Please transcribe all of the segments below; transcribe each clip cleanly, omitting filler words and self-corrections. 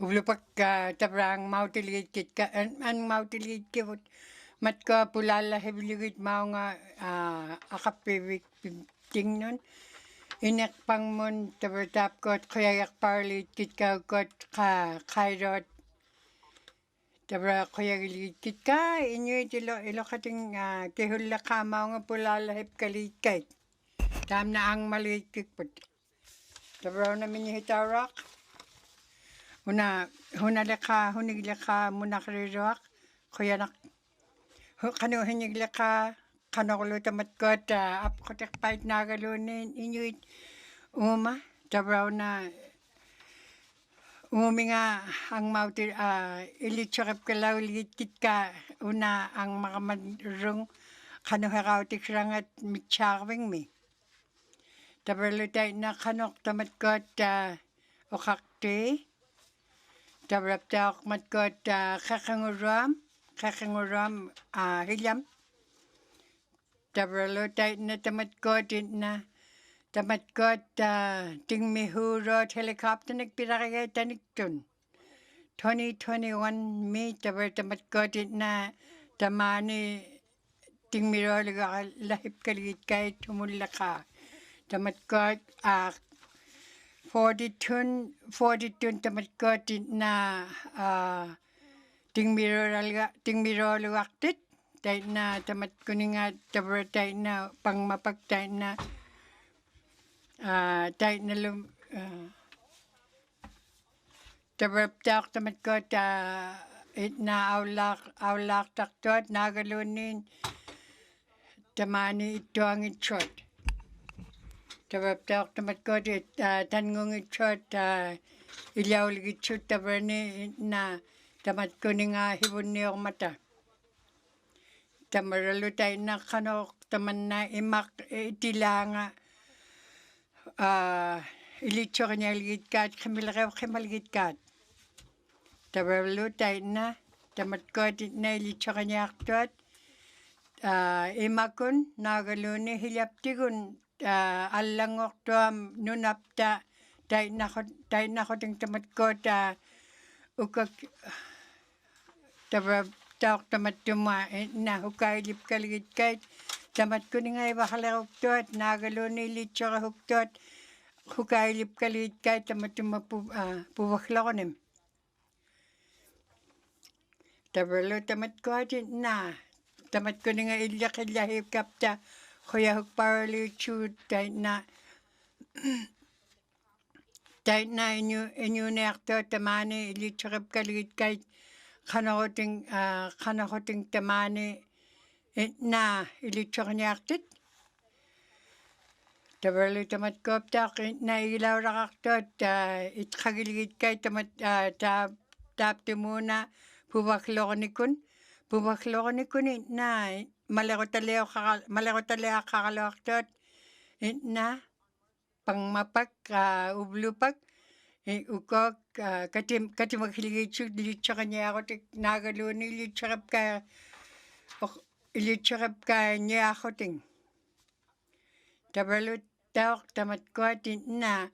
Ulupak tabrang mautiligit kit ka an mautiligit kivut mat ka pulala hebiligit mao nga akapivik ting nun inek pangmon tabertap kot kuyayak parlit kit ka kot kairot tabra kuyagiligit kit ka inyuit ilo kating kehulla ka mao nga pulala hep kalit kait tam na ang malit kikput tabra na minihitarak hunaleka hunigleka munakriroak kuyanak kanu hinigleka kanoklo tamat apkotek pait nagalunin inyuit tabraw na nga ang mautir ilitsarap kalaw ligit kitka ang makamadrong kanu hakautik rangat mitsakwing mi tabralo tayo na kanok tamat okakte tabrap taok matkot kakanguram hilyam tabralo tayo na tamatkot tingmihurot helicopter nagpirakaya taniktun 2021 mi tamatkot na tamani tingmiroliga lahip kaligit kahit tumulaka tamatkot 42 tamatkot na tingmirolugaktit tayo na tamat kuninga tabra tayo na pangmapak tayo na tayo na tabraptak tamatkot na awlak taktot nagalunin tamani ito ang itshot tabraptak tamatkot tanngong itshot ilawlig itshot tabrani na tamat kuninga hibun niyo mata tamaralo tayo na kanok taman na imak itilanga ilitsyo kanya ligitkat kamilakaw kamaligitkat tabaralo tayo na tamatkot na ilitsyo kanya aktot imakun nagaluni hilyaptigun allangok tuam nunapta tayo na koting tamatkot ukak tabraptak tamatuma na hukailip kaligitkat tamat kuningay bakalakok tot nagaluni ilitsyo kahuktot hukailip kaligitkat tamatuma pubaklakonim tabralo tamatkot na tamat kuningay ilyahip kapta kuya hukparalichut tayo na inyo nekto tamani ilitsyo kaligitkat kanakoting tamani na ilitsyo kanyaktit tabralo tamatkoptak na ilaw rakaktot itkagiligitkat tapti muna pubaklakonikun na malakotalea kakalaktot na pangmapak ublupak ukok katimaghiligitsut ilitsyo kanya akotik nagaluni ilitsyo ka niya akoting tabralo taok tamatkot na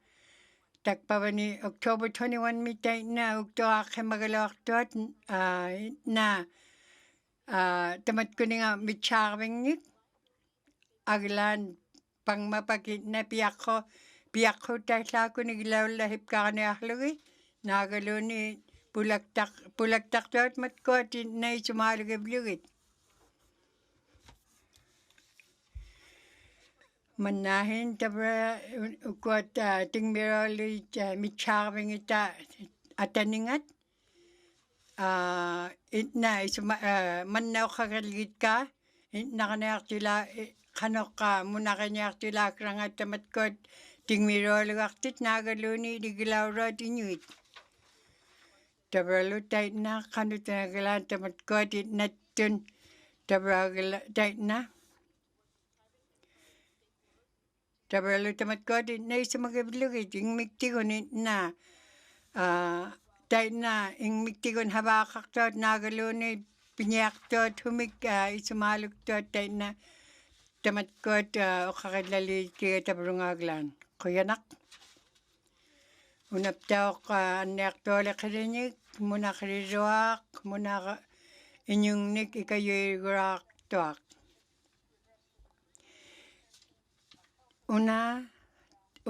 takpawani October 21 mitay na uktoak magalaktot na tamat kuninga mitsakwingnik aglan pangmapakit na piyakko tayo kuniglaw lahip kakaniaklugi nagaluni pulaktak tot matkot na isumalagabligit manahin tabra ukot tingmiroli mitsakwing ita ataningat mannaw kakaligit ka nakanayak sila kanok munakanyak sila krangat tamatkot tingmirolugaktit nagaluni digilawrot inyuit tabralo tayo na kanot nagalan tamatkot natun tabralo tayo na tabralo tamatkot na isamagabilugit yung miktigon na tayo na yung miktigon habakaktot nagaluni pinyaktot humik isumaluktot tayo na tamatkot o kakadlali kaya tabrungaglan kuyanak unaptaok anniartualaqilinik munaqriruaq munaqa inyungnik ikayuiraaqtuaq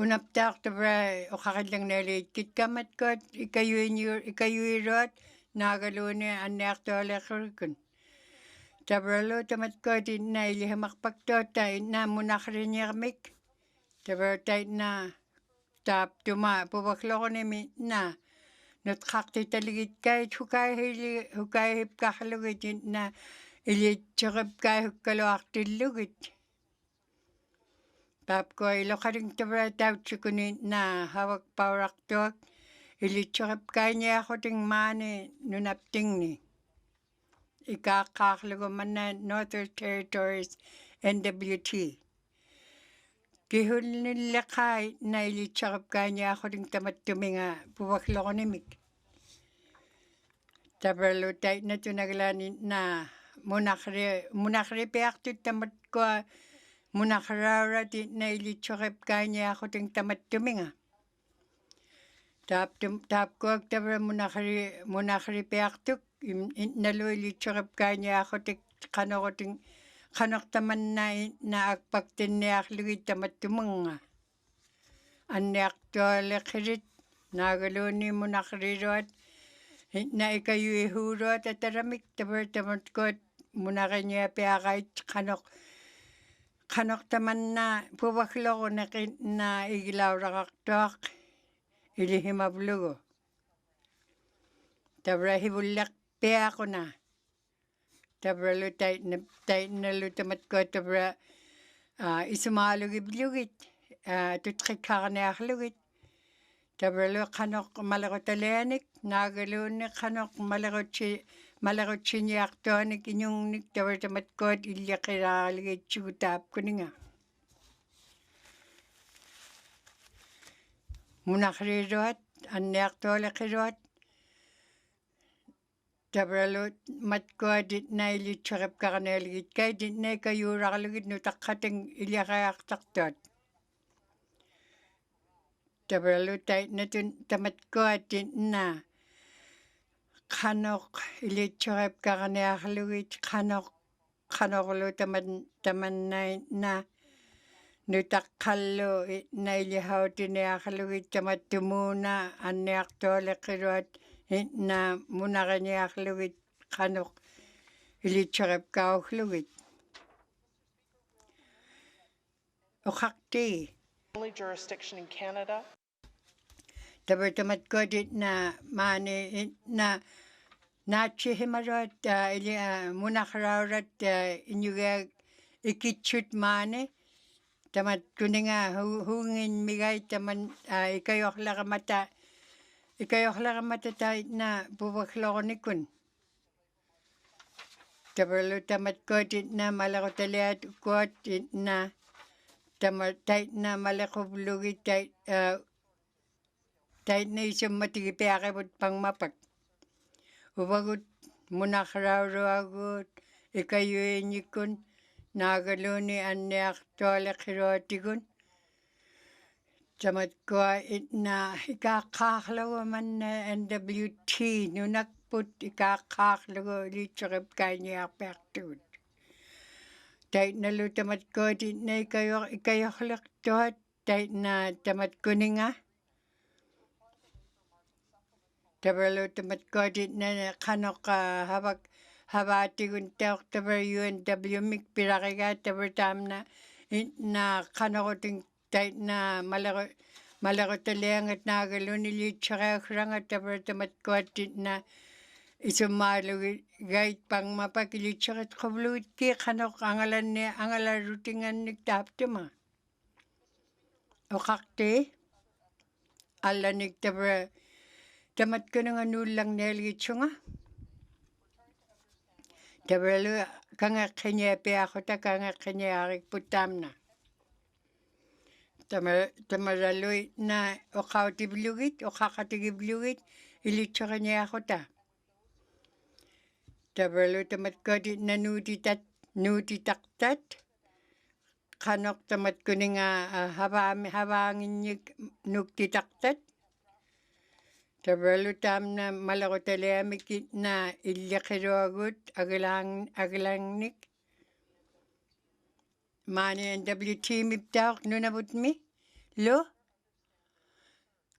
unaptaaq tabra oqaqillangnaliit kitkamatkuat ikayuiruat naagaluni anniartualequrikun tabralu tamatkuat inna ilihamaqpaktuata inna munaqriniarmik tabra taitna taaptuma puvakloqunimi na nutqaqtitaligitkai hukaihipqarlugit inna ilitsuqipkai hukkaluartillugit taapkua iloqaling tabra tautsukuni na havakpauraqtuak ilitsuqipkainiaquting maani nunaptingni ikaqqaarlugu manna Northern Territories NWT Kihulnilleqai nailitsuqipkainiaquting tamattuminga puvakloqunimik tabralutait natunagalani na munaqripiartut tamatkua munaqraurati nailitsuqipkainiaquting tamattuminga taapkuak tabra munaqripiartuk nalu ilitsuqipkainiaqutik qanoquting qanortamanna naakpaktinniarlugit tamattumunga anniartualeqilit naagaluni munaqriruat na ikayuihuuruat ataramik tabra tamatkuat munaqiniapiaqait qanortamanna puvakloqunaqit na igilauraqartuaq ilihimavlugu tabra hivullerpiaquna tabralu taitnalu tamatkuat tabra isumaalugivlugit tutqiqqarniarlugit tabralu qanoq malaqutalianik naagaluni qanoq malaqutsiniartuanik inyungnik tabra tamatkuat illiqiraarligitsugu taapkuninga munaqriruat anniartualeqiruat tabralu matkuatit nailitsuqipqarnialigit kaitit naikayuurarlugit nutaqqating iliaqaartartuat tabralu taitnatun tamatkuatit na qanoq ilitsuqipqarniarlugit qanorlu tamannait na nutaqqallu nailihautiniarlugit tamattumuna anniartualeqiruat inna munaqiniarlugit qanoq ilitsuqipqaullugit oqaqti only jurisdiction in Canada. tabra tamatkuatit na maani na naatsihimaruat munaqraurat inyugiag ikitsut maani tamatkuninga hungin migay taman ikayorlaramata taitna puvakloqnikun tabralu tamatkuatit na malaqutaliat kuat itna taitna malaquvlugit taitna isummatigipiaqivut pangmapak uvagut munaqrauruagut ikayuiñikun naagaluni anniartualeqiruatigun tamatkua itna ikaqqaarlugu manna NWT nunakput ikaqqaarlugu ilitsuqipkainiarpiartugut taitnalu tamatkuat itna ikayorliqtuat taitna tamatkuninga tabralu tamatkuat itna qanoq havaatigun tauq tabra UNW-mik piraqigaat tabra taamna itna qanoquting taitna malaqutaliangat naagaluni ilitsuqiaksranga tabra tamatkuat itna isumaalugigait pangmapak ilitsuqitquvlugitki qanoq angalarutingannik taaptuma oqaqti allanik tabra tamatkunanga nuullarnialigitsunga tabralu kangeqqiniapiaqquta kangeqqiniaarikput taamna tamaralui na oqaqatigivlugit ilitsuqiniaquta tabralu tamatkuatit na nuutitaqtat qanoq tamatkuninga havaanginnik nuktitaqtat Tabralo tamna malakotaleamikit na ilyakiruagut agilangnik. Mani NWT miptaok nunabutmi. Lo?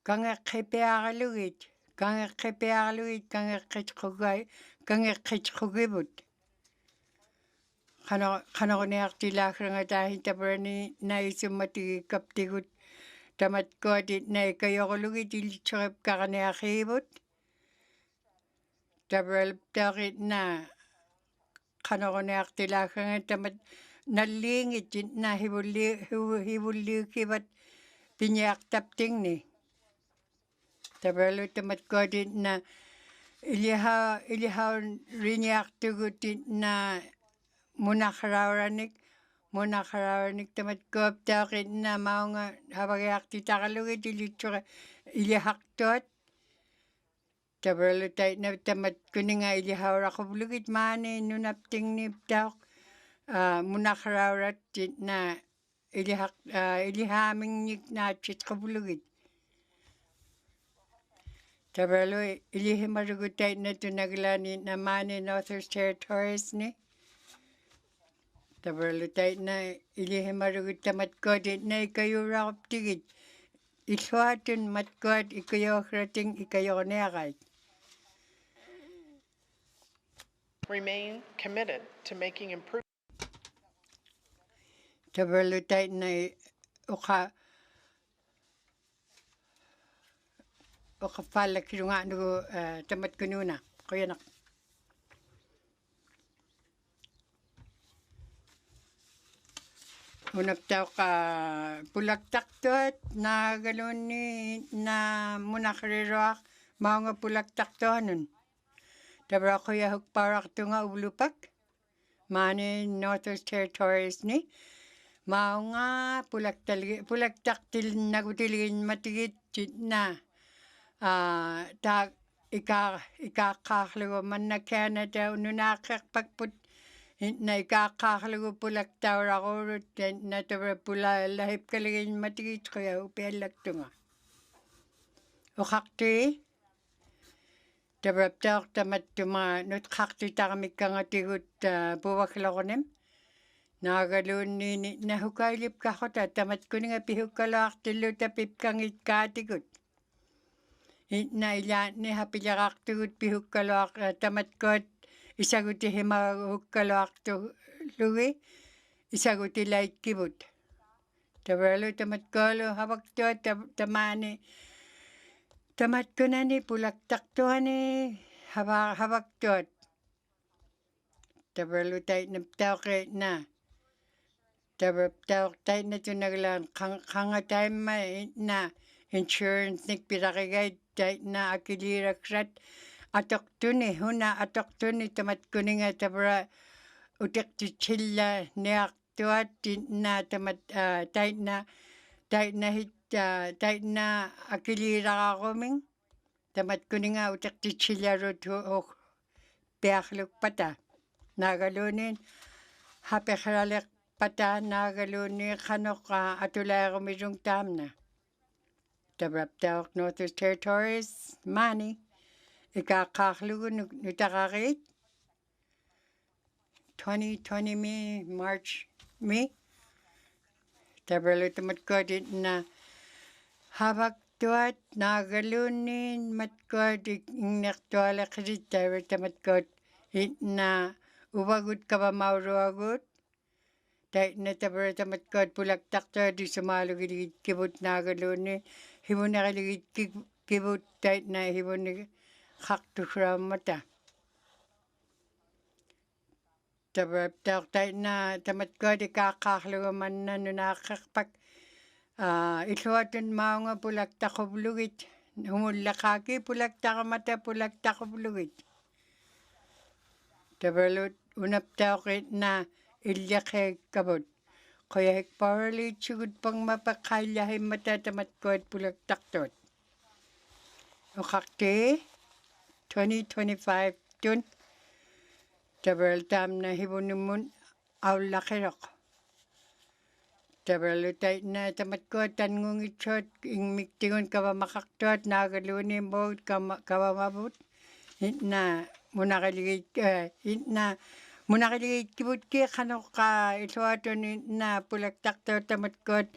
Kangakipiakalugit. Kangakichkugibut. Kanakoniaktilaakrangatahin tabrani naisumati kaptigut. Tamat koatit na ikayokolugit ilitsorep kakaniakibut. Tabralptaokit na kanakoniaktilaakranga tamat nallingit na hibulliukibat pinyaktaptingni. Tabralu tamat koatit na ilihaw rinyaaktugutit na munakarauranik tamat koaptaokit na maunga habagyaktitakalugit ilihaktot. Tabralu tait na tamat kuninga ilihawrakubulugit mani nunaptingni ptaok munakaraurat na ilihamingnik na chitkabulugit. Tabralu ilihimarugutait na tunaglani na mani Northwest Territories ni. Tabralu tait na ilihimarugut tamat koatit na ikayurakuptigit. Iswatun matkoat ikayokrating ikayoneakait. Remain committed to making improvements. Tabralu tait na ukapala kirunga nugu tamat kununa. Kuyanak. Unaptaok pulaktaktot na galuni na munakariroak mga pulaktaktohanun. Tabra kuya hukparak tunga ulupak. Mani Northwest Territories ni. Mga pulaktaktil nagutilin matigit na ikakaklugo man na Canada ununakakpagput na ikakaklugo pulaktawrakurut na tabra pula lahip kaligin matigit kuya upialaktunga. Ukakti tabra ptaok tamat tuma nutkakti takamikangatigut buwaklakonem. Nagaluni na hukailip kakota tamat kuninga pihukalaktilu tapip kangit katigut. Na ilan ni hapijakaktugut pihukalak tamat kot isaguti hima hukalaktu lugi isaguti laikibut. Tabralu tamat kolo habaktot tamani tamat kunani pulaktaktuani habaktot. Tabralu tait naptauke na. Tabraptaok tait na tunaglan kangatay na insurance nikpirakigay tait na akilirakrat atoktuni huna atoktuni tamat kuninga tabra utiktichilla niaktuat na tamat tait na akilirakakuming tamat kuninga utiktichilla rut piakluk pata nagalunin hapekralik pata nagaluni kanok atulayakumirung tamna. Tabraptaok Northwest Territories mani ikakaklugo nutakakit 2020 March me. Tabralu tamat koatit na habaktuat nagalunin matkot inaktuala krit tamat kot na ubagut kabamauruagut. Tait na tabra tamat kot pulaktakto di sumalugit kibut nagaluni himunakaligit kibut tait na himunik kaktusramata. Tabra tait na tamat kot ikakaklugaman na nunakakpak iswatun maunga pulaktakubulugit humulakaki pulaktakamata pulaktakubulugit. Tabralut unaptaokit na ilyake kabut. Kaya hikparali tsugut pang mapakailahin matatamat ko at pulagtaktot. Ukakti 2025 tun. Tabral tam na hibunumun awlakirok. Tabalutai na tamatko tangungitsot ingmiktingon kawamakaktut nagaluni mo kawamabut na munakaligit na munakaligit kibutki kanoka isuaton na pulaktakto tamatkot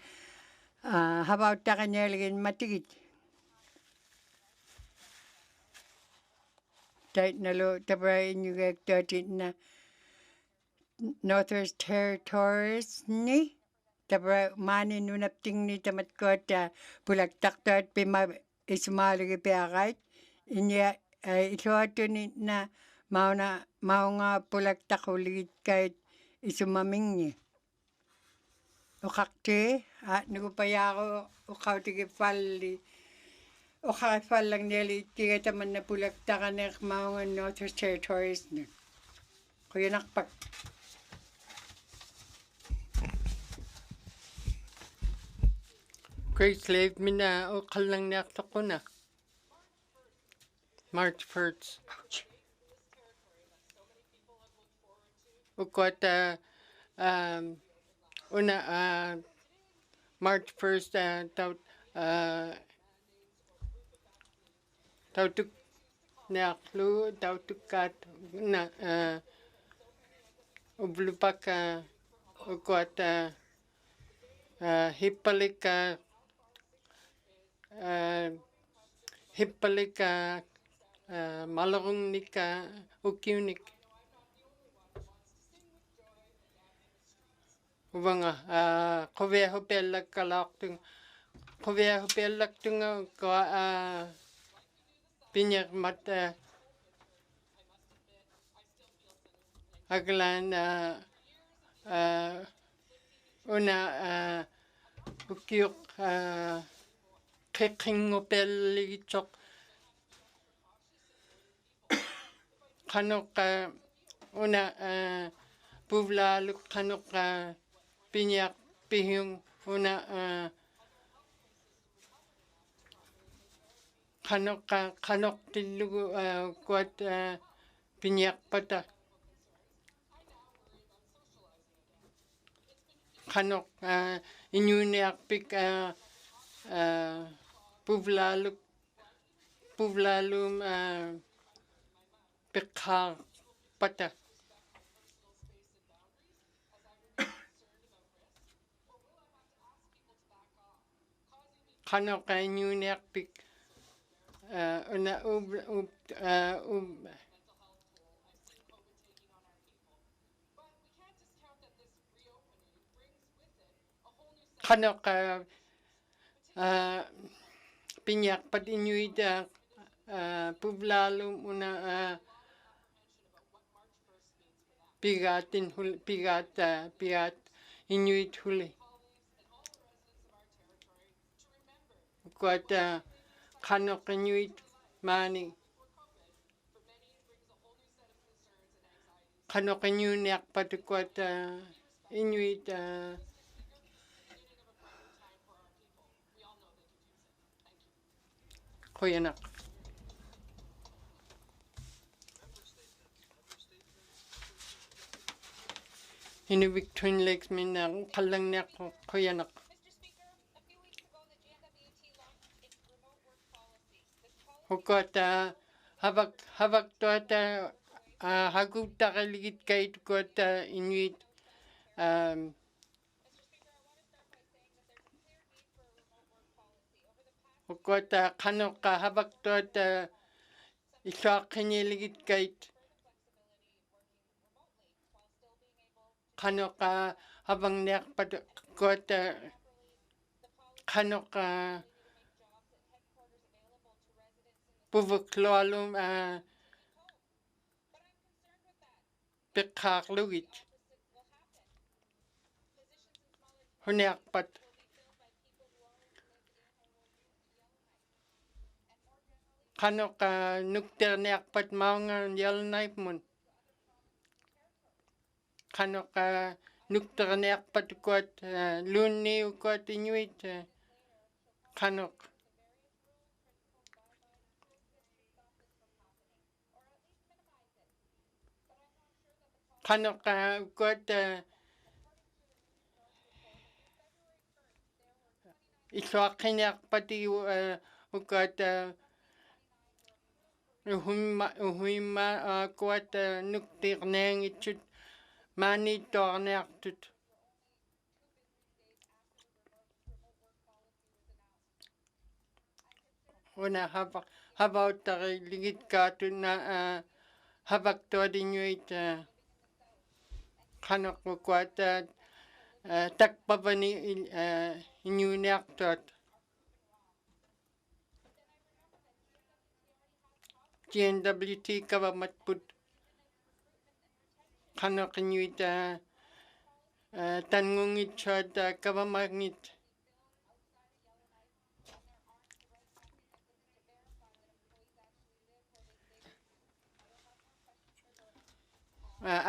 habauta kanyaligin matigit tait nalo tabra inyugaktot na Northwest Territories ni tabra mani nunapting ni tamatkot pulaktaktot pima ismaligi piakait inya isuato ni na mauna pulaktak uligit kait isumamingi ukakte nugupayako ukautigi falli ukafallang neli tiga taman na pulaktakanek maunga Northwest Territories na kuyanakpak Great slave mina o kalang nakta ko na. March 1st. Ukwata March 1st tautuk naklu tautukat na ublupak ukwata hippalika malagong nika ukiunik ubanga koveho pellakkalaktung ko pinyak mat aglan una ukiuk kekingopelligichok kanok una puvlaluk kanok pinyak pihung una kanok tilugu kuat pinyak pata kanok inyuniak pik puvlalum pikhar pata kanok inyuniak pik una kanok pinyak pat inuit puvlalum una pigat inuit huli kuat kanok inuit mani kanok inuit pat kuat inuit kuyanak Inuvialuktun Twin Lakes mina kalang nak kuyanak hukot habak tuata hagut takaligit kait kuat inuit hukot kanok habak tuata isakiniligit kait kanok habang nek pat kuat kanok puvuklalum pikhak lugit hunek pat kanok nukter nek pat maunga yel naip mun kanok nukter nek pat kuat luni kuat inuit kanok kuat isuaqiniarpati ukat uhimma kuat nuktirneangitsut maaniittoarniartut una havauttari ligitkaatuna havaktuadinuit qanoqqukuat takpavani inuuniartuat GNWT kavamatput qanoqinuit tangungitsuat kavamagngit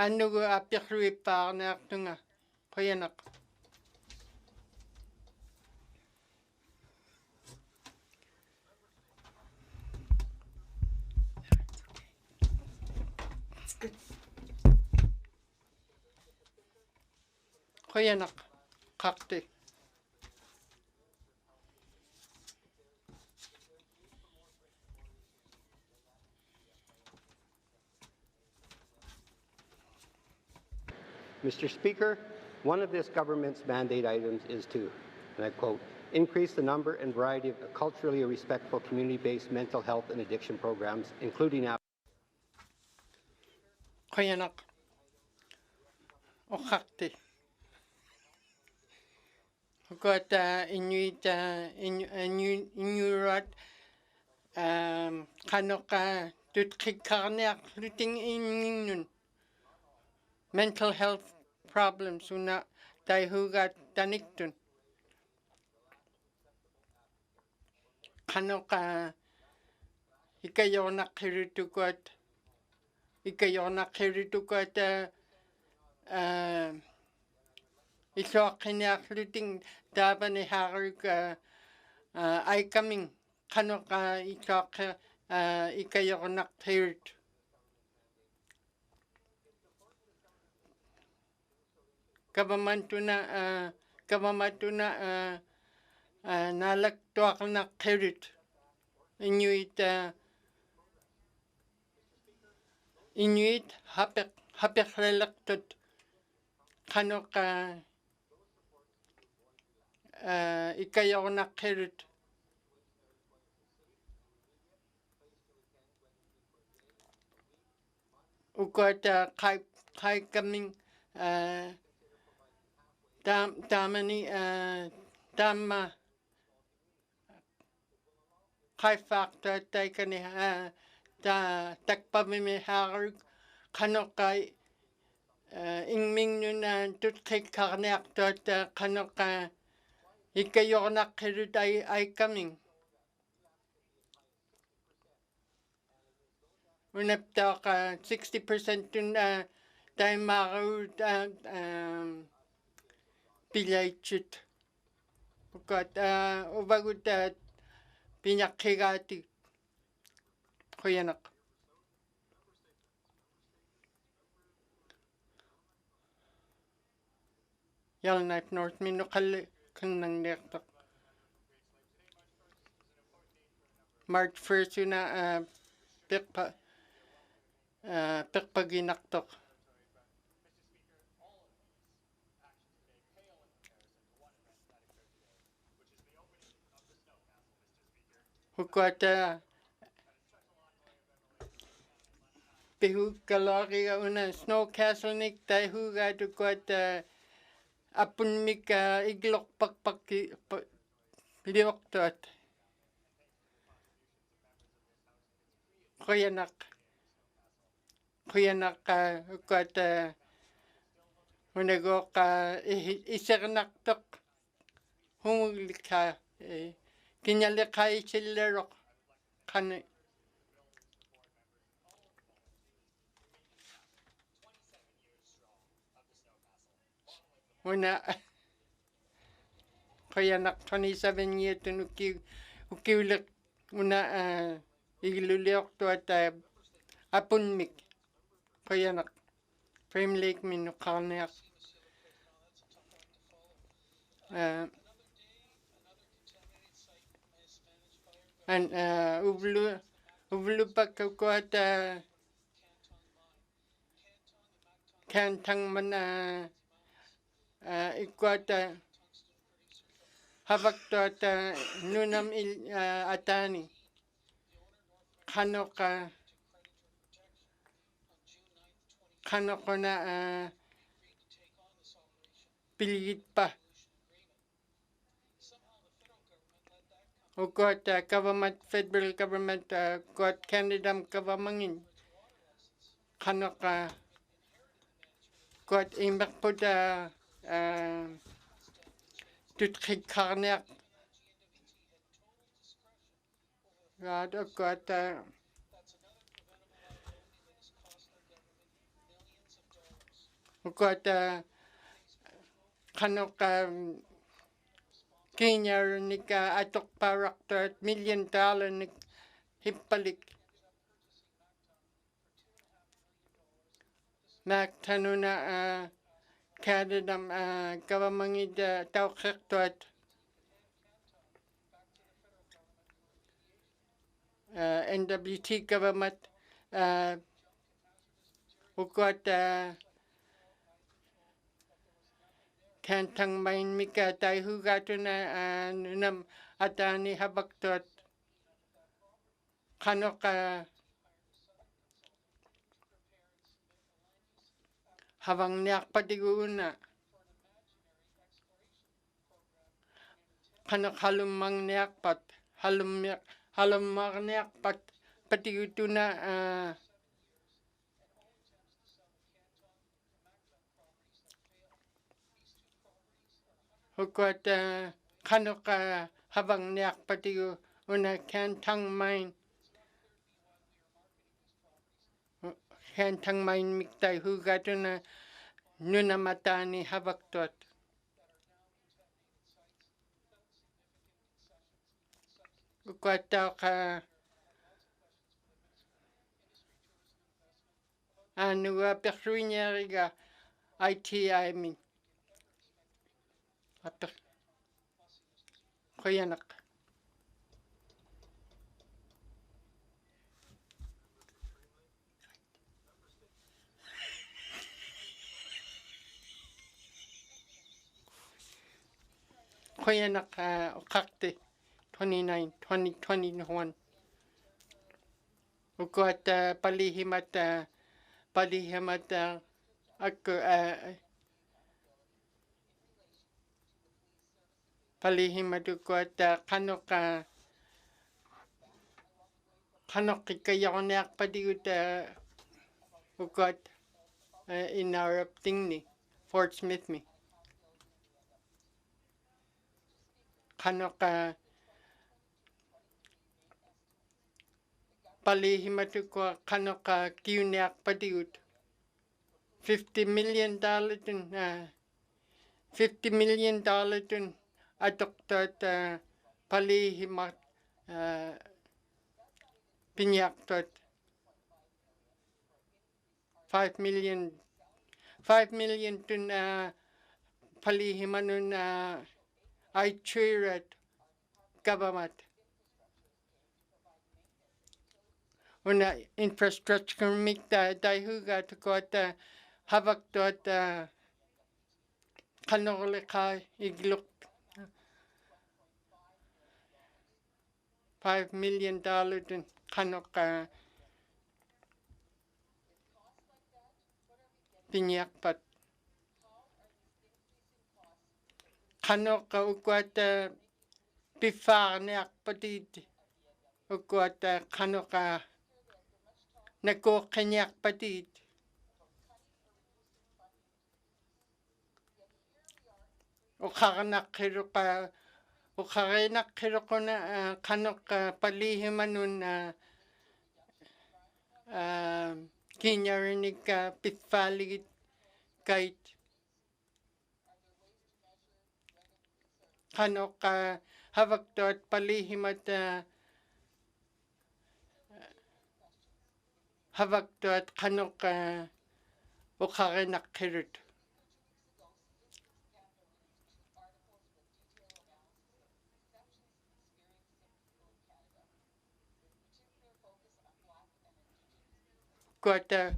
annugu appiqluippaarniartunga qoyanaq qoyanaq qaqti Mr. Speaker, one of this government's mandate items is to, and I quote, increase the number and variety of culturally respectful community-based mental health and addiction programs, including qoyanaq oqaqti ukat inuit inurat qanoqa tutqikkarniarluting inninnun mental health problems una taihugat taniktun qanoqa ikayornaqqiritukuat isuaqqiniarluting taapani haaruk aikaming qanoqa isuaqqi ikayornaqqirit kavamatuna naalaktuaqnaqqirit inuit hapiqlaleqtut qanoqa ikayornaqqirit ukat qaikaming taamani taamma qaifaaqtuattaikani takpavimi haaruk qanoqa ingmingnuna tutqikkarniartuat qanoqa ikayornaqqirut aikaming unaptaaqa 60% tun taimaarut pilaitsut ukat uvagut pinaqqigaati qoyanaq Yellowknife North Minuqalli kannangniartaq March 1st una piqpaginaqtoq ukat pihukkalaariga una snow castle nik taihugaat ukat apunmik iglorpaqpakki liortuat qoyanaq ukat unagoq isernaqtoq humuglikha kinyalliqaisillerok qani una qoyanaq 27 year tun ukiulek una igiluliortuat apunmik qoyanaq Frame Lake minuqarniaq an uvlu pagkakuat kantang man ikuat habak tuat nunam atani kanoko na piligid pa ukuat government federal government kuat Canada government kanoka kuat imbak po tutkik karniak rado kuat ukuat kanoka kinyar nika atok parak $1 million nik hipalik nak tanuna Canada government tawkik tuat NWT government ukuat kantang main mika tayo gato na nunam atani habak tuat kanoka habang niyak patiguna kanok halumang niyak pat halumang niyak pat patigutuna ukuat kanok habang niyak patiguna kantang main miktay hugato na nunamatani habak tuat ukuat ka persuinyariga ITI min apek koyanak ukakte 2021 ukuat palihimat ako palihimat ukuat kanok kikayakonak patigut ukuat inarapting ni Fort Smith mi kanok palihimat ukuat kanok kiyunak patigut $50 million dun $50 million dun atok tot palihimat pinyak tot 5 million tun palihiman nun ay churat government una infrastructure mikta dayhuga tukot habak tot kanolika igluk $5 million dun kanok pinyak pat kanok ukuat pifar niyak patid ukuat kanok nakokanyak patid ukaranak kirukona kanok palihimanun kinyarinig pitfaligit kait kanok habak tot palihimat habak tot kanok ukaranak kirut kuata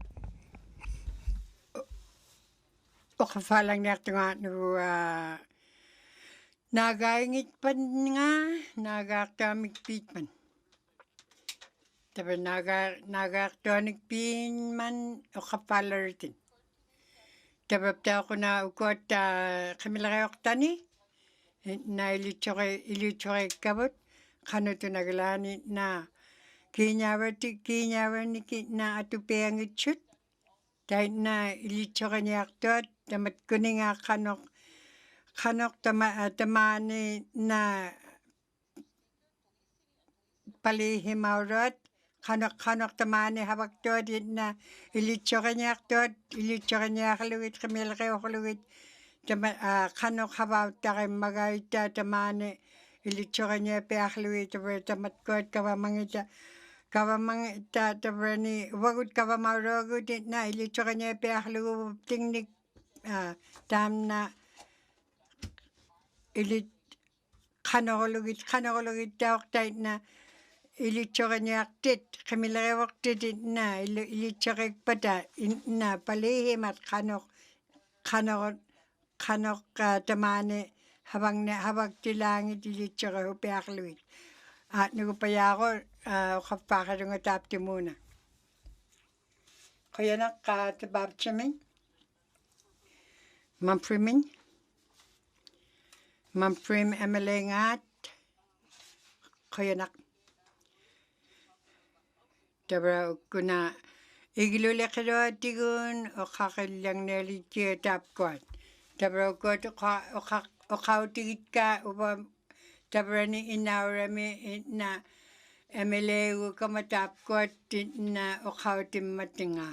Okafalang nertunga nu nagaingit pan nga nagaktamik pitman. Tapi nagaktamik pin man okafalaritin. Tapi pta ko na ukot kamilakayok tani na ilichoke kabut kanuto nagalani na kinyawani na atupengit chut. Dahil na ilichoke niya aktot tamat kuninga kanok tamani na palihimaurat kanok tamani habaktot na ilichoke niya aktot ilichoke niya kaluwit kamilakayo kaluwit kanok habaw takim magaita tamani ilichoke niya peakluwit tamat kot kawamangita tabrani wagut kawamaurogut na ilichoke niya peakluwit tingnik tam na ilit kanogolugit tawak na ilichoke niya aktit kamilakayo aktit na ilichoke pata na palihimat kanok tamani habag tilangit ilichoke hupeakluwit. At nagupaya ako kapakadunga tapti muna. Kaya na katabab chamin. Mamprim emelengat. Kaya na. Tabra kuna igilule kado tigun o kakilang nalitiyo tapkwat. Tabra ukot okautigit ka upa tabra ni inaurami na emelegu kamatapkwat na okautim matinga.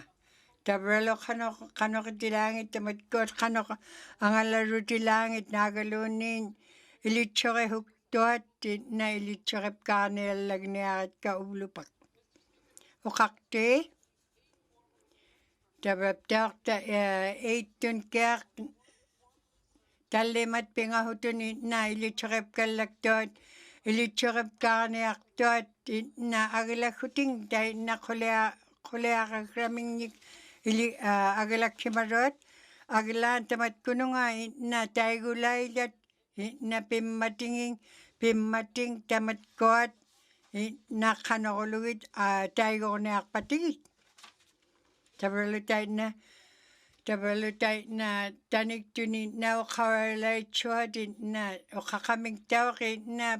Tabralo kanok tilangit tamatkot kanok angalaru tilangit nagalunin ilichoke huktot na ilichoke kanel lagniakit ka ublupak. Okakte tabraptak eitun kyak talimat pingahutun na ilichoke kalaktot ilichoke kaneaktot na agilakuting dahil na kulea kakraming agilak kimarot agilan tamat kununga na taigulailat na pimmating tamat kot na kanogoluit taigorneak patigit tabalutay na tanik tuni na okawaralay chuadin na okakaming tawaki na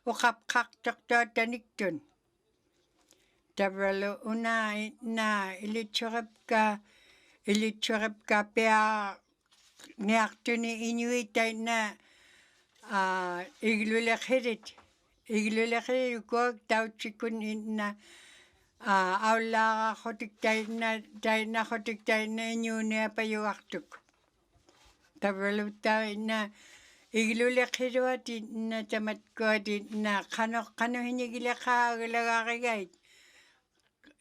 okapkak doktor tanik tun tabalo una na ilichorep ka pea niaktuni inuitay na iglulekhirit ko tauchikun na aula khotiktay na inyune payuaktuk tabalo tay na iglulekhiruat na tamatkoat na kano hinigilaka agilagakigait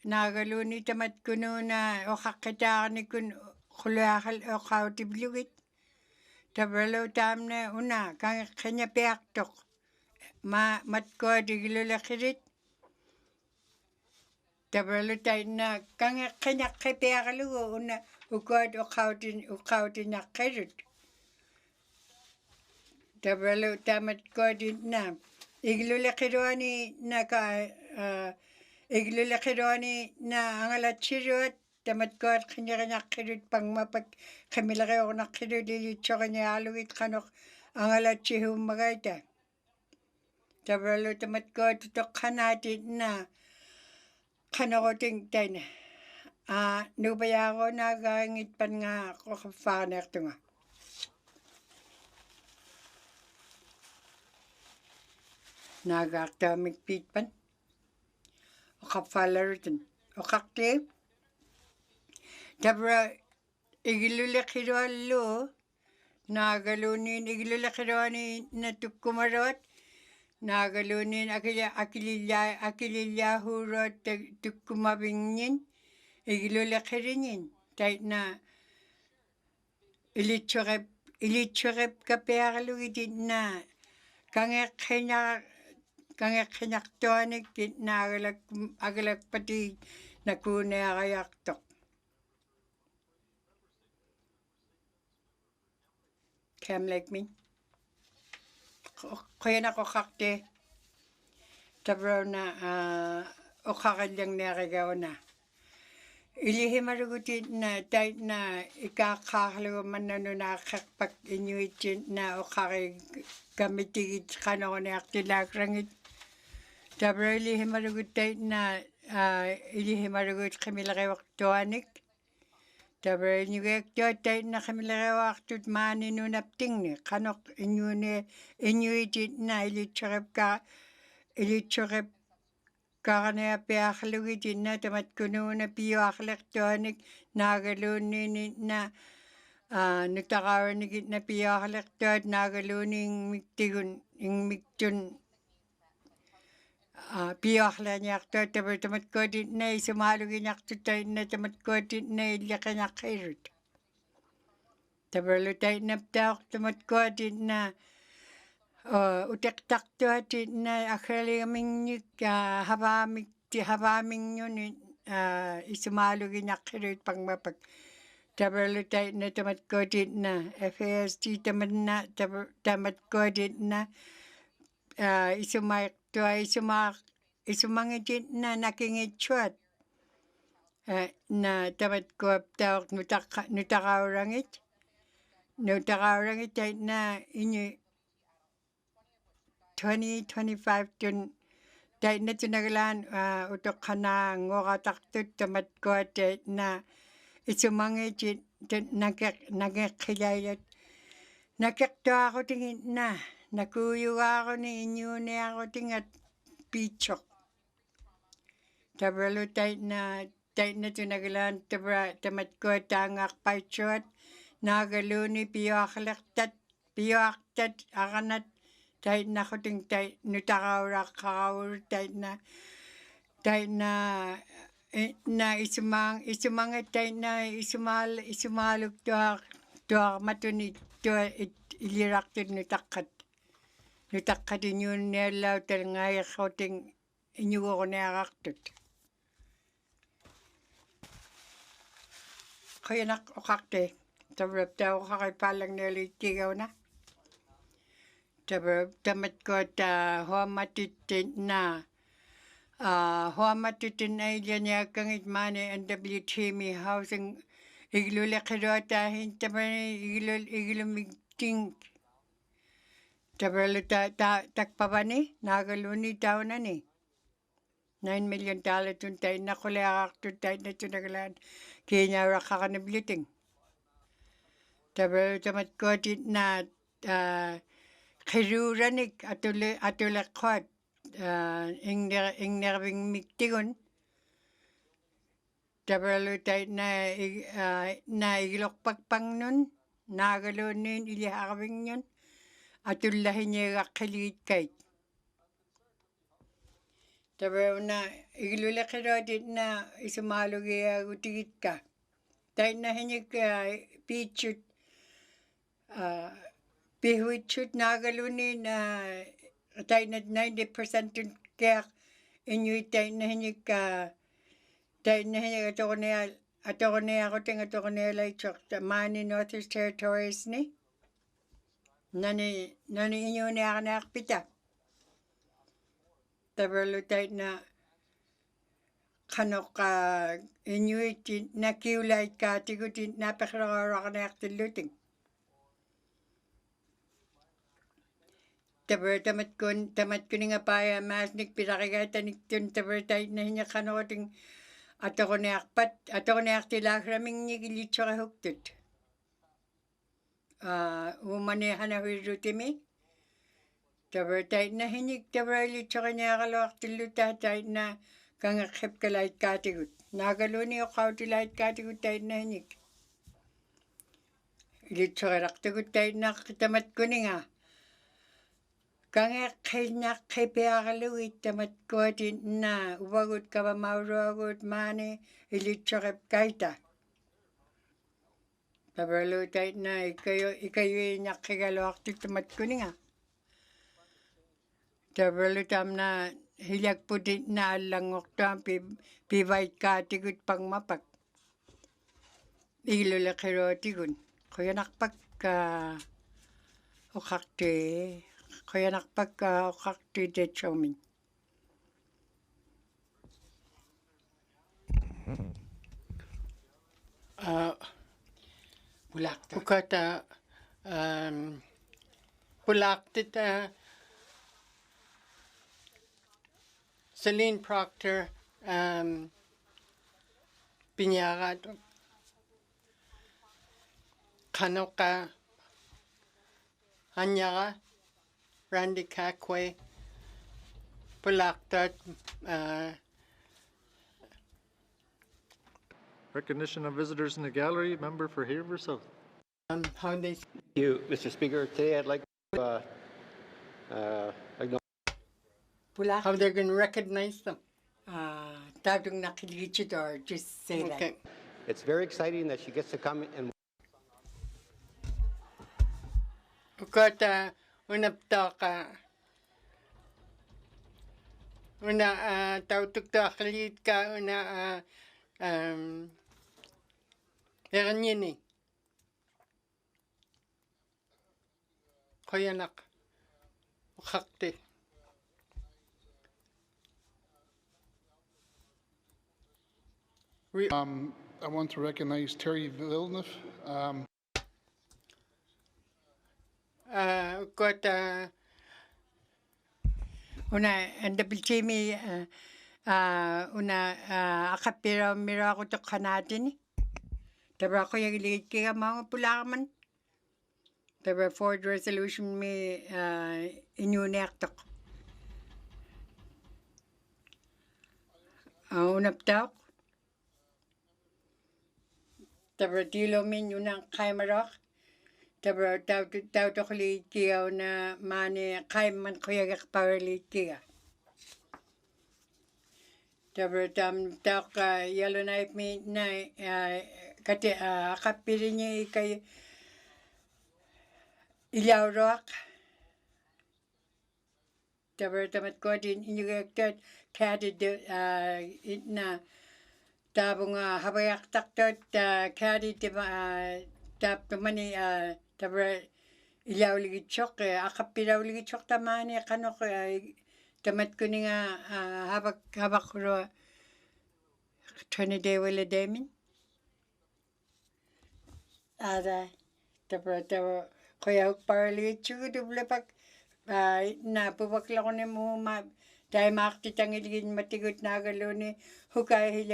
nagaluni tamat kuno na okakitani kun khulakal okautiblugit tabalo tamne una kanya peaktok matko diglulakhirit tabalo tay na kanya peakalu una ukot okautin akhirit tabalo tamat ko na iglulakhiruani na iglulakhiruani na angalachiruat tamat ko kanya khirit pangmapak kamilakayo nakhirit ilichoke niya aluit kanok angalachihu magaita tabalo tamat ko tutokhanati na kanokoting tay na nubaya ko nagangit pan nga kafaner tunga nagaktamik pitpan okafalaritin okakte tabra igilulakhiruallo nagalunin igilulakhiruani na tukkumarot nagalunin akililyahurot tukkumabingin igilulakhirinin tay na ilichorep kapeakaluitin na kangekhenaktoanik na agalak pati nakuneaqayartoq Cam like me qoyanaqoqqarti tavrona oqaqallanniarigauna Ilihimarugutina taitna ikaqqaarlugumannanunaaqerpak inuititna oqari kamitigit qanorniartilaakrangit tabra ilihimarugut taitna ilihimarugut qimileriortuanik tabra inugeaktuat taitna qimileriortut maaninunaptingni qanoq inuititna ilitsorep Karneapiarlugitna tamatkunuuna piuarlertuanik naagaluunniinitna nutaqaranigitna piuarlertuat naagaluuni ingmiktun piuarlaniartuat tamatkuatitna isumaalugiñartutaitna tamatkuatitna illiqinaqqiirut tabalutaitnaptaaq tamatkuatitna uteqtartuatitna akhaligamingnik havaamingñuni isumaalugiñaqqirut pangmapak tabalutaitna tamatkuatitna FAST tamatkuatitna isumangititna nakingitsuat na tamatkuaptaaq nutaqaurangit taitna 2025 tun taitna tunagalaan utoqqanaanguaqatartut tamatkuataitna isumangit nageqqilailat nakeqtuaqutiŋitna nakuuyugaaruni iñuuniarutingat piitsoq tabralu taitna tunagalaan tamatkuataangaarpaitsuat naagaluuni piuartat aranat taitnaquting nutaqauraqqararut taitna isumangat taitna isumaaluktuarmatuni ilirartut nutaqqat iñuunniallautal ngaayiqquting iñugorniarartut qoyanaq oqarti tavrap tauqaqipaalagnialiittigauna tamatkuat huamatititna huamatititna ilianiakkangit maani NWTMI housing igluleqiluataahin tamani iglumikting tabralu takpavani naagaluuni taunani $9 million tun taitna quliaqartut taitna tunagalaan kiiñauraqqaqanipluting tabralu tamatkuatitna qiruuranik atuleqquat ingnervingmiktigun tabralu taitna igilorpakpangnun naagaluunniin iliharvingñun atullahiñigaqqiligitkait tabrauna igluleqiluatitna isumaalugiagutigitka taitna hiñik piitsut pihuitsut naagaluuniin taitna 90% tun kiaq iñuit taitna hiñik atoqniaquting atoqnialaitsoq maani Northeast Territoriesni nani iñuuniaqniarpita tabralu taitna qanoq iñuit nakiulaitkaatigutit napeqleqauraqniartilluting tabra tamatkuningapaaya maasnik pilarigaataniktun tabra taitna hiñiqqaneruting atoqniartilaaksramingnik ilitsoqihuktut uumani hanahuirrutimi tabra taitna hiñik tabra ilitsoqiniaqaluartilluta taitna kangeqqipkalaitkaatigut naagaluuni oqqautilaitkaatigut taitna hiñik ilitsoqilaqtugut taitna tamatkuninga kangeqqinaqqipiarlugit tamatkuatitna uvagut kavamauruagut maani ilitsoqipkaita tabralu taitna ikayuiñaqqigaluartut tamatkuninga tabralu tamna hilag po din na langoktan pivait ka tigut pang mapak. Ilula kiro tigun. Kaya nakpag ukakti. Kaya nakpag ukakti de chomin. Ukata pulaktit Celine Proctor pinyagat kanoka hanyaga Randy Kakwe pulaktat Recognition of visitors in the gallery. Member for Haver South. how they Thank you, Mr. Speaker. Today I'd like to acknowledge how they're going to recognize them. Tadong nakiligit or just say that. Okay. it's very exciting that she gets to come and Ukata unaptaka una tautuktakilit ka una Eranyini. Koyanak. Ukakti. I want to recognize Terry Villeneuve. Ukata Una anda bilchimi una akapira mira ko to kanadini. Tabra ko yung iligit kaya mga pulakaman. Tabra Ford resolution mi inyunektok. Unap taok. Tabra tilo min yunang kaimarok. Tabra tau to kulit kaya na mani kaiman ko yung akpawalit kaya. Tabra tam taok yellow knife mi na kati akapirin niya kay ilaw rock. Tabra tamat ko din inyugaktot kati na tabong habayak taktot kati tap mani tabra ilaw ligit chok akapiraw ligit chok tamani kanok tamat ko ni nga habak ro Trinidad wala demin. Ada tabra kaya parli chugu duble pak na pubakla ko ni mo dahil makakitang iligin matigot na galo ni hukay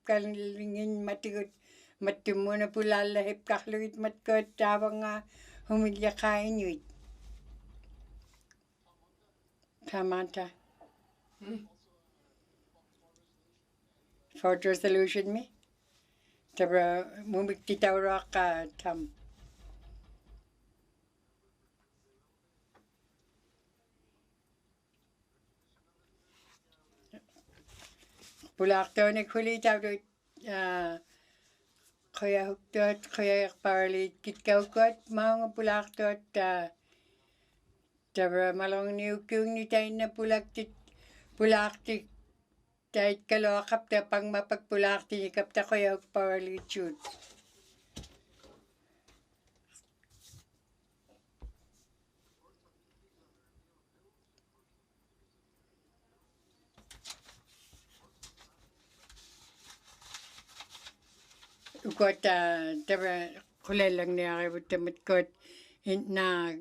kalingin matigot matimu na pulala hip kaklugit matkot tabang humilya kain yuit. Tamanta. For resolution me. Tabra mumikitaw rock tam. Pulakto ni kulit tayo kaya huktot kaya parli kitkaw kot mga pulakto tabra malong niukyung ni tayo na pulaktik tayo kalokap ta pang mapagpulakti ni kapta kaya parli chut. Ukot tabra kulay lang niya kayo matkot na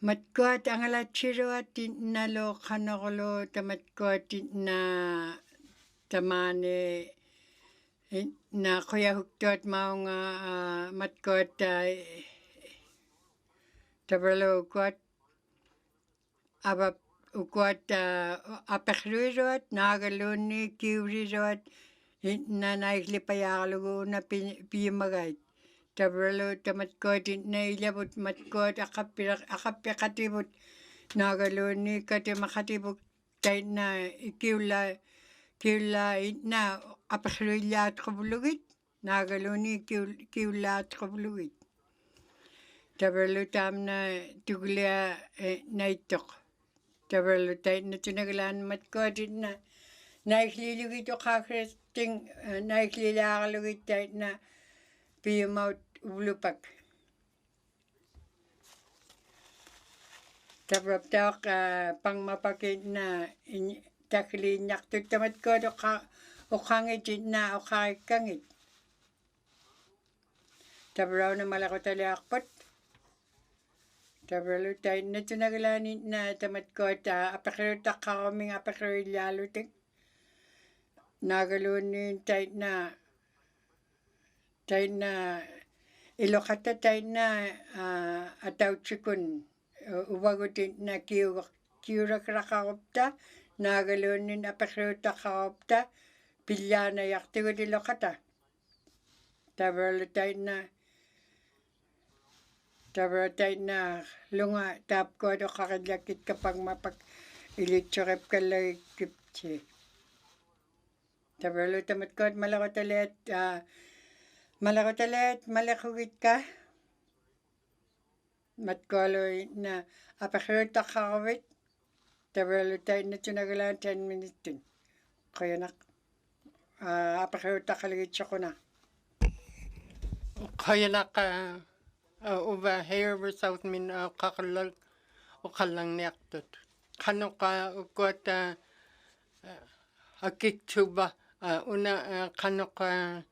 matkot ang alachiro at nalo kanokolo tamatkot na tamane na kuya huktot maong matkot tabralo ukot abap ukot apekruirot nagaluni kiurirot na naiklipayakalugo na piyamagay. Tabralo tamatkot na ilabot matkot akapyakatibot nagaluni kati makatibot tayo na kiula na apakruilat kabulugit nagaluni kiulat kabulugit. Tabralo tam na tuglia na itok. Tabarlo tayo na tinagalan matkodit na naiklilugit o kakresting naiklilakalugit tayo na piyamaut ulupak. Tabrap tayo pang mapakit na taklinyak to tamat ko o kangit na o kakangit. Tabraw na malako tali akpat. Tabralo tayo na tinagalan na tamat ko at apakiro taka kaming apakiro ilaluting. Nagalunin tayo na ilokata tayo na ataw chikun. Uwagutin na kiurak rakakopta, nagalunin apakruta kakopta, pilyana yaktigo di lokata. Tabarlo tayo na lunga tap ko do kakadlakit kapag mapak ilitsurep kalagkipsi. Tabarlo tamat ko at malakotalet, malakugit ka. Matkoloy na apakruta kakawit. Tabarlo tayo na tinagalan 10 minutes din. Kaya na apakruta kalagit siya ko na. Kaya na ka uba hair South min kakalal o kalang nektot. Kano ka ukot akik tuba una kano ka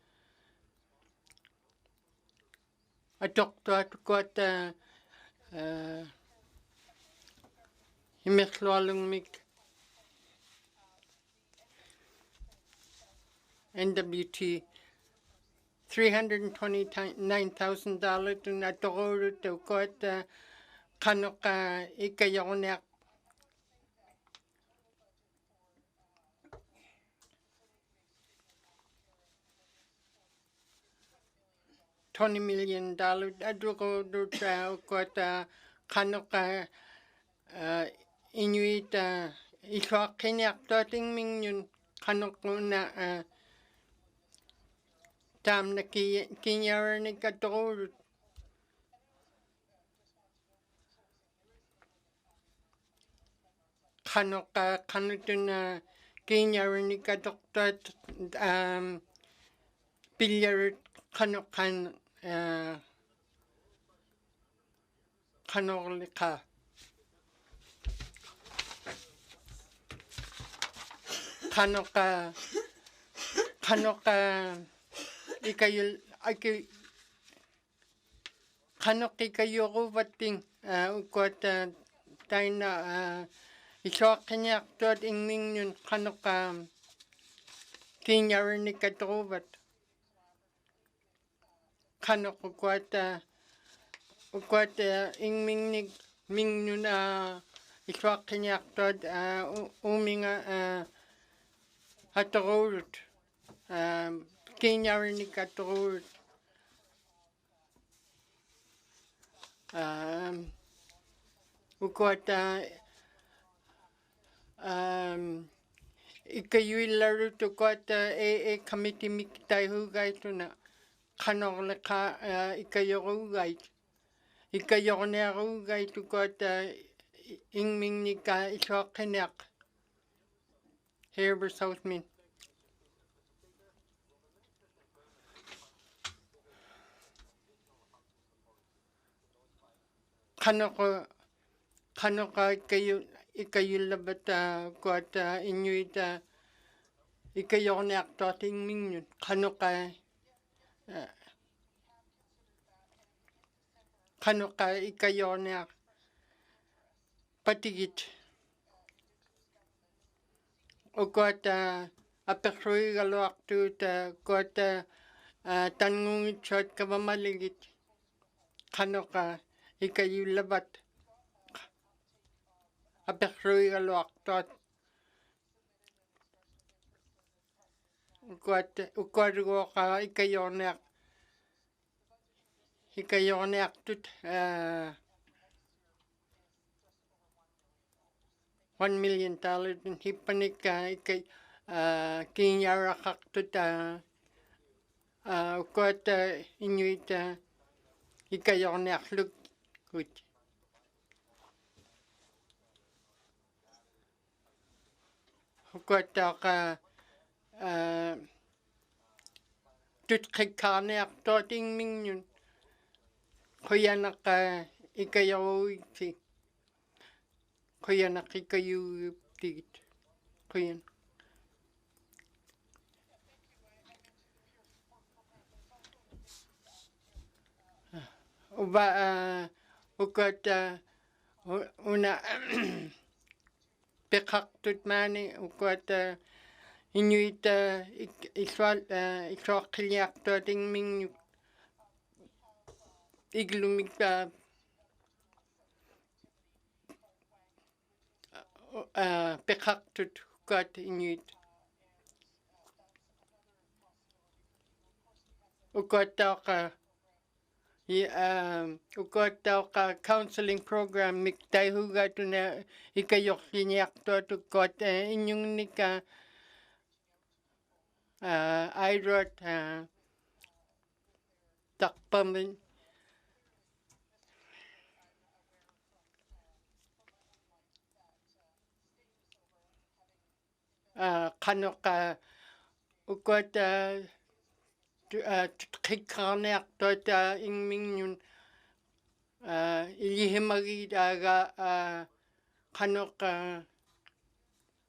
adokto at ukot himeklualung mig NWT $329,000 to natoro to ukot kano ka ikayonek $20 million adoko do ukot kano ka Inuit iswa kinyak toting ming yun kano na tam na kinyar ni katoro kano to na kinyar ni katoktot pilyar kano lika kano ka ikayul kano kayo ko bating ukot tayo na iswa kanyak tot ingming yun kano ka kinyar ni katobat kano ukot ingming ni ming yun iswa kanyak tot uminga Hatorut, Kinyar ni Katorut, Ukota, Ikayuilarut, Ukota, committee miktai hugay to na Kanorleka, Ikayorugay, Ikayornerugay to Kota, Ingming Nika, Iswakenak. Here we're South Min. Kano ka kayo labat kuat Inuit ikayo na aktoting minyon. Kano ka ikayo na patigit. O kuat apekroy galo aktu kuat tanungit shot kabamaligit. Kano ka ikayo labat. Apekroy galo aktot. Kuat go ka ikayo na aktut $1 million in hipanik kinyara kaktut kuat Inuit ikayo na aklug gut. Hukuataqa tutqikkaarniartua tingmingnun quyanaqa ikayaruuiksi quyanaqa ikayuugiptigit quyan uba ukata una peqaqtut maani ukata Inuita isuaqiliartua tingmingnuk iglumikpa peqaqtut ukat Inuit ukattauqa counseling program miktaihugatuna ikayorliniartuat ukkat injungnika airuat taqpamin qanoqa ukata tutqikkaarniartuat ingmingnun ilihimagit aga qanoqa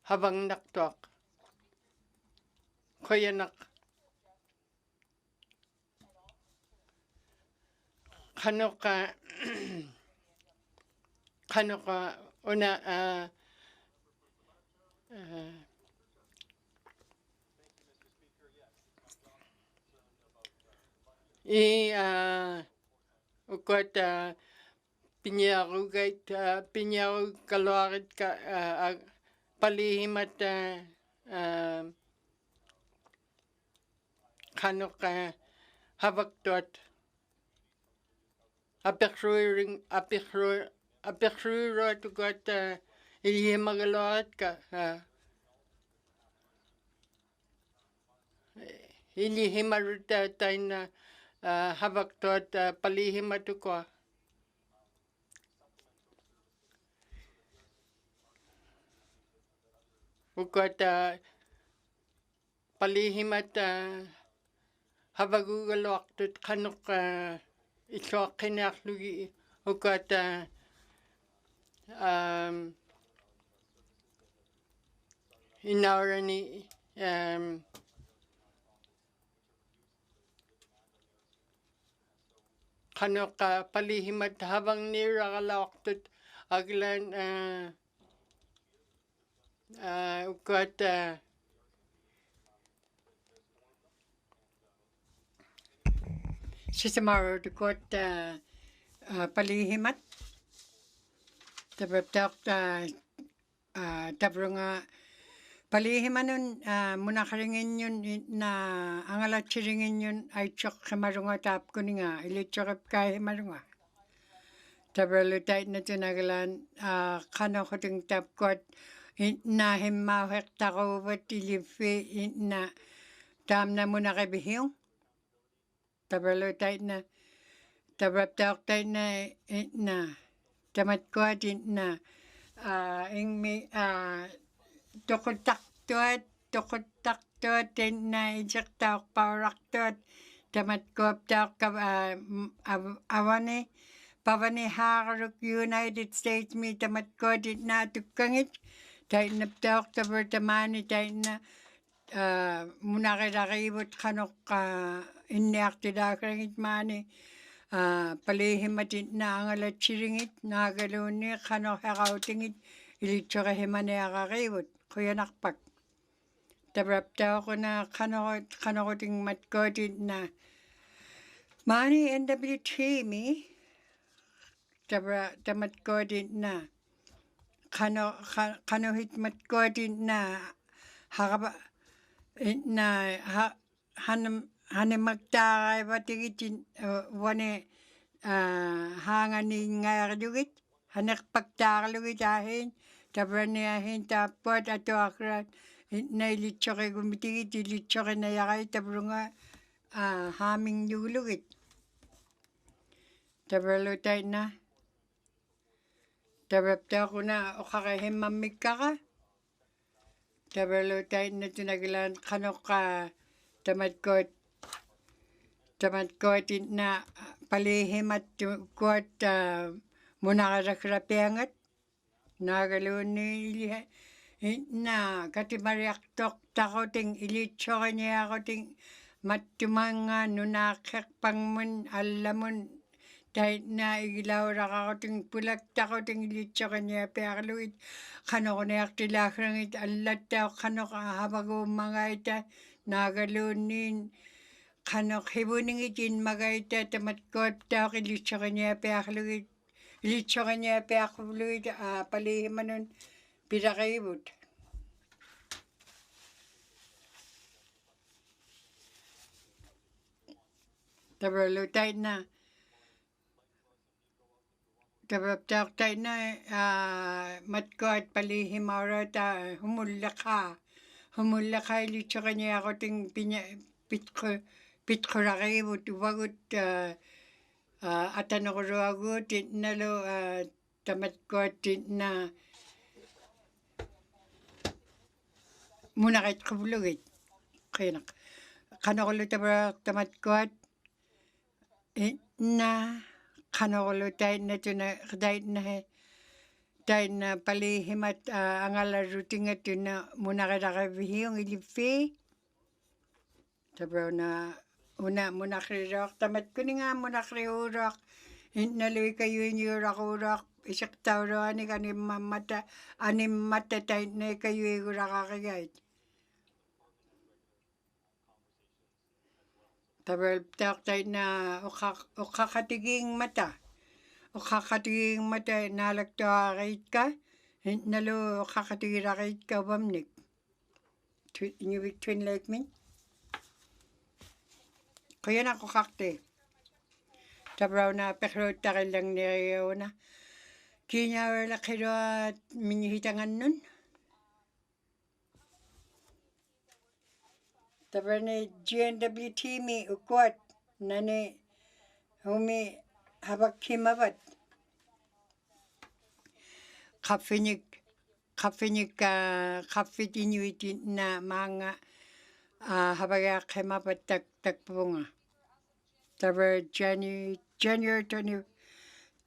havangnartuaq qoyanaq qanoqa una ukata piñarugait piñarukaluaritka palihimat qanoqa havaktuat aperruiruat ukata ilihimagaluaritka ilihimaruta taina havaktuat palihimatukua ukata palihimat havagugaluartut qanoqa isuaqqiniarlugi ukata inaurani qanoqa palihimat havangniraqalaortut aglan ukata Sisamaro tukot palihimat tabaptak tabrunga palihimanun munakaringin yun na angalatsiringin yun ay tsok himarunga tapkuninga ilitsokip ka himarunga tabralutay na tinagalan kano kuting tapkot na himmawek takubat ilifi na tamna munakibihiyong tabralutay na tabraptaktay na tamatkuat na ingmi tukutaktuat na ijaktauk pauraktuat tamatkuaptauk pavani haaruk United States mi tamatkuat na tukkangit tainaptauk tabertamani taina munakiraribut kanok inniartidaakrangit maani palihimatit na angalatsiringit naagaluni kanok herautingit ilitsokahimaniararibut kuyanarpak tabraptaukuna kanokuting matkotit na maani NWT mi tamatkotit na kanohit matkotit na haraba na hanemagtaaraivatigit wane haangani ngaarlugit hanerpaktaarlugit aahin tabrani aahin taappuat atuakrat nailitsoqigumitigit ilitsoqinayarai tabrunga haamingluulugit tabralutay na tabraptaaquna oqaqihimmammikkaqa Tabalo tayo na tinagalan kanoka tamat ko na palihim at kuat munakarakrapiangat nagaluni na katimariak tok takoting ilitsyo niya ako ting matumanga nunakak pangmun alamun dahil na iglaw ako ting pulak takoting ilitsyo niya peakluit kanoko na yaktilakrangit alat kanoko habago mga ita nagalunin kanok hibuningit magaita tamatkot tawak ilitsyo niya peakluit ilitsyo niya peakluit palihimanon pinakaibot. Tabalo tayo na. Tabaptak tayo na matko at palihim aura ta humulaka ilitsyo niya ako ting pitko rakibot ubagot atanokuragot nalo tamatkot na munakit kubulugit. Kaya na. Kanokolo tamatkot na kanokolo tayo na ito na tayo na palihim at ang alaruting ito na munakirakabihi yung ilipi. Tabraw na munakrirok tamat ko nga munakriurok naloy kayo urak isak tawro ani kanim mata tayo na kayo urakakagayt. Tabal tayo na ukakatiging mata nalagtawarait ka nalo ukakatigirakait ka bamnik Inuvialuktun like me kaya na kukakte tabraw na pekrot takil lang niyo na kinyawar lakiro at minihitangan nun tabraw na GNWT mi ukwat nani humi habak himabat kafinik kafit inuitin na mga habag himabat takpunga tabraw January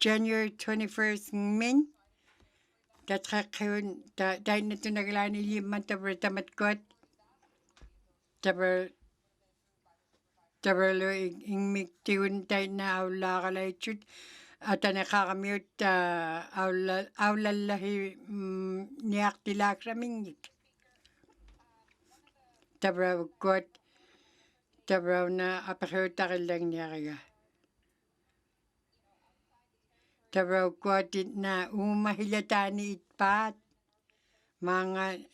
21st min tatkakayun dahil na ito naglaan iliman tabraw tamatkot tabraw lo ingmiktiun tayo na awla kalaychut at nakakamute awlalahi niyak tilak ramingit tabraw kot tabraw na apakyotakil lang niya kaya tabraw kot na umahilatani itpat mga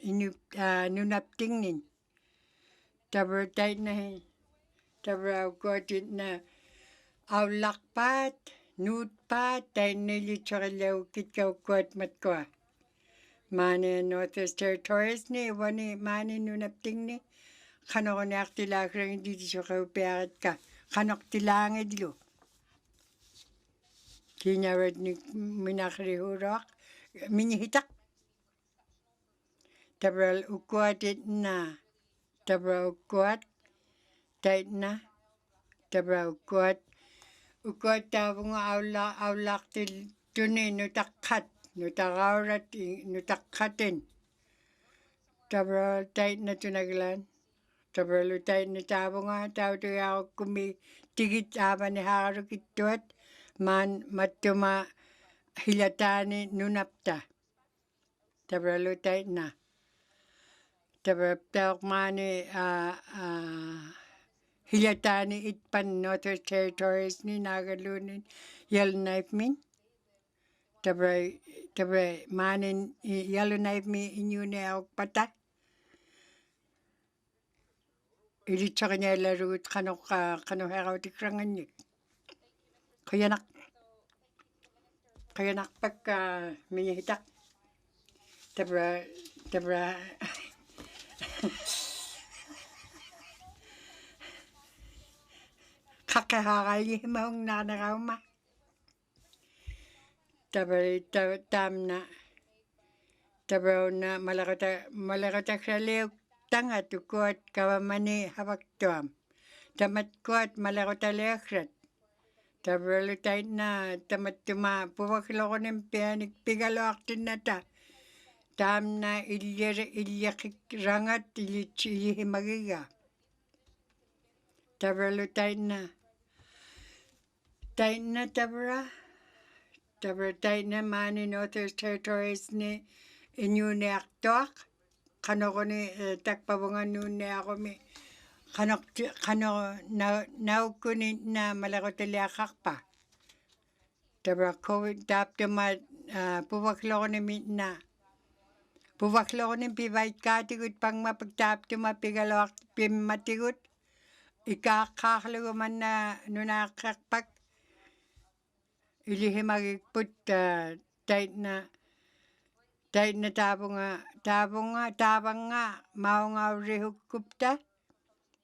nunaptingnin tabraw tayo na tabraw kot na awlakpat nutpat tayo nilitsyo kitkaw kot matkwa mani Northwest Territories ni wani mani nunapting ni kanok na aktilakrang dito sa kaupiakat ka kanok tilang edlo kinyawad ni minakrihurok minihitak tabraw ukwat na tabraw ukwat tayo na tabraw ukwat tabong awlak til tunin nutakkatin tabraw tayo na tunaglan tabraw tayo na tabong tao tayo ako kumitigit aman ni hakarukit tuat matuma hilatani nunapta tabraw tayo na tabraw tayo mani hilatani itpan Northwest Territories ni nagalunin Yellowknife min tabraw manin Yellowknife mi inyo na ako pata ilitsyo kanya larut kanok hekaw tikrangan niyo kaya pagka minihitak tabraw kakahakali mahong nanakaw ma tabraw tam na Tabra na malakata kraliw tanga tukot kawamani hawaktuam. Tamat kuat malakata leakrat. Tabra lutay na tamat tuma puwaklo ko ng pianik pigalo aktin na ta. Tam na ilyakik rangat ilihimagiga. Tabra lutay na. Tay na tabra. Tabra tay na mani Northwest Territories ni Inuvialuktun. Kano ko ni takpabungan nun na ako mi. Kano naukunin na malakotaliakak pa. Tabra COVID tapto ma puwaklo ko ni na. Puwaklo ko ni pibay katigut pang mapagtapto mapigalok pimatigut. Ikakakalo man na nunakakpak. Ilihimagiput tayo na tabang nga mao nga rihukupta.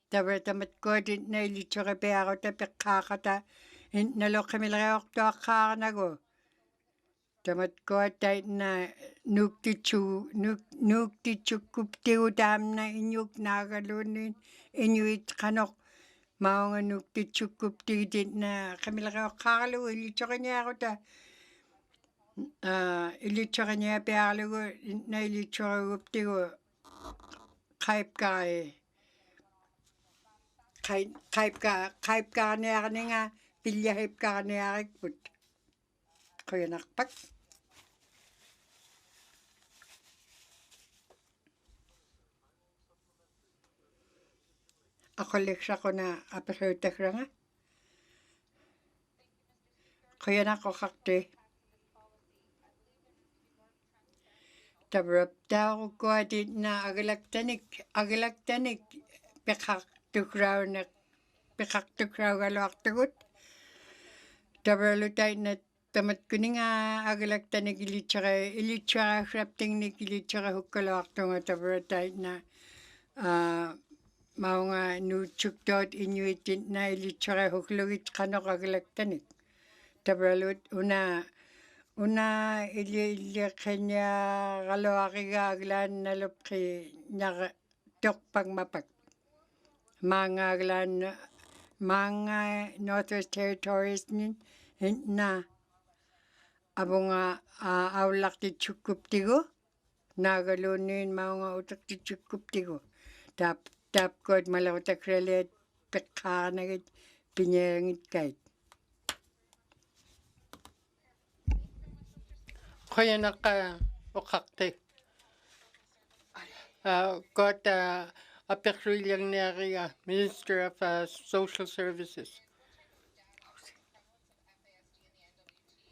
Tabra tamat ko din na ilitsura pe ako tapik kakata. Nalok kami laki okto akanago. Tamat ko tayo na nuktichukupti utam na inyuk nagalunin inyuit kanok. Mao nga nuktichukupti din na kami laki akalo ilitsura niya ako ta. Ilitsura niya pe ako na ilitsura upti ko. Kaip ka niya ka nga pilyahip ka niya kiput. Kaya nakpak. Ako leksa ko na apasotak nga. Kaya nakakakte. Tabrap tao ko din na agalaktanik pekaktukraw galaktagut. Tabralutay na tamat ko nga agalaktanik ilitsara shrapting ni ilitsara hukalaktunga tabratay na mao nga nutsuktot inuitin na ilitsara huklugit kanok agalaktanik. Tabralut una ilya kanya kalawaki aglan nalupki nya tokpang mapak. Mga Northwest Territories na abo nga awlak ti tsukuptigo. Nagalunin mga utak ti tsukuptigo. Tap ko at malawatak relet pekanagit pinyangit kahit. Kaya naka ukakte. Got apekrulyang niya Minister of Social Services.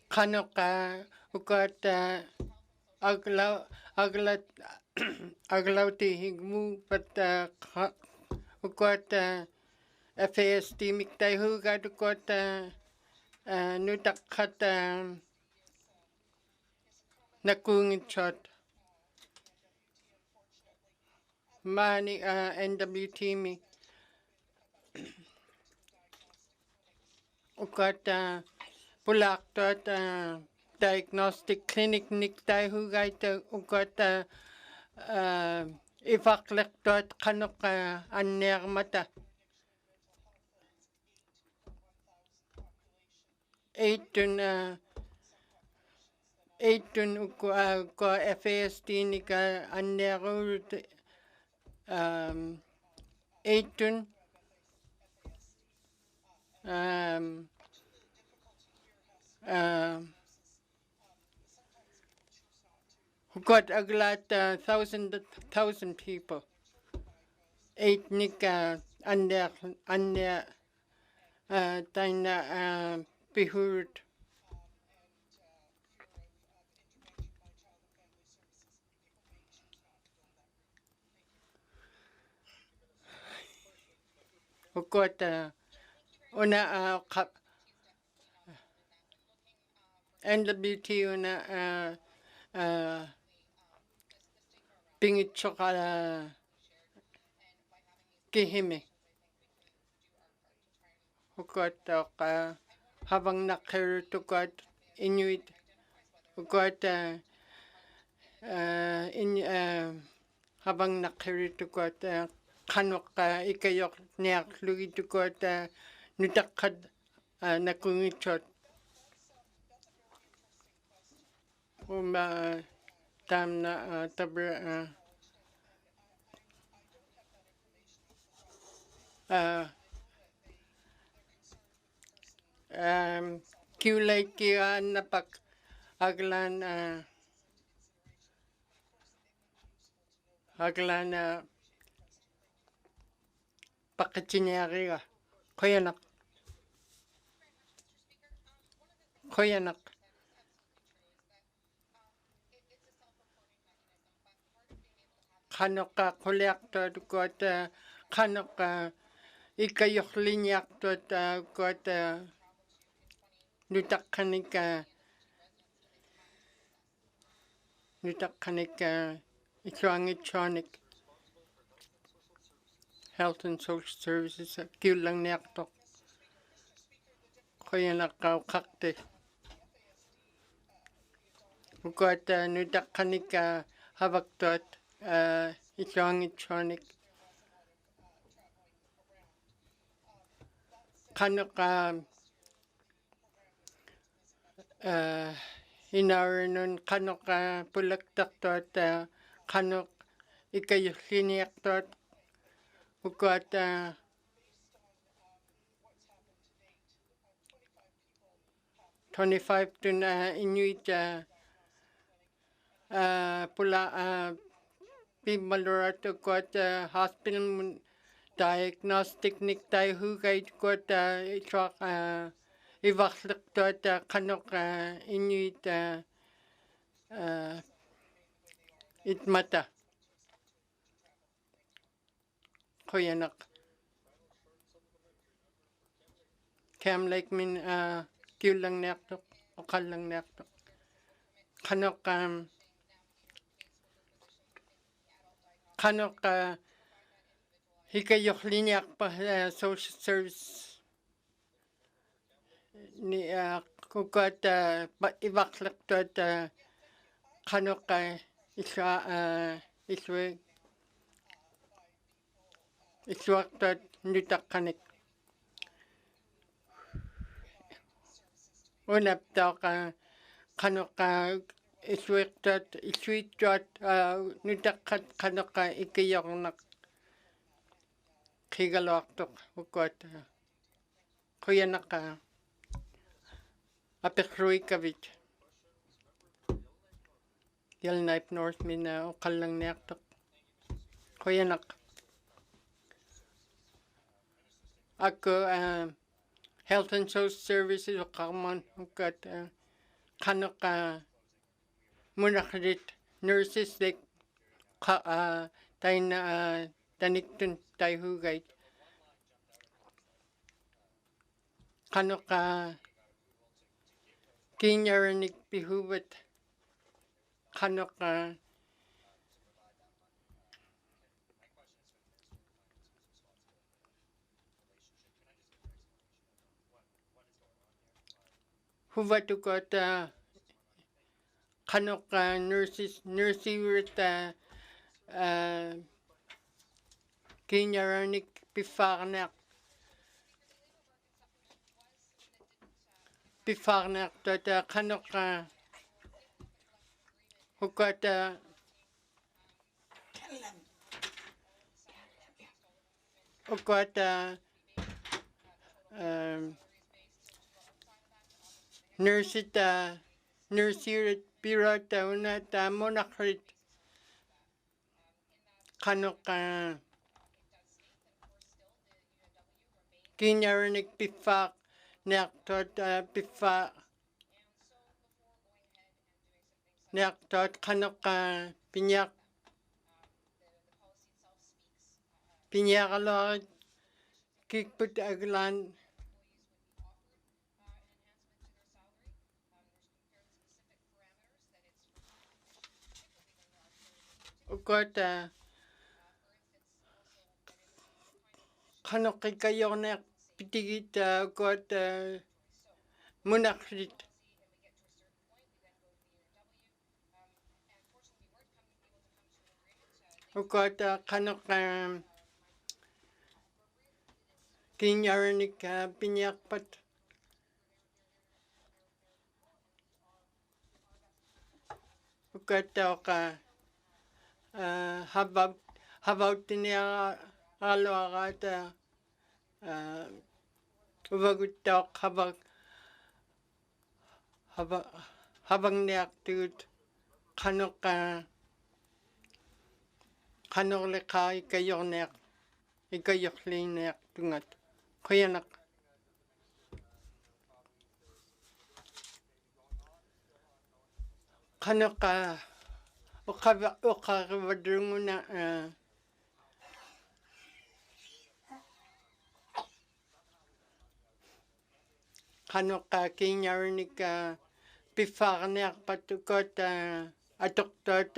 Kano ka ukat aglaw ti higmu pat ukat FASD miktay hugad ukat nutakkat nakungit shot. Mani NWT mi ukat pulak tot diagnostic clinic niktay hugay ta ukat ifaklek tot kanok aner mata 8 ko FASD ni ka aner 8 got aglat thousand people. 8 nika under taina behurt. Got una NWT una pingit choka kihime. Got habang nakir to got Inuit got in habang nakiritukot kanok ikayok niyak lugitukot nutakad nakungichot tam na tabra kiulay kia napak aglan pakachiniariga koyanak kanok kuliaktot kot kanok ikayoklinyaktot kot nutakkanik isuangichonik Health and Social Services kiulang niaktok koyanak kakte kot nutakkanik habaktot isuangichonik kanok inarinun kanok pulaktaktot kanok ikayusliniaktot ukot 25 tun Inuit pula pimalurat ukot hospital diagnostic nik tayo hugay ukot itrak ivakliktot kanok Inuit itmata koyanak Cam Lake min kiulang niaktok okalang niaktok kanok hikayoklinyak pa social service ni kukot ivakliktot kanok isuaktot nutakkanik unaptok kanok isuiktot nutakkat kanok ikayoknak kigaloktok ukot kuyanak apikruikavit Yellowknife North min okalang niaktok kuyanak ako Health and Social Services ukaman ukot kanok munakrit nurses like tayo na taniktun tayo hugay kanok kinyaranik pihubat kanok hubat ukot kanok nursirit kinyaranik pifarnak tot kanok ukot nursirit pirot unat monakrit kanok kinyaranik pifak nektot nektot kanok pinyakalot kikput aglan ukot kanok ikayoknak pitigit ukot munakrit ukat kanok kinyarnik pinyakpat ukat habaut tinia aloagat uvagutok habang niak tut kanok kanok leka ikayoklinek tungat kuyanak kanok ukavadrunguna kanok kinyarnik pifarniak patukot atoktot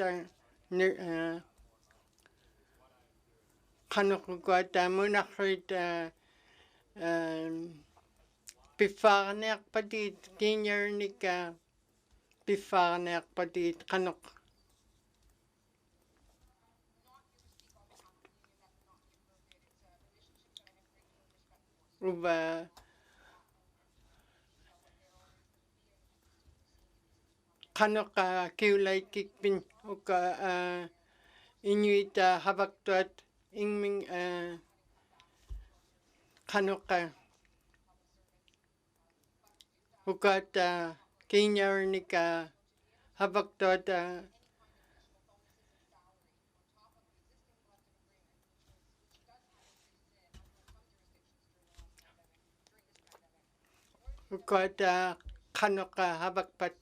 kanok ukat munakrit pifarniak patit kinyarnik pifarniak patit kanok uba kanok kiulay kikpin uka Inuit habaktuat ingming kanok ukat kinyarnik habaktuat ukat kanok habakpat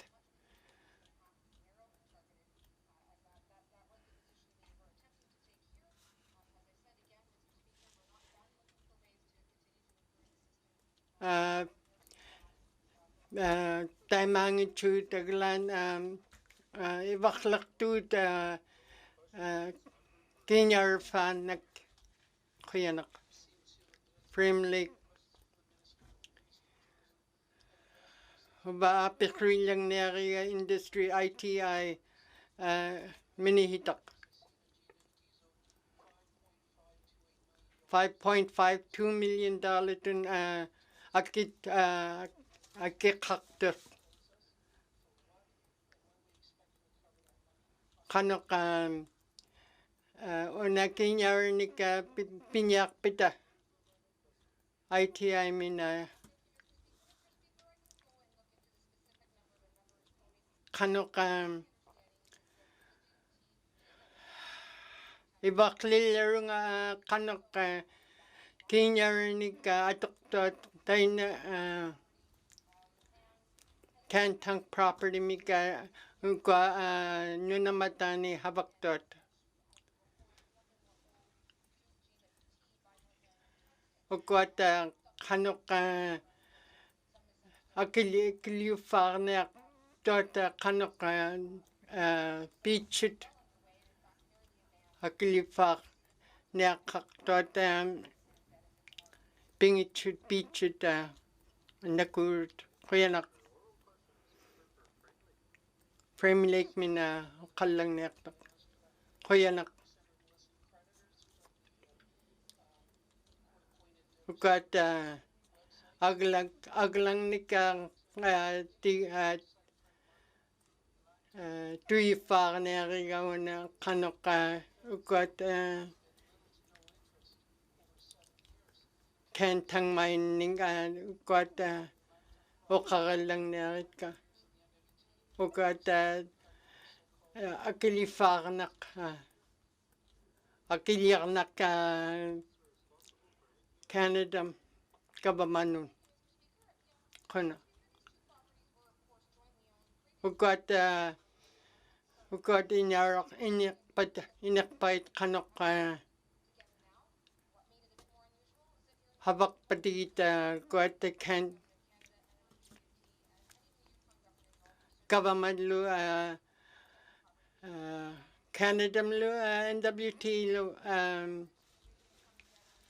taimangitut aglan ivaklaktut kinyar fanak kuyanak Frame Lake ba pikrilang neriya industry ITI minihitak $5.52 million tun akikakter kanok unakinyarnik pinyak pita ITI mina kanok ibaklilarung kanok kinyarnik atoktot taina Kantang property mika nunamatani habaktot ukat kanok akiliufarnek tot kanok pichut akilifar nekak tot pingichut pichut nakurt kuyanak Frame Lake mina kallang nektak kuyanak ukat aglang nikang tuifar nerigawana kanok ukat kantang mining ukat ukaralang neritka ukat akilifarnak akilirnak Canada kabamanun kuna ukat inakpait kanok habak patit ukat kabamadlu Canada lu NWT lu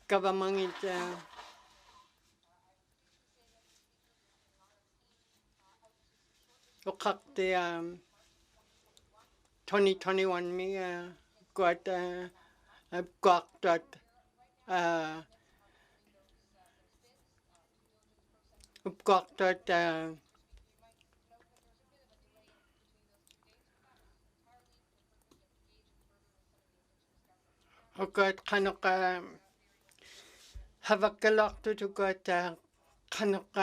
kabamangit ukakte 2021 mi got uppgått uppgått got kanok havakkalaqtut got kanok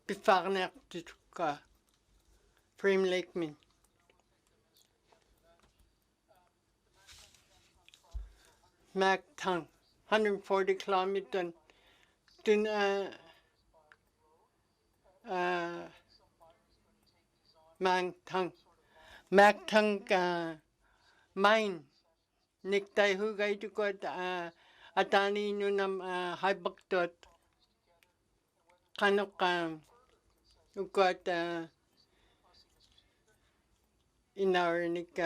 bifarneqtut ka frame lake min Mac Tang 140 kilometer dun Mac Tang mine niktai hugay tukot atani nunam haibaktot kanok ukot inarnik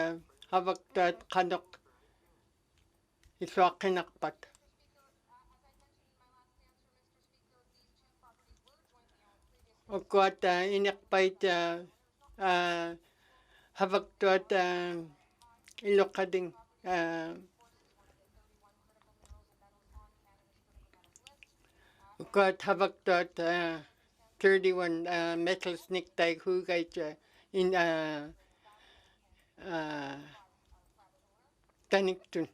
habaktot kanok iswakinakpat. Ukot inakpait habaktot ilokading ukot habaktot 31 metal snick tag hugay in Taniktun.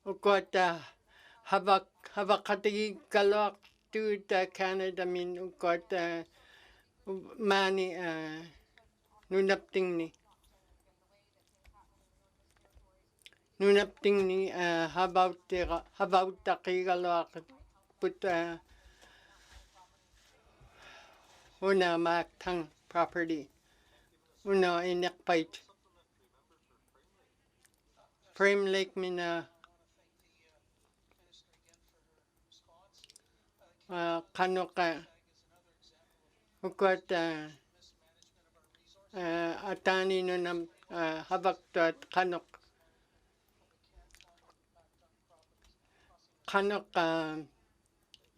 Ukot habakatigi kalok to Canada min ukot mani nunapting ni about takigalok put una Mac Tang property una inakpait frame lake min kanoka ukot atani nunam habaktot kanok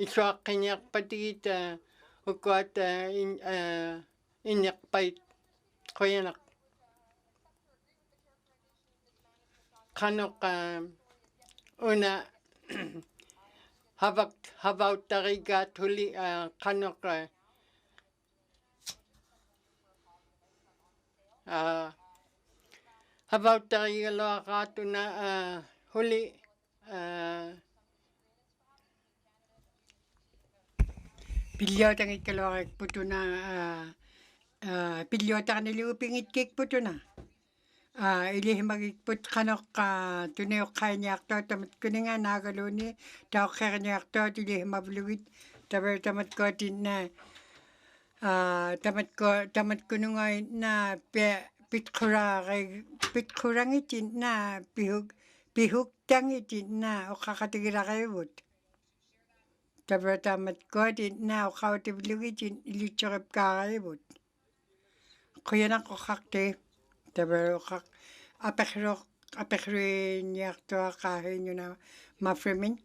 iswakinyak patit ukot inakpait koyanak kanok una habak tariga tuli kanok habak tariga lo katuna huli Pilyotang ikalorek putuna pilyotang nilupingit kik putuna. Ilihimagik put kanok tunayok kanyakto tamat kuninga nagaluni tao kanyakto ilihimabluit tabar tamat ko na tamat kunungay na pitkurangit na pihugtangit na o kakatigirakayot. Tabar tamat ko na o kawatibluit ilichorep kakayot. Kuyanak o kakte. Tabar apekro niyakto kahin yun na mafremin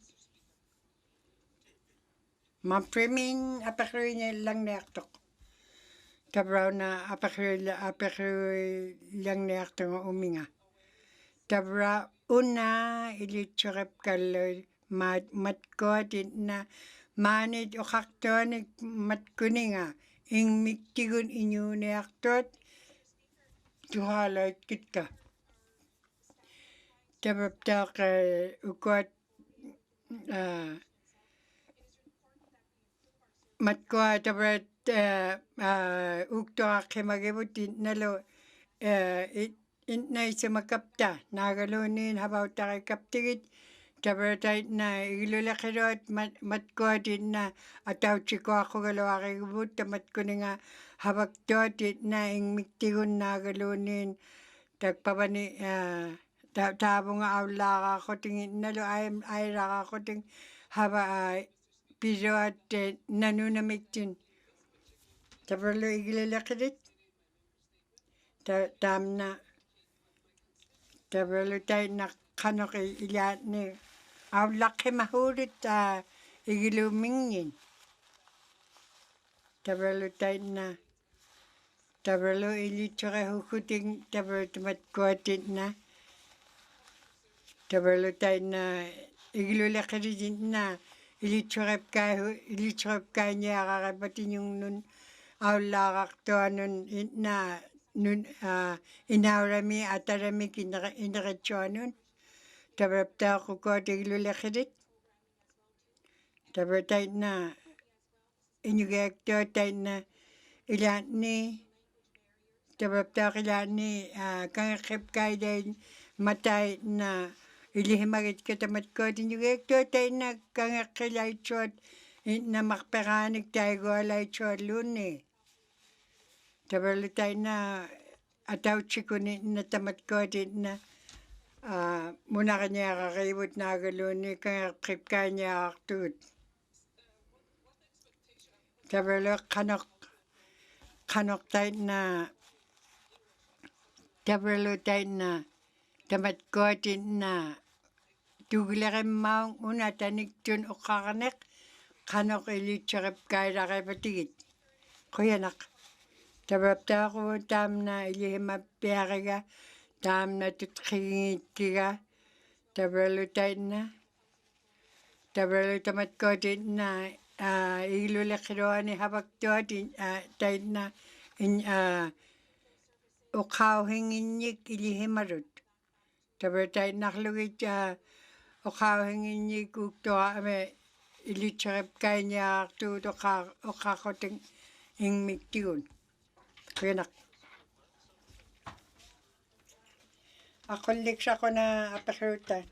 apekro niya lang niyakto. Tabar na apekro lang niyakto ng uminga. Tabar una ilichorep kaloy matko na manit o kakto matkuninga ing miktigun inyo niyaktot tuhalay kitka. Tabaptak ukot matko tabat ukto akimagibutin nalo na isa makapta nagalunin habaw takay kaptigit tabatay na ilulakirot matko din na ataw chiko ako galawakigibut tamatko nga habagtot na ing miktigun nagalunin tagpabani tabo nga awlaka ko tingin nalo ay raka ko ting haba pirot nanunamiktin tabarlo igilalakirit tamna tabarlo tayo na kanok ilat ni awlaki mahulit igilumingin Tabralo tayo na. Tabralo ilitsure hukuting tabralo tamatkuatit na. Tabralo tayo na igilulakirit na. Ilitsurep kaya niya kakapatin yung nun aulakak to nun na nun inaurami atarami inakitsyo nun. Tabrap tayo kukot igilulakirit. Tabrap tayo na inyugek to tayo na ilan ni tabrap tayo ilan ni kangakip kaya din matay na ilihimagit ka tamat ko inyugek to tayo na kangakilay chot na makperanik tayo golay chot luni. Tabralo tayo na ataw chikunin na tamat ko din na muna kanya kakibot na galuni kangakip kanya aktut. Tabralo kanok tayo na tabralo tayo na tamat ko din na tuglarim maung una tanik tun o kakanek kanok ilitsarap kaya rakay patigit. Kuyanak. Tabrap tayo ko tam na ilihimapyariga tam na tutkingit kiga. Tabralo tayo na. Tabralo tamat ko din na ilulakiroan ni habak to tayo na ukaw hinginyik ilihimarut. Tabralo tayo naklugit ukaw hinginyik ukto ame ilitsarap kaya niya aktut ukakoting ingmiktigun. Kuyanak. Ako liks ako na apakrutan.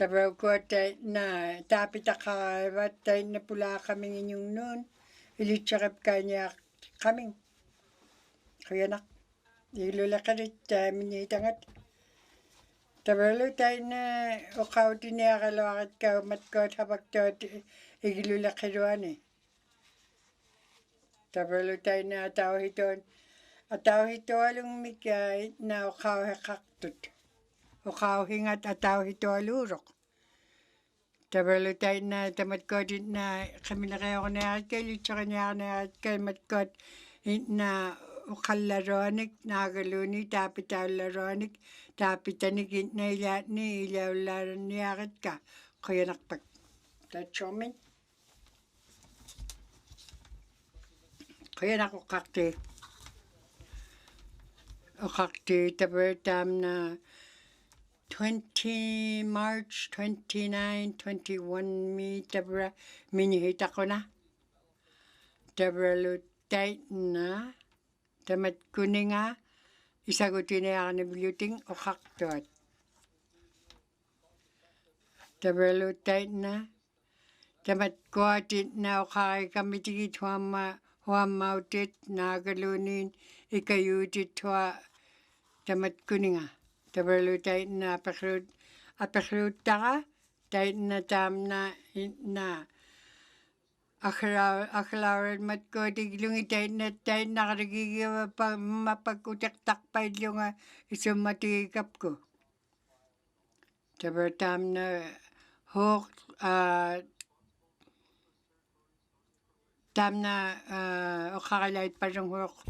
Tabraw ko tayo na tapit akabat tayo na pula kaming inyong nun. Ilitsarap kanya kaming. Kuyanak. Ilulakarit tayo minitangat. Tabraw tayo na ukaw tiniyakalawakat ka matkot habak to igilulakiruan eh. Tabralo tayo na ataw hito alung mikay na ukaw hekaktut. Ukaw hingat ataw hito alurok. Tabralo tayo na tamat din na kami na kayo kanayakit kay litsaka niya kanayakit kay matkot na ukalaronik nagaluni tapit alaronik tapit tanikit na ilat ni ilaw laran niyakit ka. Kaya nakpag. Tachomin. Kaya nakukakti. Ukakti tabertam na 20 March 29, 21 mi tabra minihita ko na. Tabra lutay na tamat kuninga isagutin na ako na biluting ukaktot. Tabra lutay na tamat kuatit na ukakay kami tigit huamautit nagalunin ikayutit hua tamat kuninga. Tabralo tayo na apakrut taka tayo na tam na akhlawin mat ko tiglungi tayo na nakarigigiwa pa mapagkutak takpay yung isumatikap ko. Tabra tam na hok tam na okakalait pa yung hok.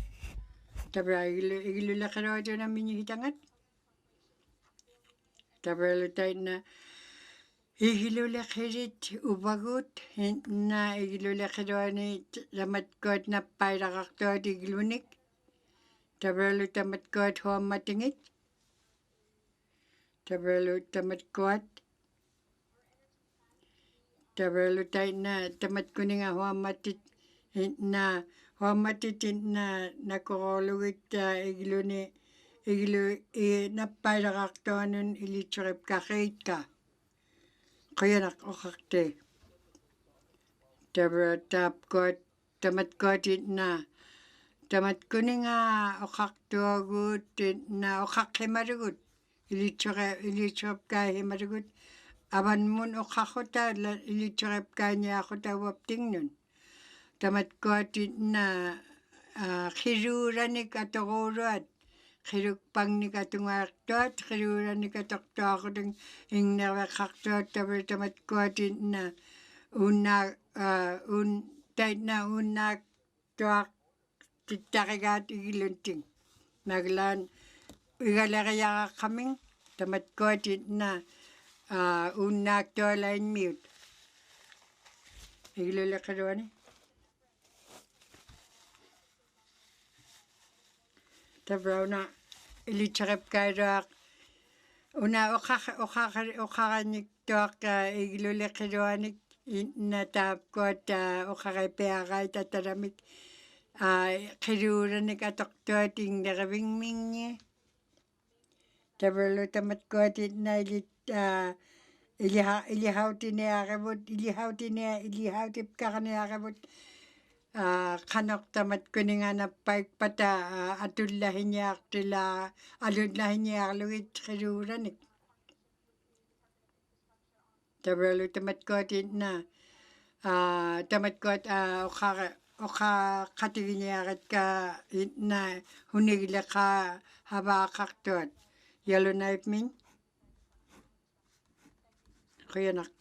Tabra igilulakaraw ito namin yung hitangat. Tabralo tayo na igilulakirit ubagot na igilulakaraw ni tamatkot na payrakaktot iglunik. Tabralo tamatkot huwag matingit. Tabralo tamatkot. Tabralo tayo na tamatkuning huwag matit na huamatitin na nakukulugit igluni napayrakaktoanon ilitsarip kakait ka. Kaya nakukakte. Tabra tapkot tamatkotit na tamatkuning ukaktuagut na ukakhimarugut ilitsarip ka himarugut. Aban mun ukakota ilitsarip ka niya ako tawapting nun. Tamatkotit na khiruranik atokurat. Khirukpangnik atungartot, khiruranik atoktoakutang ingnawakaktot tamatkotit na tayo na unak tuak titakigat igilunting. Naglan igalakaya kaming tamat ko na unak to line mute. Igilulakaruani. Tabraw na ilichakap kayo una okakanik tuak igilulakaruanik natap ko okakaipeakay tataramik kiruranik atokto ting nakabingming niya. Tabralo tamat ko na ilihaw tip kakaniakabot kanok tamat ko nga na pata atulahin niya tila alunlahin niya luit kiruranik. Tabralo tamat ko na tamat ko okakatiginiakat ka na hunigla ka habakak tuat. Yellow knife min? Kuya nak.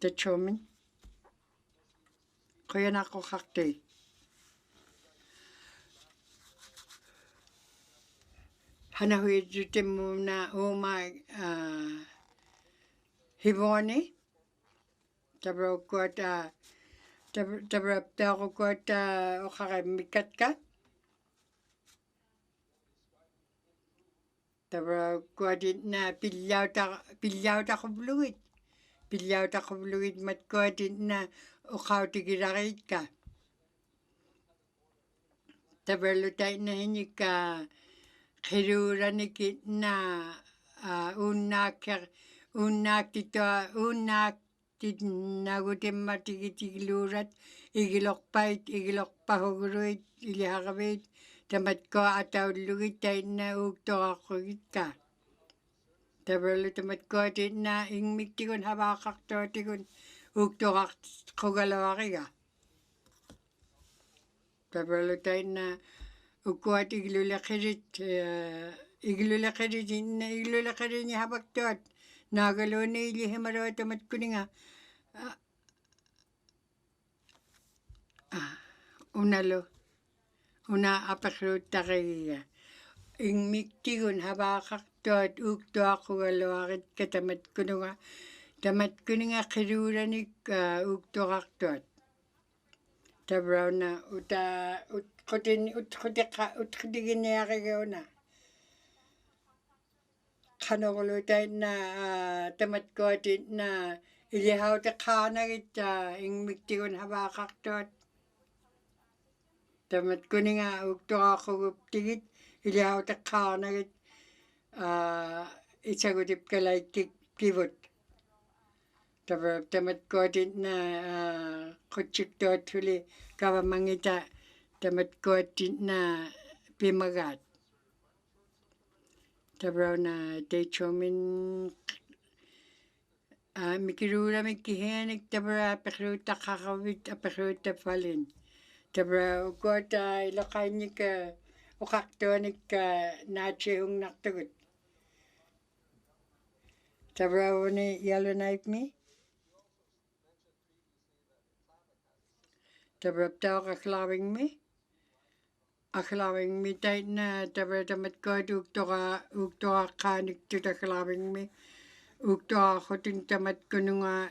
Tacho min? Kuya nak ko kakti. Hanahuy dito mo na hiboni. Tabraw ko tabraw ko okakamikat ka. Tabraw ko na pilyaw ta kubluit. Pilyaw ta kubluit mat ko na okaw tigirakit ka. Tabraw tayo na hinik ka kiruranik na unak nagutim matigitigilurat igilokpait igilokpahuguruit ilihakabit tamat ko ataw lugit tayo na ugtokakugit ka. Tabralo tamat ko na ingmik tikun habakak to tikun ugtokak kugalawaki ka. Tabralo tayo na ukuat igilulakirit niya habak toat. Nagalo na ilihimaro tamat ko nga. Una apakrut takiya. Ingmik tikun habakak toat ugtokak kugalawakit ka tamat ko nga. Tamat ko nga kiruranik ugtokak toat. Tabraw na utkutigin niya kayo na. Kanakulo tayo na tamat ko na ilihaw ta kanagit ingmik tikun habakak toat. Tamat ko nga ugtokak kuguptigit ilihaw ta kanagit isagutip kalay kibot. Tamat ko na kutsik toat huli kawamangita tamat ko na pimagat. Tabraw na techomin mikirura mikihenik tabra apakruta kakawit apakruta falin. Tabraw ko ilokainik ukaktonik nachehung naktugut. Tabraw ni yellow knife mi? Tabraw tao kaklawing mi? Aklawing mi tayo na tabraw tamat ko ugtoka kanik tuta klawing mi. Ugtoka ko ting tamat ko nga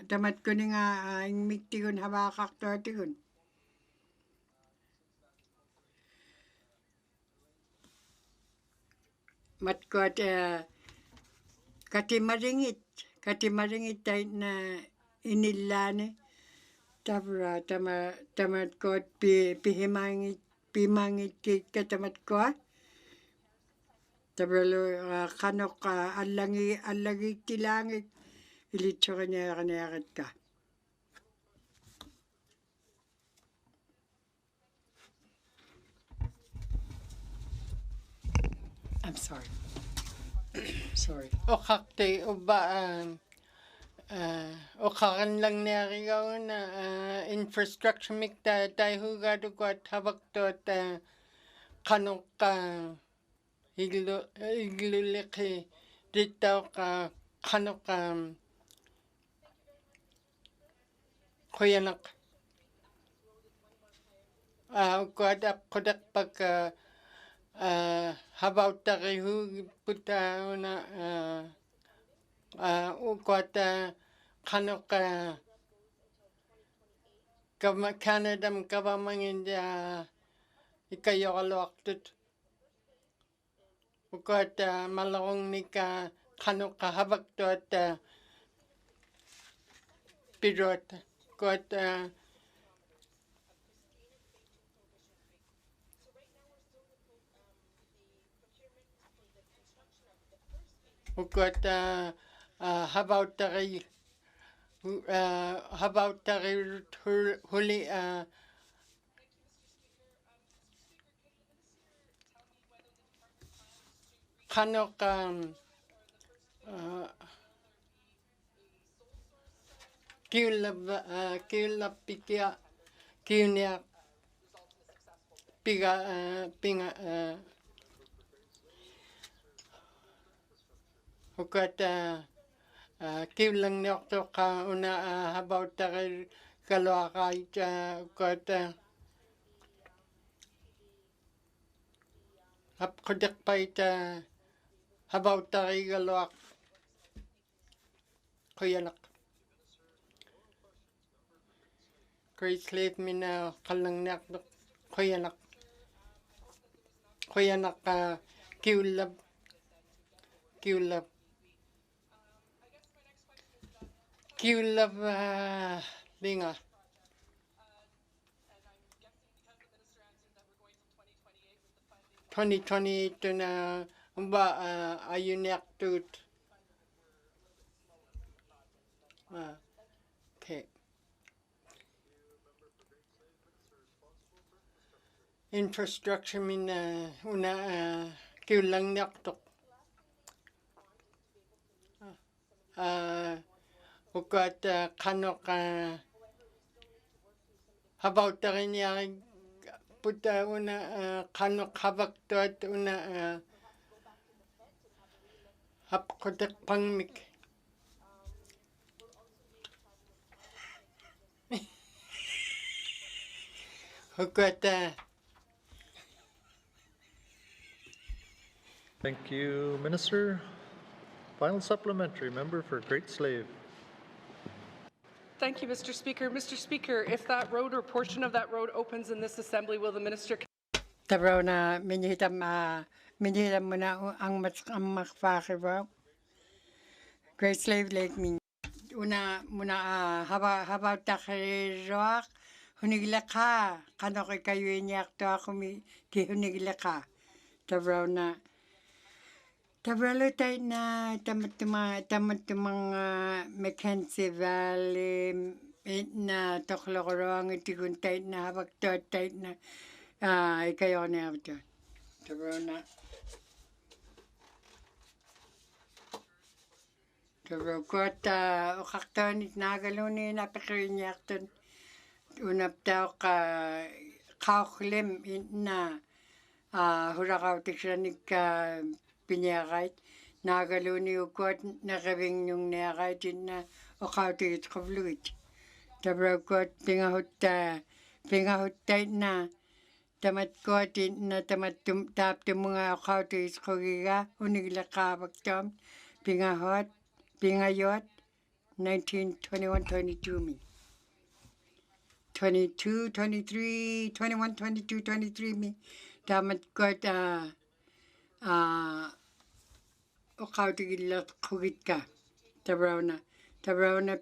ingmik tikun habakak to tikun. Mat ko katimaringit tayo na inilani. Tabraw tamat ko pimangit ka tamat ko. Tabralo kanok alagi tilangit ilitso kanya ka. I'm sorry. Sorry. Okakti ubaan okakan lang niya kayo na infrastructure mik tayo hugado ko at habak to at kanok ka igluliki dito ka kanok ka kuyanak kuadak kodak pag habaw tarihu puta una kuata kanok Canada government ikayokaloktut kuata malawang nika kanok habak tuat pirot kuata kuata habaw tari huli kanok kiulap pikia kiunia piga pinga kuata kiulang nyokto ka una habaw tari kalwakay kuata hap kodak paita habaw tari kalwak kuyanak Great Slave mina kalang nyakto kuyanak kiulap linga 2028 na ba ayun yaktut okay infrastructure mina una kiulang yaktok ukat kanok habaw tarin yarig puta una kanok habak tuat una hap kodak pangmik ukat Thank you, Minister. Final supplementary, member for Great Slave. Thank you, Mr. Speaker. Mr. Speaker, if that road or portion of that road opens in this assembly, will the minister... Tabraw na minihitam mo na ang makfakibaw. Great Slave Lake min. Una muna habaw takiroak hunigla ka kanok kayo niyak to ako ki hunigla ka. Tabraw na tayo na tamat-tumang Mackenzie Valley na toklokoroang itikun tayo na habag tayo na ikayo na ito. Tabraw na tabraw ko at ukaktonit nagaluni napakirin niyak to unap tao kauklim na hurakaw tiksyanik pinyakait nagaluni ukot nakabing yung niyakait na ukaw tikit kabluit. Tabraw ko at pingahut tayo na tamat ko at na tamat tap mga ukaw tikit kagiga unigla kabagtom pingayot 1921-22 mi 22, 23, 21, 22, 23 mi tamat ko at ukaw tigil kugit ka. Tabraw na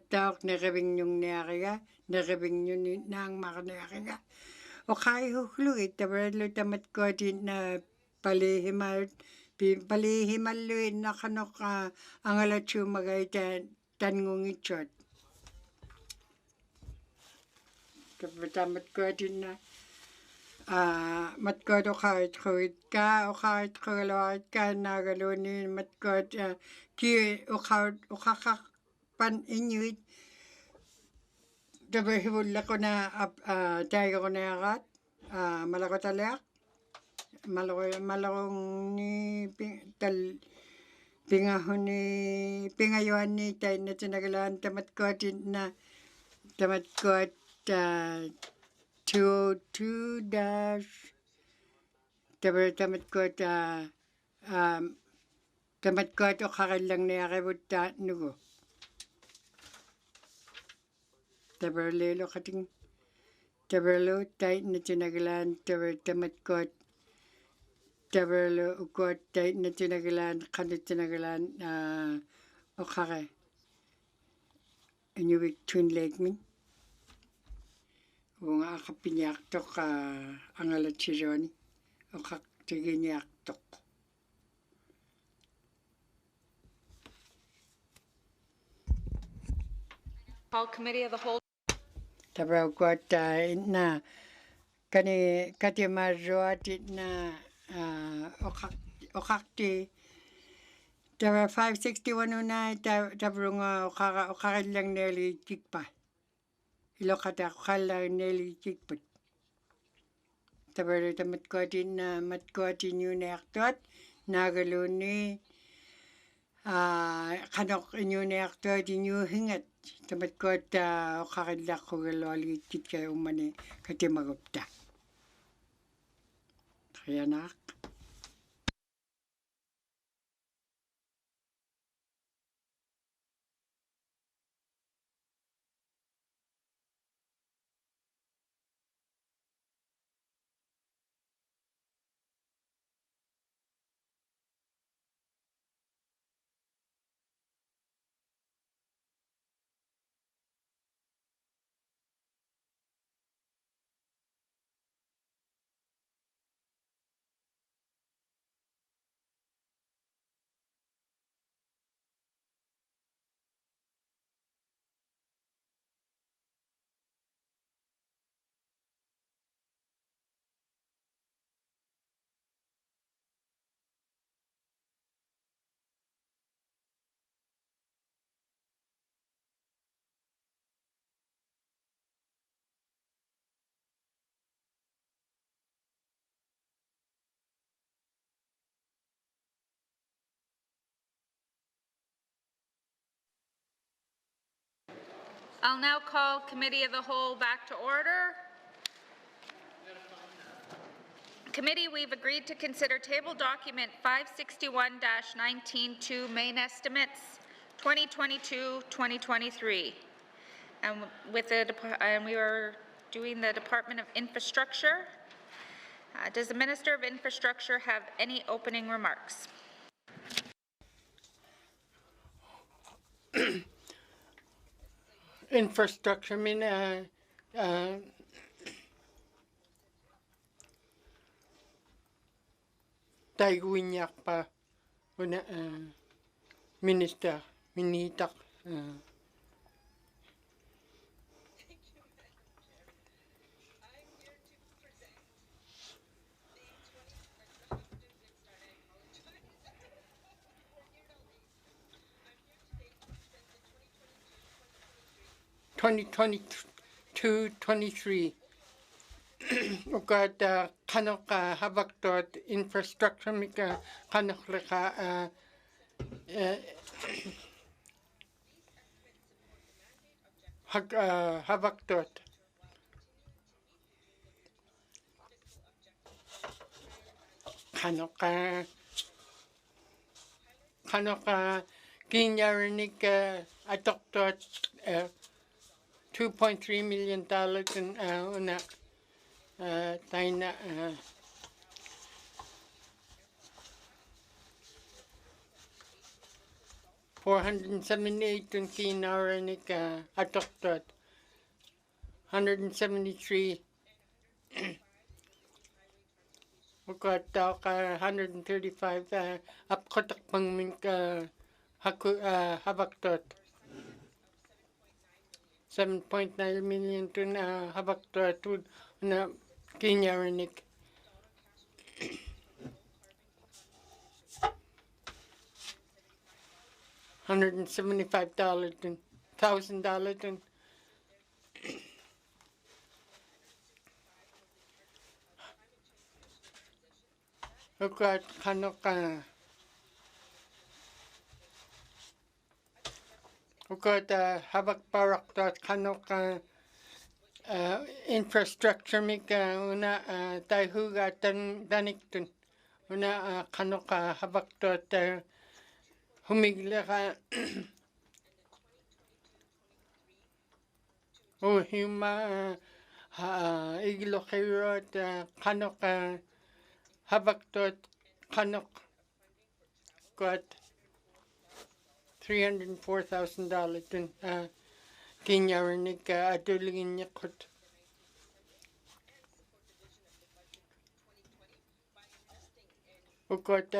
tawak nakabing yung niyakaya, nakabing yung nang makanayakaya. Ukay hukluit, tabraw lo tamat ko din na palihimal luin na kanok ang alatsu magay tangung itchot. Tamat ko din na matkod ukawit ka nagaluni matkod ki ukakak pan inuit dabahibula ko na tayo ko na yakat malako talak malakong ni pingahon ni pingayohan ni tayo na tinagalaan tamat ko din na Tamatkuat 202 dash tamatkuat tamatkuat o kakalang na yakibut nugo. Tabarlelo kating tabarlo tight na tinagalan tamatkuat tabarlo ukot tight na tinagalan kanit tinagalan o kaka Inuvialuktun lekmin. Kung akapinyak-tok ang alatsironi o kaktiginyak-tok. Call Committee of the Whole. Tabraw ko at na kati marroat na o kakti tabra 561 una tabrong o kakalang neli chikpa. Ilo kata kakalang neli chikpat. Tabra matkuatin yun na aktuat nagaluni kanok inyo na aktuat inyo hingat tamatkuat o kakilak ko galwali chikay umani kati magupta. Kaya nak. I'll now call Committee of the Whole back to order. Committee, we've agreed to consider table document 561-19 main estimates 2022-2023. And we are doing the Department of Infrastructure. Does the Minister of Infrastructure have any opening remarks? Infrastructure min taiguinyak pa una minister minitak (2022-23) ukat kanok habaktot infrastructure mika kanok leka habaktot kanok kinyarinik atoktot $2.3 million una taina $478 kinarinik atoktot 173 135 apkotak pangmin habaktot 7.9 million tun habaktot na kinyarinik $175 tun $1,000 tun ukat kanok got habak parak dot kanok infrastructure mika una taihuga taniktun una kanok habak dot humigla huma igilokirot kanok habak dot kanok got $304,000 dun kinyarinik atuligin yakut. Got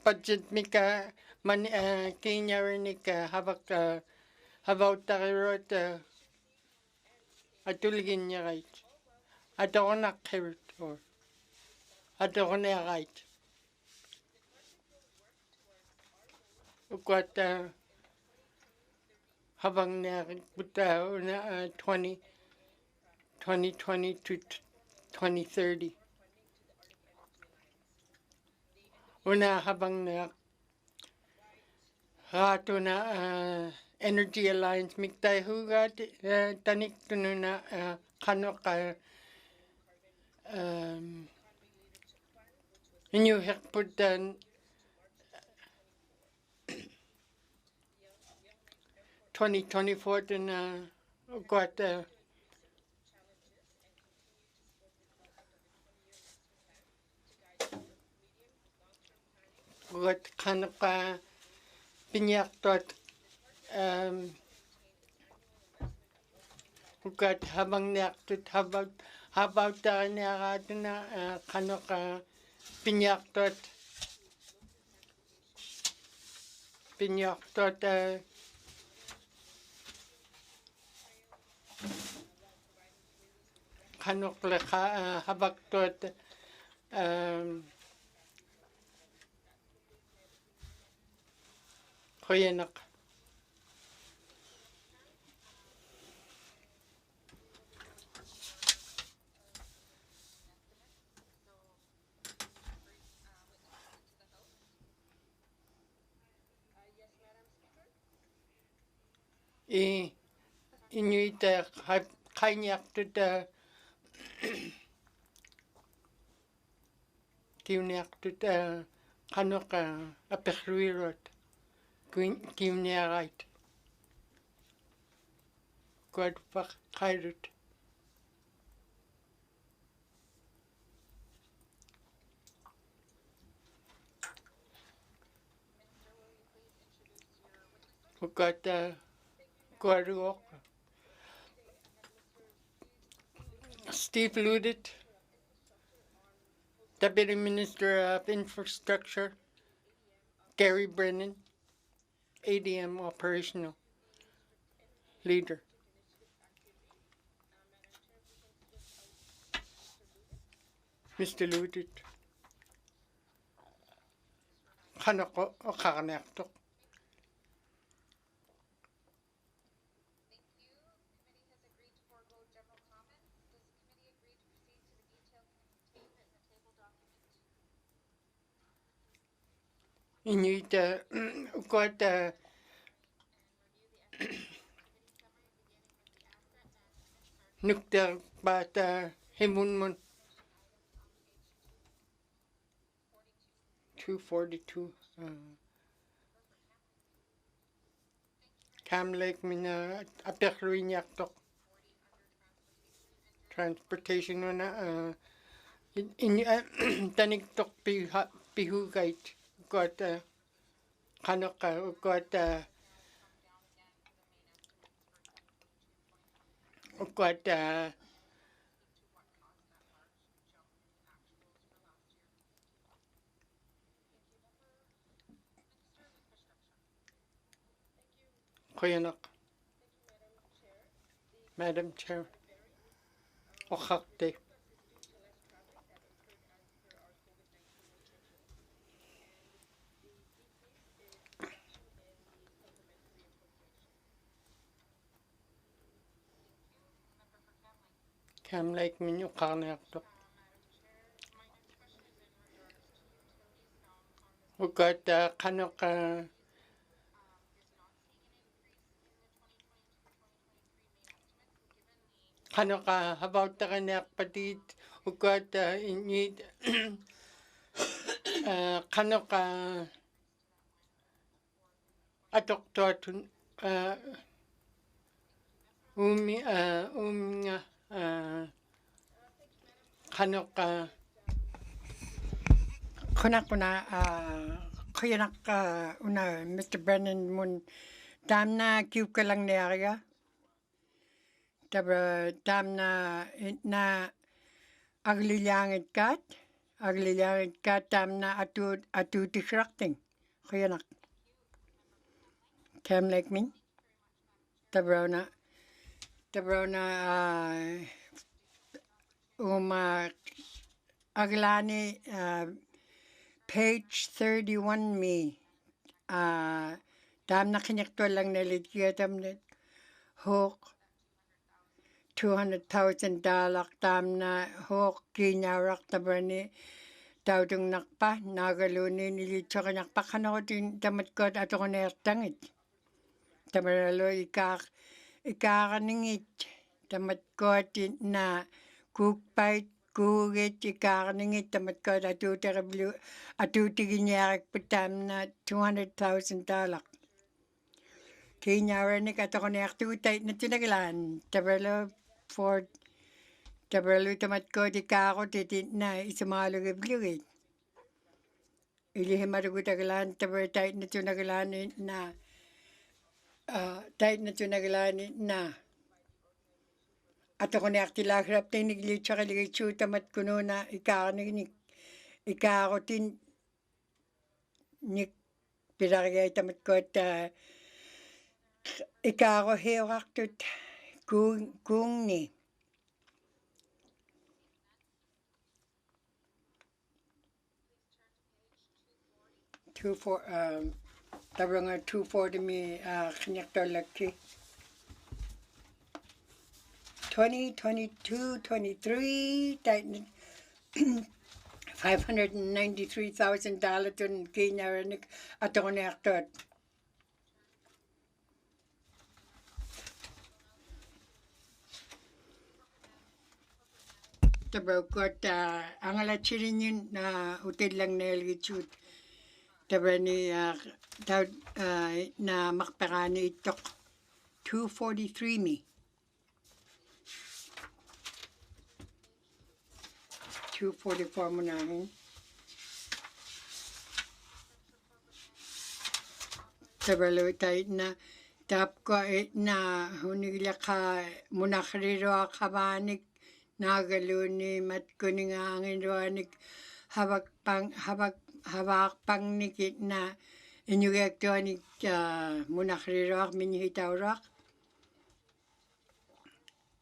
budget mika man kinyarinik habak takirot atuligin yarait. Adonak kirit or adonak got habang narik buta una 2020 to 2030. Una habang na rato na Energy Alliance miktay hugat tanik tununa kanok inyo hekputan 2024 na got kanok pinyak tot got habang niyak tot habang niyak na kanok pinyak tot kanok leka habak tot koyenak. Inuit kanyak tot kiunyak tot kanok apekruirot kiunyakait god pak kairut. Got Guaruok Steve Ludit, Deputy Minister of Infrastructure, Gary Brennan, ADM Operational Leader. Mr. Ludit, Hanako o Kakanaktok. Inuit got nukter bat himunmun 242 Cam Lake mina apekruinyak tok transportation na in tanik tok pihugait got kanok got koyanak. Madam Chair, Okakte. Cam Lake minyo kanaktok. Got kanok kanoka habang takanak patit ukat init kanoka atoktoatun nga kanoka Kunak una kuyanak una Mr. Brennan mun tamna kiu kalang ni area. Tabra tamna na aglilangit kat tamna atu distracting. Kuyanak. Tam like me. Tabra na aglani page 31 me. Tam na kinyakto lang nalit kaya tam net hok $200,000 tam na hok kinyarak tabrani daudung nakpa nagaluni nilito kanyakpa kanako din tamat ko ato ko nertangit tamaralo ikakaningit tamat ko din na kukpait kugit ikakaningit tamat ko atu tiginyarak patam na $200,000 kinyaranik ato ko nertutay na tinagalan tamaralo for tamaralo tamat ko di kako titit na isamalo gibligit ilihimarugo tagalan tamartay na tinagalan na tight na tinagalan na ato ko nertilagrap tiniglit sa kaligitsu tamat kuno na ikakotin nik piragay tamat ko at ikako hewaktut kung ni tabrang 240 mi kanyakto laki 2022 23 tight $593,000 tun kinyaranik ato ko nertot tabraw ko at ang alachirin yun na hotel lang na elgitsut tabra ni na makparani itok 243 mi 244 mo namin tabra lo tayo na tap ko na hunigla ka munakriro kabanik nagaluni mat kuningangin roanik habak pang nikit na inyugektonik munakriroak minyitawrak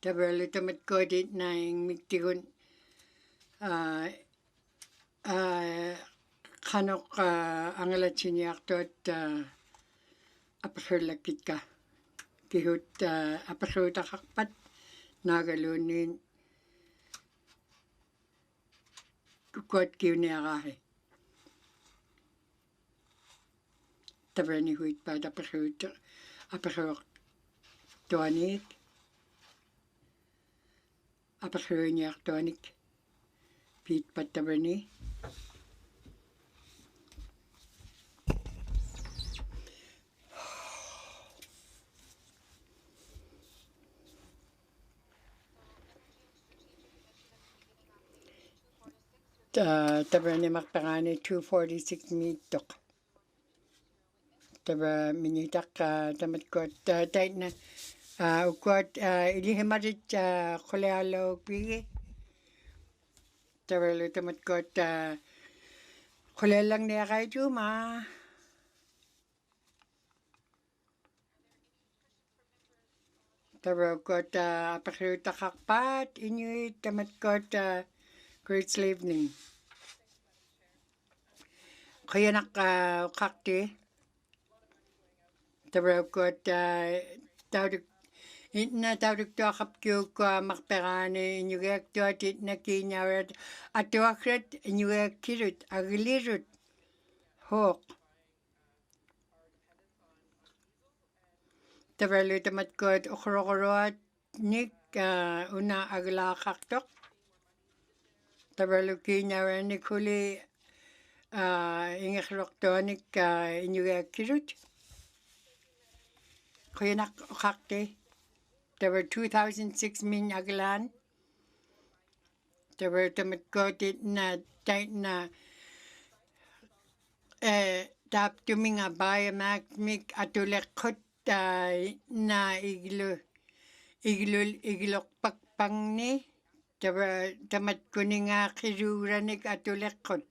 tabalo tamat kodit na yung miktigun kanok angalatsinyak apasirlakit ka kihut apasuta kakpat nagalunin kuat kiw niya kahe tabrani huit pa apasok toanik apasok niya toanik pit pat tabrani tabrani makpangani 246 mitok taba minitak tamat ko tight na ukot ilihimarit kolealo pigi tabalo tamat ko kolelang niya kay Juma tabalo ko apakruta kakpat inuit tamat ko great slave ning kaya kakti tabalo ko tawag tawag to kapkyo ko makperane inyugek to atit na kinyarat at wakret inyugek kirut aglirut hok tabalo tamat ko okrokoroat nik una aglakaktok. Tabalukinyawanik huli ingekloktonik inuviakirut. Kuyanak kakte. There were 2006 min aglan. There were tamatkotit na tait na tap tuminga biomac mik atulekot na iglok pakpangni. Tamat kuninga kiruranik atulekot.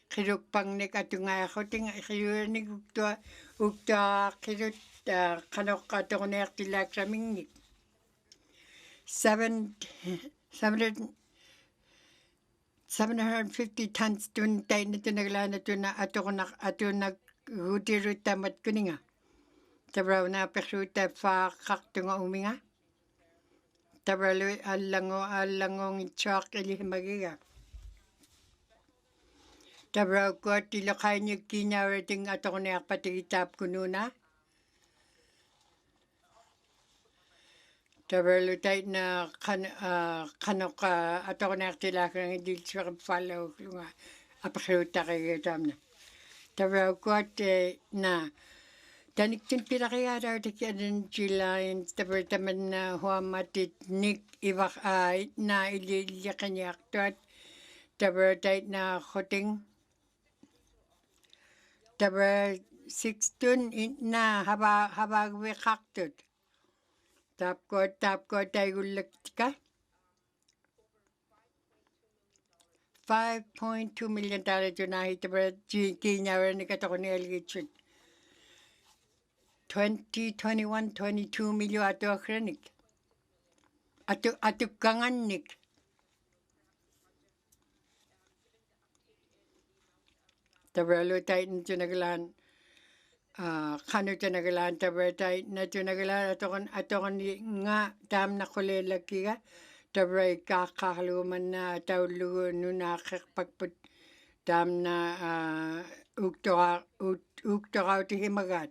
Kirukpangnik atungaakoting kiruranik ukta kirut kanok atokonek tilak samingnik. 750 tons tun tait na tunaglan atuna atonak gutirut tamat kuninga. Tabraw na peksuta fa kaktunga uminga. Tabralu alangong itchak ilihimagiga. Tabraw ko tilokainyuk kinyawrating atokonek patigitap kununa. Tabralu tait na kanok atokonek tilakang idilswak follow nga apeksuta kagitamna. Tabraw ko na Taniktin pinakiyaraw tikiadan July tabertaman na huamatit nik ibak na iliyakanyak tuat tabertait na khoting taber 6 na habagwe kaktut tapko taygulaktika $5.2 million junahi taber kinyawer ni katokoni algitchut 2021-22 milyo ato akrenik. Ato kanganik. Tabralo tait na tunagalan. Kano tunagalan tabra tait na tunagalan atokon nga tam na kulelaki ka. Tabra ikakaluman na taulugo nuna kakpagput tam na uktokaw tihimagat.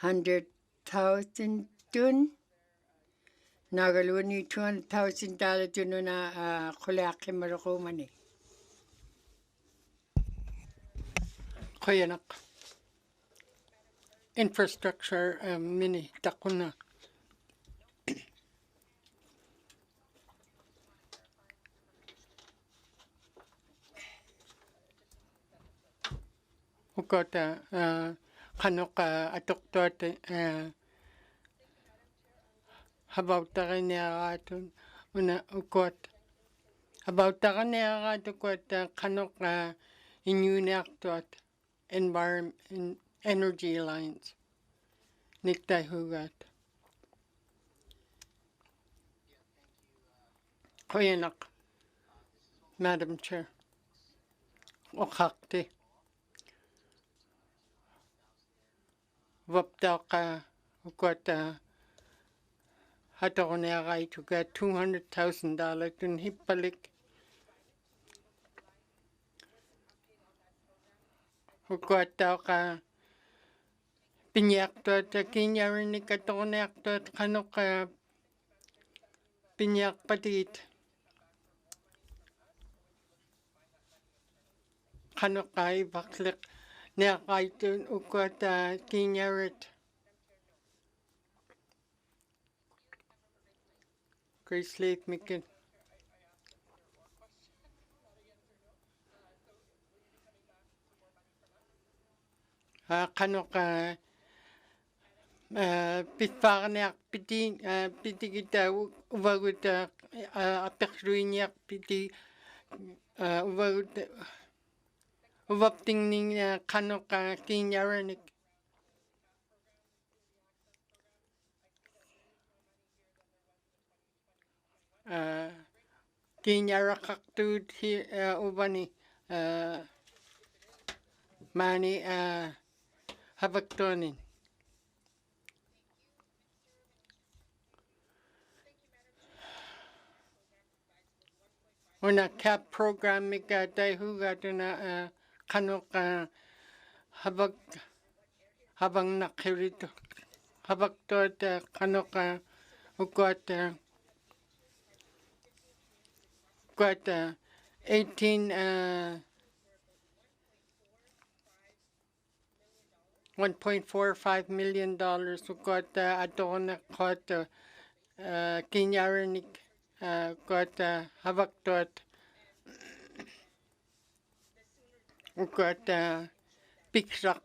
100,000 tun. Nagaluni $200,000 tun na kulaki marukumani. Kuyanak. Infrastructure mini takuna. Ukota kanok atoktot habautakan niyagatun una ukot habautakan niyagatun kanok inyunaktot environment energy alliance niktay hugat Kuyanak Madam Chair okakti Vaptaka ukota hatakoneagai tuga $200,000 tun hippalik ukota ka pinyaktot kinyarini katakoneaktot kanok pinyak patit kanok ay baklik Niakaitun ukota kinyarit. Grace Lake Mikin. Kanok pitfarniak pitikita uvaguta apekruinyak piti uvaguta Uvapting kanok kinyaranik. Kinyarakaktud ubani mani habaktonin. Una cap program mika daihuga tuna kanok habag habang nakirito. Habak tot kanoka ugot 18 $1.45 million ugot adona kot kinyaranik got habak tot ugot pikrak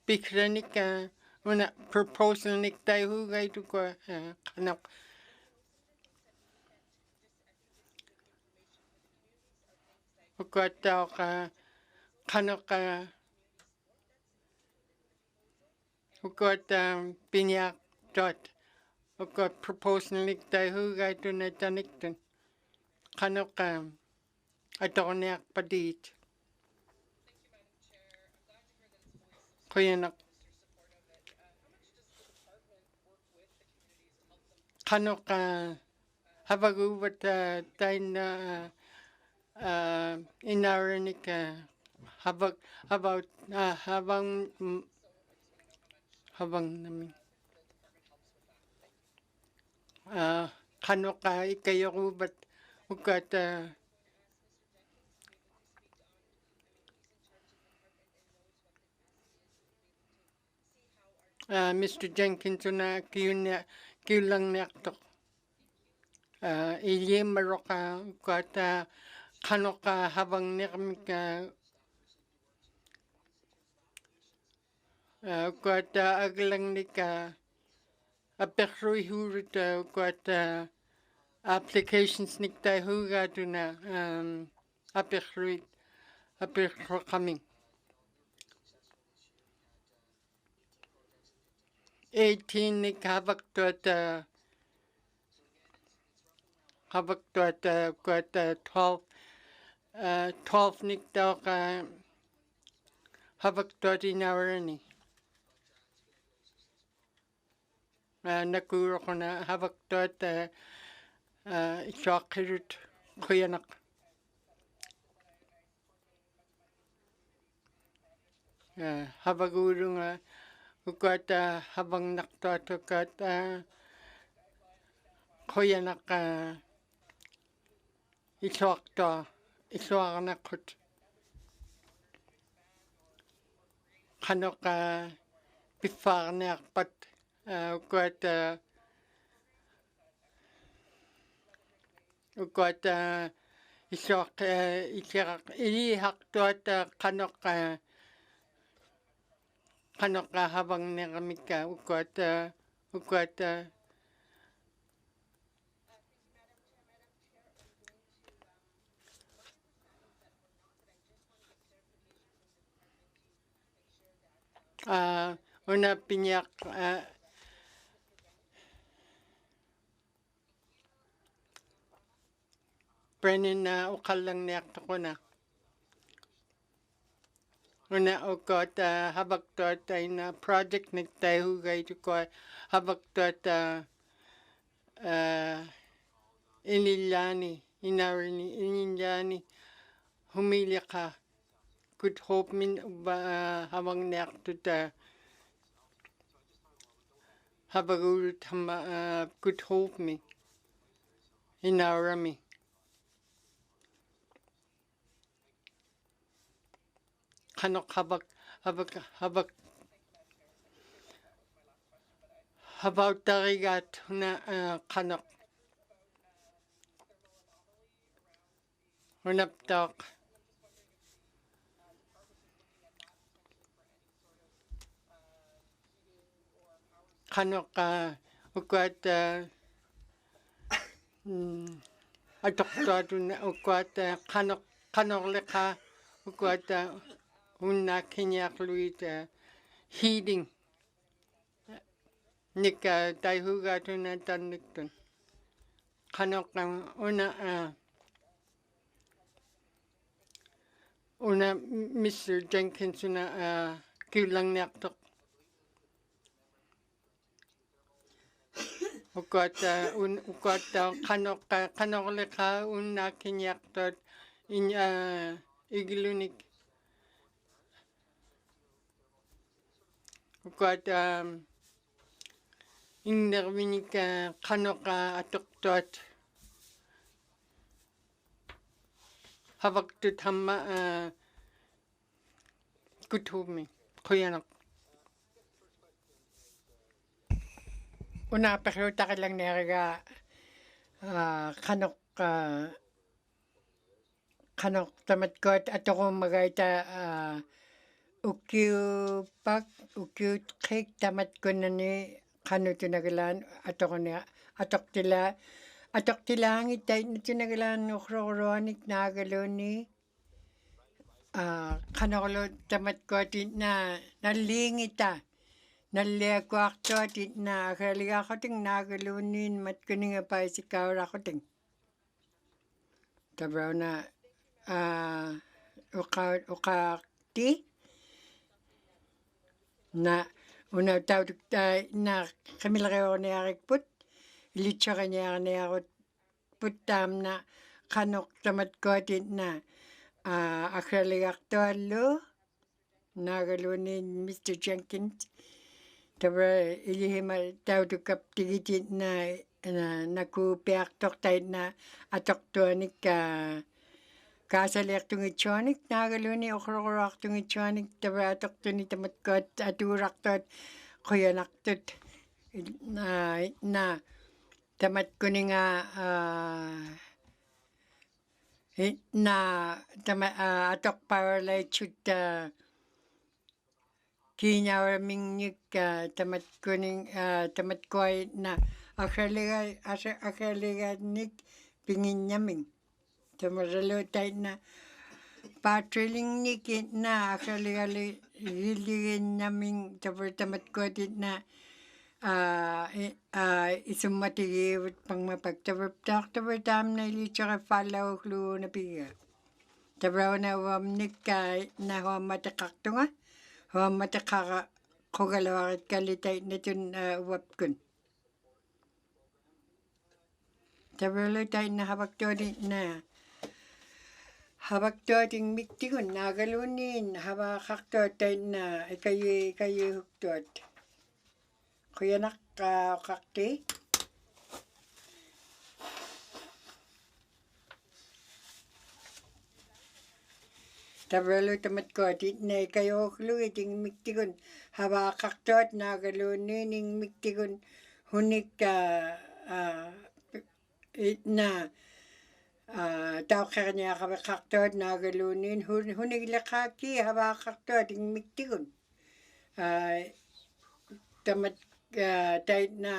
pikranik una proposal nik tayo gay to ko kanak ugot ka kanak ugot pinyak dot ugot proposal nik tayo gay to na tanik tun kanak adoniak padit kuyanak kanok habagubat tayo na inaranik habag about habang namin kanok ikayagubat ugat Mr. Jenkins na kiyulang naktok ili maroka ugat kanok habang nakamik ugat aglang nika apekroy hurut ugat applications nik tayo hugat na apekro kaming 18 nik habak tot ugat 12 nik daw habak tot inarani nakuro ko na habak tot isakirut kuyanak habagurung ugat habang naktot ugat kuyanak isaknakut kanok pifarnak pat ugat isak ilihak tot kanok habang nakamik ugat una pinyak Brennan ukalang niyak ko na una ugot habak tot ay na project nagtayo gay ko habak tot iniliani humili ka good hope min habang niyak tot habagurut good hope mi inarami kanok habak habaw tarigat na kanok unaptok kanok ugat adoktor na ugat kanok leka ugat una kinyak luit heating nik tayo na tanik tun kanok una Mr. Jenkins na kilang naktok ugat kanok leka una kinyak tot igilunik Ukat ingnervinik kanoka atoktuat havaktut hamma kutumi kuyanak. Una pakiuta ka lang neriga kanok kanok tamatkot atoko magaita ukiupak ukiutkik tamatkonani kanutunagalan atoktilangit tait natunagalan ukroroanik nagaloni kanokolo tamatkoti na nalingita nalliakuartuati na akaligakoting nagalunin matkuninga paisikaurakoting tabrauna uqaaqti na una tautuk na qimilriorniarikput ilitsoraniarniarut puttaamna qanoq tamatkuati na akaligartuallu nagalunin Mr. Jenkins tabra ilihima tautukap tigitit na nakupiartortait na atoktuanik kaasaliartungitsuanik nagaluni uqroqoraartungitsuanik tabra atoqtuni tamatkot atuurartuat quyanartut na tamatkuninga na atoqparalaitsut kiinauramingnik tamatkuai na akaliganik pinginnyaming tamaralu tait na patrillingnik na akaliginnaming tabra tamatkuatit na isummatigivut pangmapak tabra taamna ilitsara fallauklu napiga tabrauna uamnik na huammataqartunga huammataqaqa qugaluarit kalitait natun uapkun tabralu tait na havaktuating miktigun nagalunin havaqartuat tait na ikayihuktuat quyanak qaqti tabralu tamatkuatit na ikayuqlugiting miktigun havaqartuat nagalunin miktigun hunik na tauqerniaqaviqartuat nagalunin hunigleqaaki havaqartuat miktigun tamat tait na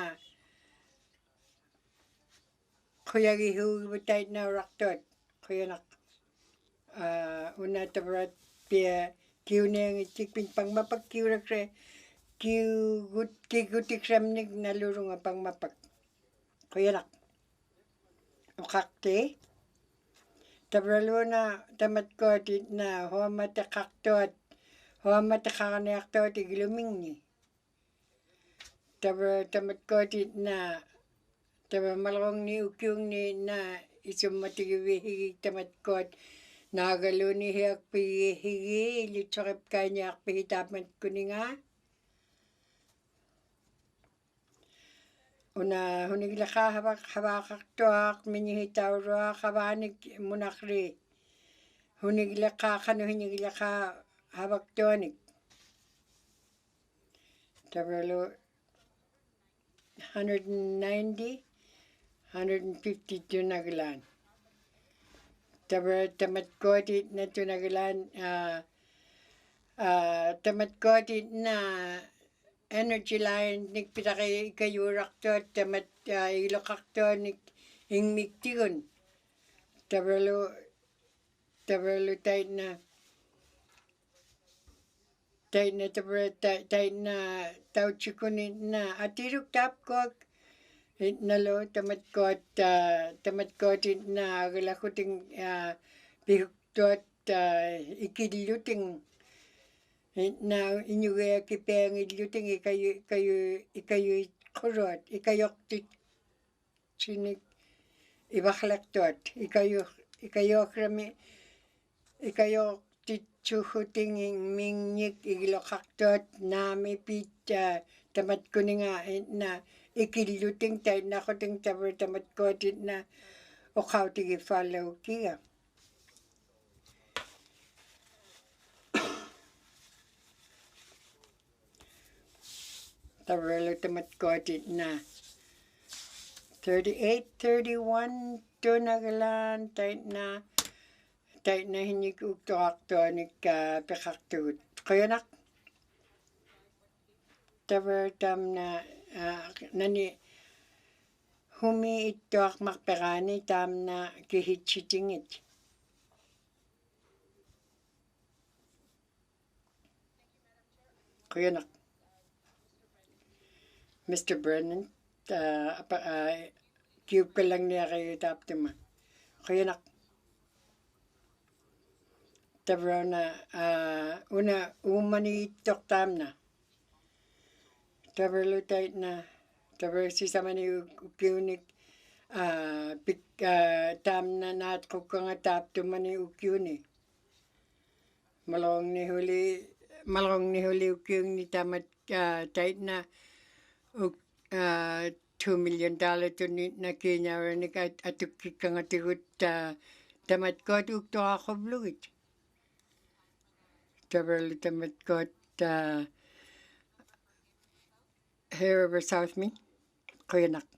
quyagihuugivu tait na urartuat quyanak una tabrat pia kiuneangitsikpin pangmapak kiurakre kigutiksamnik nalurunga pangmapak quyanak uqaqti tabraluna tamatkuatit na huammataqarniartuat igilumingni tabra tamatkuatit na tabra malrungni ukiungni na isummatigivihigik tamatkuat nagaluni hiakpigihigi ilitsoripkainiarpihi taapmatkuninga una hunigleqa havaqartuaq minihitauruaq havanik munaqri hunigleqa qanuhinigleqa havaktuanik tabralu 190 152 nagalan tabra tamatkuatit na tunagalan tamatkuatit na energy line nik pitaqi ikayuraqtuat tamat iloqartuanik ingmiktigun tabralu tait na tabra tait na tautsikuni na atiruk tapkuak itnalu tamatkuatit na agalakuting pihuktuat ikilluting na inyugea kipeangilluting ikayu quruat ikayoqtit sinik ibaqlaqtuat ikayuqrami titsuhutinging mingnyik igilokaktot nami pit tamat kuninga na ikiluting tay na kuting tabar tamat kotit na okaw tigi follow kia. Tabarlo tamat kotit na 38, 31 to nagalan tay na hinik uktoaktonik pekaktut. Kayanak tabar tam na nani humi ittoak makperani tam na kihitshitingit. Kayanak. Mr. Brennan, cube ka lang niya kayo taptima. Kayanak. Tabar na una umani ittok tam na. Tabar lutay na tabar si samani ukiunik tam na naat kukanga taptumani ukiuni. Malong ni huli ukiung ni tamat tait na $2 million to ni na Kenya ni atukik kang atigut tamat kot ukto ako blugit. Tabar tamat kot here over South me. Kayanak.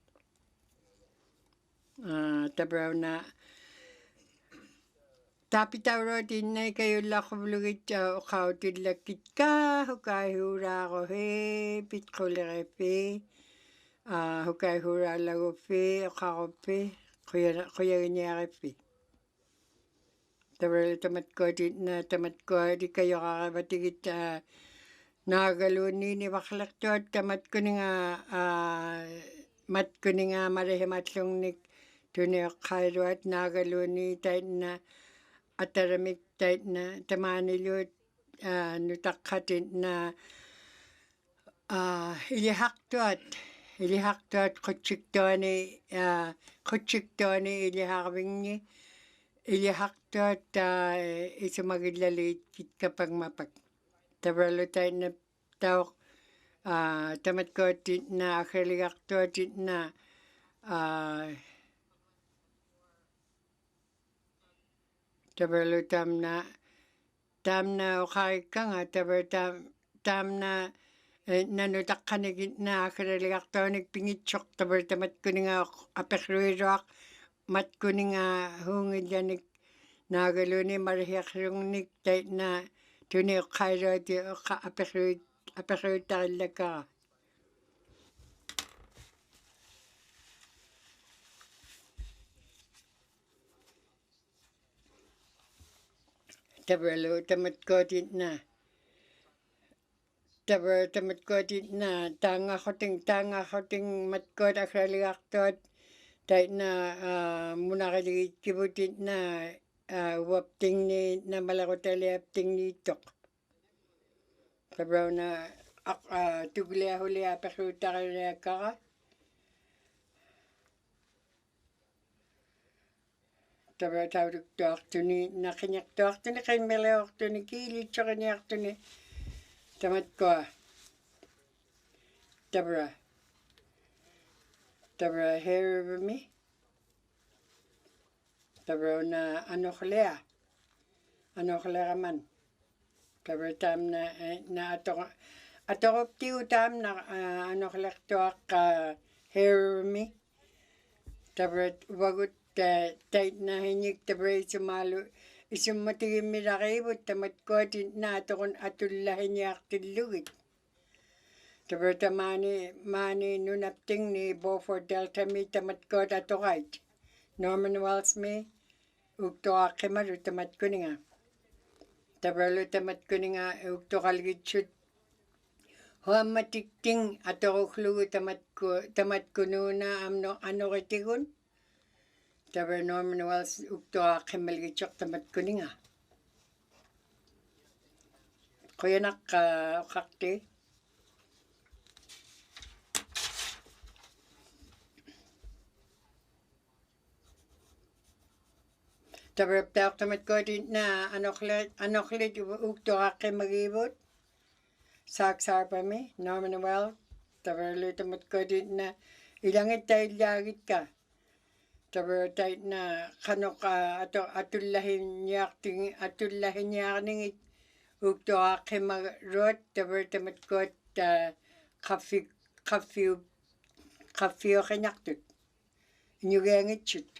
Tabraw na tapi tawro din na kayo lakoblugit ukaw tidlakit ka hukay hura ko he pit kolerepe hukay hura lago fe ukaw pe kuya ganyarepe. Tabraw tamat ko di kayo kakabatigit nagaluni ni baklaktot tamat ko nga mat ko nga marehimatlong nik tunay kairwat nagaluni tayo na ataramik tayo na tamanilot nutakhatin na ilihaktot kutsiktoni ilihakbingni ilihaktot isumagidlalit kit kapag mapak. Tabralo tayo na tawak tamat ko na akaligaktot na tabralo tam na ukay ka nga tabar tam na nanutakkanigit na akaligaktonik pingitsok tabar tamat ko nga apekruirok mat ko nga hungid yanik nagaluni marihakringnik tayo na tunay kairo di apekruitakila ka. Tabralo tamat ko na tanga koting matkot akaligaktot tayo na munakaligit kibutit na wapting ni na malakotali apting ni tok. Tabraw na tuglia huli apekruitakila ka. Tabraw tawag tuaktuni nakinyak tuaktuni kay melewaktuni kilit sa kanyaktuni tamat ko tabraw here over me tabraw na ano kalea man tabraw tam na atokop tiyo tam na ano kalek tuak here over me tabraw wagut tayo na hinyik tabraw isumatigim mirakibot tamat ko na atokon atulahin niya aktilugit. Tabraw tamani nunapting ni Beaufort Delta mi tamat ko atokait. Norman Wells mi ukto akimaru tamat ko nga. Tabraw tamat ko nga ukto kaligitsut. Huwag matikting atokoklugo tamat ko nuna ano kitigun. Tabraw Norman Wells ukto akimaligitsok tamat ko nga. Kuyanak kakti. Tabaraptaaqtamat koodit na anoklit uktoaqi magibut. Saksarpami, Norman Well, tabarlutamat koodit na ilangit tailagit ka. Tabartait na kanok atullahin yaaqningit uktoaqi magrot tabartamat koot qaffiuqinaqtut. Inuviangitchut.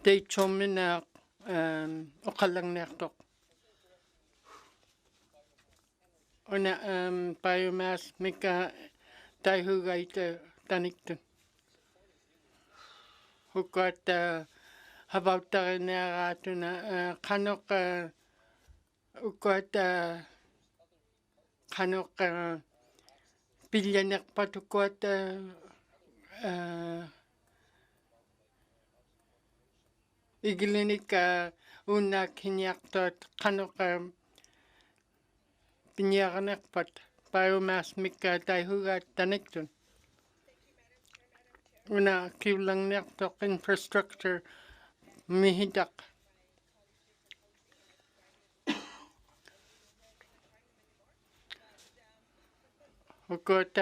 Teitsomina oqallanniartoq una biomass mika taihugaita taniktun hukat havauttarinearaatuna qanoq ukat qanoq pillanerpatukuat igilinik unnaakiniartoot qanoq pinniaranerpat biomass mika taihugaat taniktun una kiullanniartoq infrastructure mihitaq ukut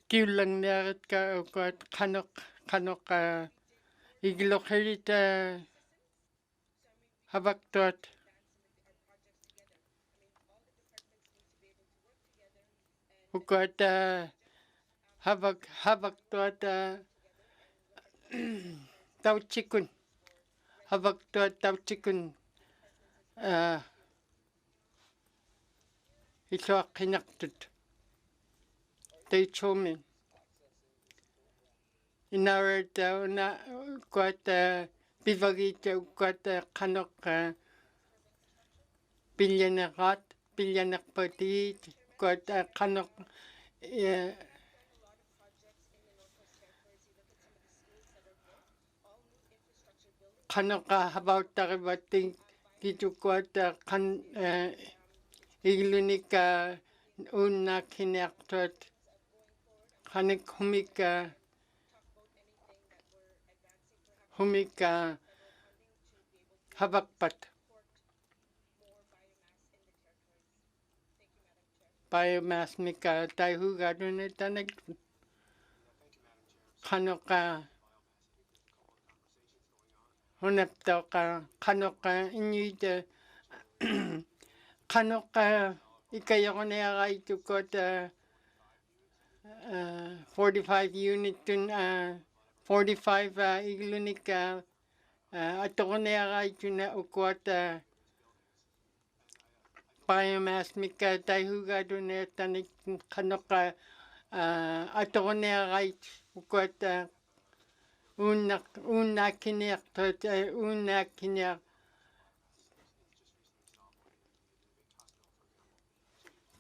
kiullanniaritka ukut qanoq igiloqhirit havaktuat ukut havaktuat tautsikun havaktuat tautsikun isuaqqinartut teitsomi inaret una ukut pivagit ukut qanoq pillanerpatit ukut qanoq qanoqa havauttarivatting kitukuat qan igilunik unnaakiniartuat qanik humik havakpat biomass mika taihugaatuna tanik qanoqa hunaptauqa qanoqa inuit qanoqa ikayoqniaraitukut 45 unitun 45 iglunik atoqniaraituna ukuat biomass mika taihugaatuna tanik qanoqa atoqniarait ukuat unnaakiniartuat unnaakiniar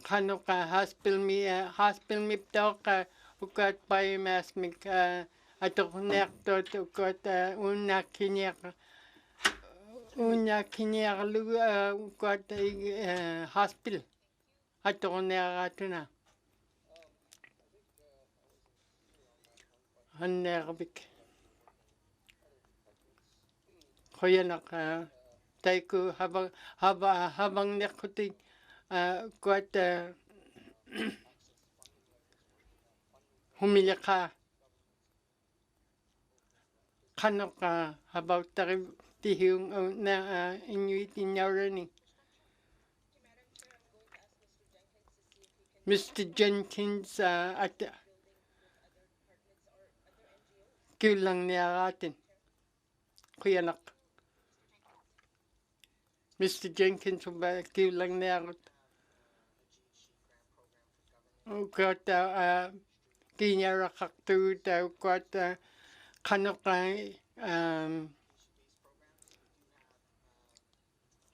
qanoqa haspilmiptauqa ukat biomass mika atoqniartuat ukat unnaakiniarlugu ukat haspil atoqniaraatuna hanneervik qoyanaq taiku havangnerqutik kuat humillaqa qanoqa havauttari tihiung na inuit innaurani Mr. Jenkins at kiullanniaraatin qiyanaq Mr. Jenkins uba kiullanniarut ukat kiñaraqartugut ukat qanoqa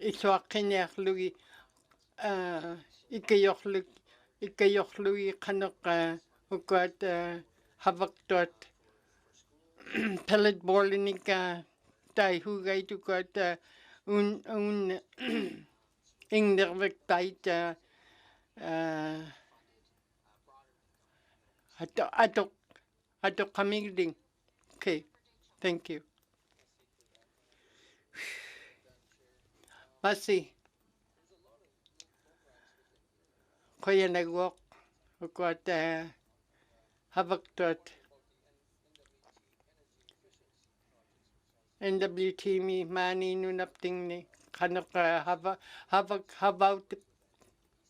isuaqqiniarlugi ikayorlugi qanoqa ukat havaktuat pellet boardinika taihugaitukat un ingnervektait atoqamigding Okay, thank you. Masi. Kuya nagwalk. Ukwat habaktot. NWT mi mani nunapting ni. Kanok habak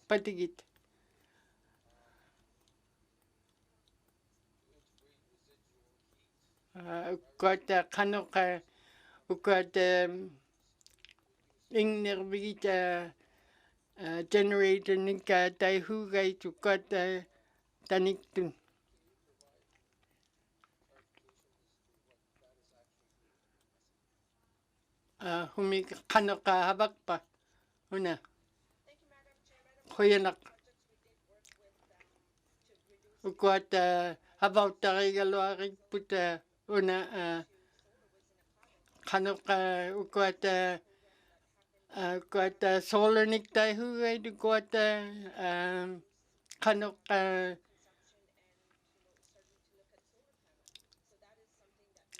patigit. Ukwat kanok ukwat ing nerbigit generator nika taihugay ukwat taniktun. Kanok habak pa. Una. Kuya nak. Ukwat habak tarigalo puta una kanok ukwat ukwat solar nik taihugay ukwat kanok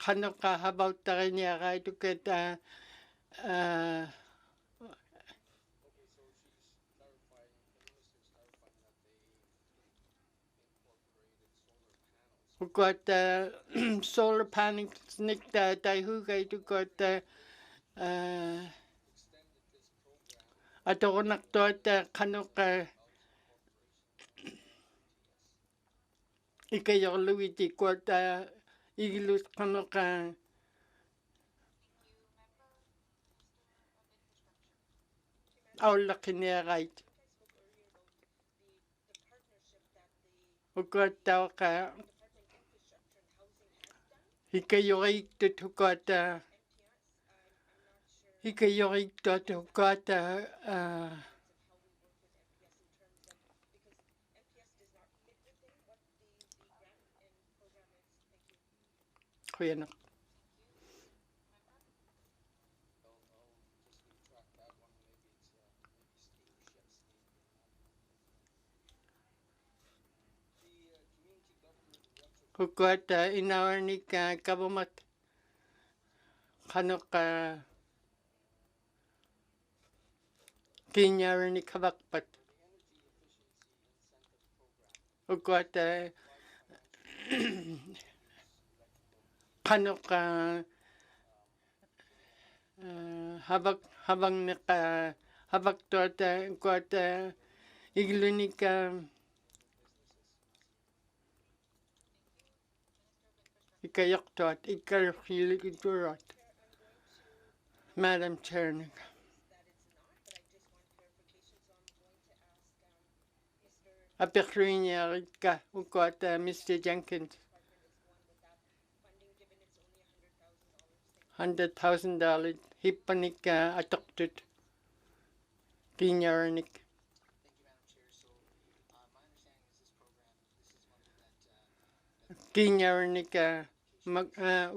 kanok habak tarinya ukwat ukwat solar panels nik taihugay ukwat atokonak tuat kanok ikayorluiti kuat igilus kanok aulakinerait. Ukwat tawaka ikayorik tutukat ikayorik tutukat kuyanak. Ukwat inawarnik kabamat kanok kinyarnik kabakpat. Ukwat kanok habang habak tuat ukwat iglunik ikayak tuat ikayak tuat. Madam Chair. Apekrinya ka ukwat Mr. Jenkins. $100,000 hipanik atoktut kinyarnik. Kinyarnik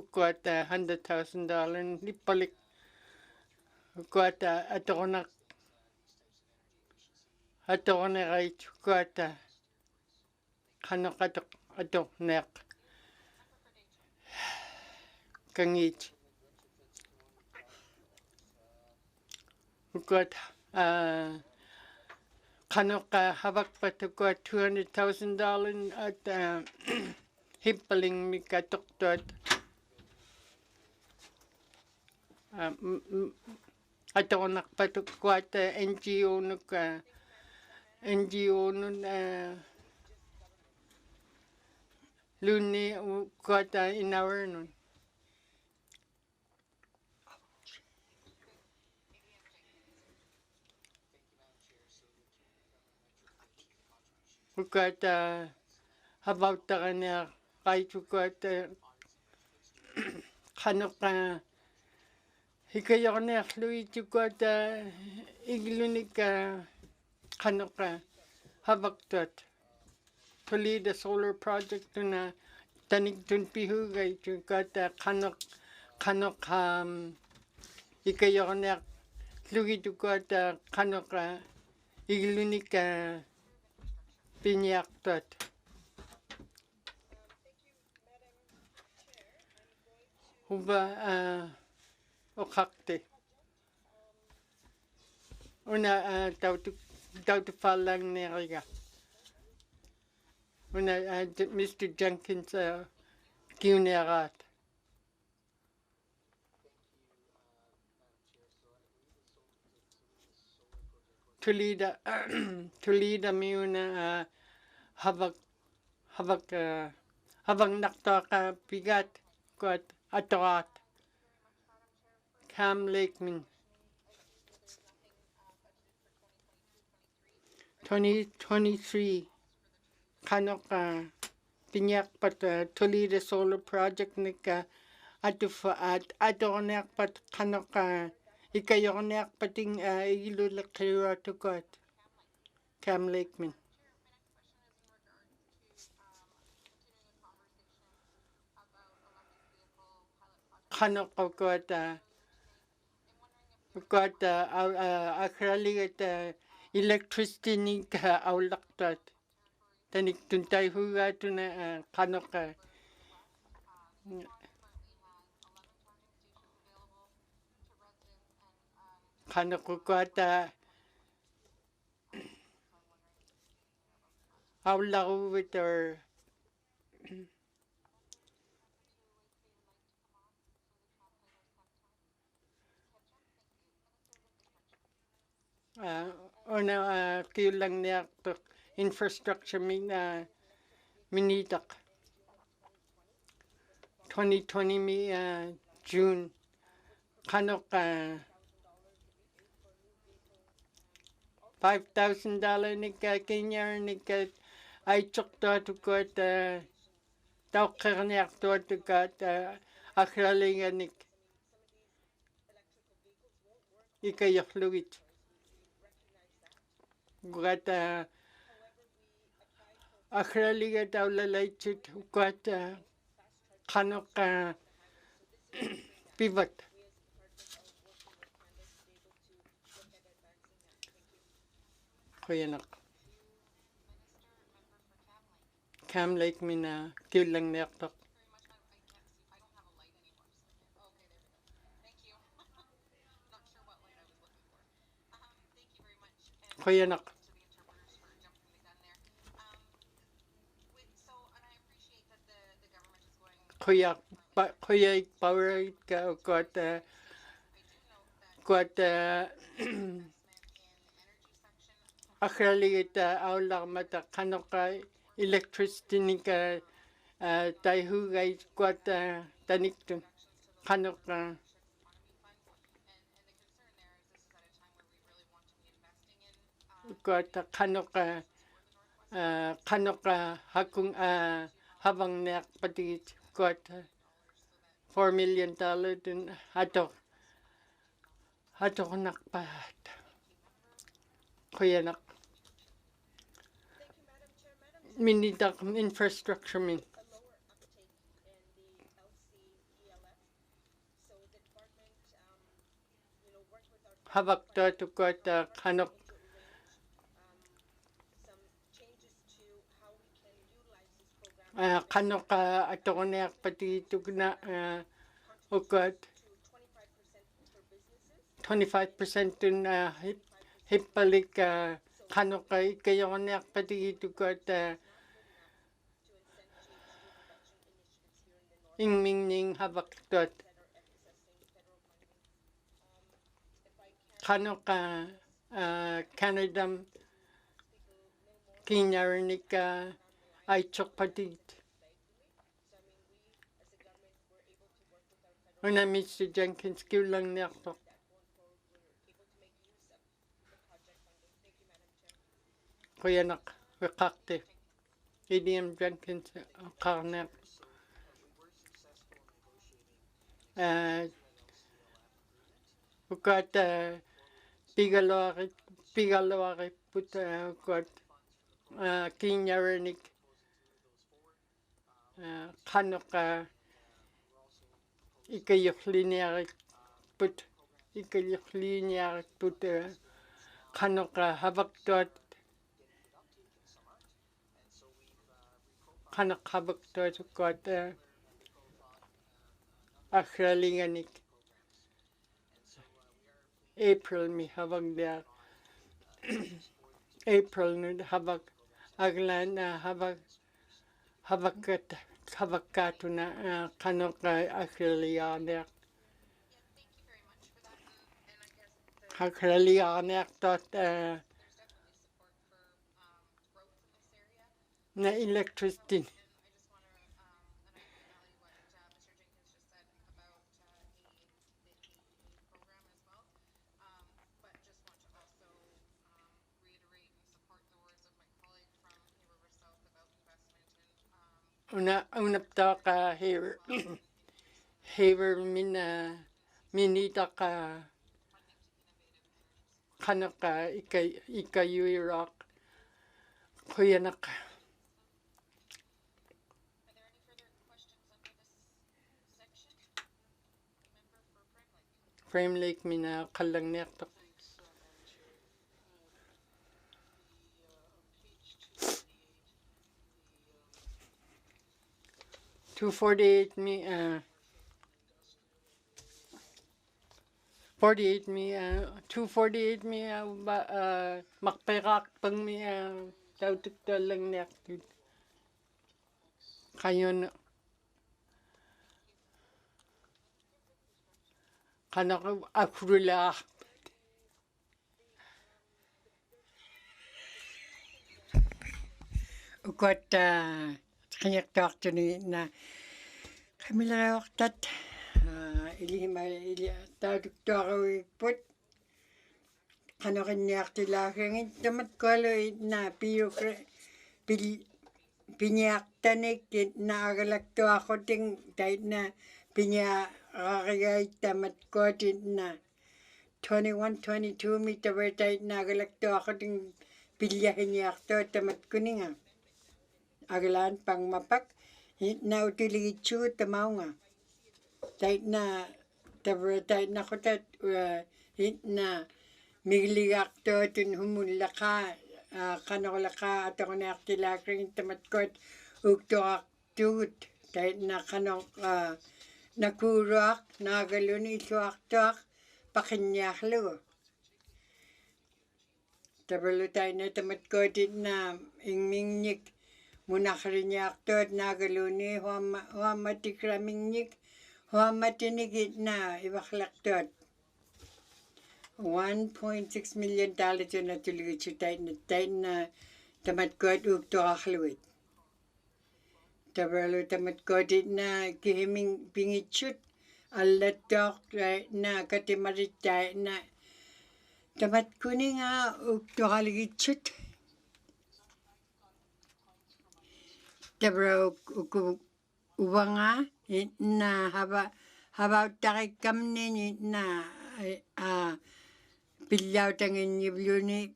ukwat $100,000 hipalik ukwat atokonak atokonak ukwat kanok atoknak kangit. Ukwat kanok habak patukot $200,000 at hipaling mikatoktot atokonak patukwat NGO nuk NGO nun luni ukwat inawar nun. Ukwat habak takanya kahit ukwat kanok hikayornek luit ukwat iglunik kanok habak tuat. To lead a solar project na tanigtun pihugay ukwat kanok hikayornek luit ukwat kanok iglunik pinyak tuat. Huba okakte. Una tautu falang neriga. Una Mr. Jenkins kiunerat. Tulida miuna havak naktaka pigat kuat atoat. Cam Lakeman. 2023 kanok pinyak pat Toledo Solar Project nika adonek pat kanok ikayonek pating ilulakira to God. Cam Lakeman. Kanok God akrali at electricity nika aulaktat. Tanik tuntay huga tuna kanok God aulaku with our kiulang niya infrastructure minitak 2020 June kanok $5,000 nika Kenya nika ay chokta to got taukerniak to got akralinganik ikayakluit got akraliga taulalaichit got kanok pivot. Kuyanak. Cam Lake mina kiulang nektok. Kuyanak. Kuyak power got akrali aulak mata kanok electricity nika taihu guys got tanikton kanok got kanok hakung habang nek patit got $4 million dun hatok nakpat kuyanak minitak infrastructure min habak to got kanok kanok atonek pati tugna got 25% dun hipalik kanok kayonek pati got ingmingning habak dot kanok Canada kinyarnik ay chok patit. Una Mr. Jenkins kiulang nektok. Kuyanak kakte. EDM Jenkins karnek. Got pigalawari put got kinyarnik kanok ikayukliniarik put kanok habak dot got akralinganik. April mi habag dia April nun habag aglan habag kato na kanok akralianek. Akralianek tot na electricity. Unapta ka here here minita ka kanok ikayuirak kuyanak. Frame Lake mina kalang nektok. Two 48 mi makperak pang mi tautuk talang nek kayon kanok akrula ukot kanyak doktor ni na kami lalawaktat ili doktor put kanokin niyak tilakangin tamat kolo na pinyaktanik na agalakto ako ting dahil na pinyakakayay tamat ko na 21-22 mi tabar dahil na agalakto ako ting pilyahin niyakto tamat ko nga agalan pang mapak na utiligitsu tamaw nga dahil na tabar dahil na kutat na miligakto tin humulaka kanoklaka at ako na aktilakring tamatkot uktoak tut dahil na kanok nakurak nagalun isuaktoak pakinyaklo tabarlo tayo na tamatkot na ingmingnik munakarinyaktot nagaluni huamatikramingnik huamatinikit na ibaklaktot $1.6 million na tuligit siya tayo na tamatkot uktoakluit. Tabarlo tamatkot na kihiming pingitsut alatok na katimarit tayo na tamatkuni nga uktokaligitsut. Tabarlo uwa nga na haba takikam ni na pilyaw tangin nibluni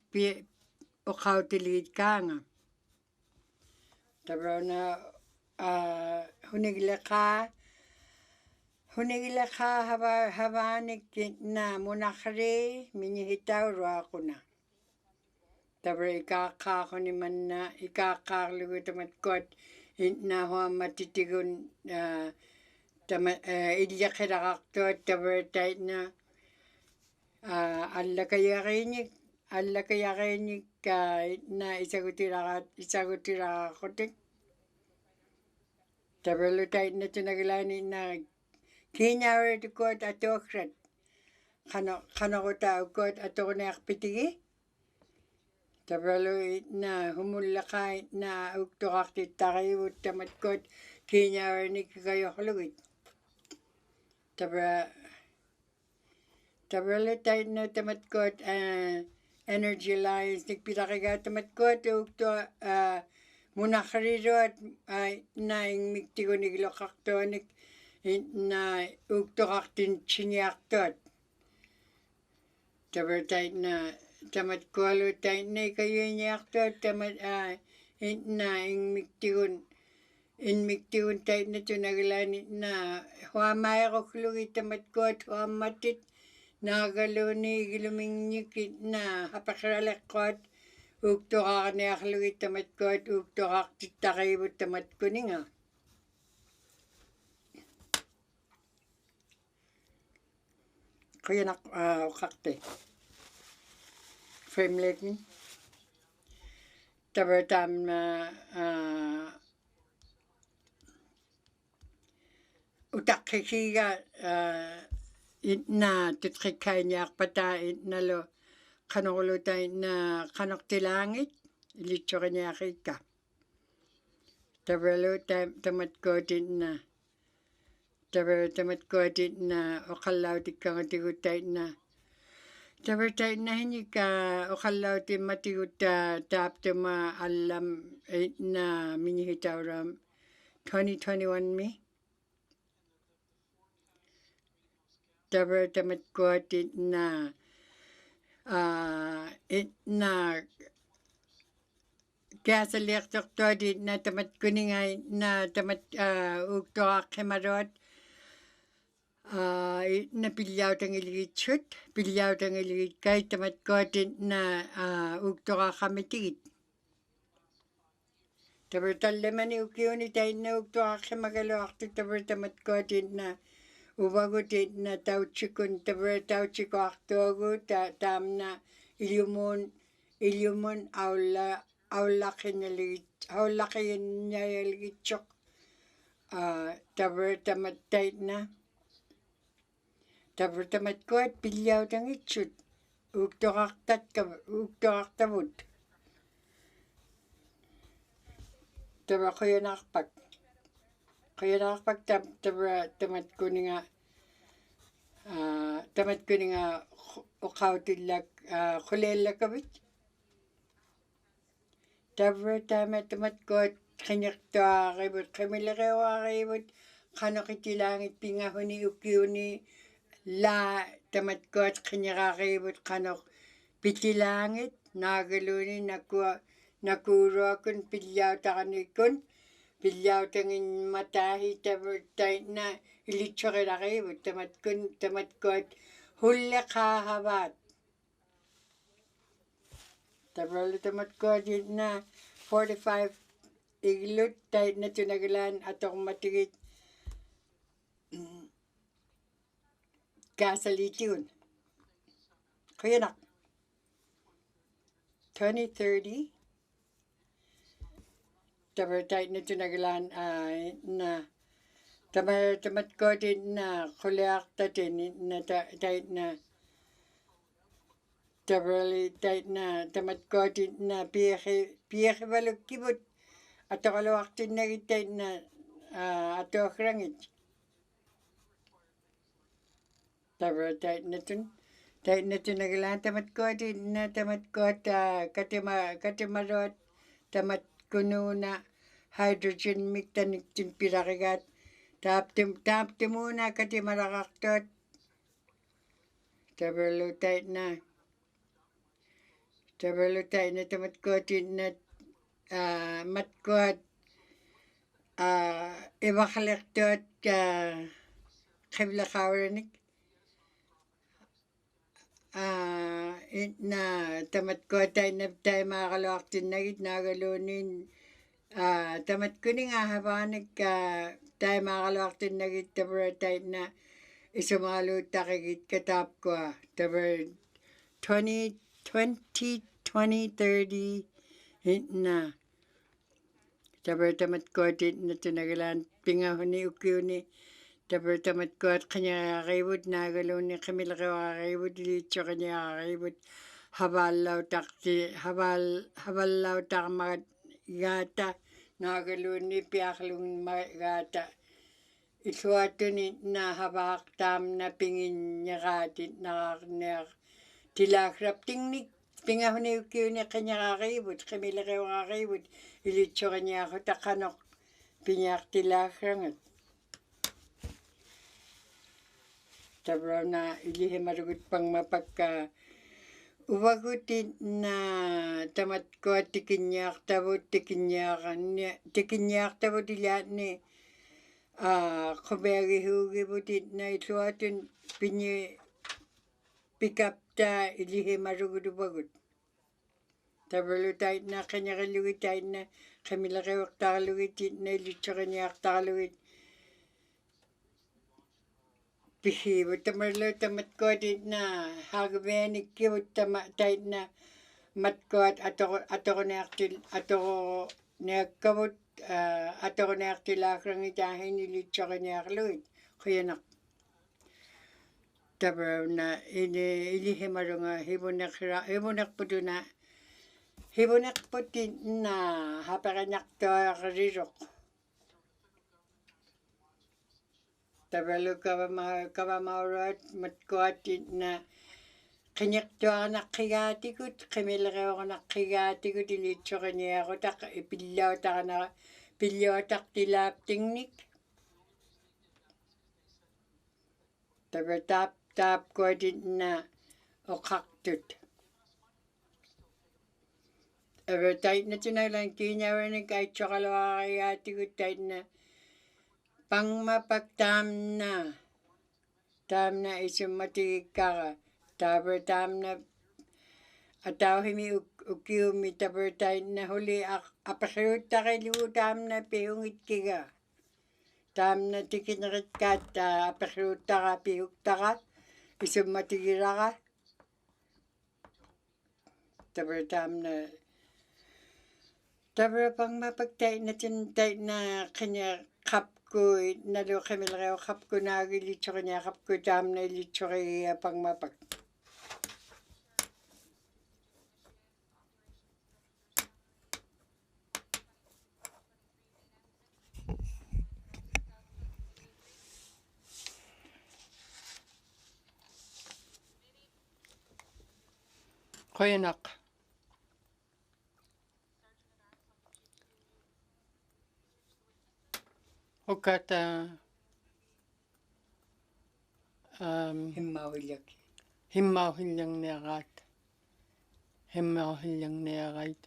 ukaw tiligit ka nga. Tabraw na hunigla ka habanik na munakari minihitaw ro ako na. Tabraw ikaka ko ni man na ikakaklugo tamatkot na huwa matitigon ilyakidakaktot tabraw tayo na alla kayakinik na isagutira kotik. Tabarlo tayo na tinagilani na kinyawar tukot atokrat. Kano ko tao kot atoko na akpitigi. Tabarlo na humulaka na uktokak titakiwot tamatkot kinyawar ni kayo kalugit. Tabarlo tayo na tamatkot Energy Alliance nagpitakiga tamatkot ukto munakarirot na ingmiktigo niglokaktonik na uktokaktin chinyaktot. Tabar tayo na tamatkolo tayo na kayo nyaktot na ingmiktigon tayo na tunagilani na huamaya ko klugi tamatkot huamatit nagaluni gilumingnyik na hapakralakot uktokak na aklugi tamatkot uktokak titakibot tamatkuni nga. kuyanak ukakte. Fremlekin. Tabertam utakikiga itna titrikainyak pata itnalo kanokuluta itna kanoktilangit ilitsurinyaakika. Taberlo tamatkoot itna tamatkoot itna oqallautikkangatiguta itna taberta itna hinika oqallautimmatiguta taaptuma allam itna minihitauram 2021 mi. Taberta matkoot itna itna kiasaliaqtortuat itna tamatkuninga itna tamat uktoaqqimaruat itna pilliautangilgitsut pilliautangilgitkait tamatkoot itna uktoqaqqamitigit. Tabertallemani ukiuni taitna uktoqaqqimagaluartu tabertamatkoot itna uvagut itna tautsikun tautsikkuartuagu taamna ilyumun aullaqinnayalgitsoq tabertamattaitna tabertamatkuat pilliautangitsut uktoqartavut taberquyanarpak tamatkuninga uqautillak quleellakavit tamatkuat qiniqtuaarivut qimileriuarivut qanoqitilaangit pingahuni ukiuni laa tamatkuat qiniqaarivut qanoq pitilaangit naagaluni nakuuruakun pilliautaqanikun pilliautanginmataahi taitna ilitsoqilaqivut tamatkuat hulleqaahavaat taberlu tamatkuat itna 45 iglut taitna tunagalaan atoqmatigit kaasalitigun kuyanak 2030 tabertaitna tunagalaan itna tamatkuat itna quliartatin itna taitna taberli taitna tamatkuat itna piiqivalukkivut atoqaluartinnagit taitna atuaqrangit tabertaitnatun tunagalaan tamatkuat itna tamatkuat katimaruat tamatkunuuna hydrogen miktaniktin pilarigaat taaptimuna katimaraqartuat taberlu taitna tamatkuat itna matkuat ivaqaliqtuat qiblaqauranik itna tamatkuat taimaqaluartinnagit naagaluunin tamatkuninga havaanik taimaqaluartinnagit tabertaitna isumaaluuttaqigit kataapkua taber 2030 itna tabertamatkuat itna tunagalaan pingahuni ukiuni tabertamatkuat qiniqaarivut naagaluuni qimileriuarivut iliitsoqiniarivut havallautaqmagat gaata naagaluuni piaqlungmagaata illuatuni itna havaaq taamna pinginniqaatit naqaarniaq tilaagraptingnik pingahuni ukiuni qiniqaarivut qimileriuarivut ilitsoqiniaquta qanoq piniartilaaggrangat tabrana ilihimarugut pangmapakka uvagut itna tamatkuat tikinniaqtavut ilaatni qubeagihuugivut itna illuatun pikapta ilihimarugut uvagut taberlu taitna qiniqillugit taitna qimileriuqtaqalugit itna ilitsoqiniaqtaqalugit pihivut tamarlo tamatkotit na hagvenikivut tait na matkoat atoko neakkavut kuyanak tabarna ilihimarunga hibunakputin na hapakanaktoaqarirok tabalu kavamaurat matkoatit na qiniqtuaqanaqqigaatigut qimileriuqanaqqigaatigut ilitsoqiniaqutaq pilluataqtilaaptingnik taba taapkuatit na oqaqtut aba taitna tunalan kiinyawanik aitsoqaluaqarigaatigut taitna pangmapak taamna isummatigikkaqa taba taamna atauhimi ukiumi taba taitna huli apeqsruuttaqillugu taamna pihungitkiga taamna tikineritkaat apeqsruuttaqa pihuktaqa isummatigiraqa taba taamna taba pangmapak taitna qapkuit nalu qimileriuqapkunaagi ilitsoqiniaqapku taamna ilitsoqigia pangmapak kuyanak ukata himmauhillanniaqaat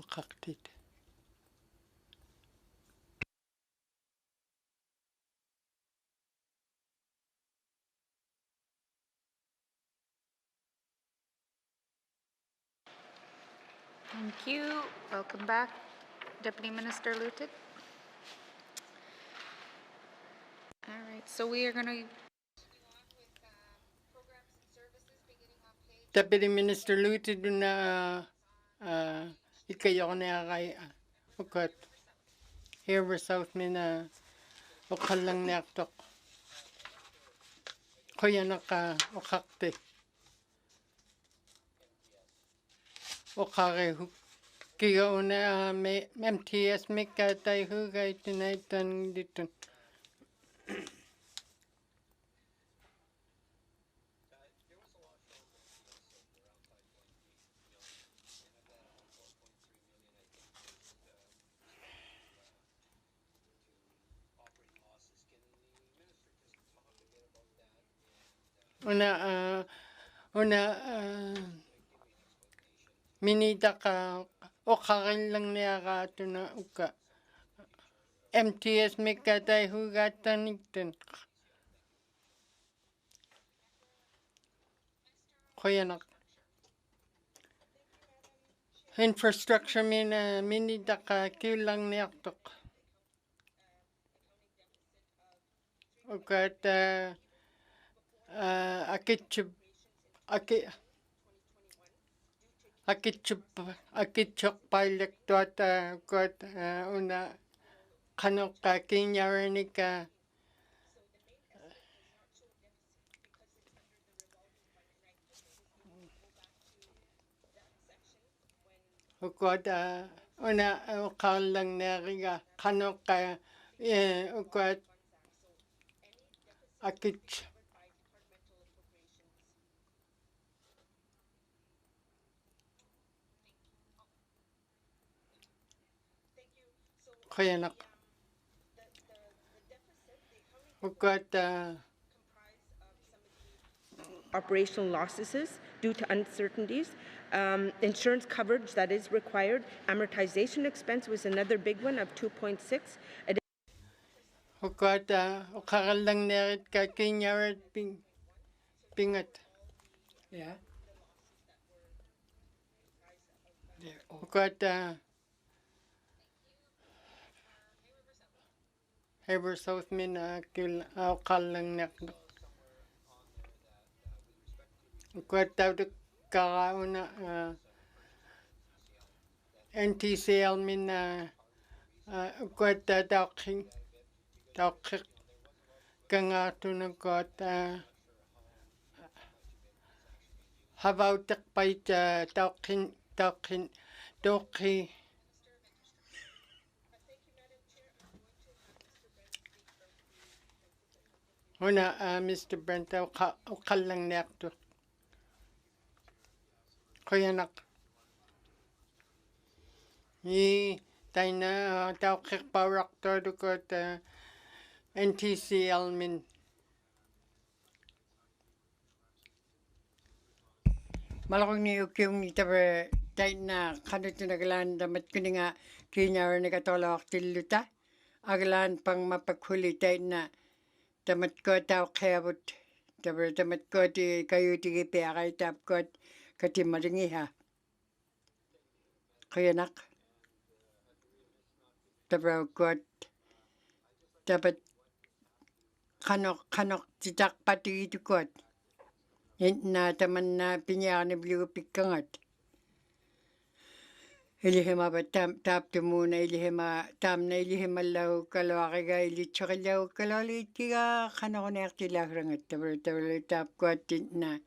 uqaqtit Thank you. Welcome back, Deputy Minister Luton. All right, so we are going to Deputy Minister Luted na ikayoqniaqai ukat here South mina uqallangniaqtoq quyanaqa uqaqti uqarihuk kigauna MTS mikataihugaitinaitangditun una minitaqa uqarillanniaqaatuna uka MTS mikataihugaataniktun quyanaq infrastructure minitaqa kiullarniartoq ukat akitsuqpaillaktuat ukat una qanuqqa kiiñaranika ukat una uqarlanniariga qanuqqa ukat akits quyanaq ukat operational losses due to uncertainties, insurance coverage that is required, amortization expense was another big one of 2.6. ukat uqarallanniarit ka kiiñarat pingat yeah ukat Haber South min kil kallang nek kwat tawd karauna NTCL min kwat tawqik kangatuna kwat havautak pait tawqin toqi huna Mr. Brent kallang nek tu kuyanak I taina tawqik parak tawd kwat NTCL min Malakong ni ukyong ni tabre tayo na kanot na nagalan damat ko nga kinyar na katolak tiluta. Agalan pang mapaghuli tayo na damat ko tao kayabot. Tabre damat ko ti kayo ti kipaya kay tap ko kati maringi ha. Kaya nak. Tabre ko dapat kanok titak pati itu ko. Na taman na pinyar ni beliau pikangat. Ilihima ba tap tu muna ilihima tam na ilihima lau kalau akiga ilitsaka lau kalau litiga kano konekti lahrangat tabar tap ko din na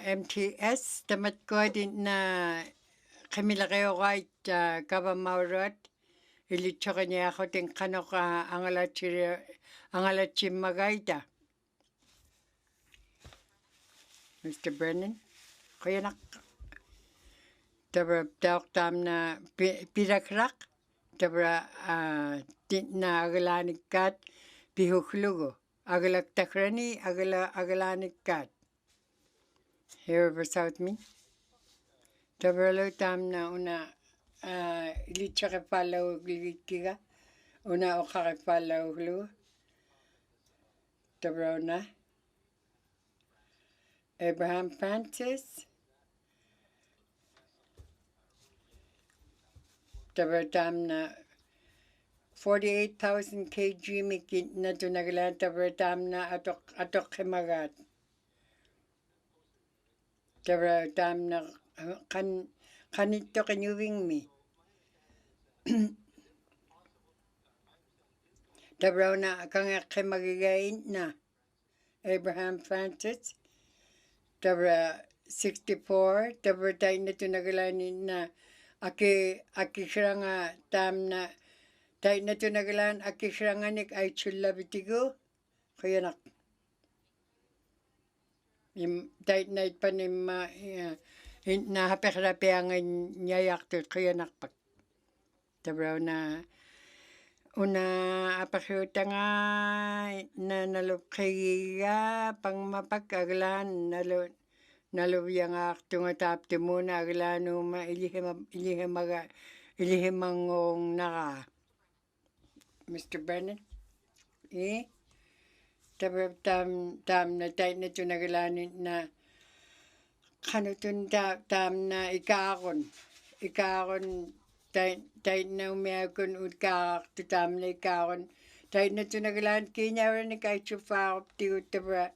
MTS tamat ko din na kamila kayo kahit kaba maurat ilitsaka niya ako din kano ka angalatsi magayta. Mr. Brennan, kaya nak tabra tawag tam na pirakrak tabra na agalanik kat pihuklugo agalak takrani agalanik kat here over South me tabra lo tam na una ilitsaka palaw glikiga una okaka palaw glu tabra na Abraham Francis tabertam na 48,000 kg mikit na tunagalan tabertam na atok himagat tabertam na kanito kanyuwing mi tabraw na kangak himagagain na Abraham Francis tabra 64 tabra tayo na tunagalanin na aki siranga tam na tayo na tunagalan aki siranga nik ay chula bitigo kaya nak tayo na ipanim na hapek-rapi ang nyayak to kaya nakpak tabra na una apakyuta nga na nalukhiya pang mapagaglan nalubya nga tunga tapti muna aglan uma ilihimangong naka Mr. Brennan tam na tayo na tunagalanin na kanutun tam na ikakon tayo na umiyakon utkak tutam na ikakon tayo na tunagalan kinyaran ni kahit sufakop tiyo tabra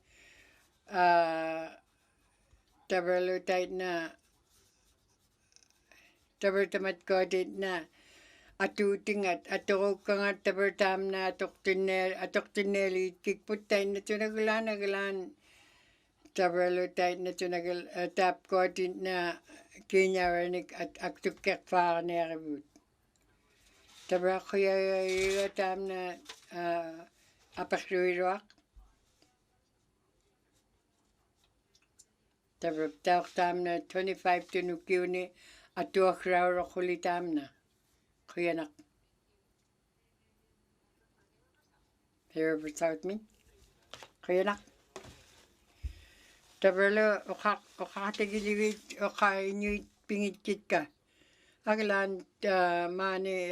lo tayo na tabra tamat ko din na atuting at aturog ka nga tabra tam na atok tineli kikput tayo na tunagalan tabra lo tayo na tap ko din na kinyaran ni at aktukek faka na yakabut tabra kuya tam na apakluirwak tabra tawak tam na 25 tunukiw ni atuak raw kuli tam na kuya nak here over South me kuya nak tabra lo okakatigiliwit okainyuit pingit ka aglan mani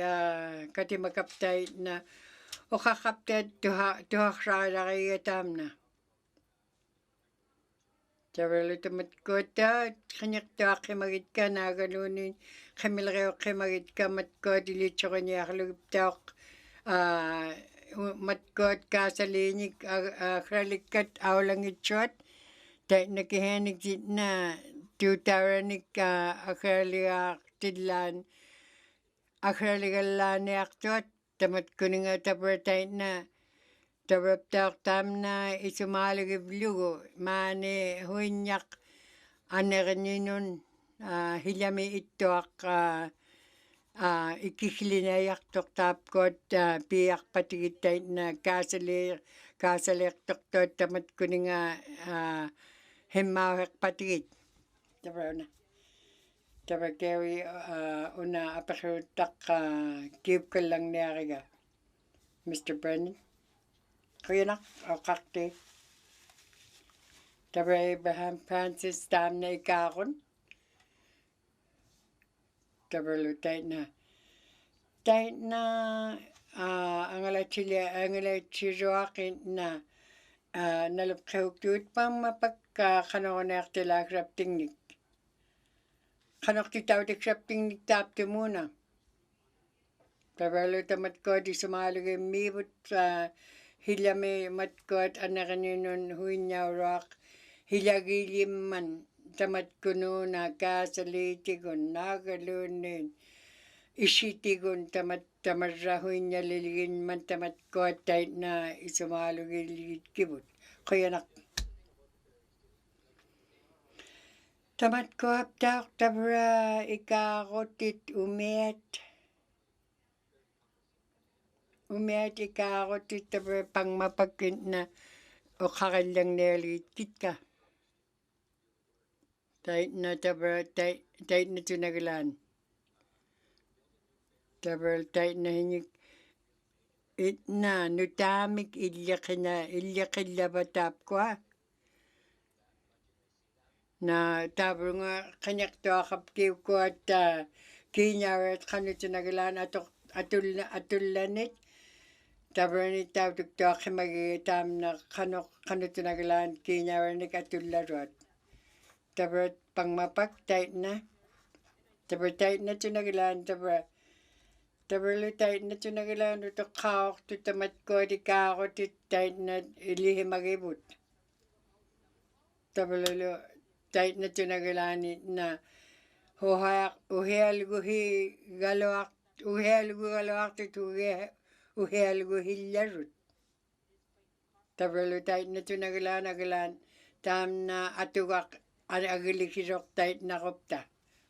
kati makaptay na okakaptay tuhak raraki tam na tabra tamat ko kanyak tuhak kimagit ka nagalunin kamilakayo kimagit ka mat ko dilitsyo kanya kalugip tuhak matkot kasalinik akralikat awlangitshot tai nakihenik na tutaranik akraliak tidlan akraligalaniaktot tamat kuninga tabratai na tabraptak tamna isumaligiblugo mane huinyak anerninun hiljami ittoak ikiklinayartoq taapkot piarpatigittait na kaasaliartoqtoit tamat kuninga himmauherpatigit tabrana tabakeri una apakiruttaq kiupkallangniariga Mr. Brennan kuyanak oqarti tabra Abraham Francis taamna ikaarun tabralu taitna angalachiruaqin na nalupqiuktuut pammapak qanoruniartilaakraptingnik qanortitautikkraptingnik taaptumuna tabralu tamatkoot isumaalugimmiivut hiljami matkoot anerninun huinnauruaq hiljagiilimman tamatkununa kaasaliitigun naagaluunniin isitigun tamarrahuinnaliliginman tamatkoot taitna isumaalugilligitkivut quyanak tamatkoaptaaq tabra ikaarutit umiat ikaarutit tabra pangmapakintna oqarillangnialigitkika taitna tabra taitna tunagalaan tabra taitna hinik itna nutaamik illaqillava na tabrunga qaniqtuaqap kiukkuat kiiñaurat qanutunagalaan atullanit tabrani tautuktuaqimagi taamna qanutunagalaan kiiñauranik atullaruat tabra pangmapak taitna tunagalaan tabralu taitna tunagalaan utoqqaortu tamatkoot ikaarutit taitna ilihimagivut tabralu taitna tunagalaani na uhialgugaluartut uhialguhillarut tabralu taitna tunagalaan agalaan taamna atugaq agilikisoq taitnaqupta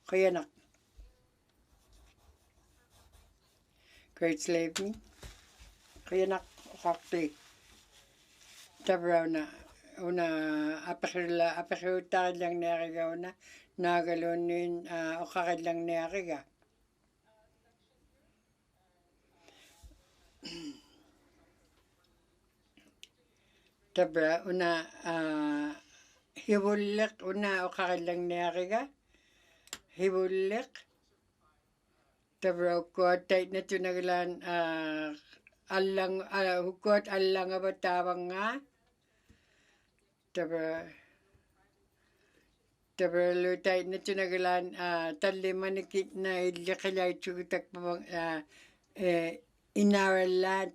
quyanak Great Slave Me quyanak oqarti tabrauna una apakiruttaaqillangniariga una naagaluunniin oqarillangniariga tabra una hivulliq una oqarillangniariga hivulliq tabra ukkuat taitna tunagalaan hukkuat allangava taavangaa tabralu taitna tunagalaan tallimanikitna illiqilaitsugutakpavang inaarallaat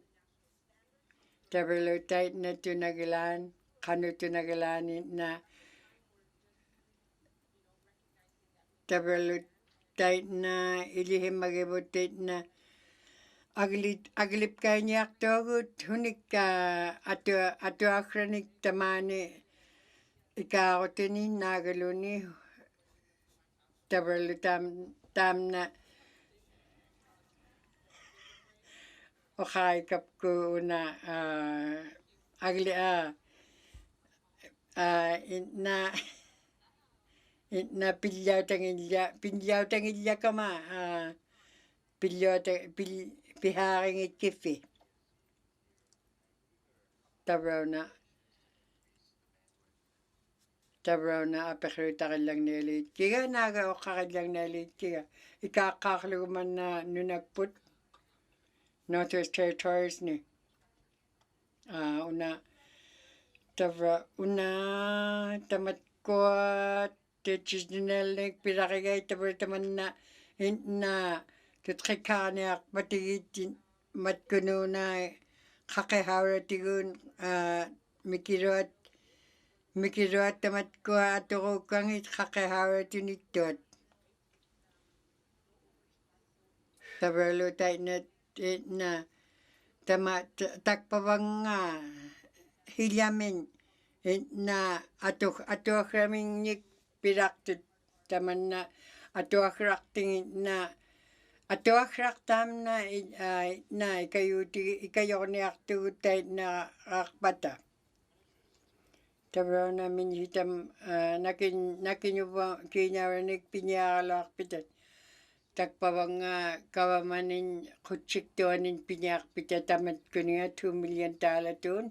tabralu taitna tunagalaan qanutunagalaanitna tabralu taitna ilihimagivutitna aglipkainiartuagut hunik atuakranik tamaani ikaarutini naagaluni tabralu taamna oqaikapku una itna pilliautangillakama pihaaringitkifi tabrauna apakiruttaqillangnialiitkiga naaga oqqaqillangnialiitkiga ikaaqqaarlugumanna nunakput Northwest Territories ni una tabra una tamatkuat traditionalnik piraqigait tabra tamanna inna tutqikkaaniarpatigit matkununa qaqihauratiguun mikiruattamatkua atuquukkangit qaqihauratunittut tavalutainat na tama takpavanga hilyamin na atuakraminnik piraqtut tamanna atuakraqtingit na atuakraqtaamna na ikayorniartugutait na arpata tavrona minhitam nakinuva kiinaranik piniaralaarpitat takpavanga kavamanin qutsiktuanin piniarpita tamatkuninga $2 million tuun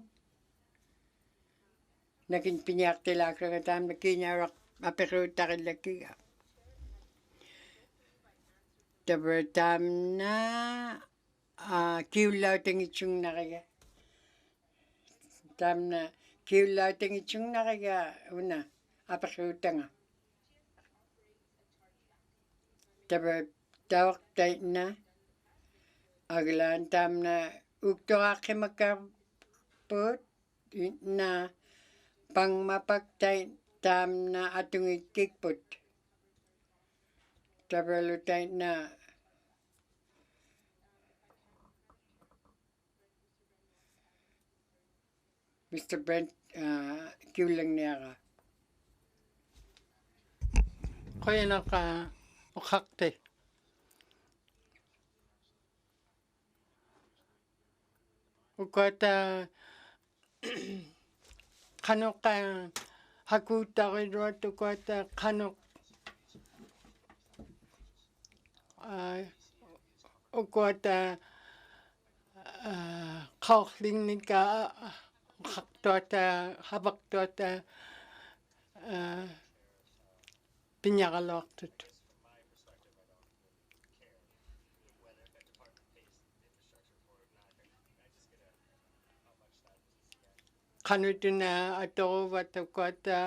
nakin piniartilaakranga taamna kiinaraq aperuuttarillakiga tavra taamna kiullautangitsungnariga taamna kiullautangitsungnariga una aperuuttanga tavra tawaqtaitna aglaan taamna uktoraaqqimakkarpuut na pangmapaktait taamna atungikkikput tavralutaitna Mr. Brent kiulangniaqa qoyanaqa uqaqti uqata qanuqa hakuuttariruat uqata qanuq uqata qaorlinnika uqaqtuata havaqtuata piñaqaloortut qanutuna atoruvat uqata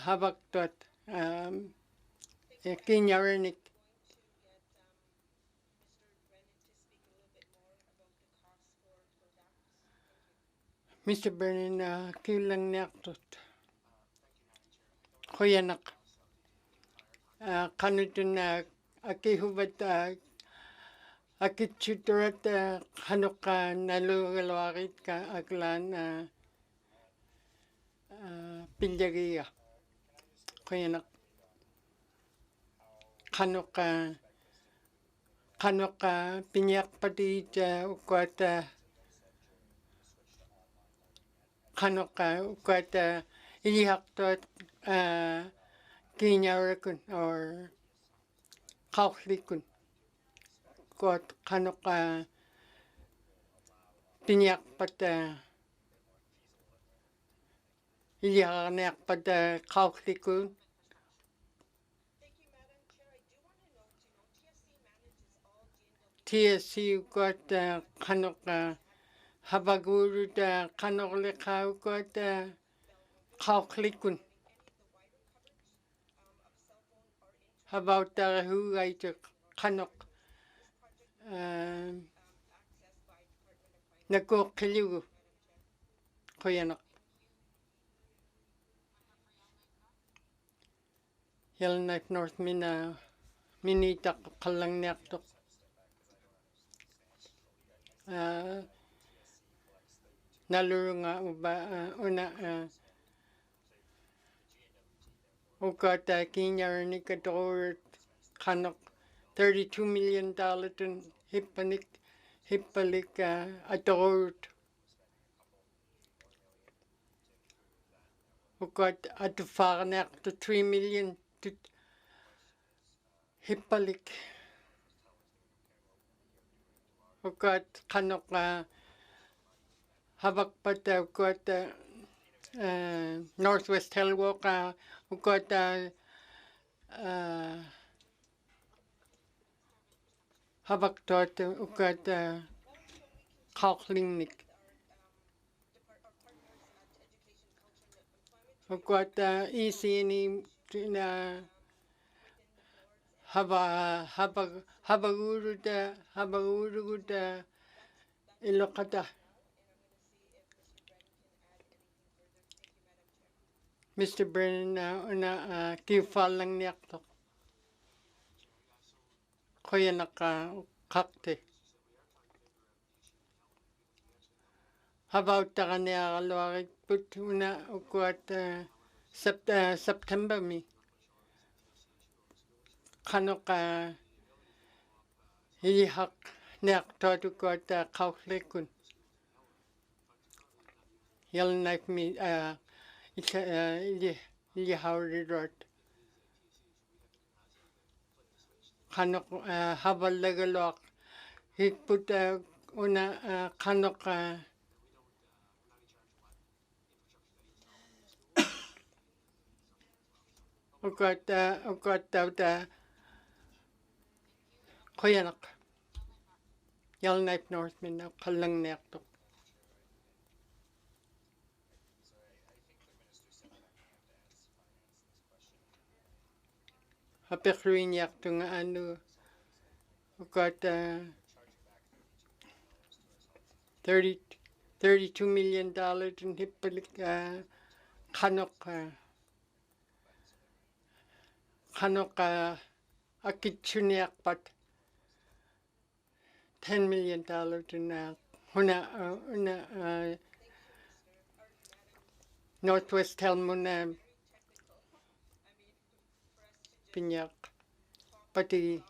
havaqtuat kiñaranik Mr. Brennan kiulangniartut qoyanaq qanutuna akihuvat akitsuturat qanuqa naluugaluaritka aklaan pillagiga qoyanaq qanuqa piñaqpatit uqata qanuqa uqata ilihaqtuat kiñarakun or qaullikun uqat qanuqa piñaqpata ilihaqarniarpata qaullikun TSC uqata qanuqa havaguuruta qanorliqauqata qaullikun havauttarihuugaituk qanuq nakuuqqiligu qoyanaq Yellowknife North minitaq qallangniartuq nalurunga una uqata kiñaranik atorurat qanuq $32 million tun hippalik atorurut uqat atufaarniartu $3 million hippalik uqat qanuq havaqpata uqata Northwest Hellwalk uqata havaqtuat uqata qaullinnik uqata ECNE habaguruda ilokata. Mr. Brennan una kifal lang niyakto. Kuya kakte. About the Kanea put una ukuat September mi. Kanoka hihak niak to kuat kauflekun. Yell knife me it's howard rot. Kanok habal legalok. He put una kanok ukuat kuyanak. Yell knife Northman kalang niak to. Hapekruin yak to nga ano got $32 million in hipalik kanok akitsuniak pat $10 million in huna Northwest Helmuna pinyak pati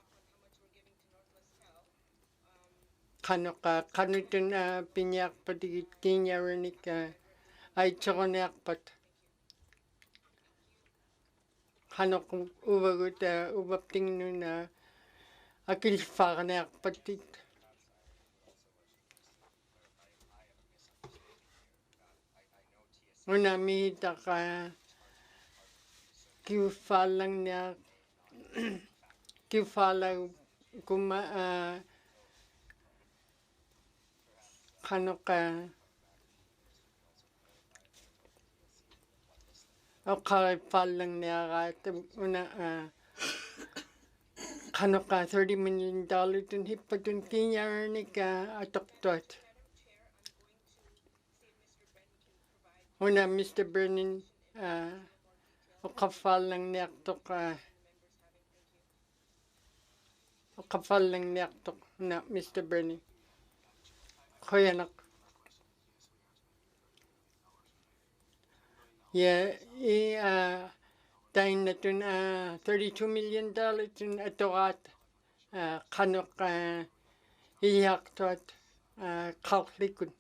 kanutun pinyak pati kinyaranik ay chokonak pat kanok uwagut uwapting nun akil fakanak pati una mihita ka kiufalang niya kiufalang kuma kanok falang niya una kanok $30 million in hipatun kinyaranik atoktot. Una Mr. Brennan kapal lang niyak tok na Mr. Brennan. Kuyanak. Yeah, dahil na tun $32 million in atokat kanok iyak to at kalklikun.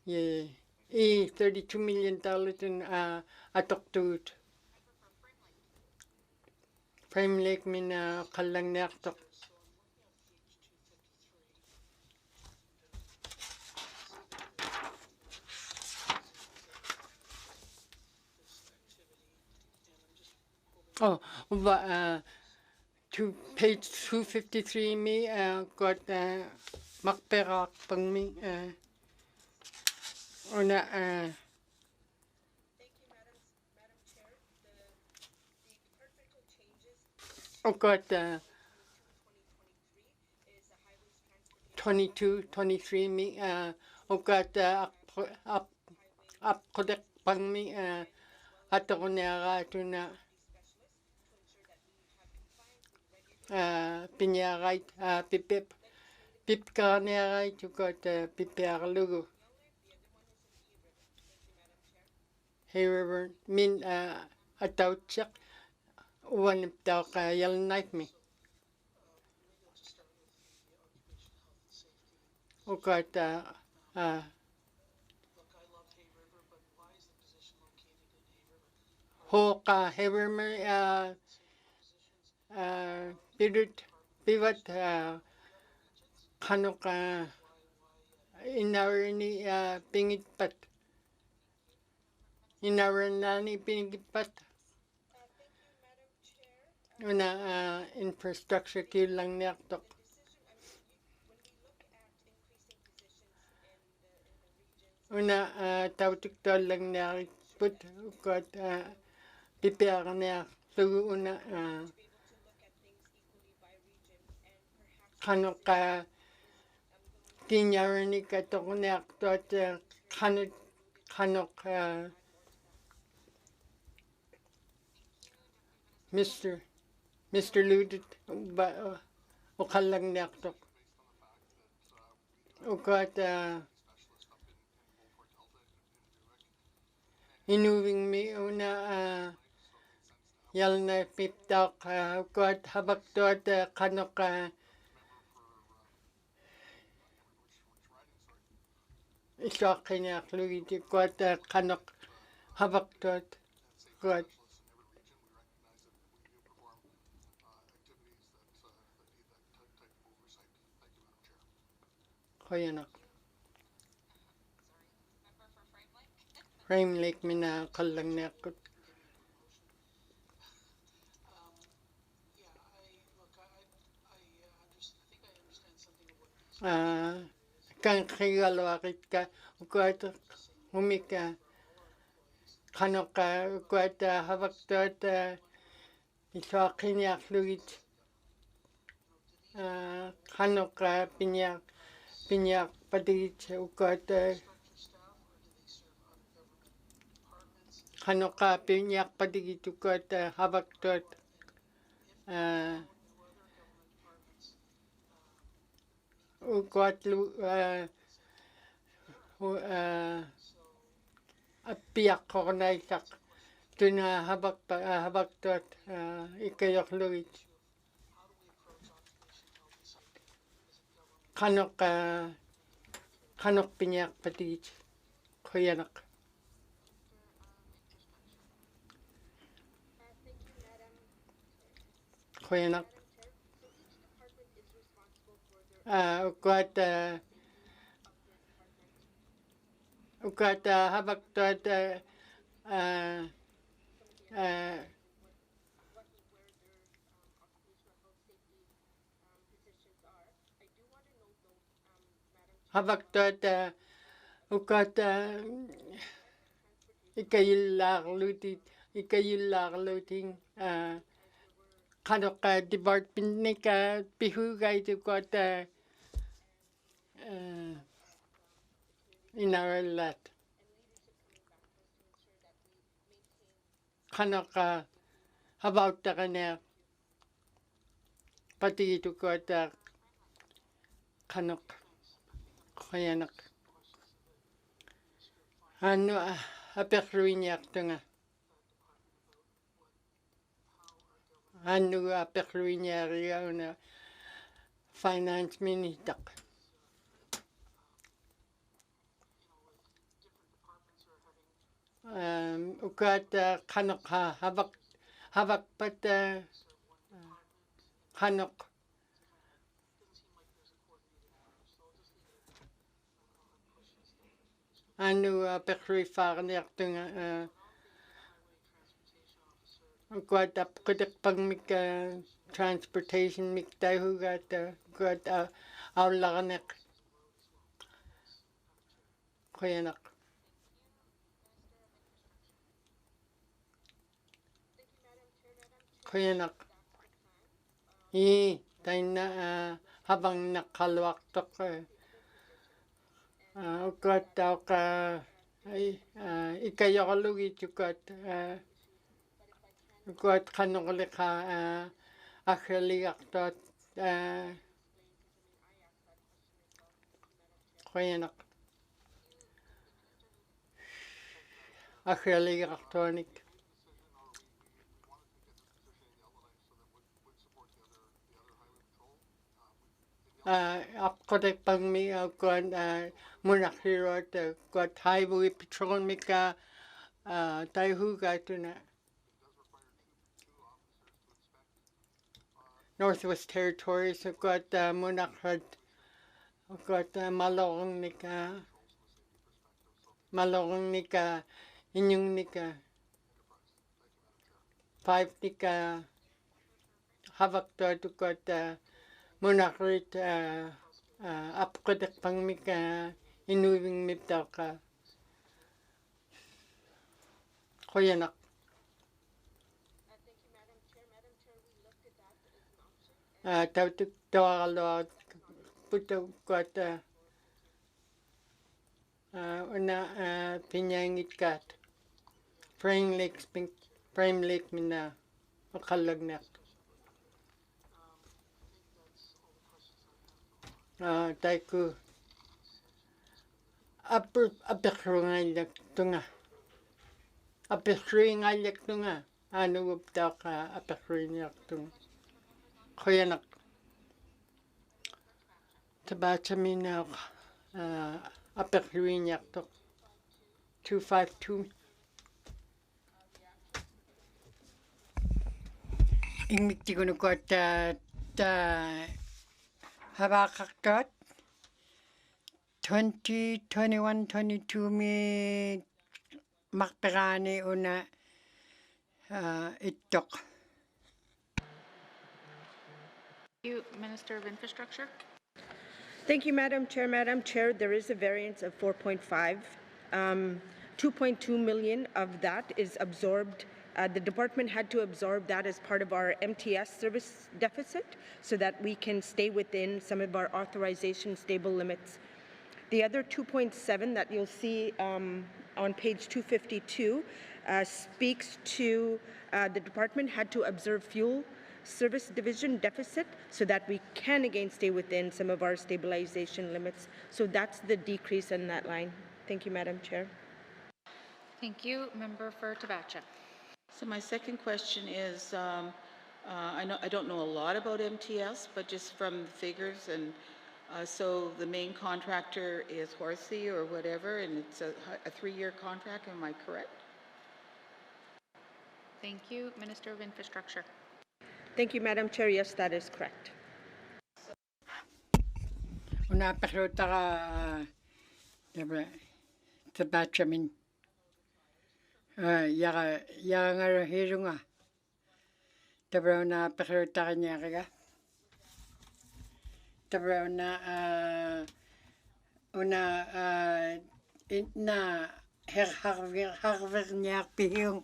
Yeah, $32 million in atoktuut. Prime Lake min kalang naktok. Oh, page 253 me got makperak pang me una got 23 me got up kodek pang me ato na tuna pinyaray pip karneray to got pipiarlugo. Here min ataw check one talk yell knife me. Got Hoka Havermer pivot kanok inarani pingit pat inarani pingit pat una infrastructure kilang niaktok una tautik tollang niya put got pipiak niya sugu una kanok kinyarani ka tokniak tot kanok Mr. Ludit ba ukallang niya tok ukat inuving mi una yalna piptak ukat habak tot kanok isakiniak Luigi ukat kanok habak tot ukat koyanak Frame Lake mina kallang niya kot kan kigalwakit ka ukat humika kanok ukat habak tot isakiniak Luigi kanok pinyak patigit ukat kanok pinyak patigit ukat habak tot ukat piyak kornaisak tuna habak tot ikayok Luigi kanok pinyak patigit koyanak koyanak ukat habak tot habak tot ukat ikayillarluting kanok department pihugay ukat inaralat kanok habak takana patigit ukat kanok koyanak ano apekruinyak tunga ano apekruinyak na finance minister ukat kanok habak pat kanok ano apekruifarniak tunga ukat apkudak pagmik transportation mik tahugat ukat aulaganek koyanak koyanak taina habang nakalwaktok ukat ikayakalugi ukat kanoklik akhaliak tot koyanak akhaliak tonik apkotek pagmi ukat munakirot ukat highway patrol mika taihugat tuna Northwest Territories ukat munakad ukat malong nika inyong nika 5 nika habak tot ukat munakrit apkotek pangmika inuving mitaka Koyanak. Tautuk tawalo puto kota una pinyangit kat. Frame Lake mina makalagnak. Taiku apekhrungalak tunga. Apekhrungalak tunga. Ano uptak apekhrungalak tunga. Koyanak. Tabacha mina apekhrungalak tuk. 252. Ingmiktigunukot ta habakaktot 2021-22 mi makperani una ittok. Thank you, Minister of Infrastructure. Thank you, Madam Chair. Madam Chair, there is a variance of 4.5. 2.2 million of that is absorbed. The department had to absorb that as part of our MTS service deficit so that we can stay within some of our authorization stable limits. The other 2.7 that you'll see on page 252 speaks to the department had to observe fuel service division deficit so that we can again stay within some of our stabilization limits. So that's the decrease in that line. Thank you, Madam Chair. Thank you. Member for Tabacha. So my second question is, I don't know a lot about MTS, but just from the figures, and so the main contractor is Horsey or whatever, and it's a 3-year contract, am I correct? Thank you. Minister of Infrastructure. Thank you, Madam Chair. Yes, that is correct. Una pekrota tabacha min yaga ngara hirunga tabrona pekrota nyaga tabrona una inna harver nyak pihung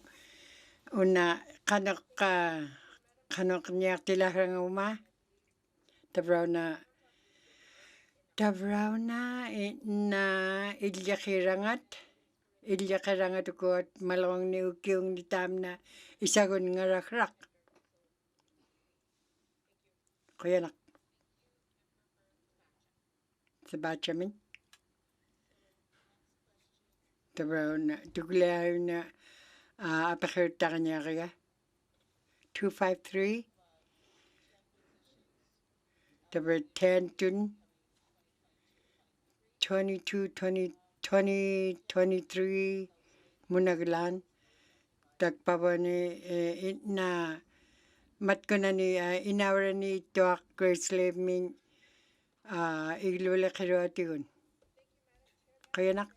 una kanok nyak tilahanguma tabrona inna ilyakirangat ukot malawang ni ukiung ni tamna isagun ngarakrak. Kuyanak. Tabacha min. Tabrona tuglahuna apakirtakanyakaga. 253. Tabra 10 tun 2023 munaglan tagpabani na matkunani inawrani tuak slave min iglula kiratigun kayanak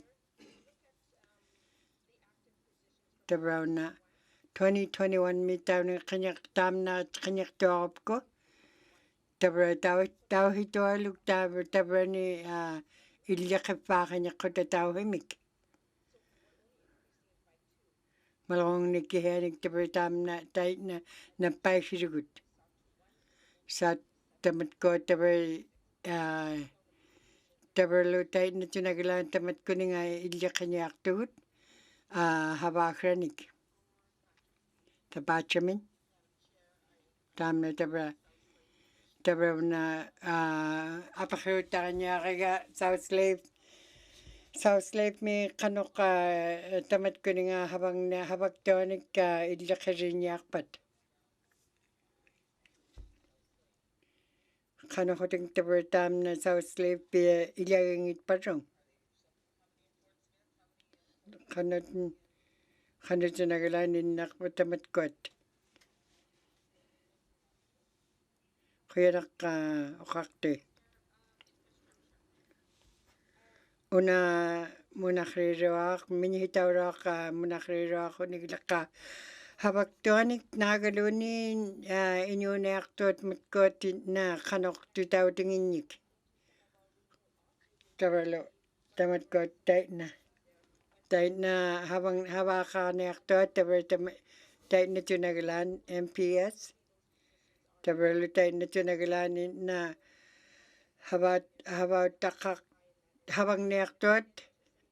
tabrana 2021 mi tawna kanyak tamna kanyak tuak ko tabra taw hitualuk tabrani ilyakipakanya ko tatawimik. Malawang nikihanik tabritam na tayo na paisirugut. Sa tamat ko tabralo tayo na tunagalan tamat ko nga ilyakanya aktugut habakranik. Tabachamin. Tamna tabra na apakirutakan niya kaya South Slave mi kanok tamat ko nga habag tonik ilakarin niya akpat. Kanok ko ting tabertam na South Slave pi ilagangit pa rong. Kanot sa nagalanin nakpa tamat kot. Kaya okakte. Una munakriroak, minihitawrak munakriroak niglaka. Habag tuanik nagalunin inyunaktot matkot na kanok tutaw tinginik. Tabralo, tamatkot tayo na. Tayo na hawakan na akto, tayo na tunagalan, MPS. Tayo na tunagalan na habang na akto,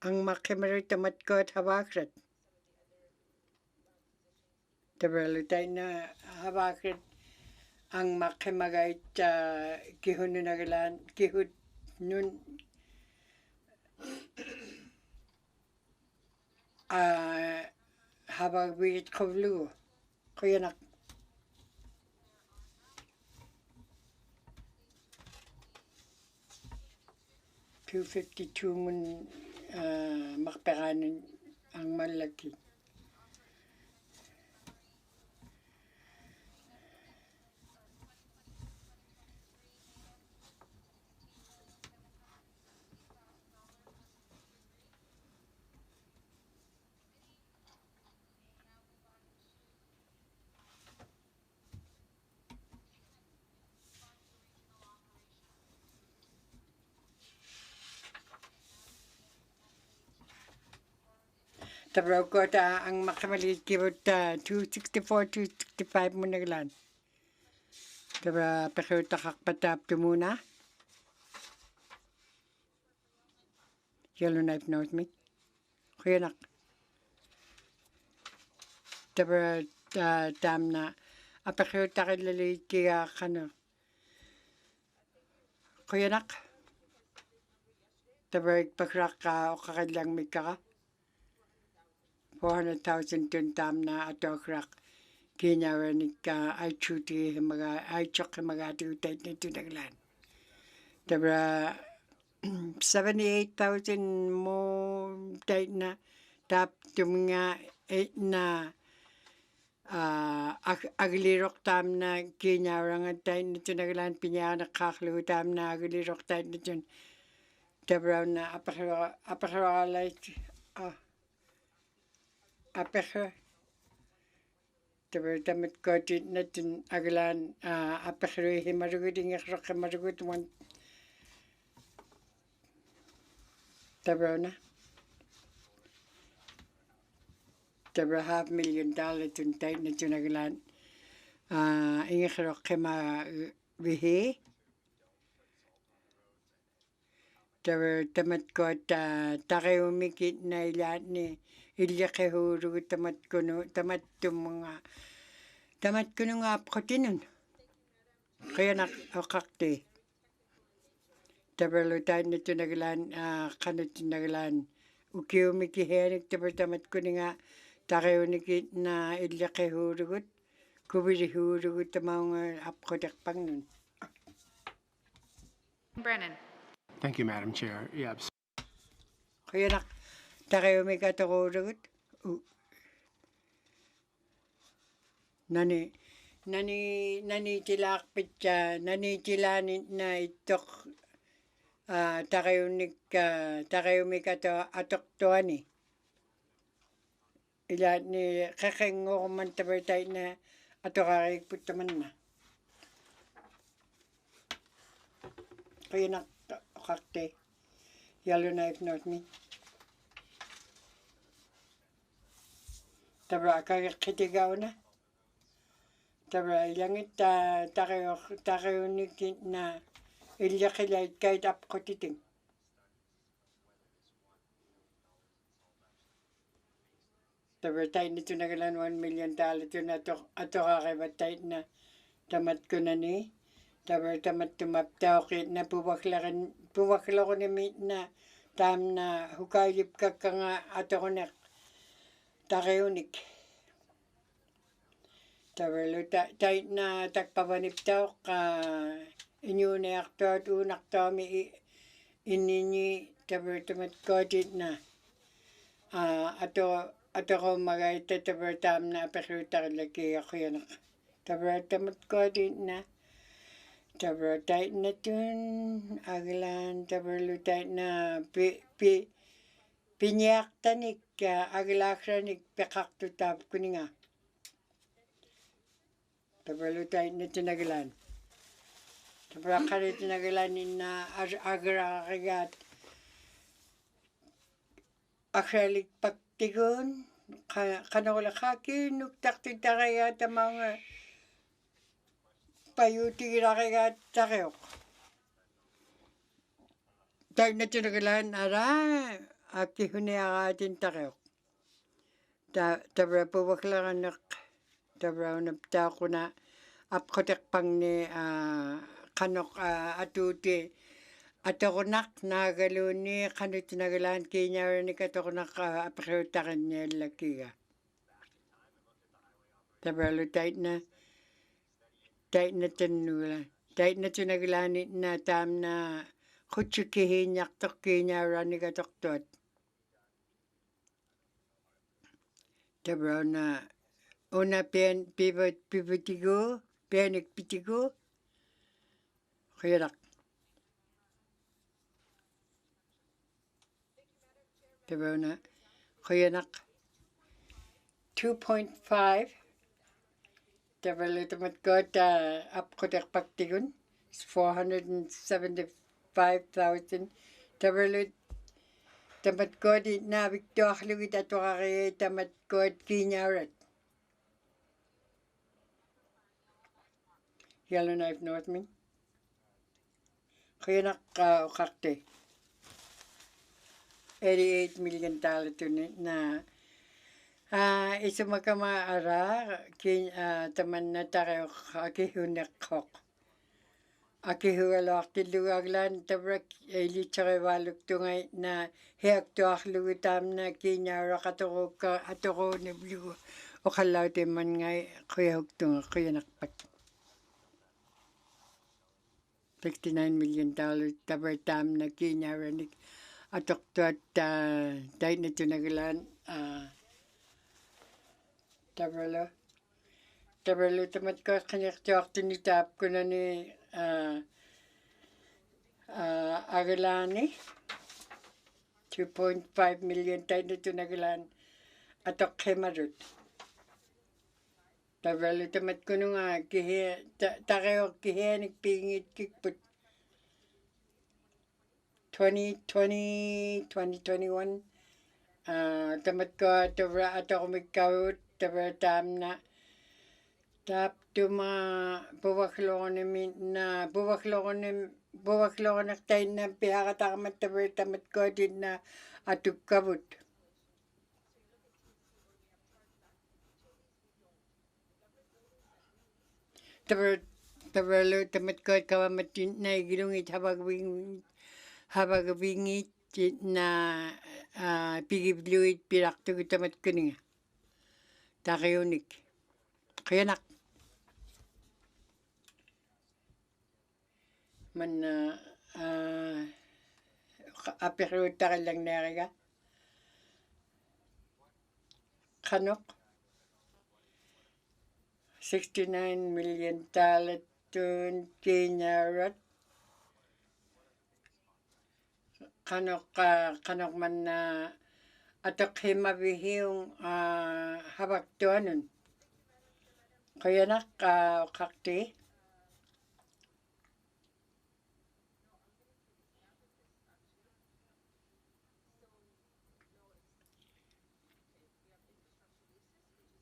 ang makimarit tamat ko at hawakrat. Tayo na hawakrat ang makimagay kihun nagalan, kihun nun habang wikit kavlu. Kaya nak 252 mun makpekanan ang malaki. Tabraw ko ang makamalit kibot 264, 265 mo naglan. Tabra pakiw takakpatap to muna. Yellow knife knows me. Kuya nak. Tabra tam na apakiw takilalit kaya kano. Kuya nak. Tabra ipakrak ka o kakadlang may ka. 400,000 ton tam na atokrak kinyawanik ay chuti ay chok magati utay na tunaglan. Tabra 78,000 mo tay na tap tuminga na aglirok tam na kinyawaran tay na tunaglan pinya na kaklu tam na aglirok tay na tun. Tabra na apakaralay apekha tabar tamat kotit natin aglan apekha himarugut ingakro himarugut one tabar na tabar $500,000 tuntay na tunaglan ingakro hima vihi tabar tamat kot takiumikit na ilan ni ilya huru tamat kuno nga apkotinun kaya nak okakte tabalutay na tunaglan kanot tunaglan ukiyo mikihenik tamat kuno nga takiunikit na ilya huru kubiri huru tamang apkotak pang nun. Brennan. Thank you, Madam Chair. Yeah. Kaya nak tayo may katakurugot. Nani tilakpit siya, nani tilanin na itok tayo may atok tuwan eh. Ilan ni kakengo man tayo na atokakik putaman na. Kaya nak kakte, yellow knife not me. Tabra kakitigaw na. Tabra langit tayo nikit na ilyakilay kahit apkotiting. Tabra tayo nito nagalan $1 million ito na ato kakibat tayo na tamat ko na ni. Tabra tamat tumaptaw kit na puwakla ko na mit na tam na hukayip ka nga ato ko na takayunik. Tabalo tayo na takpapanip tayo ka inyunayakto at unak tayo mi ininyi tabalo tamat kodit na ato ko magayta tabalo tam na pakirutak laki ako yan. Tabalo tamat kodit na tabalo tayo na tun aglan tabalo tayo na pinyaktanik aglakranik pekakto tap kuninga. Tabalo tayo na tinagalan. Tabalo ka rin tinagalan na agrakagat Akalik paktigun, kanawala kaki, nuktakti takaya tamang payuti rakaya takayok. Tayo na tinagalan, ara, aki huni akatin takayok. Tabra po baklaran nak, tabra unapta ko na, apkotek pang ni kanok atuti. Atokonak nagaluni kanut nagalan kinyar ni katokonak apakutakan niya lakiga. Tabalo tight na tinula. Tight na tinagalan na tam na kutsukihin yak tok kinyar ni katoktot. Tabalo na una pivatigo, pianik pitigo. Kairak. Tabona, Koyanak 2.5. Tabalo tamat up kotak paktigun. It's 475,000. Tabalo tamat god na victor lugit at wakari tamat god kinyarat. Yellowknife Northman. Koyanak kakte. $88 million na isa makamaara taman na tayo akihunak kok. Akihualak tilugaglan tabrak Inuvialuktun na heak to aklugutam na kinyara katoko ka atoko ni blue o kalaw man ngay kuyahugtung kuyanakpak. $69 million tabertam na kinyara ni atok tuat dahil na tinagalan tabralo tamat ko kanyak tiwak tinitap ko na ni agalani 2.5 million dahil na tinagalan atok kemarut tabralo tamat ko nung takayo kihiyanik pingit kikput 2021 tamat ko tabra ato kumikawut tabra tam na tap tuma buwaklokonim na buwaklokonim tayo na pihakatakamat tabra tamat ko din na atukawut tabra lo tamat ko kawamatin na igilungit habagwingit na pigibluit pirakto tamat kuninga takayunik kayanak man apirut takalang nariga kanok $69 million tun kinyarat kanok man na atok himabihiyong habagtuanon kayanak kakti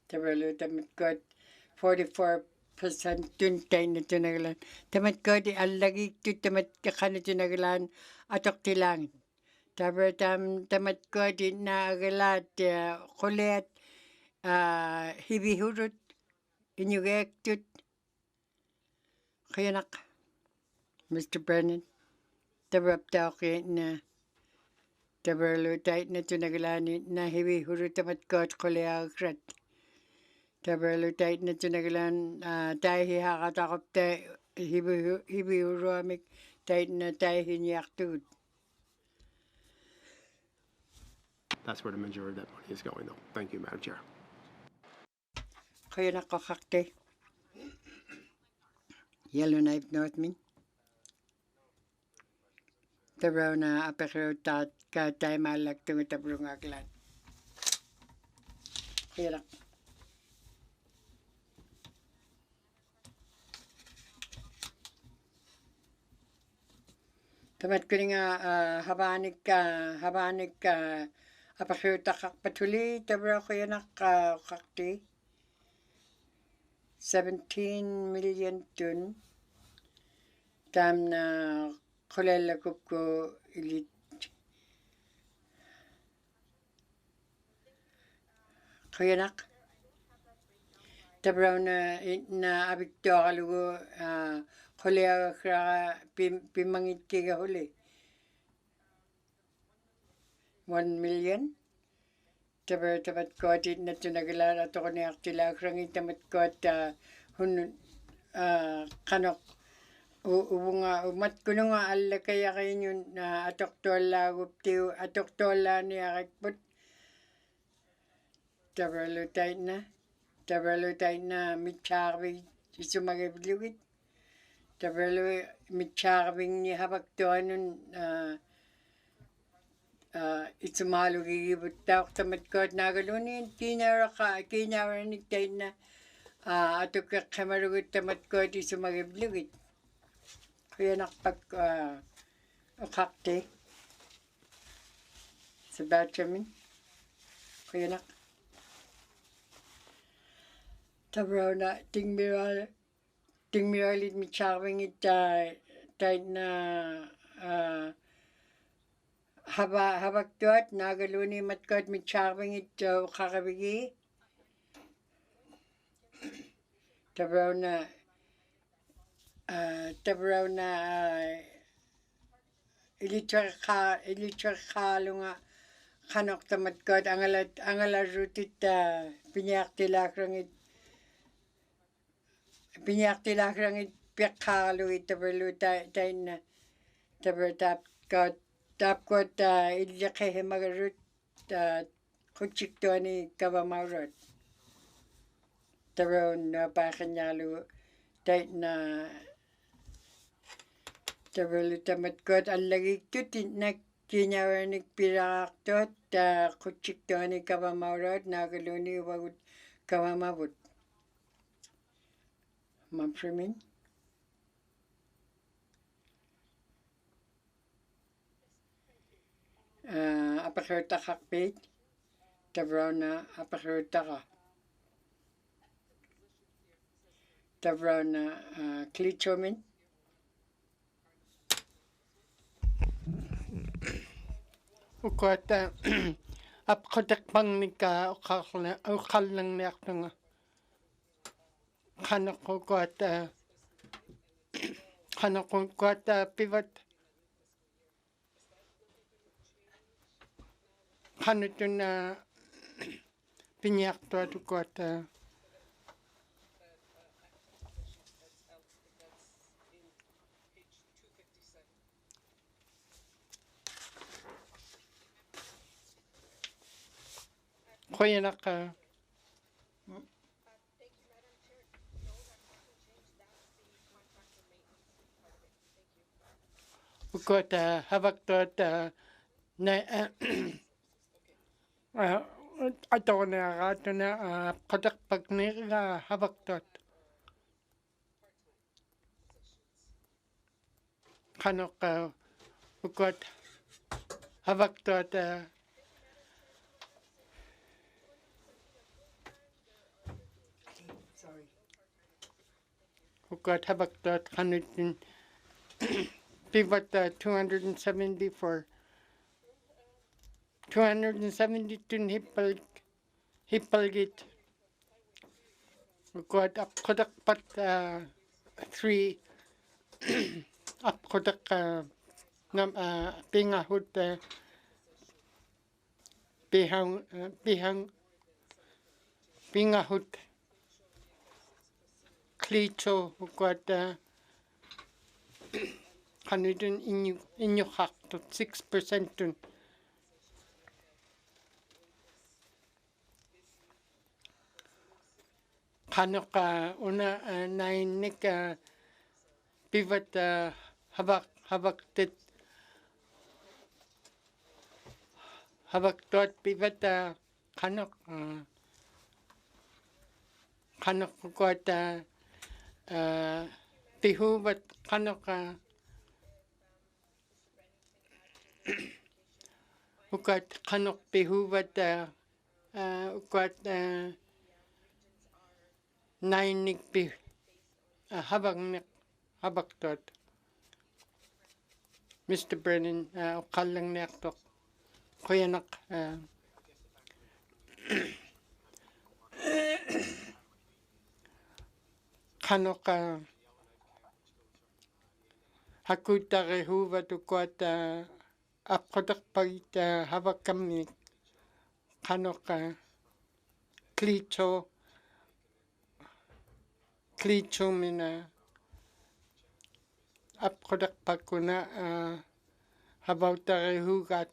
tabalo tamat ko 44% tun tayo na tinagalan tamat ko di alagi tu tamat kakana tinagalan atok tilangin tamat ko di naagalat kulet hibihurut Inuvialuktun kayanak Mr. Brennan tabrap tao na tabralo tayo na tinagalan na hibihurut tamat ko at kuleagrat tabralo tayo na tinagalan tayo hihakatakop tayo hibihuruamik tayo na tayo hiniyaktud. That's where the majority of that money is going, though. Thank you, Madam Chair. Kaya nakakakte. Yellowknife Northman. Tabraw na apekro tat ka tayo malak tumitabrong aglan. Kaya nak. Tamat ko nga habanik Apakita patuli tabra ko yan kakti 17 million tun tam na kulala ko ilit kuyanak tabra na abikto kalugo kulaya kra pimangit kiga huli 1 million tabar tabat ko atit na tunagala ato ko ni aktila krangit tamat ko at hun kanok ubunga umat kuno nga alla kaya kayo yun na atok tola guptiw atok tola ni akikput tabarlutay na mitchakbig isumagibligit tabarlu mitchakbig ni habak to anun isumalu gigibut taok tamat ko at nagalunin kinaranik tayo na atok kamarugut tamat ko at isumagibligit kaya nakpag kakti sa Benjamin kaya nak tabraw na tingmiralit mitchakbing tayo na habak tuat nagaluni matkot mitchakbing ito kakabigi tabraw na ilitrak kalo nga kanok tamatkot angala rutit pinyak tilakrangit piyak kalo itabralu tayo na tabra tapkot ilyakehe magarut kuchik to ni kabamaurot tabraw na pakanyalu tayo na tabralu tamatkot alagik tutin na kinyawanik piraktot kuchik to ni kabamaurot nagaluni wagut kabamabut mampramin apakirta kakpit tabraw na apakirta ka tabraw na klitsomin ukot apkotek pang nika ukal lang niyak nga kanok ukot pivot kanutun na pinyak to at ukot kuya naka ukot habak to at na ato na ato na kotak pag nila habak to at kanok ukot habak to at ukot habak to at kanutin pivot 274 272 hipalgit ukot up kotak pat 3 up kotak ngam pingahut pingahut klito ukot kanudun inyo hak to 6% dun kanok una nainik pivot habak tit habak tot pivot kanok ukot pihubat kanok ukat kanok pihuvat ukat nainik pi habak tot Mr. Brennan ukalang nektok kuyanak kanok hakutare huvat ukat apkodak pait habak kami kanok klito mina apkodak pakuna habautare hugat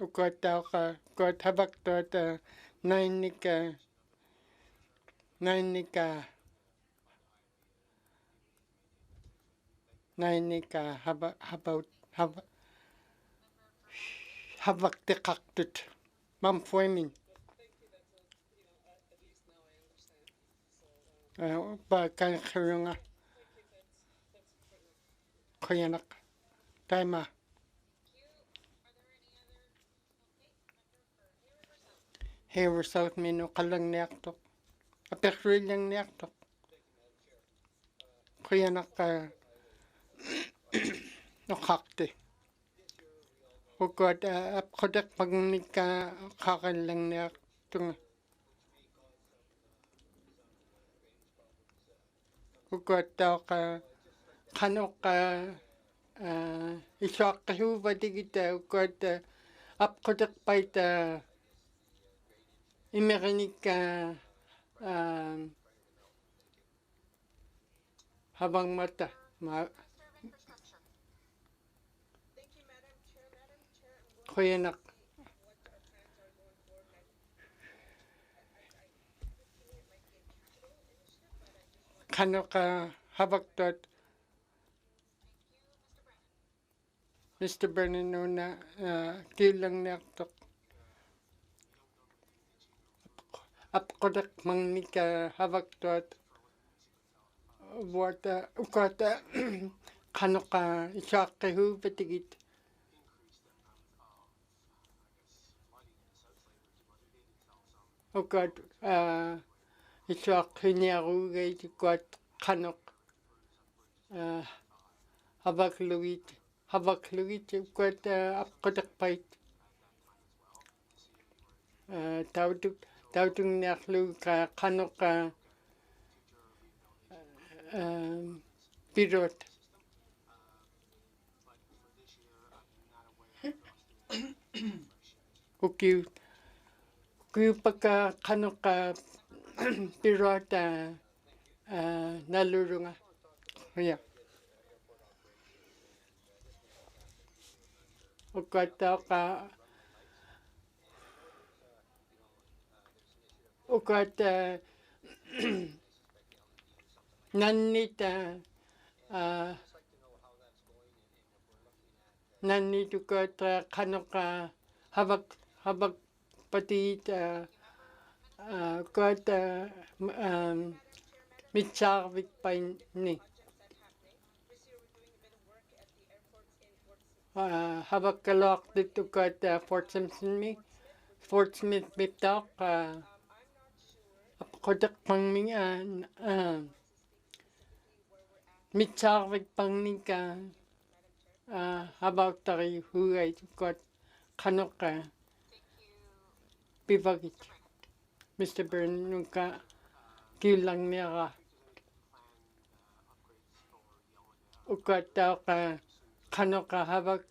ukat ukat habak tot nainika habak tekaktut mam fuemin ba kan khirunga kuyanak taima Haver South Mino kalang nektok apekrilang nektok kuyanak nokakte ukat apkodak pagnika kakalang nektung ukat kanok iswakahu badigita ukat apkodak pait imerinik habang mata kuyanak kanok habak tot Mr. Brennan na kilang nektok apkodak mangnika habak tot wata ukata kanok iswakahu badigit ukat iswakhinyarugai ukat kanok habak luit ukat apkodak pait tautung neklu kanok pirot ukiu paka kanok pirot nalurunga ya ukat nannit ukat kanok habak patit ukat mitsarvik pain ni habak kalok dit ukat Fort Smith bitak apkodak pangming mitsarvik pangnika habak tari huay ukat kanok pivagit Mr. Byrne nunca kilang nera ukat kanok habak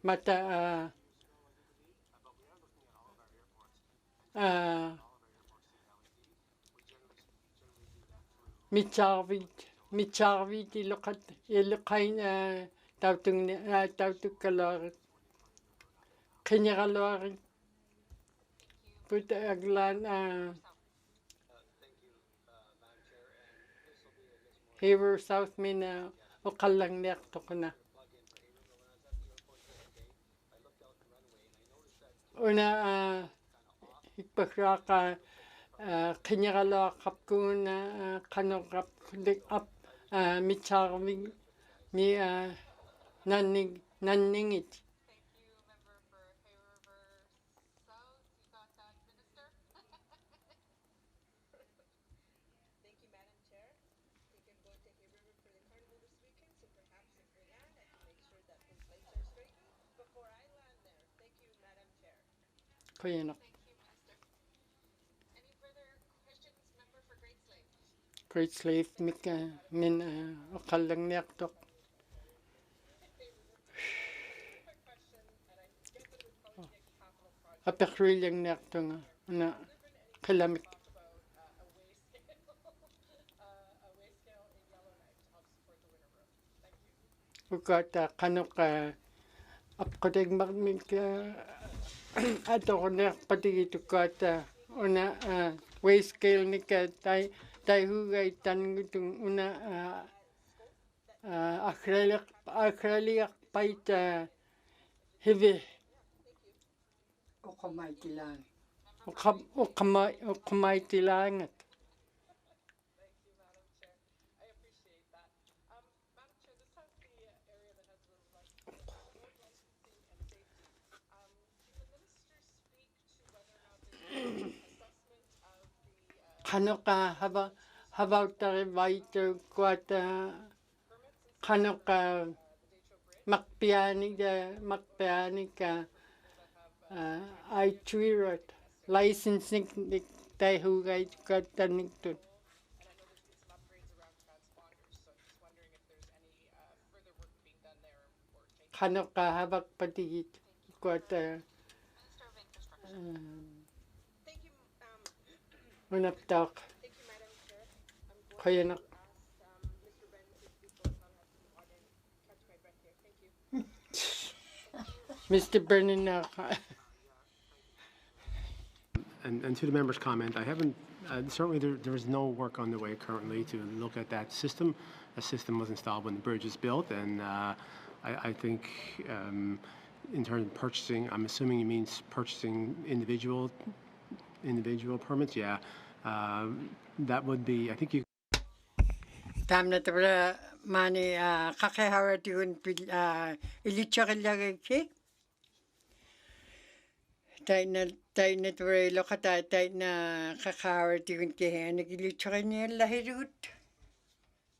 mata mitsarvit ilukain tautuk kalorit kinyaralorit put aglan Haver South Mina ukalang nektokna una ikpakraka Kinyakalakapkuna kanokap dik up mitsarving mi nanningit. Kuyanak. Great Slave min akalang niyaktok. Apekrilyang niyaktok na kalamik. Ukata kanok apkoteg magmik atok patigit ukata una way scale nika tai hugay tangutung una akraliak paita heavy ukamay tilangat. Kanoka habauta vaito kuata kanoka makpiani ka I tweeted licensing tai hugay katanitun. Kanoka habak patigit kuata unaptak. Kuyanak. Mr. Brennan. And to the member's comment, I haven't, certainly there is no work on the way currently to look at that system. A system was installed when the bridge was built, and I think in terms of purchasing, I'm assuming he means purchasing individual permits, yeah. That would be, I think you Tamna tabra mani kakehara tigun ilichakillagaki. Taina tabra lokata taina kakehara tigun kehen ilichakillahirut.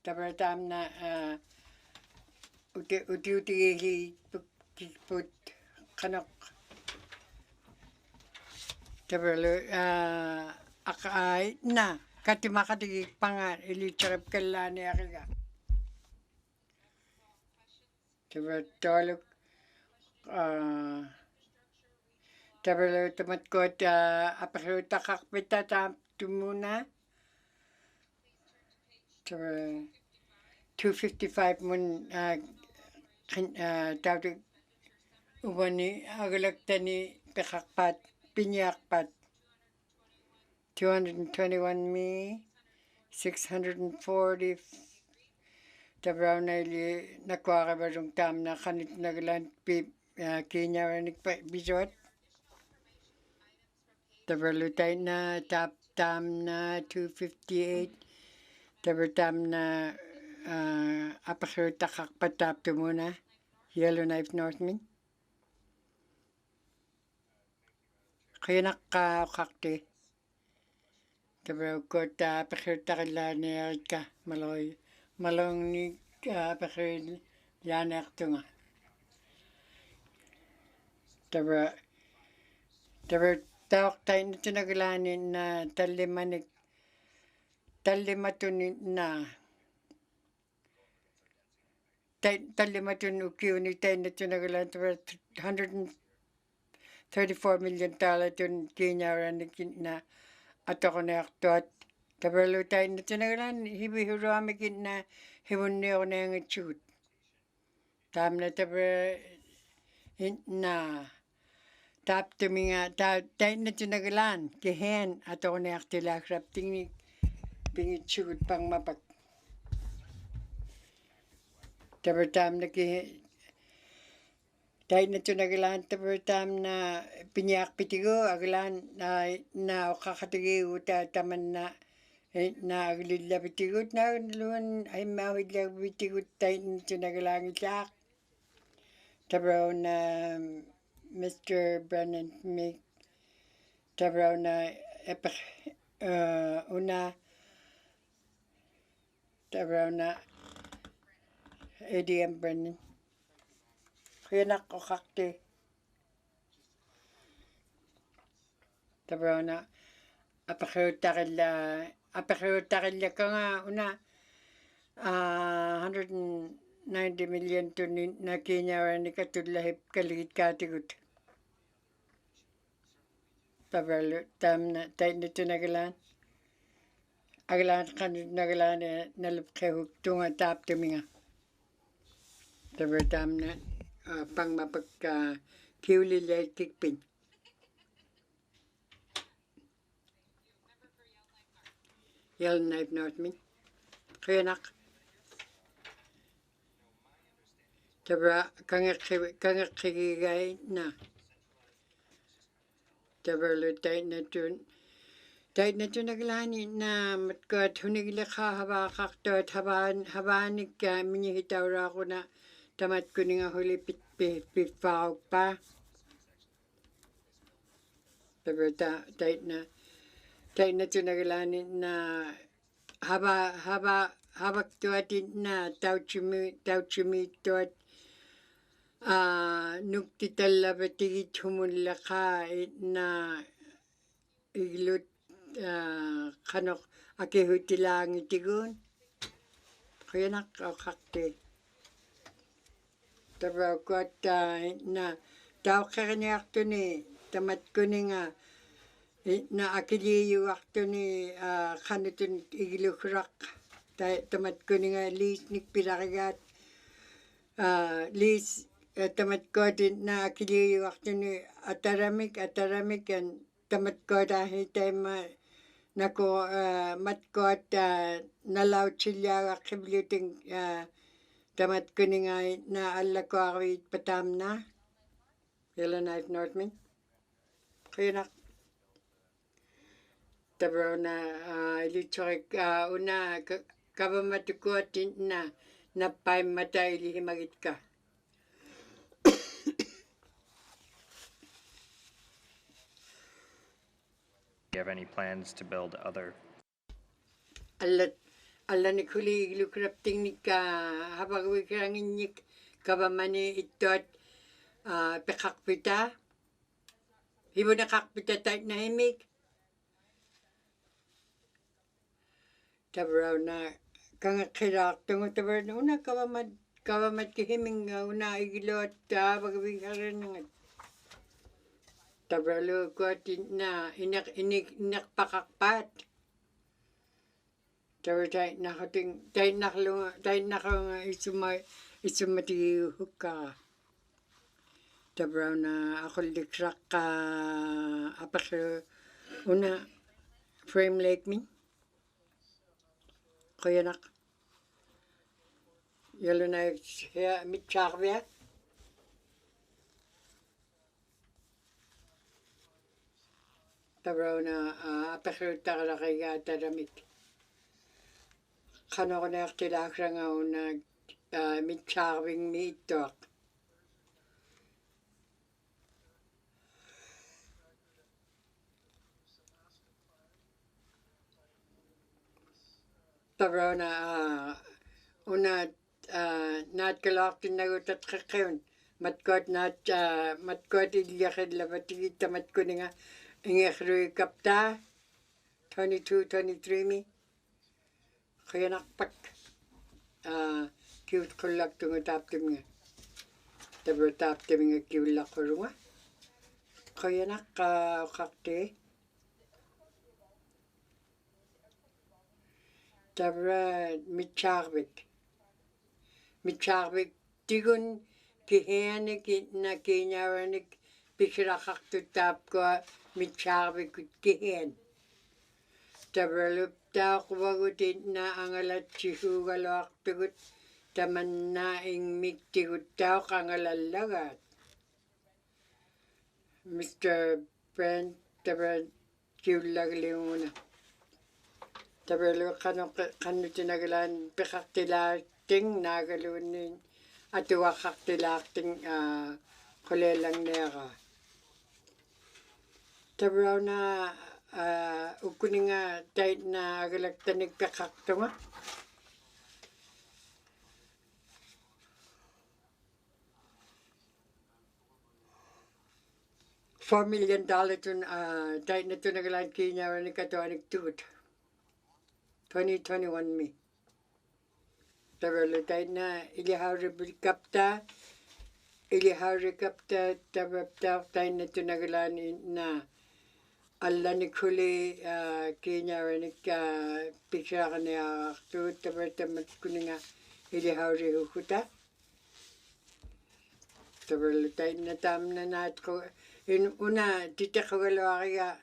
Tabra tamna uti put kanok. Tabra akai na. Katimakati pangar ilichakap kalani akiga. Tabra toluk tabra tamat kot apakruta kakpita tam tumuna. Tabra 255 mun tawag ubani agalaktani pekakpat pinyakpat 221 me 640 tabra na ili nakwaka barong tam na kanit nagalan Kenya ranik pa bisot tabra lutay na tam na 258 tabra tam na apakruta kakpat tumuna Yellowknife Northman. Kaya nakakakti. Tabra kota apakruta kalani ka malong ni apakruta yanak tunga. Tabra tawak tayo na tinagalanin na talimatun na talimatun ukiuni tayo na tinagalan tabra $134 million tun Kenya na atoko na aktuat tabra lutay na tinagalan hibihuruamikin na hiwunni ako na yung itsut tam na tabra na tap tuminga tayo na tinagalan kehen atoko na aktilakrap tingni pingitsut pang mapak tabra tam na Dahil na tunagalan tabertam na pinyak pitigo aglan na okakatigi uta taman na aglila pitigut na luan ay mawidla pitigut dahil na tunagalan isak. Tabraw na Mr. Brennan make tabraw na una tabraw na ADM Brennan. Kuyanak o kakti. Tabraw na apakiutakil ka nga una 190 million to na kinyawa ni katulahip kaligit katigut. Tabraw tam na tayo nito nagalan. Agalan kanit nagalan nalapkehuk tunga tap tuminga. Tabraw tam na pang mapagka kiulilay kikpin. Yellowknife North Min. Kuyanak. Tabra kangakigay na. Tabra lo tayo na naglani na matkat hunigila ka habakaktot habanik minihitawra ko na tamat ko nga huli pitpawag pa. Tabra tayo na naglani na habak tuatin na tauchumi tuat nuktitala batigit humulla ka na iglut kanok akihutilang itigun. Kuyanak o kakti. Tabraw ko at na tao kakanyak to ni tamat ko ni nga na akiliyo akto ni kanutun igilukrak tamat ko ni nga lis nikpirakigat lis tamat ko din na akiliyo akto ni ataramik yan tamat ko dahil tayo nako matko at nalaw chilya akibluting tamat ko ni nga na ala ko ako patam na Yellowknife North Min. Kuyanak. Tabraw na ilitsorik una kabamatukuatin na napay matay ilihimagit ka. Do you have any plans to build other? Alla ni kuli ilukrapting ni ka habagawi kirangin ni kabamani itot pekakpita. Hibo na kakpita tayo na himig. Tabraw na kangakirak tungo tabraw na una kawamat kihiming una igilot habagawi karangan. Tabraw lo ko na inak pakakpat. Tabraw tayo nakating tayo nakang isumati hukka. Tabraw na ako likrak ka apak una frame lake min. Kuyanak. Yellowknife mitchakvya. Tabraw na apakiruta ka na kaya taramik. Kano ko na aktilakra nga una mitchakwing miitok. Tabraw na una natkalaktin na utat kakayun. Matkot ilyakid labatigit tamat ko nga ingekruy kapta 22-23 mi. Kaya nakpak cute kulak tungo taptim nga. Tabraw taptim nga kiulak ko runga. Kaya nakakakti. Tabraw mitchakwik tigun kihenik na kinyawanik pikirakak tutap ko mitchakwik kihen. Tabraw lupta ko bagutin na angalat chihugalak tugut taman na ing miktigut tao kangalalagat. Mr. Brent, tabra kiulagaliuna. Tabelo kanu tinagalan pekaktilating nagalunin at wakaktilating kulelang nera. Tabra na ukuninga dahil na agalagtanig pekaktunga. $4 million tun dahil na tunagalan kinya ni katuanig tuot. 2021 mi. Tabelo dahil na ilihari kapta tabapta dahil na tunagalan na alla ni kuli kinya ni picture ni tuot tabat kuninga ilihari hukuta. Tabelo dahil na tam na nat ko una titakawalo kaya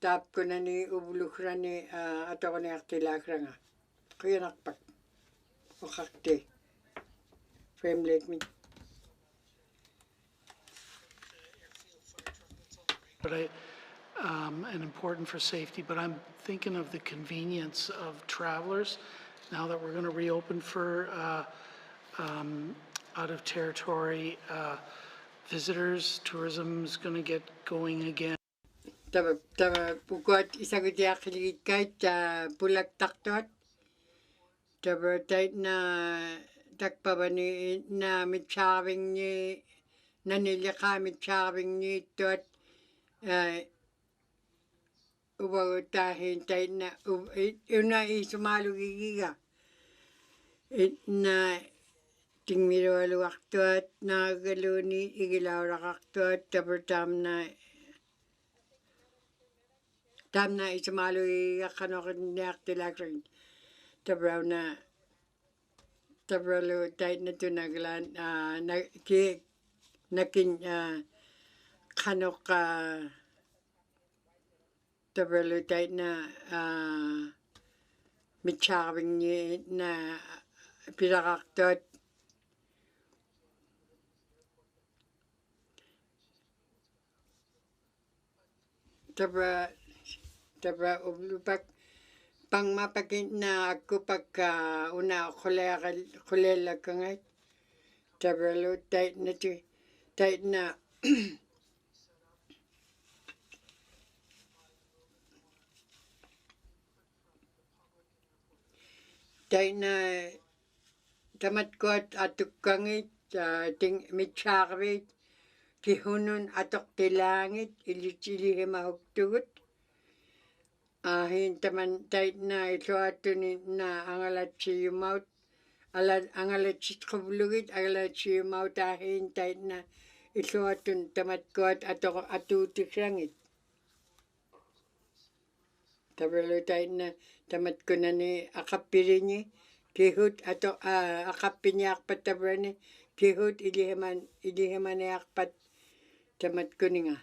tap ko na ni ubulukra ni ato ko ni aktilakra nga. Kaya nakpak. O kakte. Frame like me. But and important for safety, but I'm thinking of the convenience of travelers now that we're going to reopen for out of territory visitors. Tourism is going to get going again. Taba pukot isagot yakili kahit bulak taktot. Taba tahit na takpaba ni na mitsabing ni nanilika mitsabing ni tot ubawutahin tahit na una isumalugigiga na tingmirualuaktot na galuni igilaurakaktot taba tamna isumalugigiga kanokin yaktilakring. Tabralo tahit na tunaglan nakin kanok tabralo tahit na mitsabing ni na pirakaktot tabra ublupak pang mapakin na ako pagka una kulela kangay tabralo tahit na tahit na tamat ko at atuk kangit ting mitsakabit kihunun atok tilangit ilit mahuktugut ahin taman tahit na ito ato na angalat si yumaut angalat si kubulugit angalat si yumaut ahin tahit na ito ato tamat ko at atutik langit. Tabalo tahit na tamat ko na ni akapirin ni kihut ato akapinyak patabra ni kihut ilihaman yakpat tamat ko ni nga.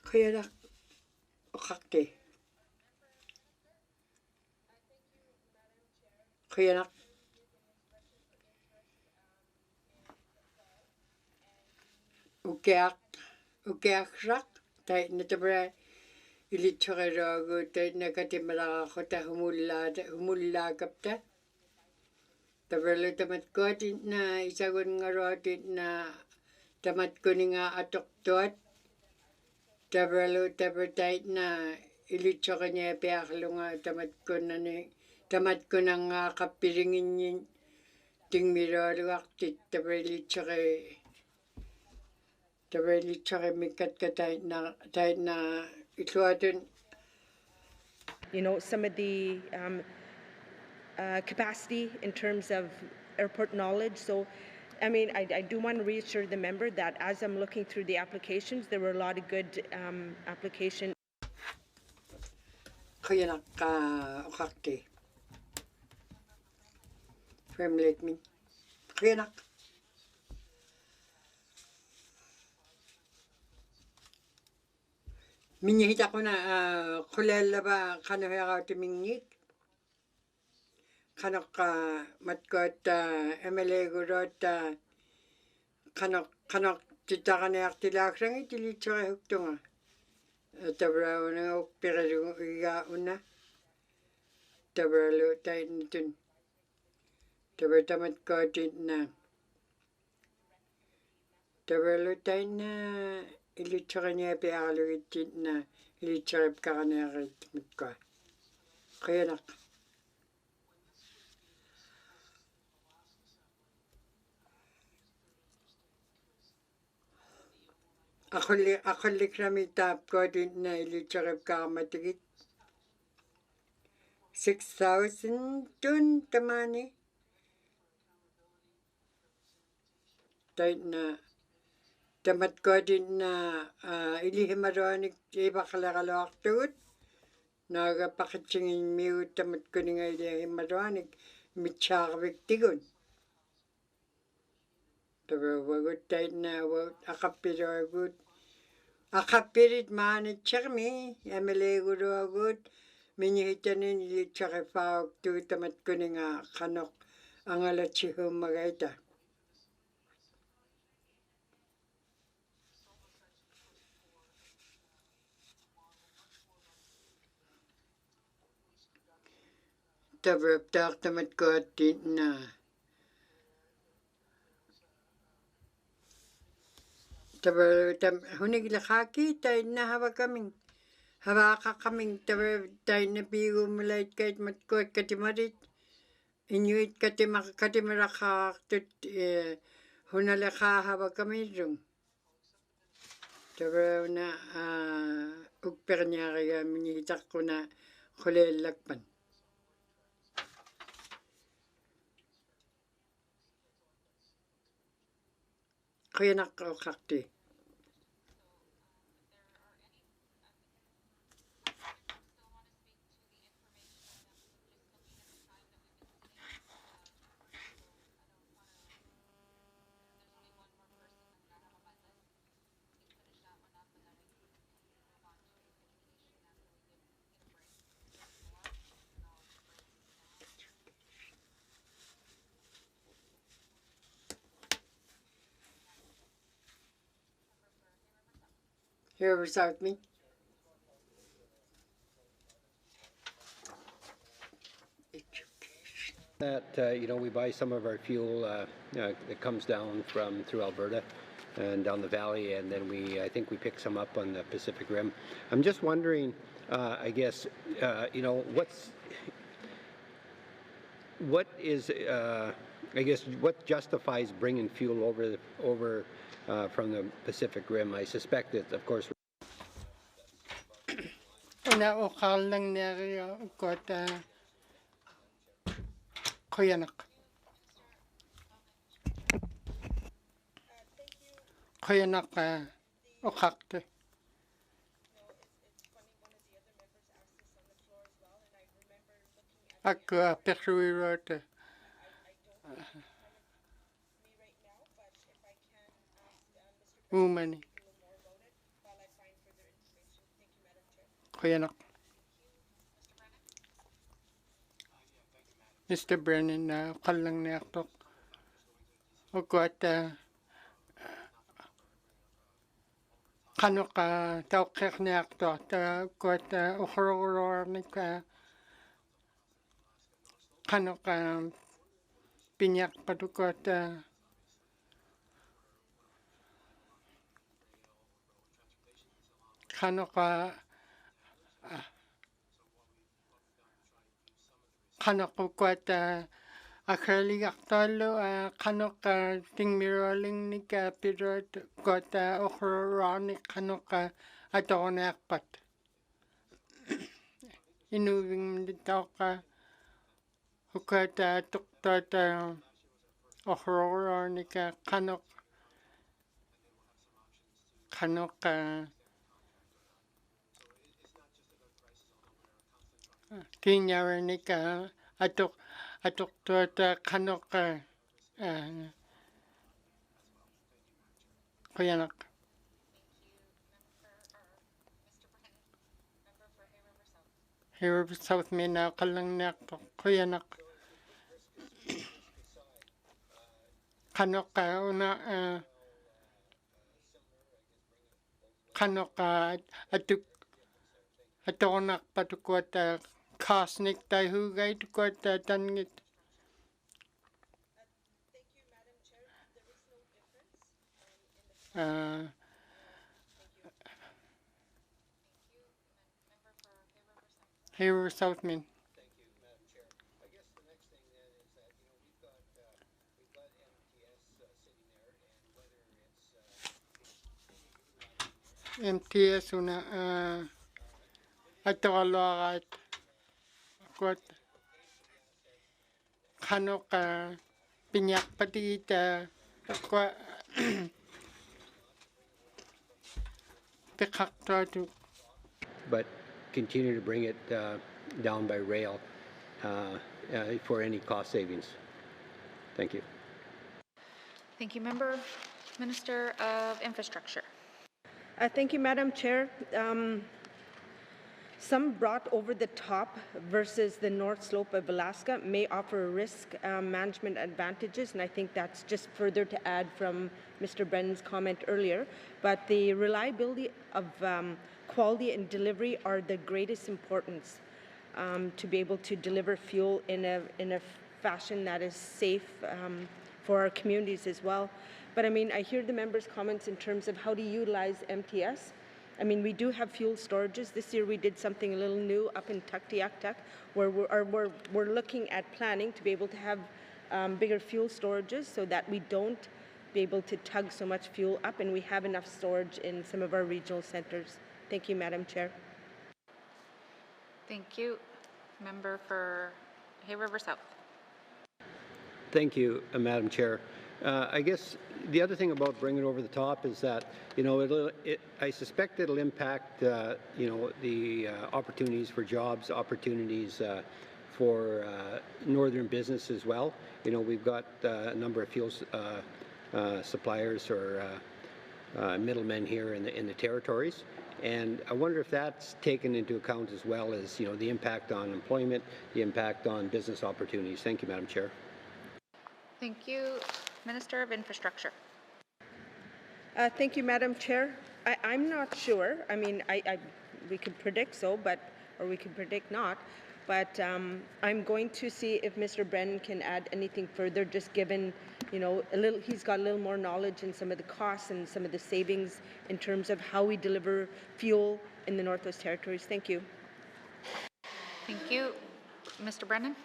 Kaya nak kakte. Kaya nak ukeak rak tahit na tabra ilitsukarago tahit na katimala ako ta humulla kapta. Tabralo tamat ko na isagun nga rotit na tamat ko ni nga atok tuat. Tabralo tahit na ilitsura niya piaklo nga tamat ko na nga kapiringin niya tingmiralo aktit tabralo ilitsura mikat ka tahit na ituatun. You know, some of the capacity in terms of airport knowledge. So, I mean, I do want to reassure the member that as I'm looking through the applications, there were a lot of good applications. Kaya nakakakte. From let me. Kaya nak. Minihita ko na kulala ba kanohera timingit. Kanok matkot MLA gurot kanok Kanak titakaneartilaaksrangi tilitserihuktunga. Tabrauna ukpiralungu igauna. Tabralu tainitun. Tabratamat kaatinna. Tabralu tainna ilitseraniapi aalugittinna ilitseripkaranearitmutkaa. Qiyanak. Aqallikrami taapkaatinna ilitseripkaramatigit 6,000 tun tamani. Tainna tamatkaatinna ilihimaruanik ipaqalaqaluartugut. Naaga pakitsingin miut tamatkuninga ilihimaruanik mitsaarviktigun. Tabrawagut tainna aqappiluagut. Aqappirit maanitsermi yameleeguruagut minihitanin ilitseriffaaruktu tamatkuninga qanoq angalatsihumagaita. Tabraptaartamatkuattinna tabratam hunigilaqaaki tainna havakaming havaaqaqaming tainna piigummalaitkait matkuat katimarit Inuit katimaraqaartut hunaleqaa havakamirrung. Tabrauna ukperniariga minihitaqquna quleellakpan. Qiyanaqquqarti. Here without me. That, we buy some of our fuel that comes down from through Alberta and down the valley, and then I think we pick some up on the Pacific Rim. I'm just wondering, I guess, what justifies bringing fuel over from the Pacific Rim? I suspect that, of course. Una uqaarlang niaria ukota qiyanak. Qiyanak uqaqti. Akka persuirote. Umani. Qiyanak. Mr. Brennan, qallang niaqtoq. Ukota qanuqa tauqqiqniaqtoq ukota uqrugurornika qanuqa piñaqpat ukota qanuqa qanuqukota akraliaqtallu qanuqa tingmirolingnika pirot kota uqrurornik qanuqa atoqniaqpat. Inuvingditauqa ukota tuqtota uqrurornika qanuqa kiñaranika atuqtuata qanuqa qiyanak. Here South Mina qalangniaqtoq qiyanak. Qanuqa una Kanoka atonak patukwat kasnik hugay tukwat tangit. Here Southman. MTS una atawalagat kwat kanoka pinyak patita kwa pikakta. But continue to bring it down by rail for any cost savings. Thank you. Thank you, Member. Minister of Infrastructure. Thank you, Madam Chair. Some brought over the top versus the North Slope of Alaska may offer risk management advantages, and I think that's just further to add from Mr. Brennan's comment earlier. But the reliability of quality and delivery are the greatest importance to be able to deliver fuel in a fashion that is safe for our communities as well. But I mean, I hear the members' comments in terms of how to utilize MTS. I mean, we do have fuel storages. This year we did something a little new up in Tuktoyaktuk, where we're looking at planning to be able to have bigger fuel storages so that we don't be able to tug so much fuel up, and we have enough storage in some of our regional centers. Thank you, Madam Chair. Thank you. Member for Hay River South. Thank you, Madam Chair. I guess the other thing about bringing it over the top is that, you know, I suspect it'll impact, you know, the opportunities for jobs, opportunities for northern business as well. You know, we've got a number of fuel suppliers or middlemen here in the territories. And I wonder if that's taken into account as well as, you know, the impact on employment, the impact on business opportunities. Thank you, Madam Chair. Thank you. Minister of Infrastructure. Thank you, Madam Chair. I'm not sure. I mean, we could predict so, or we could predict not. But I'm going to see if Mr. Brennan can add anything further, just given, you know, he's got a little more knowledge in some of the costs and some of the savings in terms of how we deliver fuel in the Northwest Territories. Thank you. Thank you. Mr. Brennan.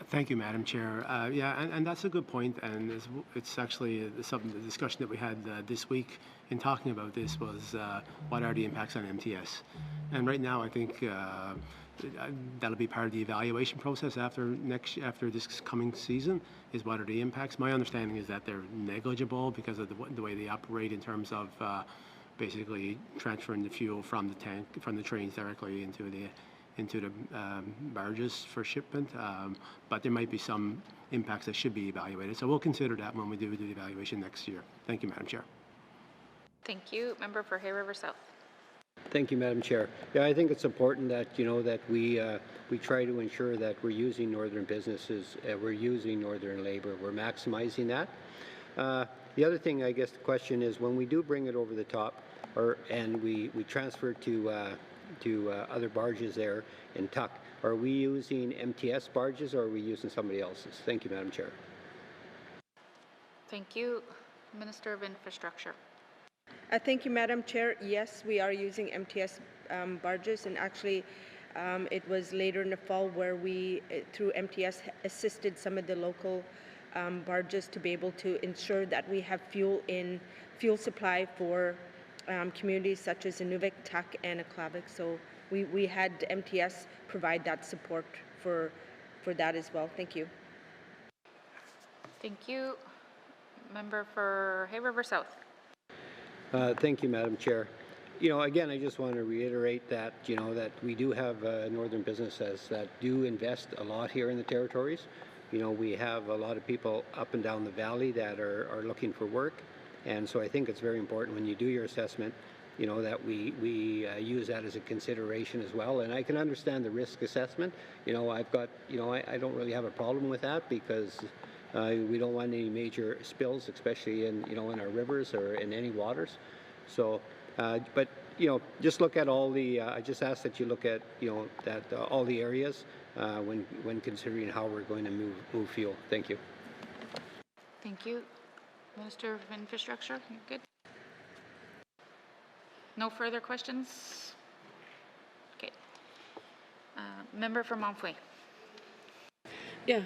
Thank you, Madam Chair. Yeah, and that's a good point, and it's actually something, the discussion that we had this week in talking about this was what are the impacts on MTS? And right now, I think that'll be part of the evaluation process after this coming season, is what are the impacts. My understanding is that they're negligible because of the way they operate in terms of basically transferring the fuel from the trains directly into the barges for shipment, but there might be some impacts that should be evaluated. So we'll consider that when we do the evaluation next year. Thank you, Madam Chair. Thank you. Member for Hay River South. Thank you, Madam Chair. Yeah, I think it's important that, you know, that we try to ensure that we're using northern businesses, we're using northern labor, we're maximizing that. The other thing, I guess, the question is when we do bring it over the top, and we transfer to other barges there in Tuck, are we using MTS barges or are we using somebody else's? Thank you, Madam Chair. Thank you. Minister of Infrastructure. Thank you, Madam Chair. Yes, we are using MTS barges, and actually it was later in the fall where we, through MTS, assisted some of the local barges to be able to ensure that we have fuel supply for communities such as Inuvik, Tuck, and Aklavik. So we had MTS provide that support for that as well. Thank you. Thank you. Member for Hay River South. Thank you, Madam Chair. You know, again, I just want to reiterate that, you know, that we do have northern businesses that do invest a lot here in the territories. You know, we have a lot of people up and down the valley that are looking for work. And so I think it's very important when you do your assessment, you know, that we use that as a consideration as well. And I can understand the risk assessment. You know, I've got, you know, I don't really have a problem with that because we don't want any major spills, especially in, you know, in our rivers or in any waters. So But, just look at all the, I just ask that you look at, that all the areas when considering how we're going to move fuel. Thank you. Thank you. Minister of Infrastructure, you're good? No further questions? Okay. Member for Montfouet. Yeah,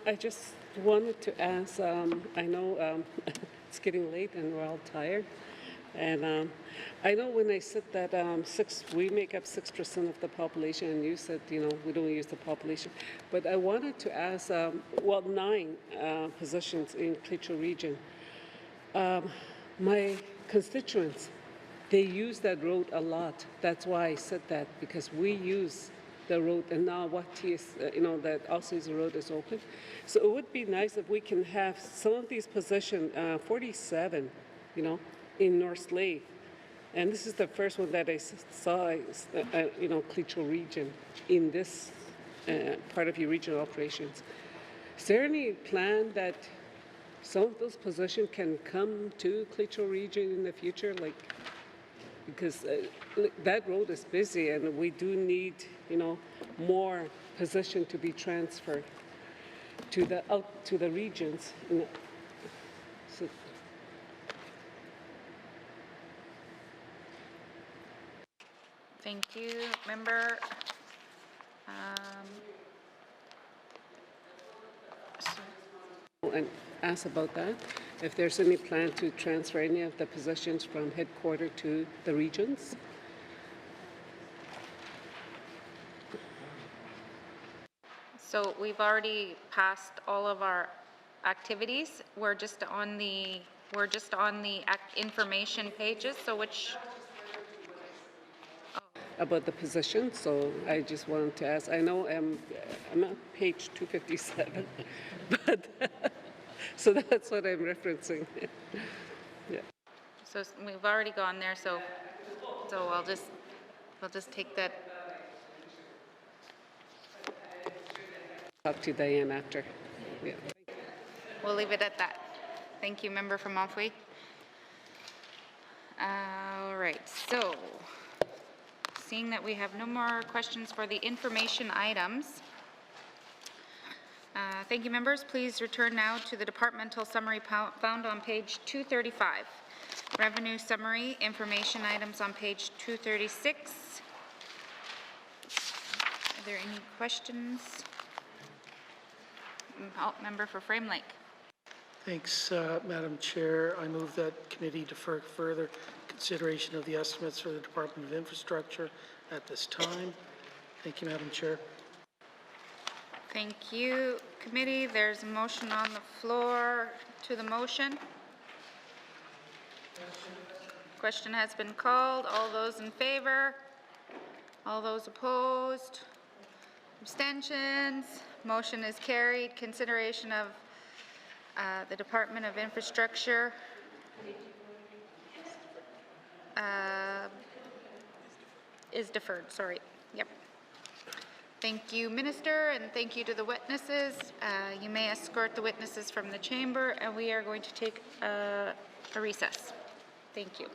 I just wanted to ask, I know it's getting late and we're all tired. And I know when I said that we make up 6% of the population, and you said, we don't use the population. But I wanted to ask, 9 positions in Klitschko region. My constituents, they use that road a lot. That's why I said that, because we use the road, and now that also is the road is open. So it would be nice if we can have some of these positions, 47, in North Slave. And this is the first one that I saw, Klitschko region in this part of your regional operations. Is there any plan that some of those positions can come to Klitschko region in the future? Because that road is busy and we do need, more position to be transferred to the regions. So, Thank you, member. and ask about that, if there's any plan to transfer any of the positions from headquarters to the regions. So we've already passed all of our activities. We're just on the information pages. So which? About the position, so I just wanted to ask. I know I'm on page 257, but so that's what I'm referencing. Yeah. So we've already gone there. So we'll just take that. Talk to Diane after. Yeah. We'll leave it at that. Thank you, member from Montfouet. All right. So. Seeing that we have no more questions for the information items. Thank you, members. Please return now to the departmental summary found on page 235. Revenue summary, information items on page 236. Are there any questions? Member for Frame Lake. Thanks, Madam Chair. I move that committee defer further consideration of the estimates for the Department of Infrastructure at this time. Thank you, Madam Chair. Thank you, committee. There's a motion on the floor to the motion. Question has been called. All those in favor? All those opposed? Abstentions? Motion is carried. Consideration of the Department of Infrastructure is deferred, sorry. Yep. Thank you, Minister, and thank you to the witnesses. You may escort the witnesses from the chamber, and we are going to take a recess. Thank you.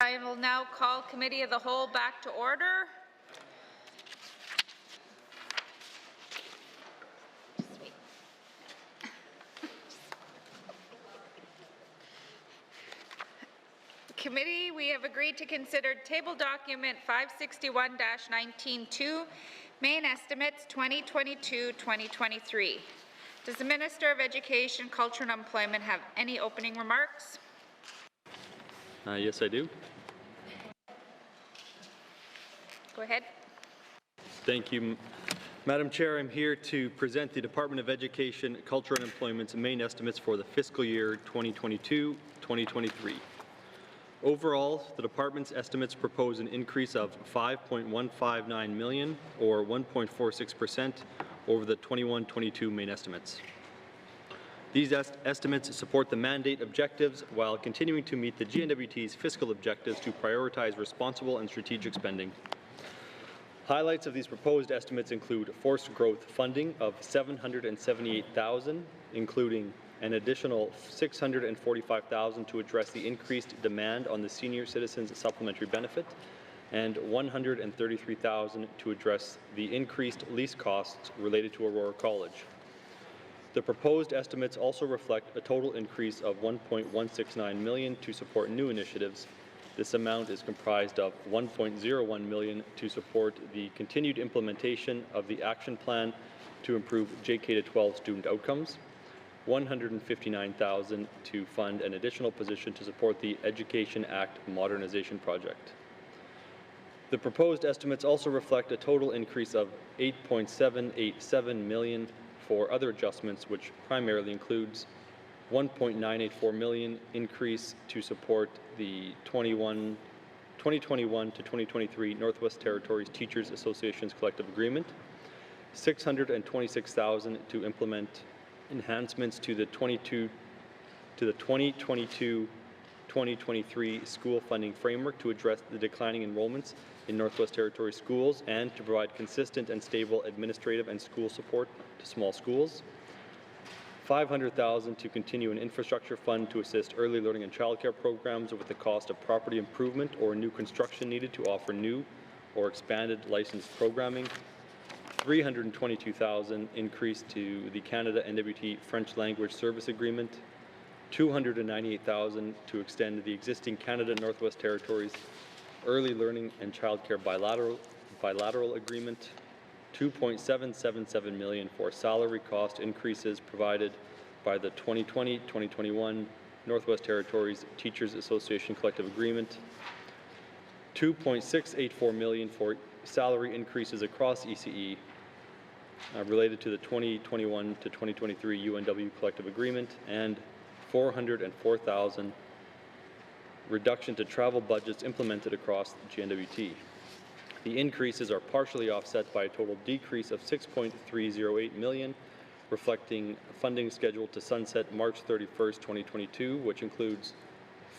I will now call Committee of the Whole back to order. Committee, we have agreed to consider table document 561-19-2, main estimates 2022-2023. Does the Minister of Education, Culture and Employment have any opening remarks? Yes, I do. Go ahead. Thank you. Madam Chair, I'm here to present the Department of Education, Culture and Employment's main estimates for the fiscal year 2022-2023. Overall, the department's estimates propose an increase of $5.159 million, or 1.46%, over the 21-22 main estimates. These estimates support the mandate objectives while continuing to meet the GNWT's fiscal objectives to prioritize responsible and strategic spending. Highlights of these proposed estimates include forced growth funding of $778,000, including an additional $645,000 to address the increased demand on the senior citizens supplementary benefit, and $133,000 to address the increased lease costs related to Aurora College. The proposed estimates also reflect a total increase of $1.169 million to support new initiatives. This amount is comprised of $1.01 million to support the continued implementation of the action plan to improve JK-12 student outcomes, $159,000 to fund an additional position to support the Education Act modernization project. The proposed estimates also reflect a total increase of $8.787 million for other adjustments, which primarily includes $1.984 million increase to support the 2021 to 2023 Northwest Territories Teachers Association's collective agreement, $626,000 to implement enhancements to the 2022-2023 school funding framework to address the declining enrollments in Northwest Territories schools and to provide consistent and stable administrative and school support to small schools. $500,000 to continue an infrastructure fund to assist early learning and childcare programs with the cost of property improvement or new construction needed to offer new or expanded licensed programming. $322,000 increase to the Canada NWT French Language Service Agreement. $298,000 to extend the existing Canada Northwest Territories Early Learning and Childcare bilateral agreement. $2.777 million for salary cost increases provided by the 2020-2021 Northwest Territories Teachers Association collective agreement. $2.684 million for salary increases across ECE related to the 2021 to 2023 UNW collective agreement, and $404,000 reduction to travel budgets implemented across GNWT. The increases are partially offset by a total decrease of $6.308 million, reflecting funding scheduled to sunset March 31st, 2022, which includes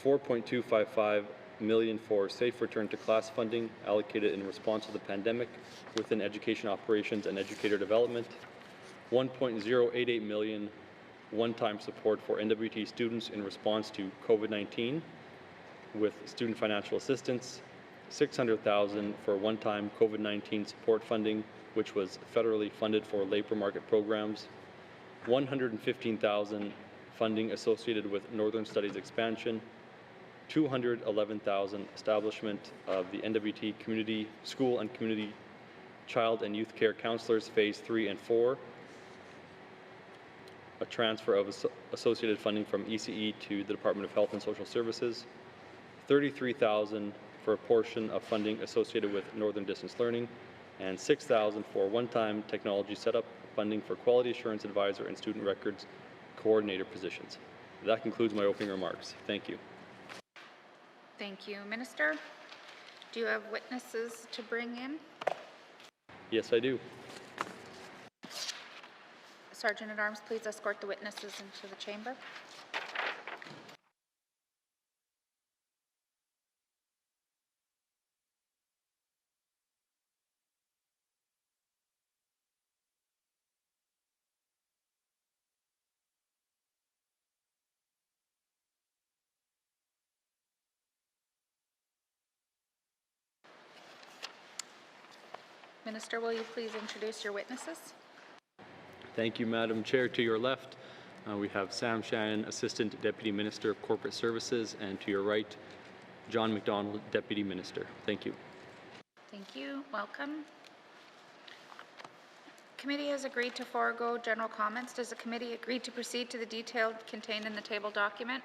$4.255 million for safe return to class funding allocated in response to the pandemic within education operations and educator development, $1.088 million one-time support for NWT students in response to COVID-19 with student financial assistance, $600,000 for one-time COVID-19 support funding, which was federally funded for labor market programs, $115,000 funding associated with Northern Studies expansion, $211,000 establishment of the NWT Community School and Community Child and Youth Care Counselors Phase 3 and 4, a transfer of associated funding from ECE to the Department of Health and Social Services, $33,000 for a portion of funding associated with Northern Distance Learning, and $6,000 for one-time technology setup funding for Quality Assurance Advisor and Student Records Coordinator positions. That concludes my opening remarks. Thank you. Thank you, Minister. Do you have witnesses to bring in? Yes, I do. Sergeant at Arms, please escort the witnesses into the chamber. Minister, will you please introduce your witnesses? Thank you, Madam Chair. To your left, we have Sam Shannon, Assistant Deputy Minister of Corporate Services, and to your right, John McDonald, Deputy Minister. Thank you. Thank you. Welcome. Committee has agreed to forego general comments. Does the committee agree to proceed to the detail contained in the table document?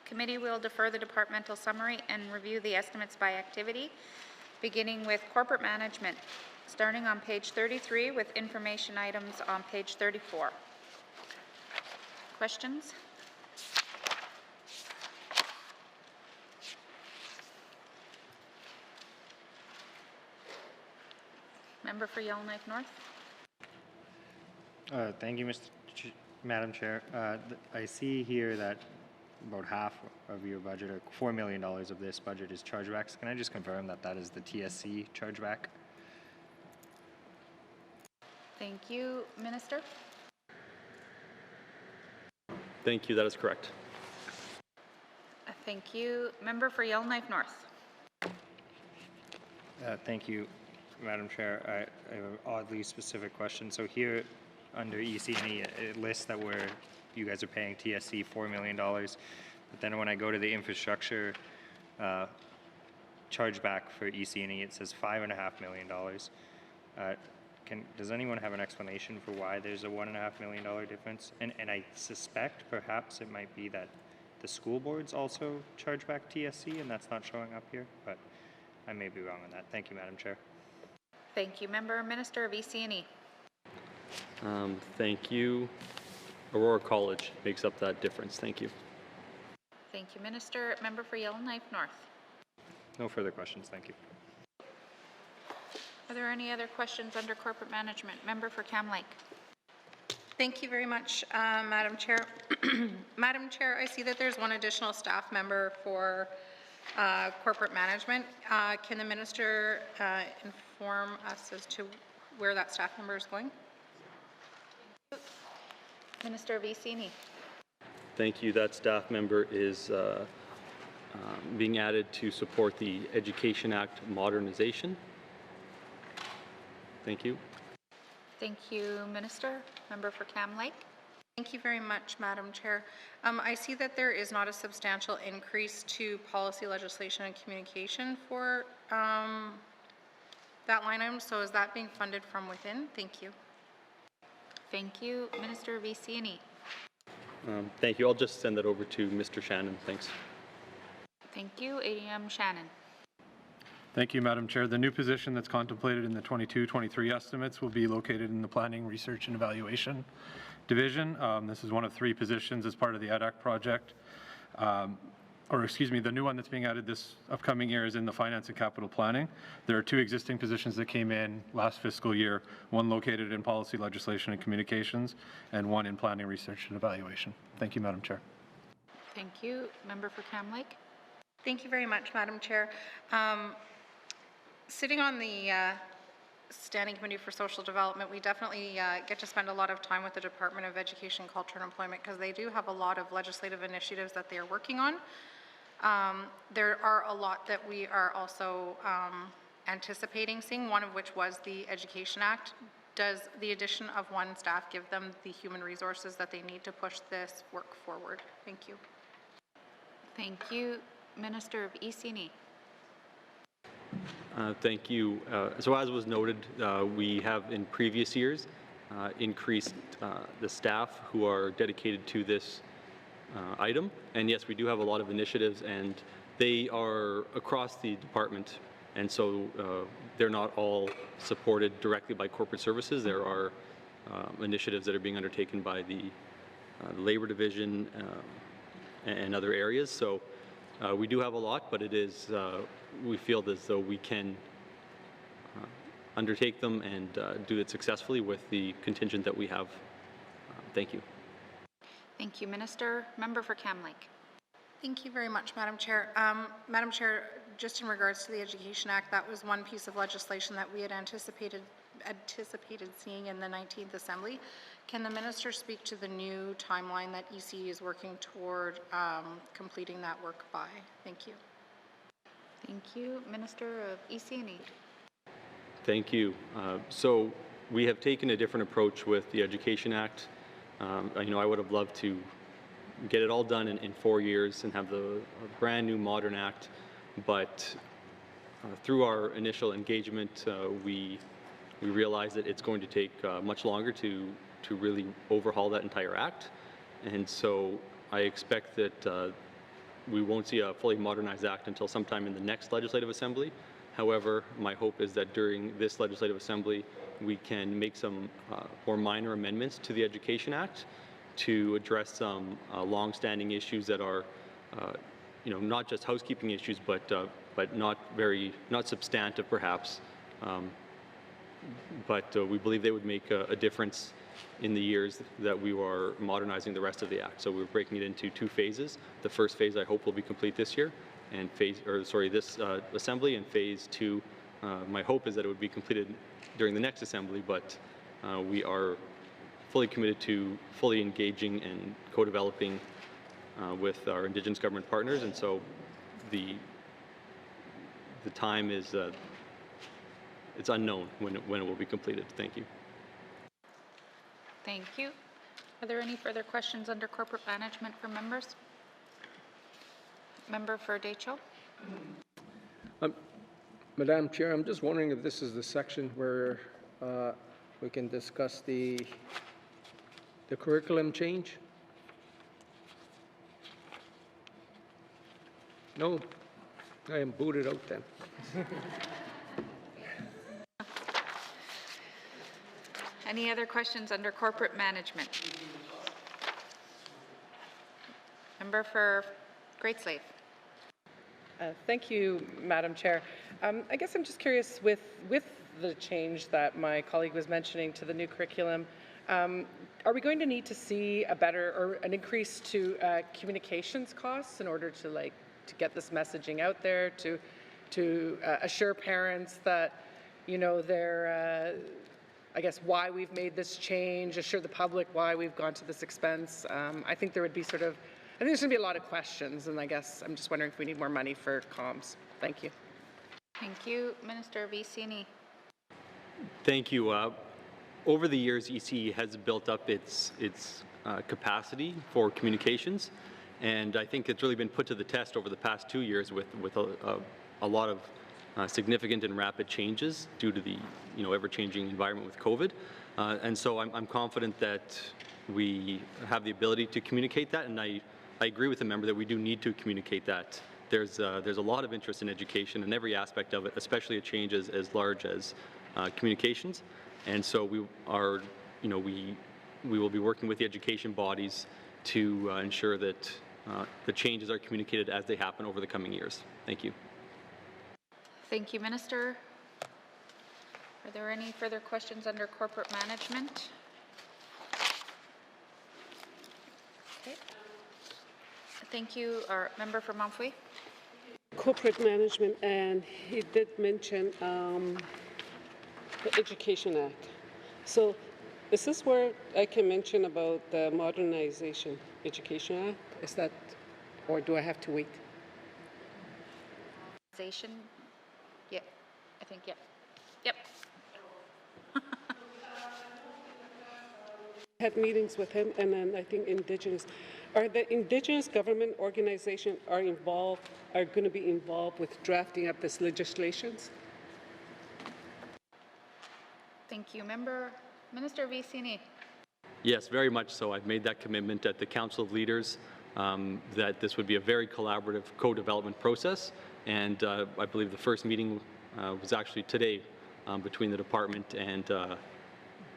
Committee will defer the departmental summary and review the estimates by activity, beginning with corporate management, starting on page 33 with information items on page 34. Questions? Member for Yellowknife North. Thank you, Madam Chair. I see here that about half of your budget, or $4 million of this budget, is chargebacks. Can I just confirm that that is the TSC chargeback? Thank you. Minister? Thank you. That is correct. Thank you. Member for Yellowknife North. Thank you, Madam Chair. I have an oddly specific question. So here, under EC&E, it lists that you guys are paying TSC $4 million, but then when I go to the infrastructure chargeback for EC&E, it says $5.5 million. Does anyone have an explanation for why there's a $1.5 million difference? And I suspect perhaps it might be that the school boards also charge back TSC, and that's not showing up here, but I may be wrong on that. Thank you, Madam Chair. Thank you. Member Minister of EC&E. Thank you. Aurora College makes up that difference. Thank you. Thank you, Minister. Member for Yellowknife North. No further questions. Thank you. Are there any other questions under corporate management? Member for Cam Lake. Thank you very much, Madam Chair. Madam Chair, I see that there's one additional staff member for corporate management. Can the minister inform us as to where that staff member is going? Minister of EC&E. Thank you. That staff member is being added to support the Education Act modernization. Thank you. Thank you, Minister. Member for Cam Lake. Thank you very much, Madam Chair. I see that there is not a substantial increase to policy, legislation, and communication for that line item. So is that being funded from within? Thank you. Thank you, Minister of EC&E. Thank you. I'll just send that over to Mr. Shannon. Thanks. Thank you, ADM Shannon. Thank you, Madam Chair. The new position that's contemplated in the 22-23 estimates will be located in the Planning, Research, and Evaluation Division. This is one of 3 positions as part of the ADAC project. The new one that's being added this upcoming year is in the Finance and Capital Planning. There are 2 existing positions that came in last fiscal year, one located in Policy, Legislation, and Communications, and one in Planning, Research, and Evaluation. Thank you, Madam Chair. Thank you. Member for Cam Lake. Thank you very much, Madam Chair. Sitting on the Standing Committee for Social Development, we definitely get to spend a lot of time with the Department of Education, Culture and Employment because they do have a lot of legislative initiatives that they are working on. There are a lot that we are also anticipating seeing, one of which was the Education Act. Does the addition of 1 staff give them the human resources that they need to push this work forward? Thank you. Thank you. Minister of EC&E. Thank you. So as was noted, we have in previous years increased the staff who are dedicated to this item. And yes, we do have a lot of initiatives and they are across the department. And so they're not all supported directly by corporate services. There are initiatives that are being undertaken by the Labor Division and other areas. So we do have a lot, but it is, we feel as though we can undertake them and do it successfully with the contingent that we have. Thank you. Thank you, Minister. Member for Cam Lake. Thank you very much, Madam Chair. Madam Chair, just in regards to the Education Act, that was one piece of legislation that we had anticipated seeing in the 19th Assembly. Can the Minister speak to the new timeline that EC is working toward completing that work by? Thank you. Thank you. Minister of EC&E. Thank you. So we have taken a different approach with the Education Act. I would have loved to get it all done in 4 years and have a brand new modern act, but through our initial engagement, we realized that it's going to take much longer to really overhaul that entire act. And so I expect that we won't see a fully modernized act until sometime in the next legislative assembly. However, my hope is that during this legislative assembly, we can make some more minor amendments to the Education Act to address some long-standing issues that are, not just housekeeping issues, but not substantive perhaps. But we believe they would make a difference in the years that we are modernizing the rest of the act. So we're breaking it into 2 phases. The first phase I hope will be complete this year, and this assembly, and phase 2, my hope is that it would be completed during the next assembly, but we are fully committed to fully engaging and co-developing with our Indigenous government partners, and so the time is it's unknown when it will be completed. Thank you. Thank you. Are there any further questions under corporate management from members? Member for Decho. Madam Chair, I'm just wondering if this is the section where we can discuss the curriculum change? No, I am booted out then. Any other questions under corporate management? Member for Great Slave. Thank you, Madam Chair. I guess I'm just curious with the change that my colleague was mentioning to the new curriculum, are we going to need to see a better or an increase to communications costs in order to get this messaging out there, to assure parents that they're I guess why we've made this change, assure the public why we've gone to this expense? I think there would be I think there's going to be a lot of questions, and I guess I'm just wondering if we need more money for comms. Thank you. Thank you. Minister Vicini. Thank you. Over the years, ECE has built up its capacity for communications, and I think it's really been put to the test over the past 2 years with a lot of significant and rapid changes due to the ever-changing environment with COVID. And so I'm confident that we have the ability to communicate that, and I agree with the member that we do need to communicate that. There's a lot of interest in education and every aspect of it, especially a change as large as communications. And so we will be working with the education bodies to ensure that the changes are communicated as they happen over the coming years. Thank you. Thank you, Minister. Are there any further questions under corporate management? Okay. Thank you. Our member for Montfouet. Corporate management, and he did mention the Education Act. So is this where I can mention about the Modernization Education Act? Is that, or do I have to wait? Yeah, I think, yeah. Yep. Had meetings with him, and then I think Indigenous. Are the Indigenous government organizations are going to be involved with drafting up this legislations? Thank you, Minister Vicini. Yes, very much so. I've made that commitment at the Council of Leaders that this would be a very collaborative co-development process, and I believe the first meeting was actually today between the department and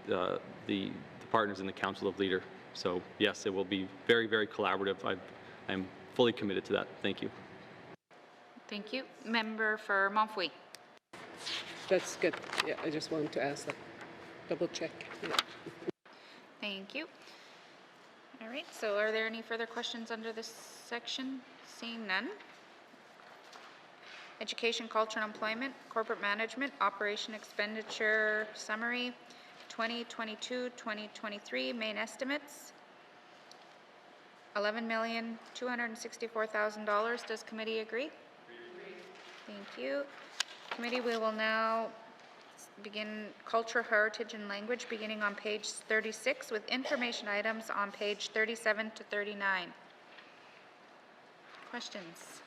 the partners in the Council of Leaders. So yes, it will be very, very collaborative. I'm fully committed to that. Thank you. Thank you. Member for Montfouet. That's good. Yeah, I just wanted to ask that. Double check. Yeah. Thank you. All right, so are there any further questions under this section? Seeing none. Education, Culture and Employment, Corporate Management, Operation Expenditure Summary, 2022-2023 main estimates, $11,264,000. Does committee agree? Thank you. Committee, we will now culture, heritage, and language, beginning on page 36, with information items on page 37 to 39. Questions?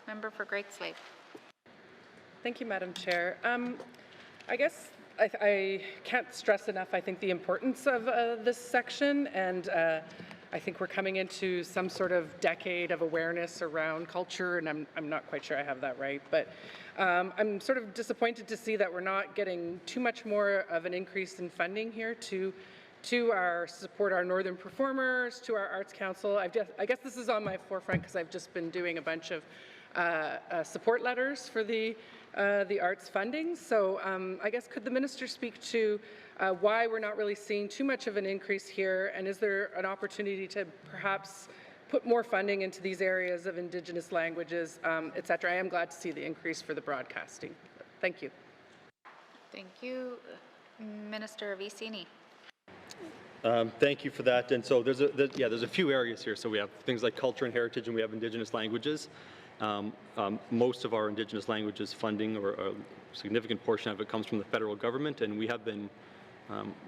Member for Great Slave. Thank you, Madam Chair. I guess I can't stress enough, I think, the importance of this section, and I think we're coming into some sort of decade of awareness around culture, and I'm not quite sure I have that right, but I'm sort of disappointed to see that we're not getting too much more of an increase in funding here to support our northern performers, to our Arts Council. I guess this is on my forefront because I've just been doing a bunch of support letters for the arts funding. So I guess could the minister speak to why we're not really seeing too much of an increase here, and is there an opportunity to perhaps put more funding into these areas of Indigenous languages, et cetera? I am glad to see the increase for the broadcasting. Thank you. Thank you. Minister Vicini. Thank you for that. And so there's a few areas here. So we have things like culture and heritage, and we have Indigenous languages. Most of our Indigenous languages funding, or a significant portion of it, comes from the federal government, and we have been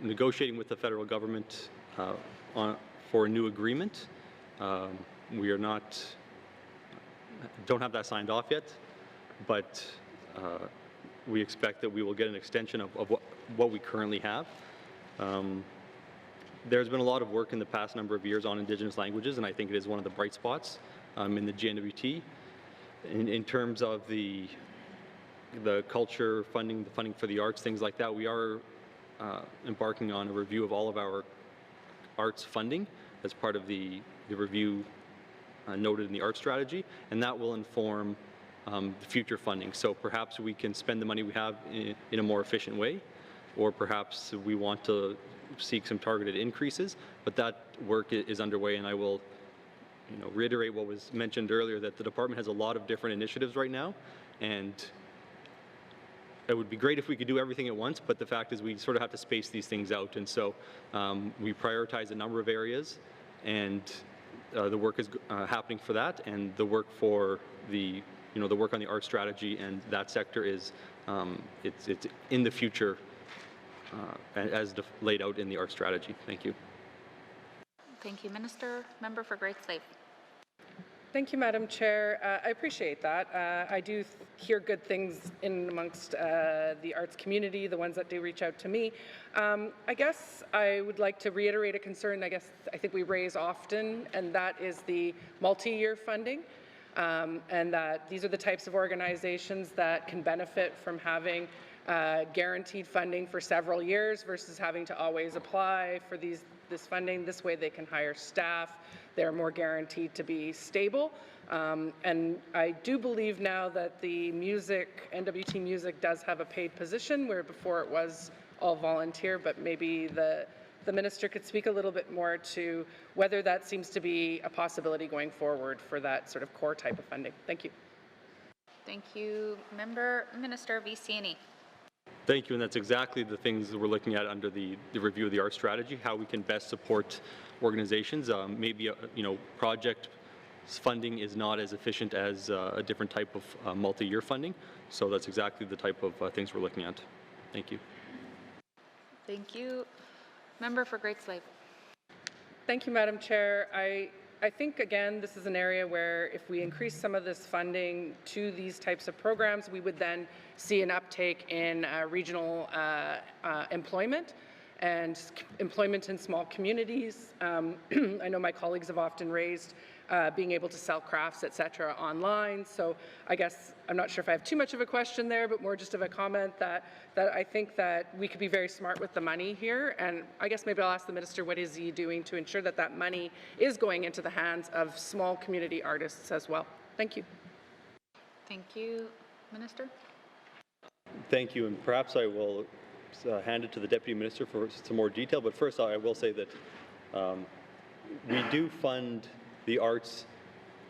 negotiating with the federal government for a new agreement. We are don't have that signed off yet, but we expect that we will get an extension of what we currently have. There's been a lot of work in the past number of years on Indigenous languages, and I think it is one of the bright spots in the GNWT. In terms of the culture funding, the funding for the arts, things like that, we are embarking on a review of all of our arts funding as part of the review noted in the art strategy, and that will inform the future funding. So perhaps we can spend the money we have in a more efficient way, or perhaps we want to seek some targeted increases, but that work is underway, and I will reiterate what was mentioned earlier, that the department has a lot of different initiatives right now, and it would be great if we could do everything at once, but the fact is we sort of have to space these things out, and so we prioritize a number of areas, and the work is happening for that, and the work for the work on the art strategy and that sector is it's in the future as laid out in the art strategy. Thank you. Thank you, Minister. Member for Great Slave. Thank you, Madam Chair. I appreciate that. I do hear good things in amongst the arts community, the ones that do reach out to me. I guess I would like to reiterate a concern I think we raise often, and that is the multi-year funding, and that these are the types of organizations that can benefit from having guaranteed funding for several years versus having to always apply for this funding. This way they can hire staff. They're more guaranteed to be stable. And I do believe now that the NWT Music does have a paid position, where before it was all volunteer, but maybe the minister could speak a little bit more to whether that seems to be a possibility going forward for that sort of core type of funding. Thank you. Thank you, Minister Vicini. Thank you, and that's exactly the things that we're looking at under the review of the art strategy, how we can best support organizations. Maybe project funding is not as efficient as a different type of multi-year funding, so that's exactly the type of things we're looking at. Thank you. Thank you. Member for Great Slave. Thank you, Madam Chair. I think, again, this is an area where if we increase some of this funding to these types of programs, we would then see an uptake in regional employment and employment in small communities. I know my colleagues have often raised being able to sell crafts, et cetera, online. So I guess I'm not sure if I have too much of a question there, but more just of a comment that I think that we could be very smart with the money here. And I guess maybe I'll ask the minister, what is he doing to ensure that that money is going into the hands of small community artists as well? Thank you. Thank you. Minister? Thank you, and perhaps I will hand it to the Deputy Minister for some more detail, but first I will say that we do fund the arts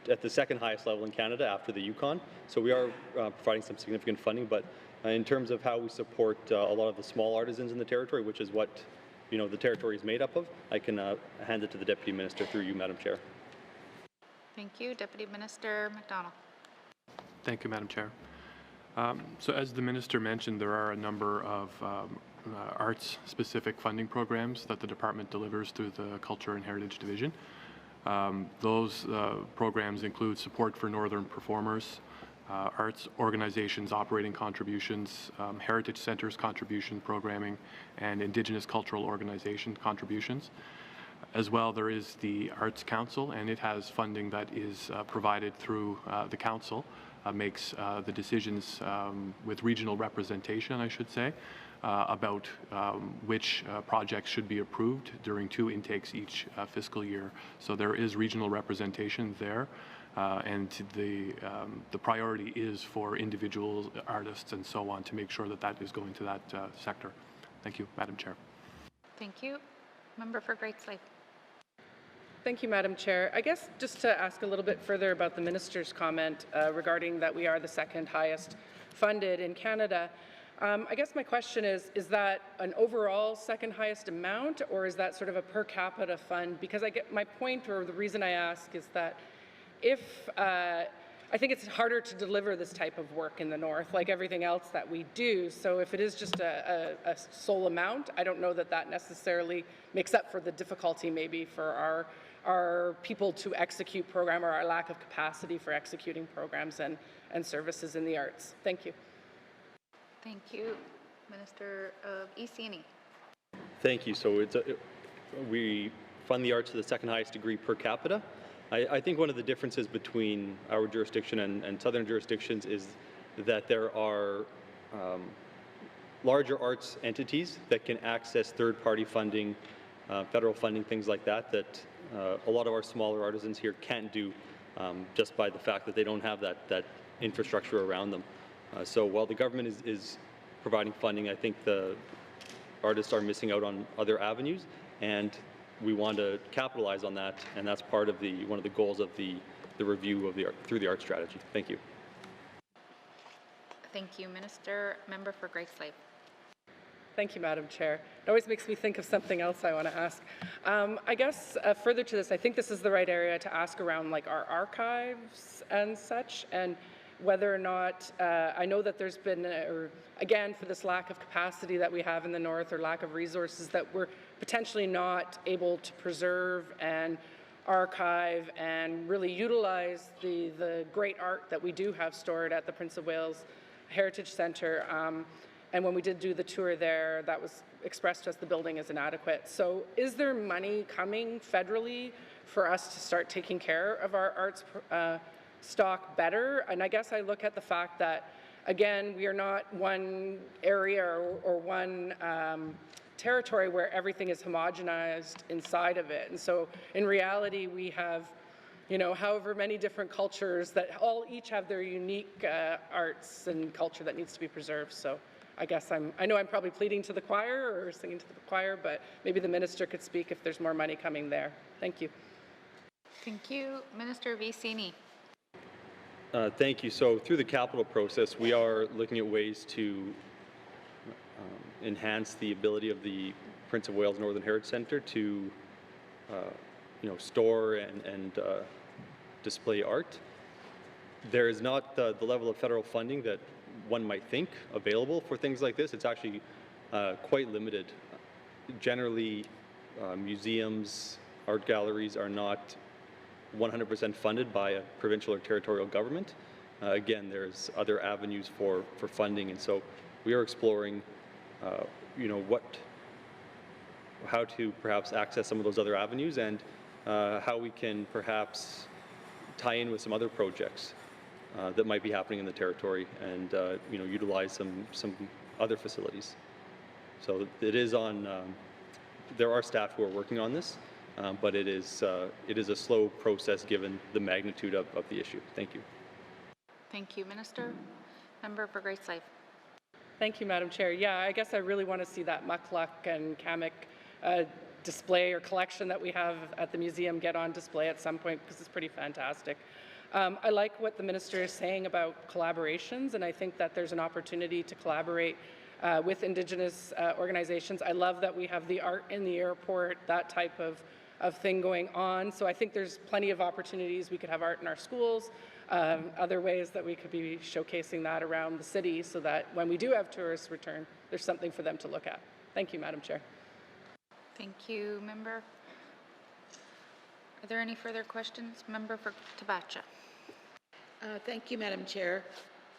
at the second highest level in Canada after the Yukon, so we are providing some significant funding, but in terms of how we support a lot of the small artisans in the territory, which is what the territory is made up of, I can hand it to the Deputy Minister through you, Madam Chair. Thank you. Deputy Minister McDonald. Thank you, Madam Chair. So as the minister mentioned, there are a number of arts-specific funding programs that the department delivers through the Culture and Heritage Division. Those programs include support for northern performers, arts organizations operating contributions, heritage centers contribution programming, and Indigenous cultural organization contributions. As well, there is the Arts Council, and it has funding that is provided through the council, makes the decisions with regional representation, I should say, about which projects should be approved during 2 intakes each fiscal year. So there is regional representation there, and the priority is for individual artists and so on to make sure that that is going to that sector. Thank you, Madam Chair. Thank you. Member for Great Slave. Thank you, Madam Chair. I guess just to ask a little bit further about the minister's comment regarding that we are the second highest funded in Canada. I guess my question is that an overall second highest amount, or is that sort of a per capita fund? Because I get my point, or the reason I ask is that if I think it's harder to deliver this type of work in the North, like everything else that we do. So if it is just a sole amount, I don't know that that necessarily makes up for the difficulty maybe for our people to execute program, or our lack of capacity for executing programs and services in the arts. Thank you. Thank you. Minister of EC&E. Thank you. So we fund the arts to the second highest degree per capita. I think one of the differences between our jurisdiction and southern jurisdictions is that there are larger arts entities that can access third-party funding, federal funding, things like that, that a lot of our smaller artisans here can't do just by the fact that they don't have that infrastructure around them. So while the government is providing funding, I think the artists are missing out on other avenues, and we want to capitalize on that, and that's part of one of the goals of the review of the art through the art strategy. Thank you. Thank you, Minister. Member for Great Slave. Thank you, Madam Chair. It always makes me think of something else I want to ask. I guess further to this, I think this is the right area to ask around like our archives and such, and whether or not, I know that there's been, again, for this lack of capacity that we have in the North, or lack of resources, that we're potentially not able to preserve and archive and really utilize the great art that we do have stored at the Prince of Wales Heritage Centre. And when we did do the tour there, that was expressed to us the building is inadequate. So is there money coming federally for us to start taking care of our arts stock better? And I guess I look at the fact that, again, we are not one area or one territory where everything is homogenized inside of it. And so in reality, we have, you know, however many different cultures that each have their unique arts and culture that needs to be preserved. So I guess I know I'm probably pleading to the choir or singing to the choir, but maybe the minister could speak if there's more money coming there. Thank you. Thank you. Minister of EC&E. Thank you. So through the capital process, we are looking at ways to enhance the ability of the Prince of Wales Northern Heritage Centre to, store and display art. There is not the level of federal funding that one might think available for things like this. It's actually quite limited. Generally, museums, art galleries are not 100% funded by a provincial or territorial government. Again, there's other avenues for funding, and so we are exploring, how to perhaps access some of those other avenues, and how we can perhaps tie in with some other projects that might be happening in the territory, and utilize some other facilities. So it is on. There are staff who are working on this. But it is a slow process given the magnitude of the issue. Thank you. Thank you, Minister. Member for Great Slave. Thank you, Madam Chair. Yeah, I guess I really want to see that mukluk and Kamek display or collection that we have at the museum get on display at some point, because it's pretty fantastic. I like what the minister is saying about collaborations, and I think that there's an opportunity to collaborate with Indigenous organizations. I love that we have the art in the airport, that type of thing going on. So I think there's plenty of opportunities. We could have art in our schools, other ways that we could be showcasing that around the city so that when we do have tourists return, there's something for them to look at. Thank you, Madam Chair. Thank you, Member. Are there any further questions? Member for Tabacha. Thank you, Madam Chair.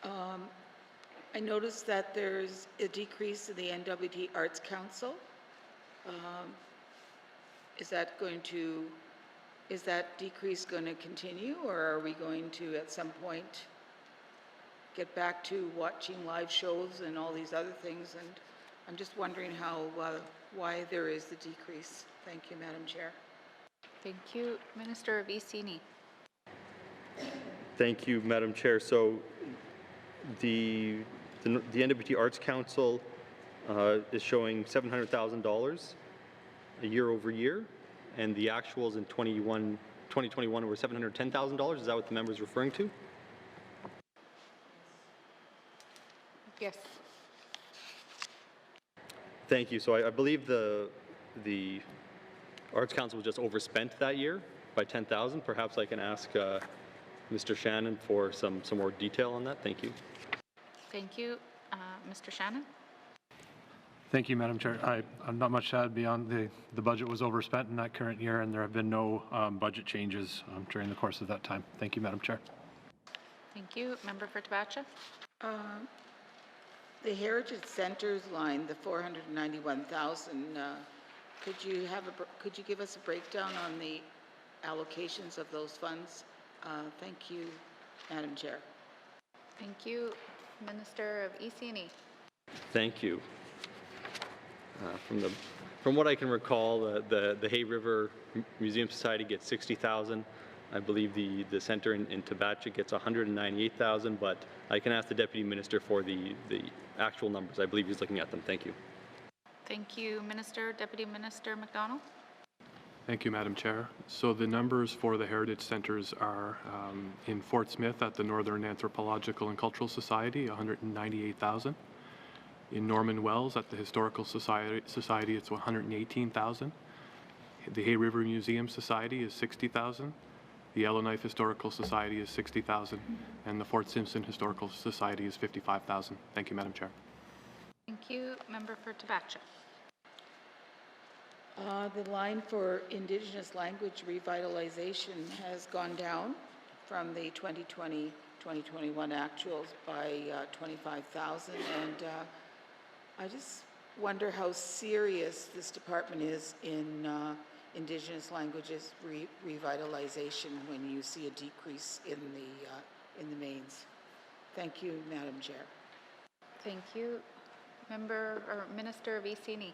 I noticed that there's a decrease in the NWT Arts Council. Is that decrease going to continue, or are we going to at some point get back to watching live shows and all these other things? And I'm just wondering why there is the decrease. Thank you, Madam Chair. Thank you. Minister of ECNI. Thank you, Madam Chair. So the NWT Arts Council is showing $700,000 year over year, and the actuals in 2021 were $710,000. Is that what the member is referring to? Yes. Thank you. So I believe the Arts Council was just overspent that year by $10,000. Perhaps I can ask Mr. Shannon for some more detail on that. Thank you. Thank you. Mr. Shannon? Thank you, Madam Chair. I'm not much to add beyond the budget was overspent in that current year, and there have been no budget changes during the course of that time. Thank you, Madam Chair. Thank you. Member for Tabacha? The Heritage Centers line, the $491,000. Could you give us a breakdown on the allocations of those funds? Thank you, Madam Chair. Thank you. Minister of ECNI. Thank you. From what I can recall, the Hay River Museum Society gets $60,000. I believe the center in Tabacha gets $198,000, but I can ask the Deputy Minister for the actual numbers. I believe he's looking at them. Thank you. Thank you, Minister. Deputy Minister McDonald. Thank you, Madam Chair. So the numbers for the Heritage Centres are in Fort Smith at the Northern Anthropological and Cultural Society, $198,000. In Norman Wells at the Historical Society it's $118,000. The Hay River Museum Society is $60,000. The Yellowknife Historical Society is $60,000, and the Fort Simpson Historical Society is $55,000. Thank you, Madam Chair. Thank you. Member for Tabacha. The line for Indigenous language revitalization has gone down from the 2020-2021 actuals by $25,000, and I just wonder how serious this department is in Indigenous languages revitalization when you see a decrease in the mains. Thank you, Madam Chair. Thank you. Minister of ECNI.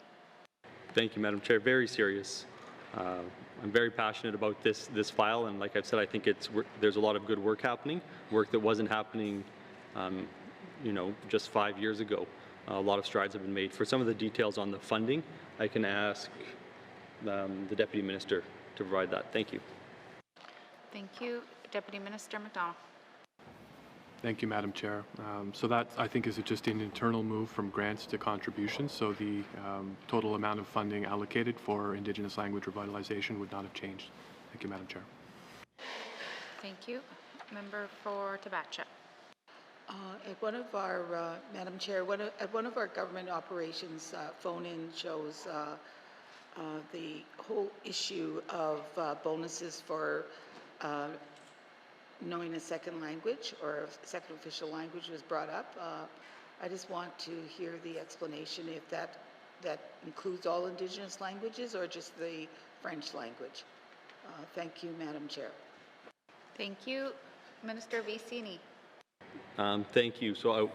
Thank you, Madam Chair. Very serious. I'm very passionate about this file, and like I've said, I think there's a lot of good work happening, work that wasn't happening, just 5 years ago. A lot of strides have been made. For some of the details on the funding, I can ask the Deputy Minister to provide that. Thank you. Thank you. Deputy Minister McDonald. Thank you, Madam Chair. So that, I think, is just an internal move from grants to contributions. So the total amount of funding allocated for Indigenous language revitalization would not have changed. Thank you, Madam Chair. Thank you. Member for Tabacha. At one of our, Madam Chair, at one of our government operations phone-in shows, the whole issue of bonuses for knowing a second language or a second official language was brought up. I just want to hear the explanation if that includes all Indigenous languages or just the French language. Thank you, Madam Chair. Thank you. Minister of ECNI. Thank you. So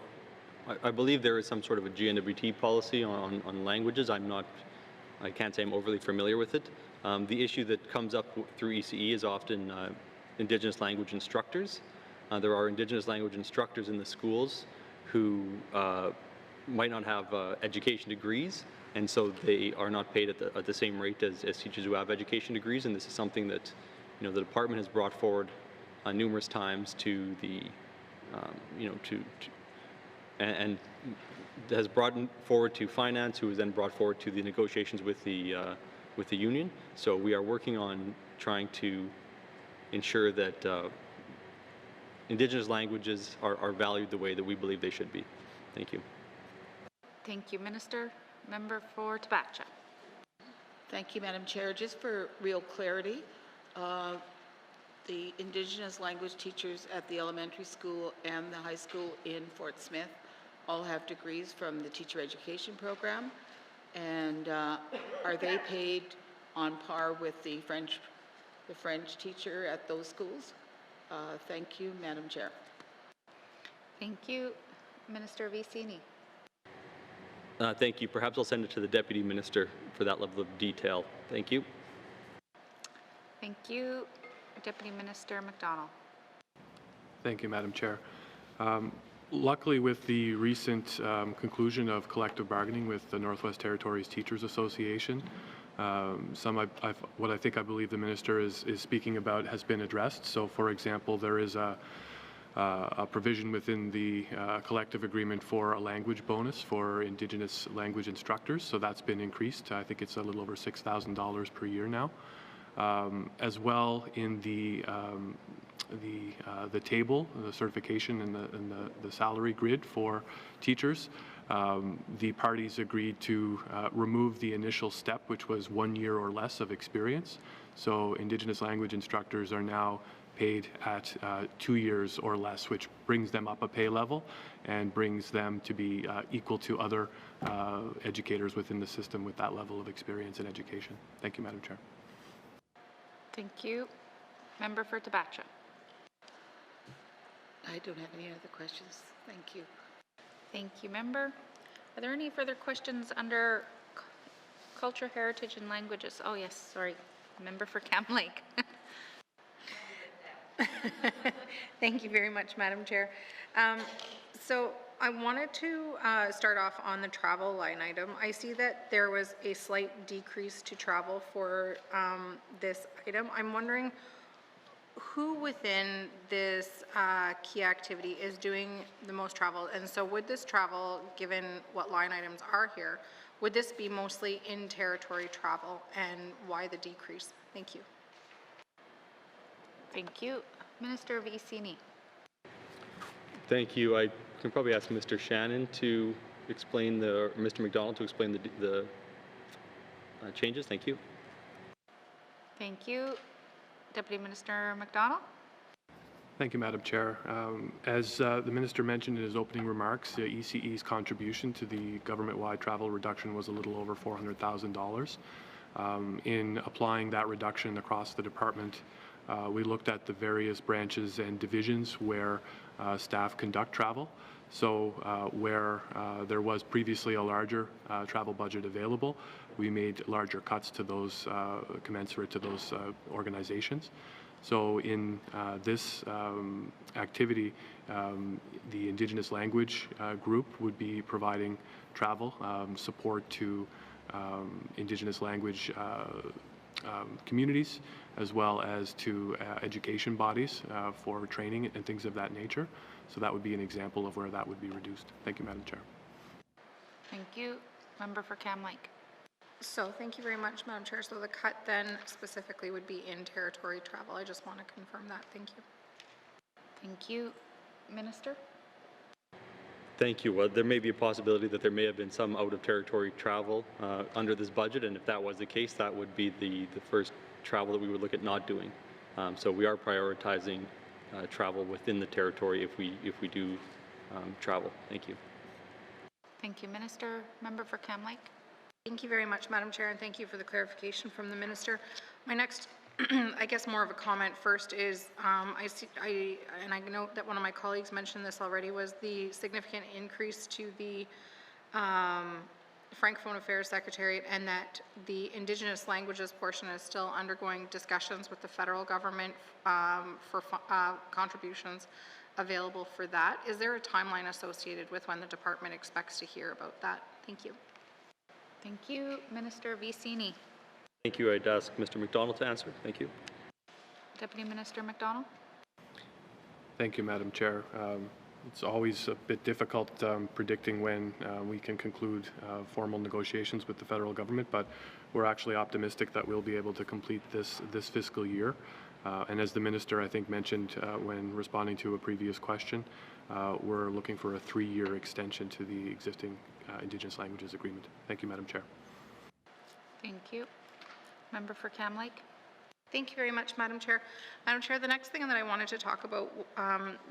I believe there is some sort of a GNWT policy on languages. I can't say I'm overly familiar with it. The issue that comes up through ECE is often Indigenous language instructors. There are Indigenous language instructors in the schools who might not have education degrees, and so they are not paid at the same rate as teachers who have education degrees. And this is something that the department has brought forward numerous times to the and has brought forward to finance, who has then brought forward to the negotiations with the with the union. So we are working on trying to ensure that Indigenous languages are valued the way that we believe they should be. Thank you. Thank you, Minister. Member for Tabacha. Thank you, Madam Chair. Just for real clarity, the Indigenous language teachers at the elementary school and the high school in Fort Smith all have degrees from the teacher education program. And are they paid on par with the French teacher at those schools? Thank you, Madam Chair. Thank you. Minister Vicini. Thank you. Perhaps I'll send it to the Deputy Minister for that level of detail. Thank you. Thank you. Deputy Minister McDonald. Thank you, Madam Chair. Luckily, with the recent conclusion of collective bargaining with the Northwest Territories Teachers Association, what I believe the Minister is speaking about has been addressed. So, for example, there is a provision within the collective agreement for a language bonus for Indigenous language instructors. So that's been increased. I think it's a little over $6,000 per year now. As well, in the table, the certification and the salary grid for teachers, the parties agreed to remove the initial step, which was 1 year or less of experience. So Indigenous language instructors are now paid at 2 years or less, which brings them up a pay level and brings them to be equal to other educators within the system with that level of experience in education. Thank you, Madam Chair. Thank you. Member for Tabacha. I don't have any other questions. Thank you. Thank you, Member. Are there any further questions under Culture, Heritage and Languages? Oh, yes, sorry. Member for Cam Lake. Thank you very much, Madam Chair. So I wanted to start off on the travel line item. I see that there was a slight decrease to travel for this item. I'm wondering who within this key activity is doing the most travel? And so would this travel, given what line items are here, would this be mostly in territory travel, and why the decrease? Thank you. Thank you. Minister Vicini. Thank you. I can probably ask Mr. Shannon to explain or Mr. McDonald to explain the changes. Thank you. Thank you. Deputy Minister McDonald. Thank you, Madam Chair. As the Minister mentioned in his opening remarks, ECE's contribution to the government-wide travel reduction was a little over $400,000. In applying that reduction across the department, we looked at the various branches and divisions where staff conduct travel. So where there was previously a larger travel budget available, we made larger cuts to those commensurate to those organizations. So in this activity, the Indigenous language group would be providing travel support to Indigenous language communities, as well as to education bodies for training and things of that nature. So that would be an example of where that would be reduced. Thank you, Madam Chair. Thank you. Member for Cam Lake. So thank you very much, Madam Chair. So the cut then specifically would be in territory travel. I just want to confirm that. Thank you. Thank you. Minister? Thank you. There may be a possibility that there may have been some out-of-territory travel under this budget, and if that was the case, that would be the first travel that we would look at not doing. So we are prioritizing travel within the territory if we do travel. Thank you. Thank you, Minister. Member for Cam Lake. Thank you very much, Madam Chair, and thank you for the clarification from the Minister. My next, I guess more of a comment first is, I know that one of my colleagues mentioned this already, was the significant increase to the Francophone Affairs Secretariat, and that the Indigenous languages portion is still undergoing discussions with the federal government for contributions available for that. Is there a timeline associated with when the department expects to hear about that? Thank you. Thank you. Minister Vicini. Thank you. I'd ask Mr. McDonald to answer. Thank you. Deputy Minister McDonald. Thank you, Madam Chair. it's always a bit difficult predicting when we can conclude formal negotiations with the federal government, but we're actually optimistic that we'll be able to complete this fiscal year. And as the minister, I think, mentioned when responding to a previous question, we're looking for a 3-year extension to the existing Indigenous Languages Agreement. Thank you, Madam Chair. Thank you. Member for Cam Lake. Thank you very much, Madam Chair. Madam Chair, the next thing that I wanted to talk about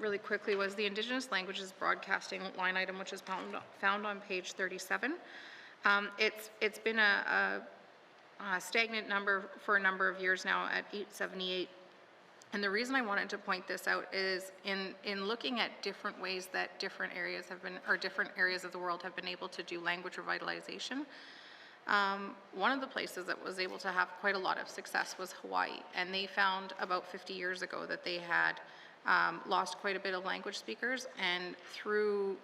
really quickly was the Indigenous Languages Broadcasting line item, which is found on page 37. It's been a stagnant number for a number of years now at 878. And the reason I wanted to point this out is in looking at different ways that different areas have been, or different areas of the world have been able to do language revitalization. One of the places that was able to have quite a lot of success was Hawaii, and they found about 50 years ago that they had lost quite a bit of language speakers, and through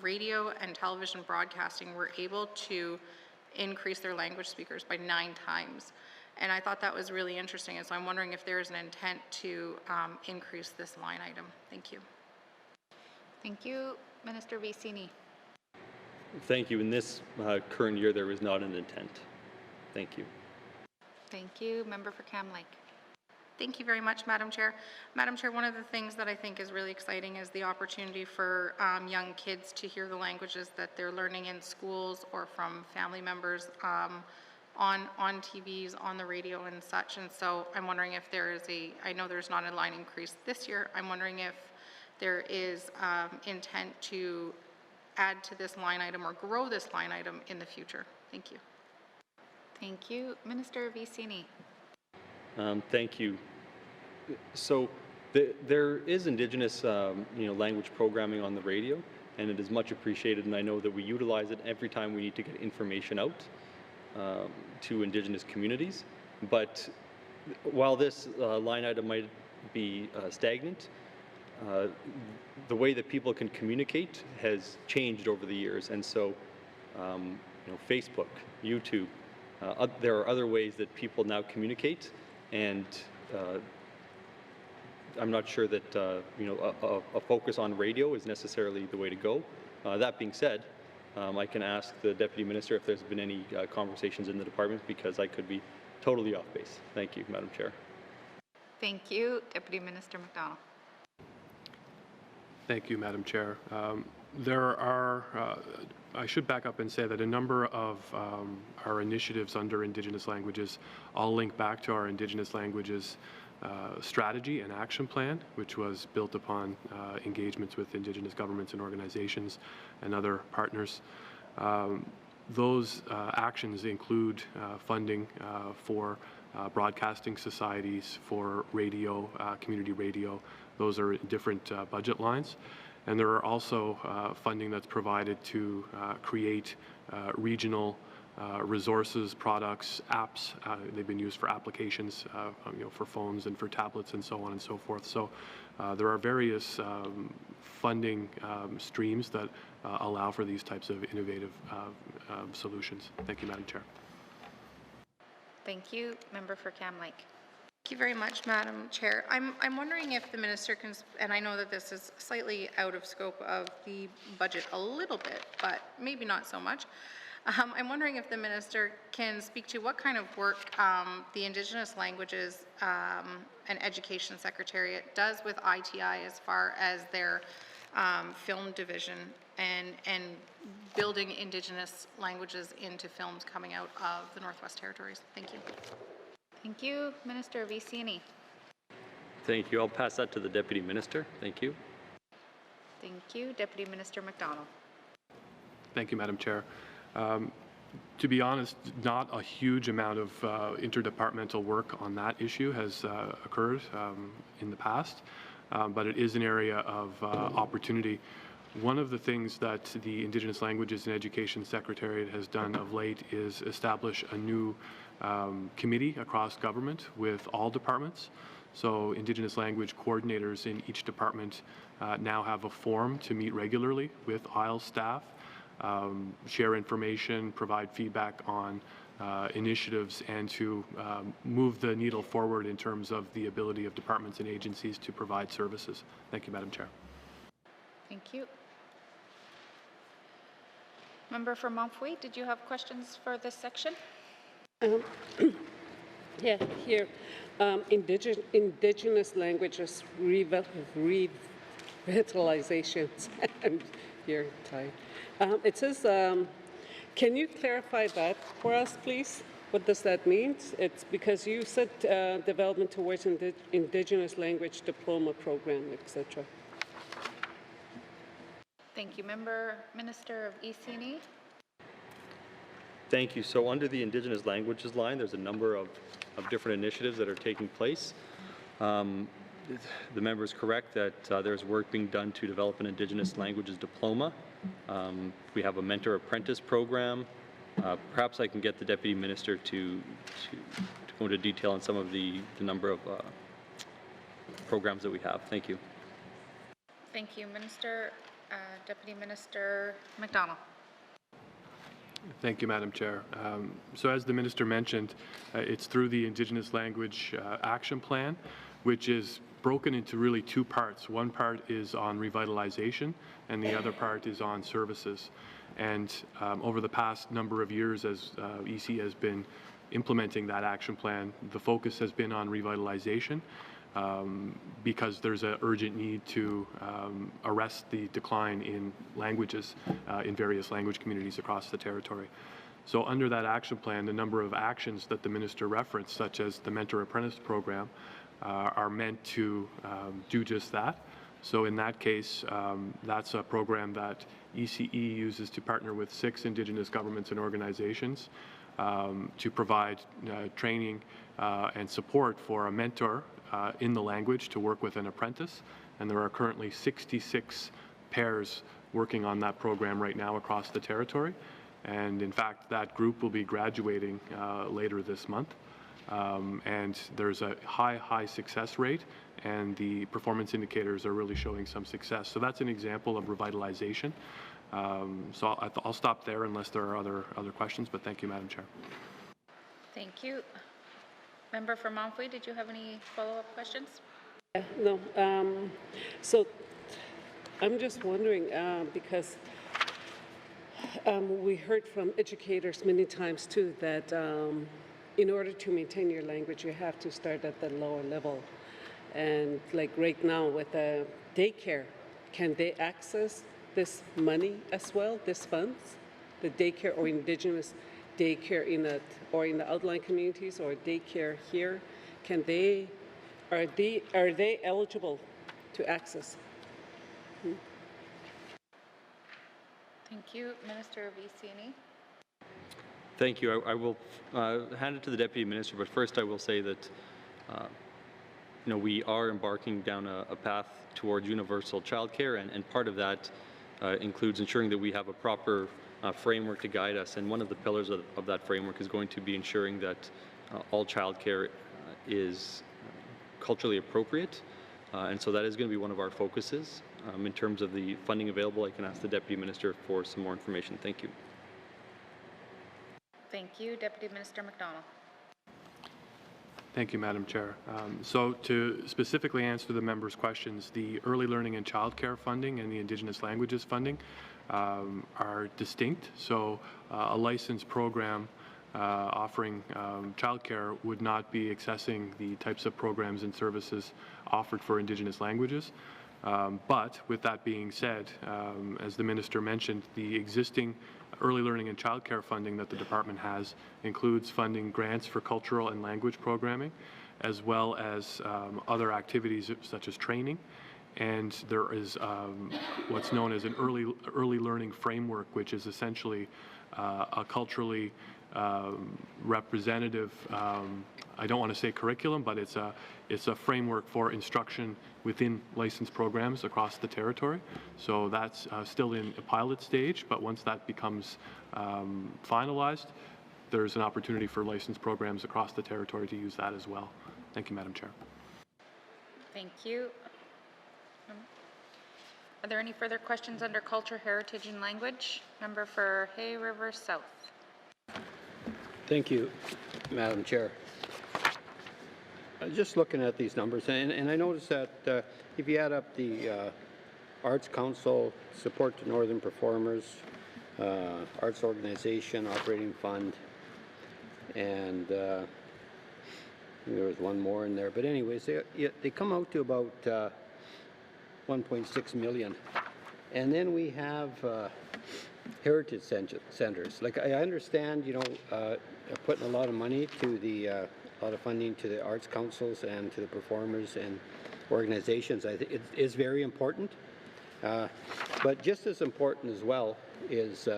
radio and television broadcasting were able to increase their language speakers by 9 times. And I thought that was really interesting, and so I'm wondering if there is an intent to increase this line item. Thank you. Thank you. Minister Vicini. Thank you. In this current year, there is not an intent. Thank you. Thank you. Member for Cam Lake. Thank you very much, Madam Chair. Madam Chair, one of the things that I think is really exciting is the opportunity for young kids to hear the languages that they're learning in schools or from family members on TVs, on the radio and such. And so I'm wondering if there is I know there's not a line increase this year. I'm wondering if there is intent to add to this line item or grow this line item in the future. Thank you. Thank you. Minister Vicini. Thank you. So there is Indigenous language programming on the radio, and it is much appreciated, and I know that we utilize it every time we need to get information out to Indigenous communities. But while this line item might be stagnant, the way that people can communicate has changed over the years, and so Facebook, YouTube, there are other ways that people now communicate, and I'm not sure that a focus on radio is necessarily the way to go. That being said, I can ask the Deputy Minister if there's been any conversations in the department, because I could be totally off base. Thank you, Madam Chair. Thank you. Deputy Minister McDonald. Thank you, Madam Chair. There are, I should back up and say that a number of our initiatives under Indigenous languages all link back to our Indigenous languages strategy and action plan, which was built upon engagements with Indigenous governments and organizations and other partners. Those actions include funding for broadcasting societies, for radio, community radio. Those are different budget lines. And there are also funding that's provided to create regional resources, products, apps. They've been used for applications, for phones and for tablets and so on and so forth. So there are various funding streams that allow for these types of innovative solutions. Thank you, Madam Chair. Thank you. Member for Cam Lake. Thank you very much, Madam Chair. I'm wondering if the Minister can, and I know that this is slightly out of scope of the budget a little bit, but maybe not so much. I'm wondering if the Minister can speak to what kind of work the Indigenous Languages and Education Secretariat does with ITI as far as their film division and building Indigenous languages into films coming out of the Northwest Territories. Thank you. Thank you. Minister Vicini. Thank you. I'll pass that to the Deputy Minister. Thank you. Thank you. Deputy Minister McDonald. Thank you, Madam Chair. To be honest, not a huge amount of interdepartmental work on that issue has occurred in the past, but it is an area of opportunity. One of the things that the Indigenous Languages and Education Secretariat has done of late is establish a new committee across government with all departments. So Indigenous language coordinators in each department now have a forum to meet regularly with ISLE staff, share information, provide feedback on initiatives, and to move the needle forward in terms of the ability of departments and agencies to provide services. Thank you, Madam Chair. Thank you. Member for Montfouet, did you have questions for this section? Yeah, here, indigenous languages revitalizations. I'm here, Ty. It says, can you clarify that for us, please? What does that mean? It's because you said development towards indigenous language diploma program, etc. Thank you. Minister of EC&E. Thank you. So under the Indigenous Languages line, there's a number of different initiatives that are taking place. The member is correct that there's work being done to develop an Indigenous Languages diploma. We have a mentor apprentice program. Perhaps I can get the Deputy Minister to go into detail on some of the number of programs that we have. Thank you. Thank you, Minister. Deputy Minister McDonald. Thank you, Madam Chair. So as the Minister mentioned, it's through the Indigenous Language Action Plan, which is broken into really two parts. One part is on revitalization, and the other part is on services. And over the past number of years, as EC has been implementing that action plan, the focus has been on revitalization because there's an urgent need to arrest the decline in languages in various language communities across the territory. So under that action plan, the number of actions that the Minister referenced, such as the Mentor Apprentice program, are meant to do just that. So in that case, that's a program that ECE uses to partner with 6 Indigenous governments and organizations to provide training and support for a mentor in the language to work with an apprentice. And there are currently 66 pairs working on that program right now across the territory. And in fact, that group will be graduating later this month. And there's a high success rate, and the performance indicators are really showing some success. So that's an example of revitalization. So I'll stop there unless there are other questions, but thank you, Madam Chair. Thank you. Member for Montfouet, did you have any follow-up questions? No. So I'm just wondering, because we heard from educators many times too that in order to maintain your language, you have to start at the lower level. And like right now with the daycare, can they access this money as well, these funds? The daycare or Indigenous daycare in the outlying communities or daycare here, can they, are they eligible to access? Thank you. Minister of EC&E. Thank you. I will hand it to the Deputy Minister, but first I will say that we are embarking down a path towards universal childcare, and part of that includes ensuring that we have a proper framework to guide us. And one of the pillars of that framework is going to be ensuring that all childcare is culturally appropriate. And so that is going to be one of our focuses. In terms of the funding available, I can ask the Deputy Minister for some more information. Thank you. Thank you. Deputy Minister McDonald. Thank you, Madam Chair. So to specifically answer the member's questions, the early learning and childcare funding and the Indigenous languages funding are distinct. So a licensed program offering childcare would not be accessing the types of programs and services offered for Indigenous languages. But with that being said, as the Minister mentioned, the existing early learning and childcare funding that the department has includes funding grants for cultural and language programming, as well as other activities such as training. And there is what's known as an early learning framework, which is essentially a culturally representative, I don't want to say curriculum, but it's a framework for instruction within licensed programs across the territory. So that's still in a pilot stage, but once that becomes finalized, there's an opportunity for licensed programs across the territory to use that as well. Thank you, Madam Chair. Thank you. Are there any further questions under culture, heritage, and language? Member for Hay River South. Thank you, Madam Chair. Just looking at these numbers, and I noticed that if you add up the Arts Council, support to Northern Performers, Arts Organization, Operating Fund, and there was one more in there. But anyways, they come out to about 1.6 million. And then we have heritage centers. Like I understand, you know, putting a lot of money to the, a lot of funding to the arts councils and to the performers and organizations. I think it is very important. But just as important as well is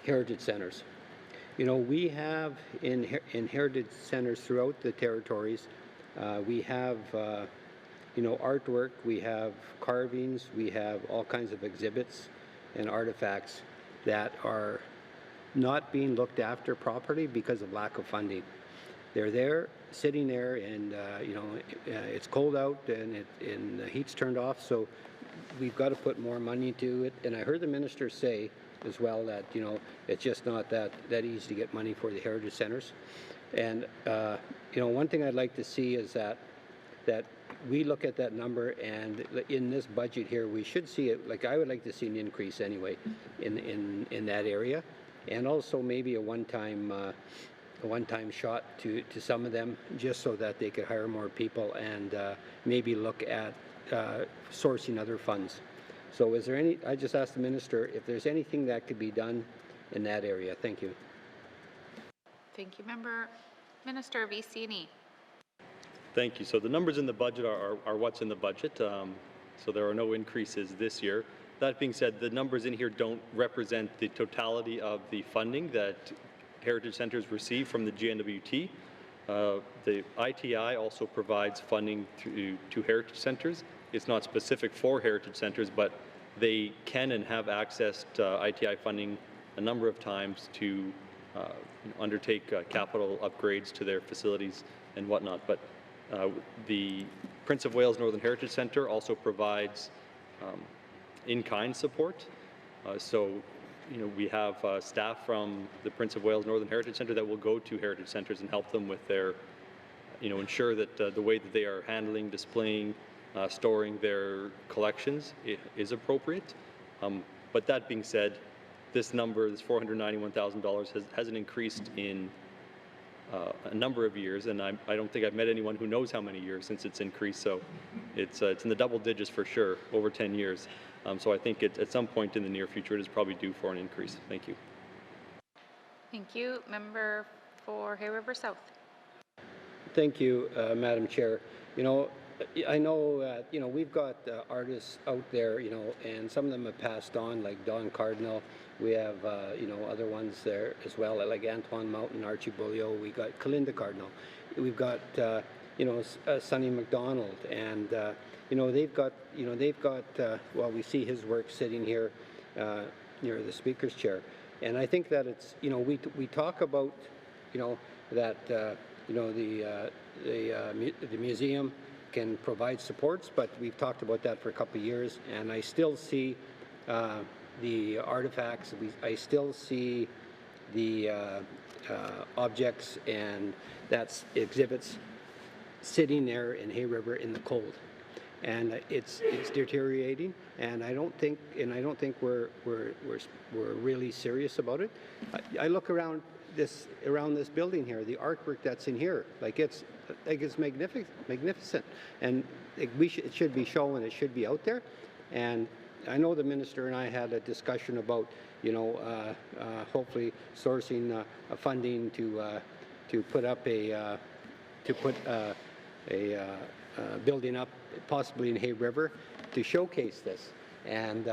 heritage centers. You know, we have in heritage centers throughout the territories, we have you know, artwork, we have carvings, we have all kinds of exhibits and artifacts that are not being looked after properly because of lack of funding. They're there, sitting there, and you know, it's cold out and the heat's turned off, so we've got to put more money to it. And I heard the minister say as well that, you know, it's just not that easy to get money for the heritage centers. And you know, one thing I'd like to see is that we look at that number, and in this budget here, we should see it, like I would like to see an increase anyway in that area, and also maybe a one-time shot to some of them, just so that they could hire more people and maybe look at sourcing other funds. So is there any, I just asked the minister if there's anything that could be done in that area. Thank you. Thank you, Member. Minister Vicini. Thank you. So the numbers in the budget are what's in the budget. So there are no increases this year. That being said, the numbers in here don't represent the totality of the funding that heritage centers receive from the GNWT. The ITI also provides funding to heritage centers. It's not specific for heritage centers, but they can and have accessed ITI funding a number of times to undertake capital upgrades to their facilities and whatnot. But the Prince of Wales Northern Heritage Centre also provides in-kind support. So, you know, we have staff from the Prince of Wales Northern Heritage Centre that will go to heritage centres and help them with their, you know, ensure that the way that they are handling, displaying, storing their collections is appropriate. But that being said, this number, this $491,000, hasn't increased in a number of years, and I don't think I've met anyone who knows how many years since it's increased. So it's in the double digits for sure, over 10 years. So I think at some point in the near future, it is probably due for an increase. Thank you. Thank you. Member for Hay River South. Thank you, Madam Chair. You know, I know, you know, we've got artists out there, you know, and some of them have passed on, like Don Cardinal. We have, you know, other ones there as well, like Antoine Mountain, Archie Beaulieu. We got Kalinda Cardinal. We've got, you know, Sonny McDonald, and you know, they've got, well, we see his work sitting here near the speaker's chair, and I think that it's, you know, we talk about, you know, that you know, the museum can provide supports, but we've talked about that for a couple of years, and I still see the artifacts, I still see the objects and that's exhibits sitting there in Hay River in the cold, and it's deteriorating, and I don't think we're really serious about it. I look around this building here, the artwork that's in here, like it's magnificent, and it should be shown, it should be out there. And I know the minister and I had a discussion about, you know, hopefully sourcing funding to put up a building up possibly in Hay River to showcase this, and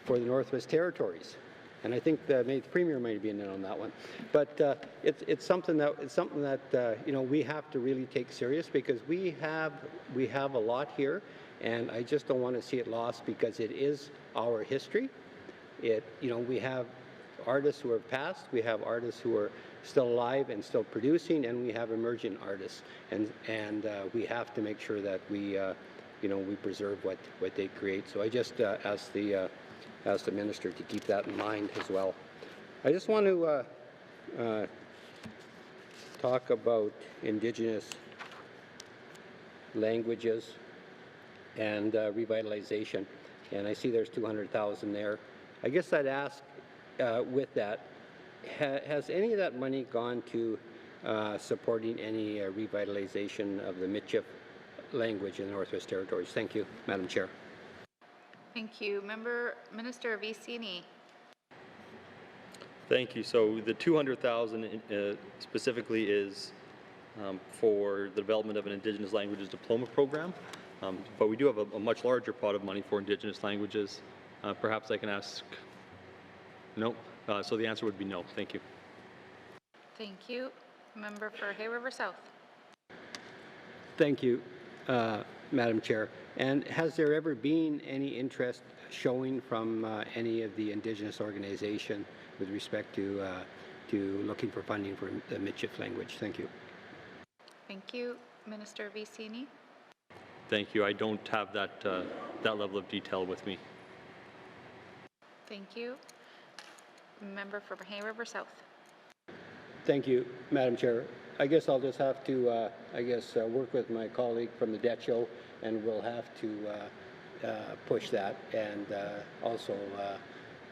for the Northwest Territories. And I think maybe the Premier might be in on that one, but it's something that you know, we have to really take serious, because we have a lot here, and I just don't want to see it lost, because it is our history. You know, we have artists who have passed, we have artists who are still alive and still producing, and we have emerging artists, and we have to make sure that we you know, we preserve what they create. So I just ask the minister to keep that in mind as well. I just want to talk about Indigenous languages and revitalization. and I see there's 200,000 there. I guess I'd ask with that, has any of that money gone to supporting any revitalization of the Michif language in the Northwest Territories? Thank you, Madam Chair. Thank you. Minister Vicini. Thank you. So the 200,000 specifically is for the development of an Indigenous Languages Diploma program, but we do have a much larger pot of money for Indigenous languages. Perhaps I can ask, no? So the answer would be no. Thank you. Thank you. Member for Hay River South. Thank you, Madam Chair. And has there ever been any interest showing from any of the Indigenous organization with respect to looking for funding for the Michif language? Thank you. Thank you. Minister Vicini. Thank you. I don't have that level of detail with me. Thank you. Member for Hay River South. Thank you, Madam Chair. I guess I'll just have to, work with my colleague from the Debt Show, and we'll have to push that, and also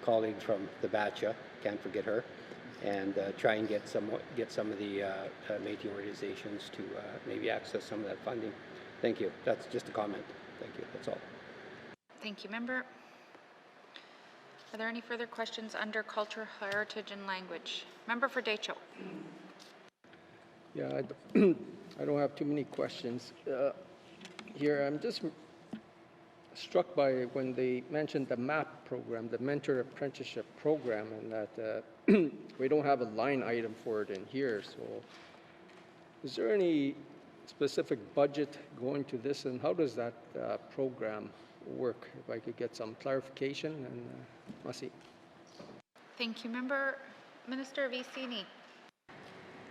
colleague from the Batcha, can't forget her, and try and get some of the Métis organizations to maybe access some of that funding. Thank you. That's just a comment. Thank you. That's all. Thank you, Member. Are there any further questions under Culture, Heritage and Language? Member for Decho. Yeah, I don't have too many questions here. I'm just struck by when they mentioned the MAP program, the Mentor Apprenticeship Program, and that we don't have a line item for it in here. So is there any specific budget going to this, and how does that program work? If I could get some clarification, and Masi. Thank you, Member. Minister Vicini.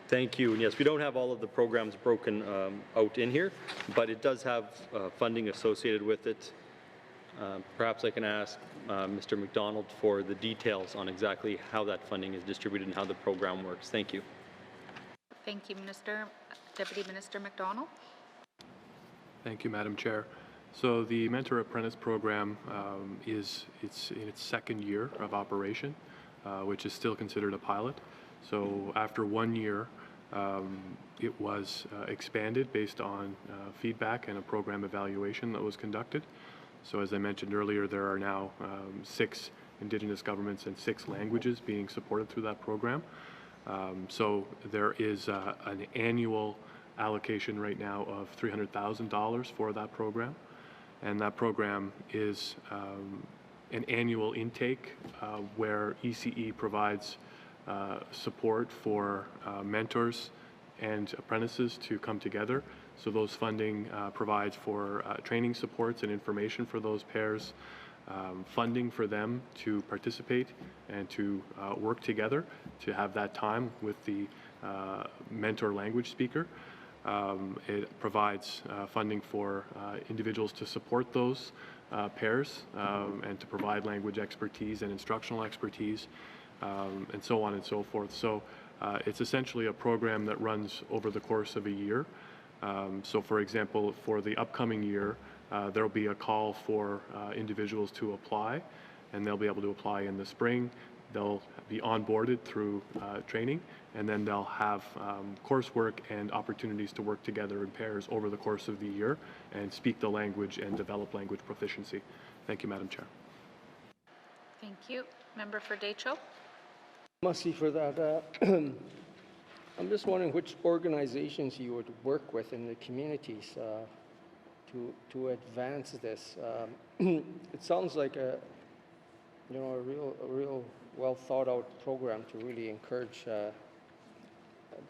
Thank you. And yes, we don't have all of the programs broken out in here, but it does have funding associated with it. Perhaps I can ask Mr. McDonald for the details on exactly how that funding is distributed and how the program works. Thank you. Thank you, Minister. Deputy Minister McDonald. Thank you, Madam Chair. So the Mentor Apprentice Program it's in its second year of operation, which is still considered a pilot. So after 1 year, it was expanded based on feedback and a program evaluation that was conducted. So as I mentioned earlier, there are now 6 Indigenous governments and 6 languages being supported through that program. So there is an annual allocation right now of $300,000 for that program. And that program is an annual intake where ECE provides support for mentors and apprentices to come together. So those funding provides for training supports and information for those pairs, funding for them to participate and to work together to have that time with the mentor language speaker. It provides funding for individuals to support those pairs and to provide language expertise and instructional expertise, and so on and so forth. So it's essentially a program that runs over the course of a year. So for example, for the upcoming year, there will be a call for individuals to apply, and they'll be able to apply in the spring. They'll be onboarded through training, and then they'll have coursework and opportunities to work together in pairs over the course of the year and speak the language and develop language proficiency. Thank you, Madam Chair. Thank you. Member for Decho. Masi for that. I'm just wondering which organizations you would work with in the communities to advance this. It sounds like a real well thought out program to really encourage the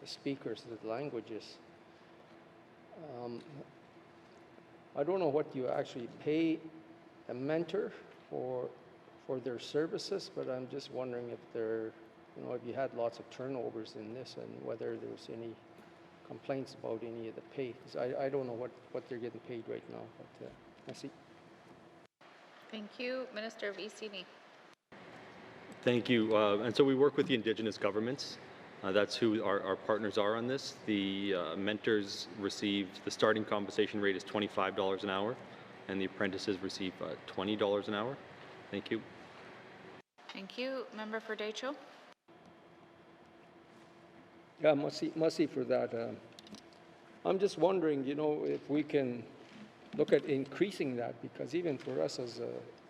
speakers of the languages. I don't know what you actually pay a mentor for their services, but I'm just wondering if if you had lots of turnovers in this and whether there's any complaints about any of the pay. Because I don't know what they're getting paid right now, but I see. Thank you. Minister Vicini. Thank you. And so we work with the Indigenous governments. That's who our partners are on this. The mentors received, the starting compensation rate is $25 an hour. and the apprentices receive $20 an hour. Thank you. Thank you. Member for Decho. Yeah, merci for that. I'm just wondering, you know, if we can look at increasing that, because even for us as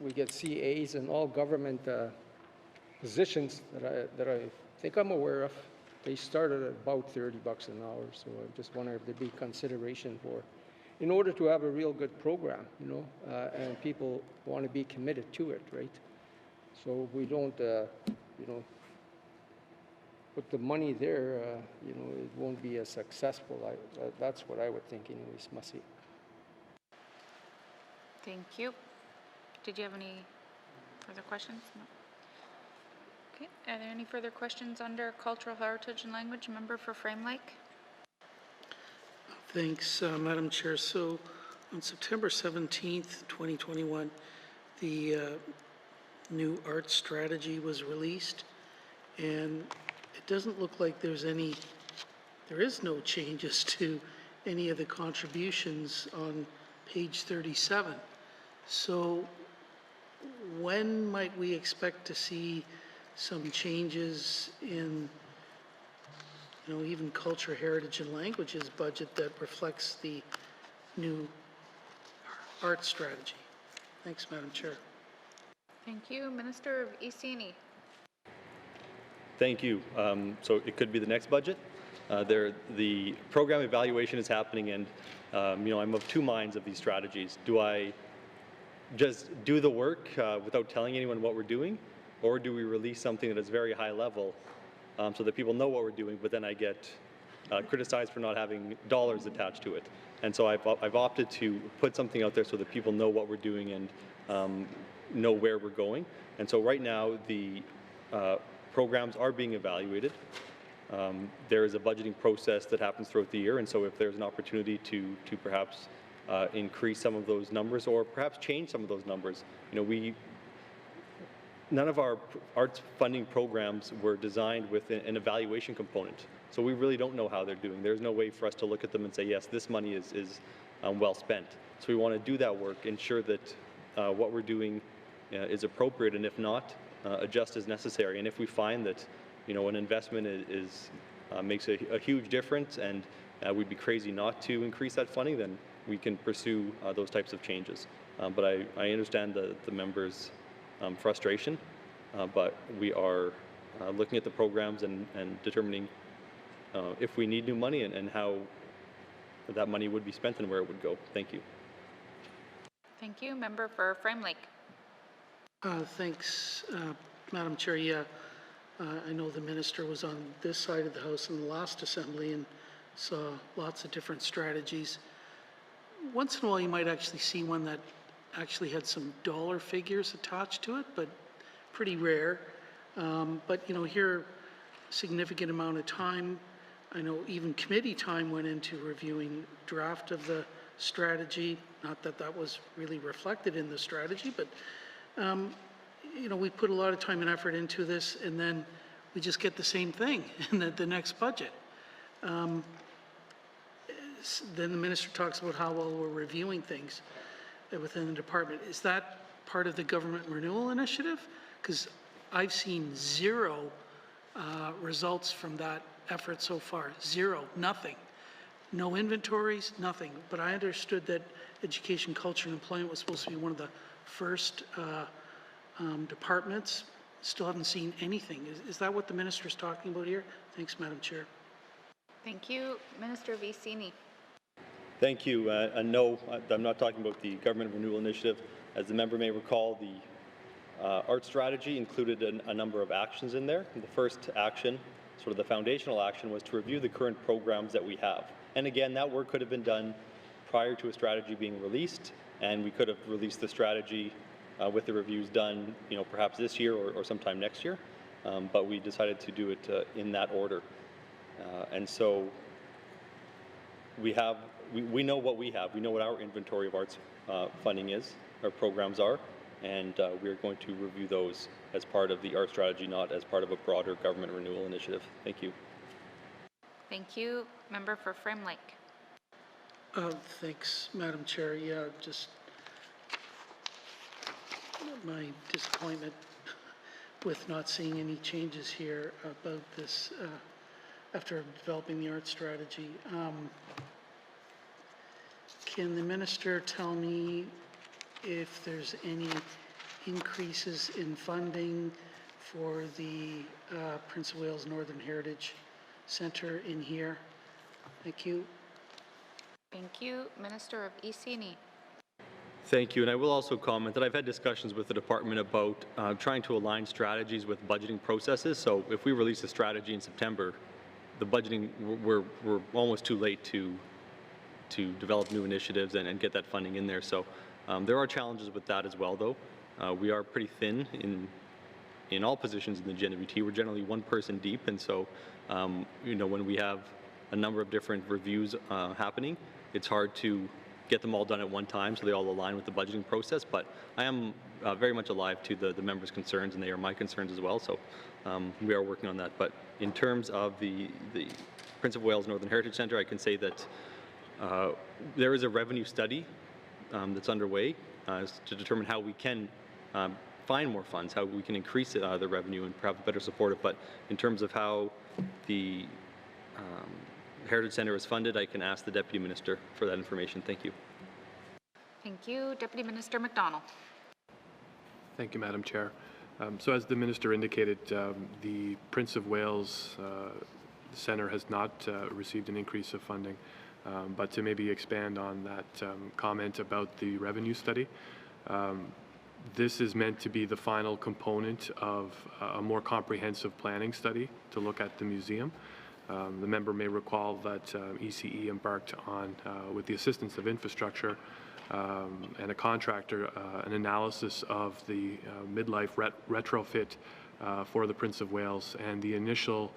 we get CAs and all government positions that I think I'm aware of, they started at about $30 an hour. So I just wonder if there'd be consideration for, in order to have a real good program, you know, and people want to be committed to it, right? So if we don't, you know, put the money there, you know, it won't be as successful. That's what I would think anyways, Masi. Thank you. Did you have any further questions? No. Okay. Are there any further questions under cultural heritage and language? Member for Frame Lake. Thanks, Madam Chair. So on September 17th, 2021, the new art strategy was released, and it doesn't look like there is no changes to any of the contributions on page 37. So when might we expect to see some changes in, you know, even culture, heritage, and languages budget that reflects the new art strategy? Thanks, Madam Chair. Thank you. Minister of ECNE. Thank you. So it could be the next budget. The program evaluation is happening, and you know, I'm of two minds of these strategies. Do I just do the work without telling anyone what we're doing, or do we release something that is very high level so that people know what we're doing, but then I get criticized for not having dollars attached to it? And so I've opted to put something out there so that people know what we're doing and know where we're going. And so right now the programs are being evaluated. There is a budgeting process that happens throughout the year, and so if there's an opportunity to perhaps increase some of those numbers or perhaps change some of those numbers, you know, none of our arts funding programs were designed with an evaluation component, so we really don't know how they're doing. There's no way for us to look at them and say, yes, this money is well spent. So we want to do that work, ensure that what we're doing is appropriate, and if not, adjust as necessary. And if we find that, you know, an investment makes a huge difference and we'd be crazy not to increase that funding, then we can pursue those types of changes. But I understand the members' frustration, but we are looking at the programs and determining if we need new money and how that money would be spent and where it would go. Thank you. Thank you. Member for Frame Lake. Thanks, Madam Chair. Yeah, I know the minister was on this side of the House in the last assembly and saw lots of different strategies. Once in a while you might actually see one that actually had some dollar figures attached to it, but pretty rare. But you know, here, significant amount of time, I know even committee time went into reviewing draft of the strategy. Not that that was really reflected in the strategy, but you know, we put a lot of time and effort into this, and then we just get the same thing in the next budget. Then the minister talks about how well we're reviewing things within the department. Is that part of the government renewal initiative? Because I've seen zero results from that effort so far. Zero, nothing. No inventories, nothing. But I understood that education, culture, and employment was supposed to be one of the first departments. Still haven't seen anything. Is that what the minister is talking about here? Thanks, Madam Chair. Thank you. Minister of ECNE. Thank you. And no, I'm not talking about the Government Renewal Initiative. As the member may recall, the art strategy included a number of actions in there. The first action, sort of the foundational action, was to review the current programs that we have. And again, that work could have been done prior to a strategy being released, and we could have released the strategy with the reviews done, you know, perhaps this year or sometime next year. But we decided to do it in that order. And so we know what we have. We know what our inventory of arts funding is, our programs are, and we are going to review those as part of the art strategy, not as part of a broader government renewal initiative. Thank you. Thank you. Member for Frame Lake. Thanks, Madam Chair. Yeah, just my disappointment with not seeing any changes here about this after developing the art strategy. Can the minister tell me if there's any increases in funding for the Prince of Wales Northern Heritage Centre in here? Thank you. Thank you. Minister of EC&E. Thank you, and I will also comment that I've had discussions with the department about trying to align strategies with budgeting processes. So if we release a strategy in September, the budgeting, we're almost too late to develop new initiatives and get that funding in there. So there are challenges with that as well, though. We are pretty thin in all positions in the GNWT. We're generally one person deep, and so when we have a number of different reviews happening, it's hard to get them all done at one time so they all align with the budgeting process. But I am very much alive to the members' concerns, and they are my concerns as well. So we are working on that. But in terms of the Prince of Wales Northern Heritage Centre, I can say that there is a revenue study that's underway to determine how we can find more funds, how we can increase the revenue and perhaps better support it. But in terms of how the Heritage Centre is funded, I can ask the Deputy Minister for that information. Thank you. Thank you. Deputy Minister McDonald. Thank you, Madam Chair. So as the Minister indicated, the Prince of Wales Centre has not received an increase of funding. But to maybe expand on that comment about the revenue study, this is meant to be the final component of a more comprehensive planning study to look at the museum. The member may recall that ECE embarked on, with the assistance of infrastructure and a contractor, an analysis of the midlife retrofit for the Prince of Wales, and the initial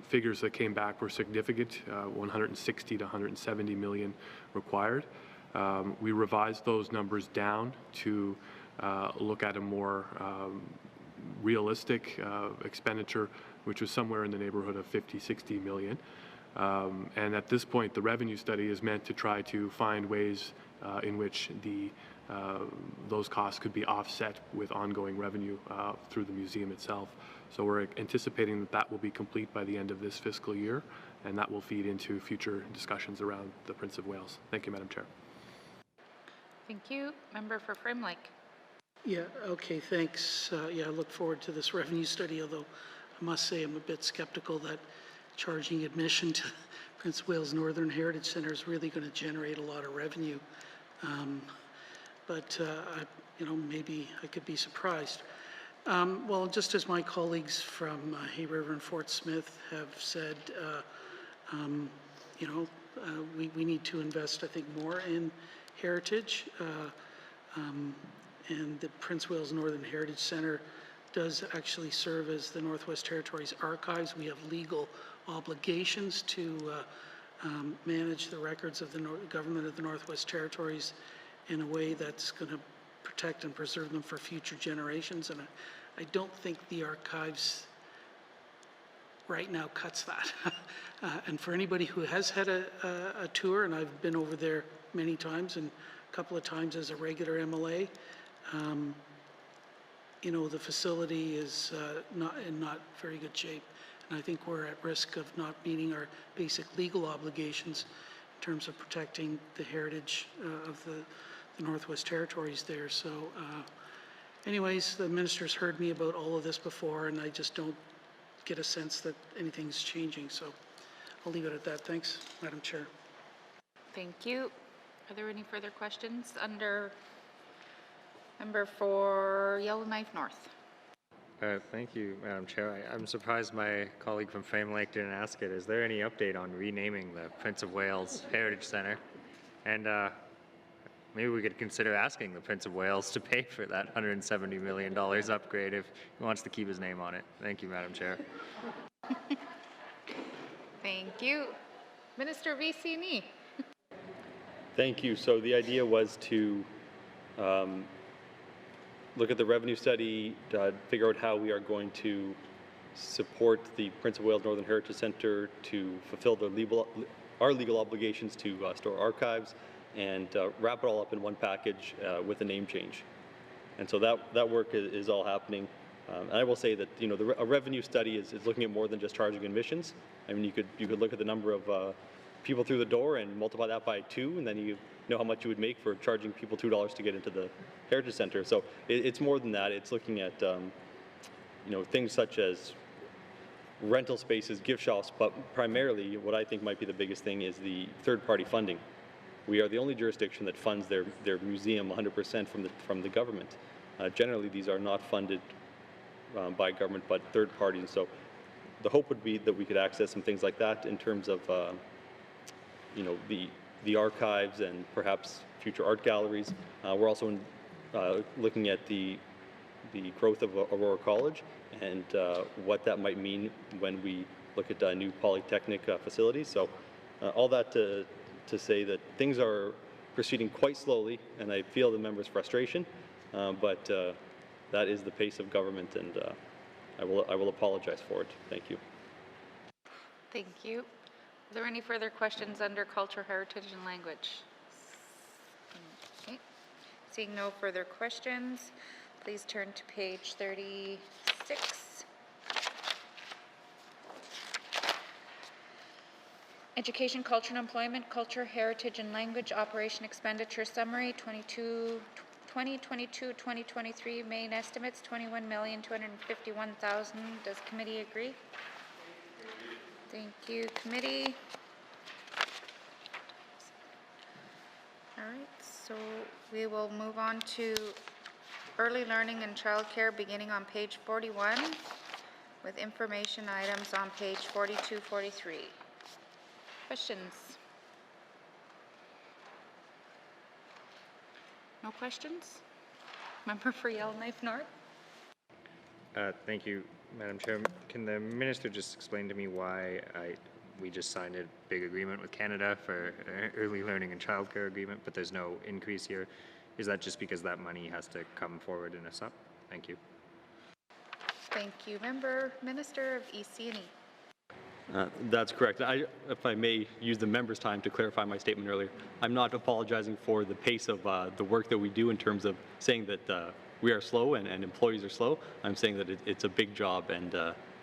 figures that came back were significant, 160 to 170 million required. We revised those numbers down to look at a more realistic expenditure, which was somewhere in the neighborhood of 50, 60 million. And at this point, the revenue study is meant to try to find ways in which those costs could be offset with ongoing revenue through the museum itself. So we're anticipating that that will be complete by the end of this fiscal year, and that will feed into future discussions around the Prince of Wales. Thank you, Madam Chair. Thank you. Member for Frame Lake. Yeah, okay, thanks. Yeah, I look forward to this revenue study, although I must say I'm a bit skeptical that charging admission to Prince of Wales Northern Heritage Centre is really going to generate a lot of revenue. But maybe I could be surprised. Well, just as my colleagues from Hay River and Fort Smith have said, we need to invest, I think, more in heritage. And the Prince of Wales Northern Heritage Centre does actually serve as the Northwest Territories Archives. We have legal obligations to manage the records of the government of the Northwest Territories in a way that's going to protect and preserve them for future generations. And I don't think the archives right now cuts that. And for anybody who has had a tour, and I've been over there many times and a couple of times as a regular MLA, the facility is not in very good shape. And I think we're at risk of not meeting our basic legal obligations in terms of protecting the heritage of the Northwest Territories there. So anyways, the minister's heard me about all of this before, and I just don't get a sense that anything's changing. So I'll leave it at that. Thanks, Madam Chair. Thank you. Are there any further questions under member for Yellowknife North? Thank you, Madam Chair. I'm surprised my colleague from Frame Lake didn't ask it. Is there any update on renaming the Prince of Wales Heritage Centre? And maybe we could consider asking the Prince of Wales to pay for that $170 million upgrade if he wants to keep his name on it. Thank you, Madam Chair. Thank you. Minister of EC&E. Thank you. So the idea was to look at the revenue study, figure out how we are going to support the Prince of Wales Northern Heritage Centre to fulfill our legal obligations to store archives, and wrap it all up in one package with a name change. And so that work is all happening. And I will say that, you know, a revenue study is looking at more than just charging admissions. I mean, you could look at the number of people through the door and multiply that by 2, and then you know how much you would make for charging people $2 to get into the Heritage Center. So it's more than that. It's looking at, you know, things such as rental spaces, gift shops, but primarily what I think might be the biggest thing is the third-party funding. We are the only jurisdiction that funds their museum 100% from the government. Generally, these are not funded by government, but third parties. And so the hope would be that we could access some things like that in terms of, you know, the archives and perhaps future art galleries. We're also looking at the growth of Aurora College and what that might mean when we look at new polytechnic facilities. So all that to say that things are proceeding quite slowly, and I feel the members' frustration, but that is the pace of government, and I will apologize for it. Thank you. Thank you. Are there any further questions under culture, heritage, and language? Okay. Seeing no further questions, please turn to page 36. Education, Culture and Employment, Culture, Heritage and Language Operation Expenditure Summary 2022-2023 main estimates $21,251,000. Does committee agree? Thank you, committee. All right, so we will move on to early learning and childcare beginning on page 41 with information items on page 42, 43. Questions? No questions? Member for Yellowknife North? Thank you, Madam Chair. Can the minister just explain to me why we just signed a big agreement with Canada for early learning and childcare agreement, but there's no increase here? Is that just because that money has to come forward in a sub? Thank you. Thank you, Member. Minister of EC&E. That's correct. If I may use the member's time to clarify my statement earlier, I'm not apologizing for the pace of the work that we do in terms of saying that we are slow and employees are slow. I'm saying that it's a big job, and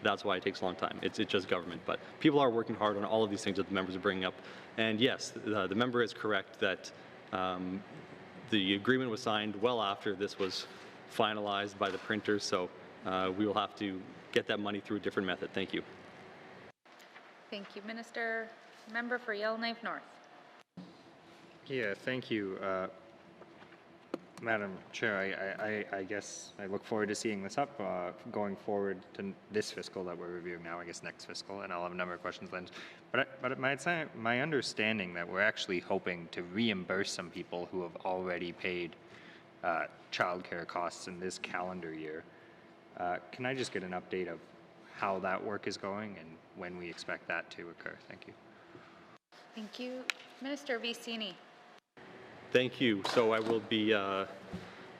that's why it takes a long time. It's just government. But people are working hard on all of these things that the members are bringing up. And yes, the member is correct that the agreement was signed well after this was finalized by the printers, so we will have to get that money through a different method. Thank you. Thank you, Minister. Member for Yellowknife North. Yeah, thank you. Madam Chair, I guess I look forward to seeing this up going forward to this fiscal that we're reviewing now, I guess next fiscal, and I'll have a number of questions then. But my understanding that we're actually hoping to reimburse some people who have already paid childcare costs in this calendar year. Can I just get an update of how that work is going and when we expect that to occur? Thank you. Thank you. Minister of EC&E. Thank you. So I will be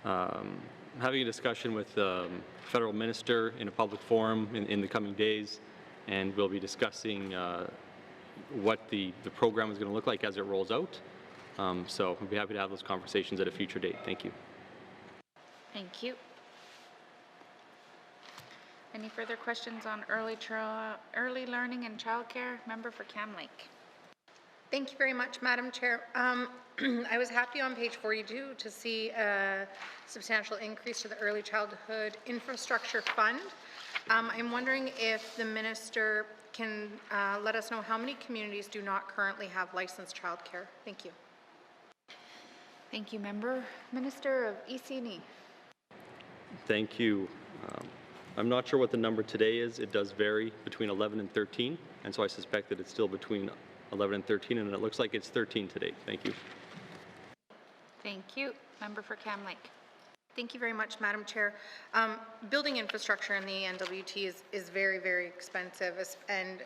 having a discussion with the federal minister in a public forum in the coming days, and we'll be discussing what the program is going to look like as it rolls out. So I'll be happy to have those conversations at a future date. Thank you. Thank you. Any further questions on early learning and childcare? Member for Cam Lake. Thank you very much, Madam Chair. I was happy on page 42 to see a substantial increase to the Early Childhood Infrastructure Fund. I'm wondering if the minister can let us know how many communities do not currently have licensed childcare. Thank you. Thank you, Member. Minister of EC&E. Thank you. I'm not sure what the number today is. It does vary between 11 and 13, and so I suspect that it's still between 11 and 13, and it looks like it's 13 today. Thank you. Thank you. Member for Cam Lake. Thank you very much, Madam Chair. Building infrastructure in the NWT is very, very expensive, and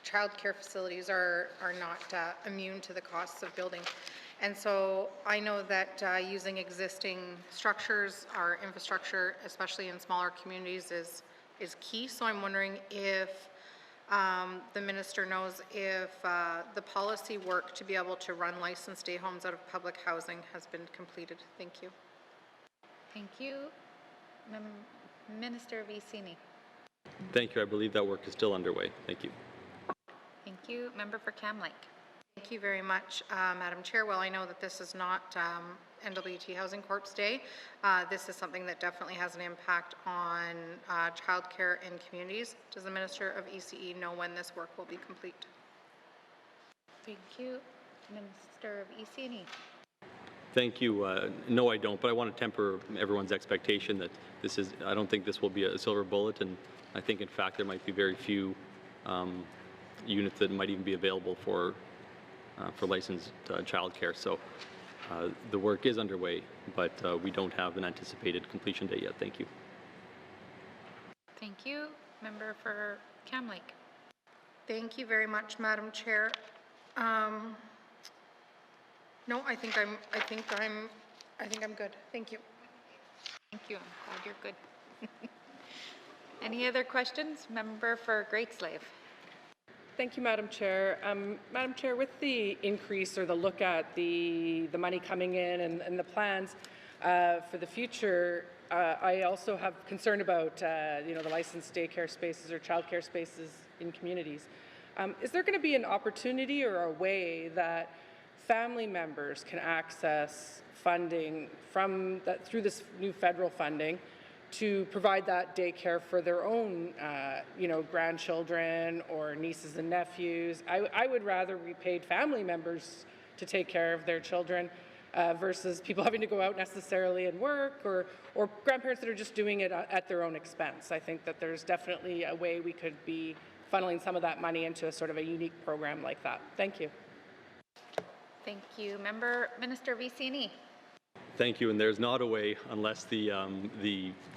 childcare facilities are not immune to the costs of building. And so I know that using existing structures, our infrastructure, especially in smaller communities, is key. So I'm wondering if the minister knows if the policy work to be able to run licensed day homes out of public housing has been completed. Thank you. Thank you. Minister Vicini. Thank you. I believe that work is still underway. Thank you. Thank you. Member for Cam Lake. Thank you very much, Madam Chair. Well, I know that this is not NWT Housing Corp's Day. This is something that definitely has an impact on childcare in communities. Does the Minister of ECE know when this work will be complete? Thank you. Minister of ECE. Thank you. No, I don't, but I want to temper everyone's expectation that this is, I don't think this will be a silver bullet, and I think in fact there might be very few units that might even be available for licensed childcare. So the work is underway, but we don't have an anticipated completion date yet. Thank you. Thank you. Member for Cam Lake. Thank you very much, Madam Chair. No, I think I'm good. Thank you. Thank you. I'm glad you're good. Any other questions? Member for Great Slave. Thank you, Madam Chair. Madam Chair, with the increase or the look at the money coming in and the plans for the future, I also have concern about the licensed daycare spaces or childcare spaces in communities. Is there going to be an opportunity or a way that family members can access funding through this new federal funding to provide that daycare for their own, grandchildren or nieces and nephews? I would rather we paid family members to take care of their children versus people having to go out necessarily and work, or grandparents that are just doing it at their own expense. I think that there's definitely a way we could be funneling some of that money into a sort of a unique program like that. Thank you. Thank you. Minister Vicini. Thank you. And there's not a way unless the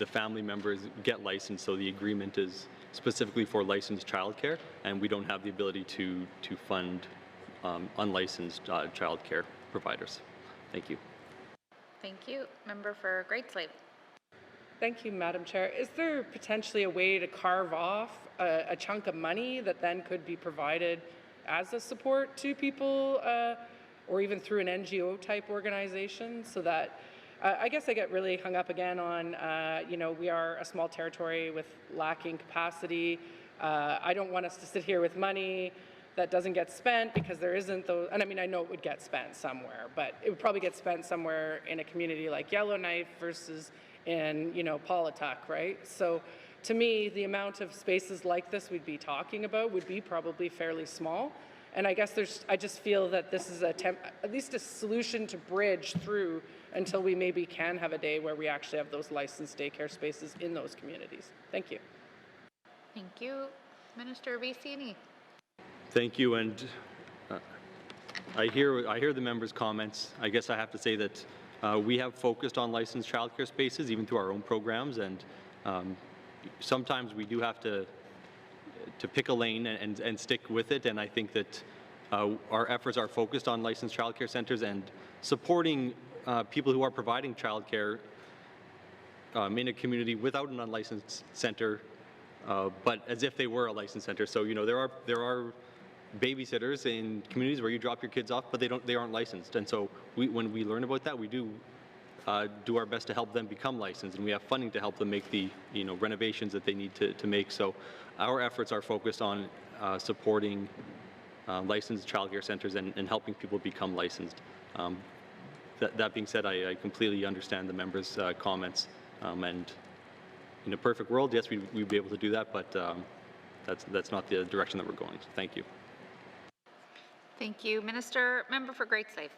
family members get licensed. So the agreement is specifically for licensed childcare, and we don't have the ability to fund unlicensed childcare providers. Thank you. Thank you. Member for Great Slave. Thank you, Madam Chair. Is there potentially a way to carve off a chunk of money that then could be provided as a support to people or even through an NGO type organization, so that I guess I get really hung up again on, we are a small territory with lacking capacity. I don't want us to sit here with money that doesn't get spent because there isn't those, and I mean, I know it would get spent somewhere, but it would probably get spent somewhere in a community like Yellowknife versus in, Paulatuck, right? So to me, the amount of spaces like this we'd be talking about would be probably fairly small. And I guess I just feel that this is at least a solution to bridge through until we maybe can have a day where we actually have those licensed daycare spaces in those communities. Thank you. Thank you. Minister Vicini. Thank you. And I hear the members' comments. I guess I have to say that we have focused on licensed childcare spaces even through our own programs, and sometimes we do have to pick a lane and stick with it, and I think that our efforts are focused on licensed childcare centers and supporting people who are providing childcare in a community without an unlicensed center, but as if they were a licensed center. So there are babysitters in communities where you drop your kids off, but they aren't licensed, and so when we learn about that, we do our best to help them become licensed, and we have funding to help them make the renovations that they need to make. So our efforts are focused on supporting licensed childcare centers and helping people become licensed. That being said, I completely understand the members' comments, and in a perfect world, yes, we'd be able to do that, but that's not the direction that we're going. So thank you. Thank you. Member for Great Slave.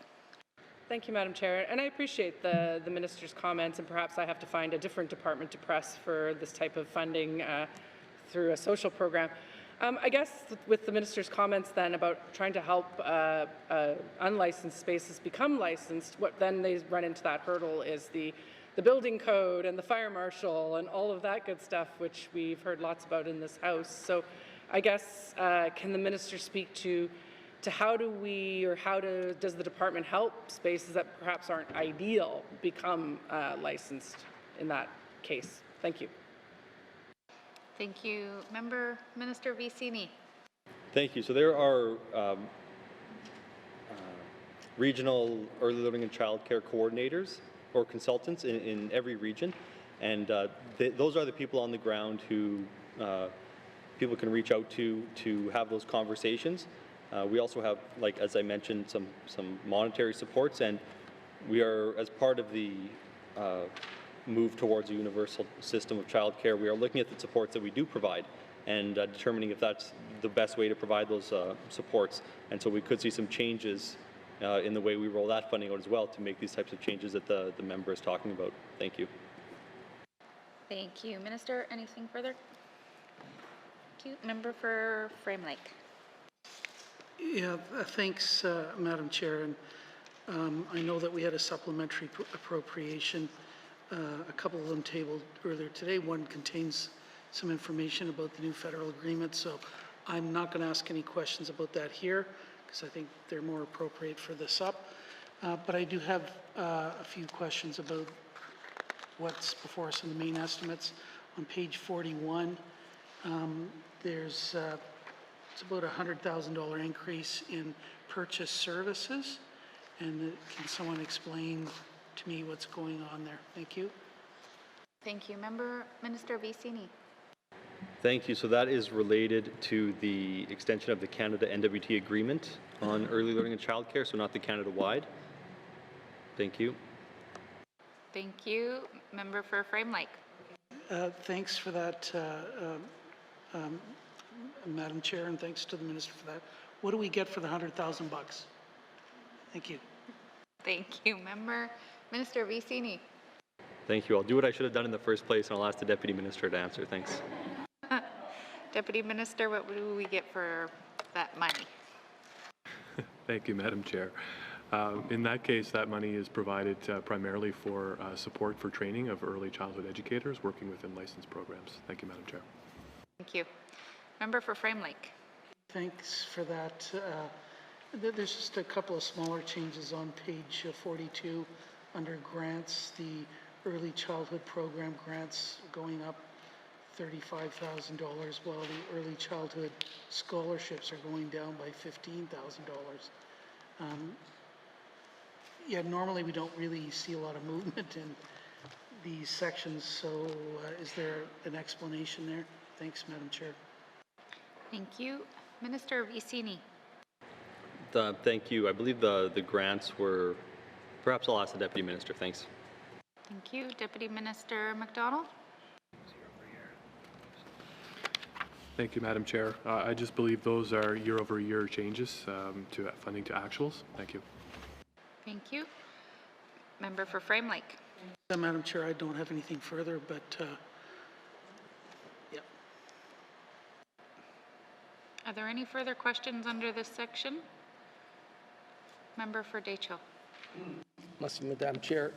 Thank you, Madam Chair, and I appreciate the Minister's comments, and perhaps I have to find a different department to press for this type of funding through a social program. I guess with the Minister's comments then about trying to help unlicensed spaces become licensed, what then they run into that hurdle is the building code and the fire marshal and all of that good stuff, which we've heard lots about in this House. So I guess can the Minister speak to how do we, or does the department help spaces that perhaps aren't ideal become licensed in that case? Thank you. Thank you. Minister Vicini. Thank you. So there are regional early learning and child care coordinators or consultants in every region, and those are the people on the ground who people can reach out to have those conversations. We also have, like as I mentioned, some monetary supports, and we are, as part of the move towards a universal system of childcare, we are looking at the supports that we do provide and determining if that's the best way to provide those supports. And so we could see some changes in the way we roll that funding out as well to make these types of changes that the member is talking about. Thank you. Thank you. Minister, anything further? Thank you. Member for Frame Lake. Yeah, thanks, Madam Chair. And I know that we had a supplementary appropriation, a couple of them tabled earlier today. One contains some information about the new federal agreement, so I'm not going to ask any questions about that here because I think they're more appropriate for the SUP. But I do have a few questions about what's before us in the main estimates. On page 41, there's it's about a $100,000 increase in purchase services. And can someone explain to me what's going on there? Thank you. Thank you. Minister Vicini. Thank you. So that is related to the extension of the Canada NWT agreement on early learning and childcare, so not the Canada-wide. Thank you. Thank you. Member for Frame Lake. Thanks for that, Madam Chair, and thanks to the Minister for that. What do we get for the $100,000 bucks? Thank you. Thank you. Minister Vicini. Thank you. I'll do what I should have done in the first place, and I'll ask the Deputy Minister to answer. Thanks. Deputy Minister, what do we get for that money? Thank you, Madam Chair. In that case, that money is provided primarily for support for training of early childhood educators working within licensed programs. Thank you, Madam Chair. Thank you. Member for Frame Lake. Thanks for that. There's just a couple of smaller changes on page 42 under grants. The early childhood program grants going up $35,000 while the early childhood scholarships are going down by $15,000. Yeah, normally we don't really see a lot of movement in these sections, so is there an explanation there? Thanks, Madam Chair. Thank you. Minister Vicini. Thank you. I believe the grants were, perhaps I'll ask the Deputy Minister. Thanks. Thank you. Deputy Minister McDonald. Thank you, Madam Chair. I just believe those are year-over-year changes to funding to actuals. Thank you. Thank you. Member for Frame Lake. Madam Chair, I don't have anything further, but yeah. Are there any further questions under this section? Member for Deschaux. Madam Chair.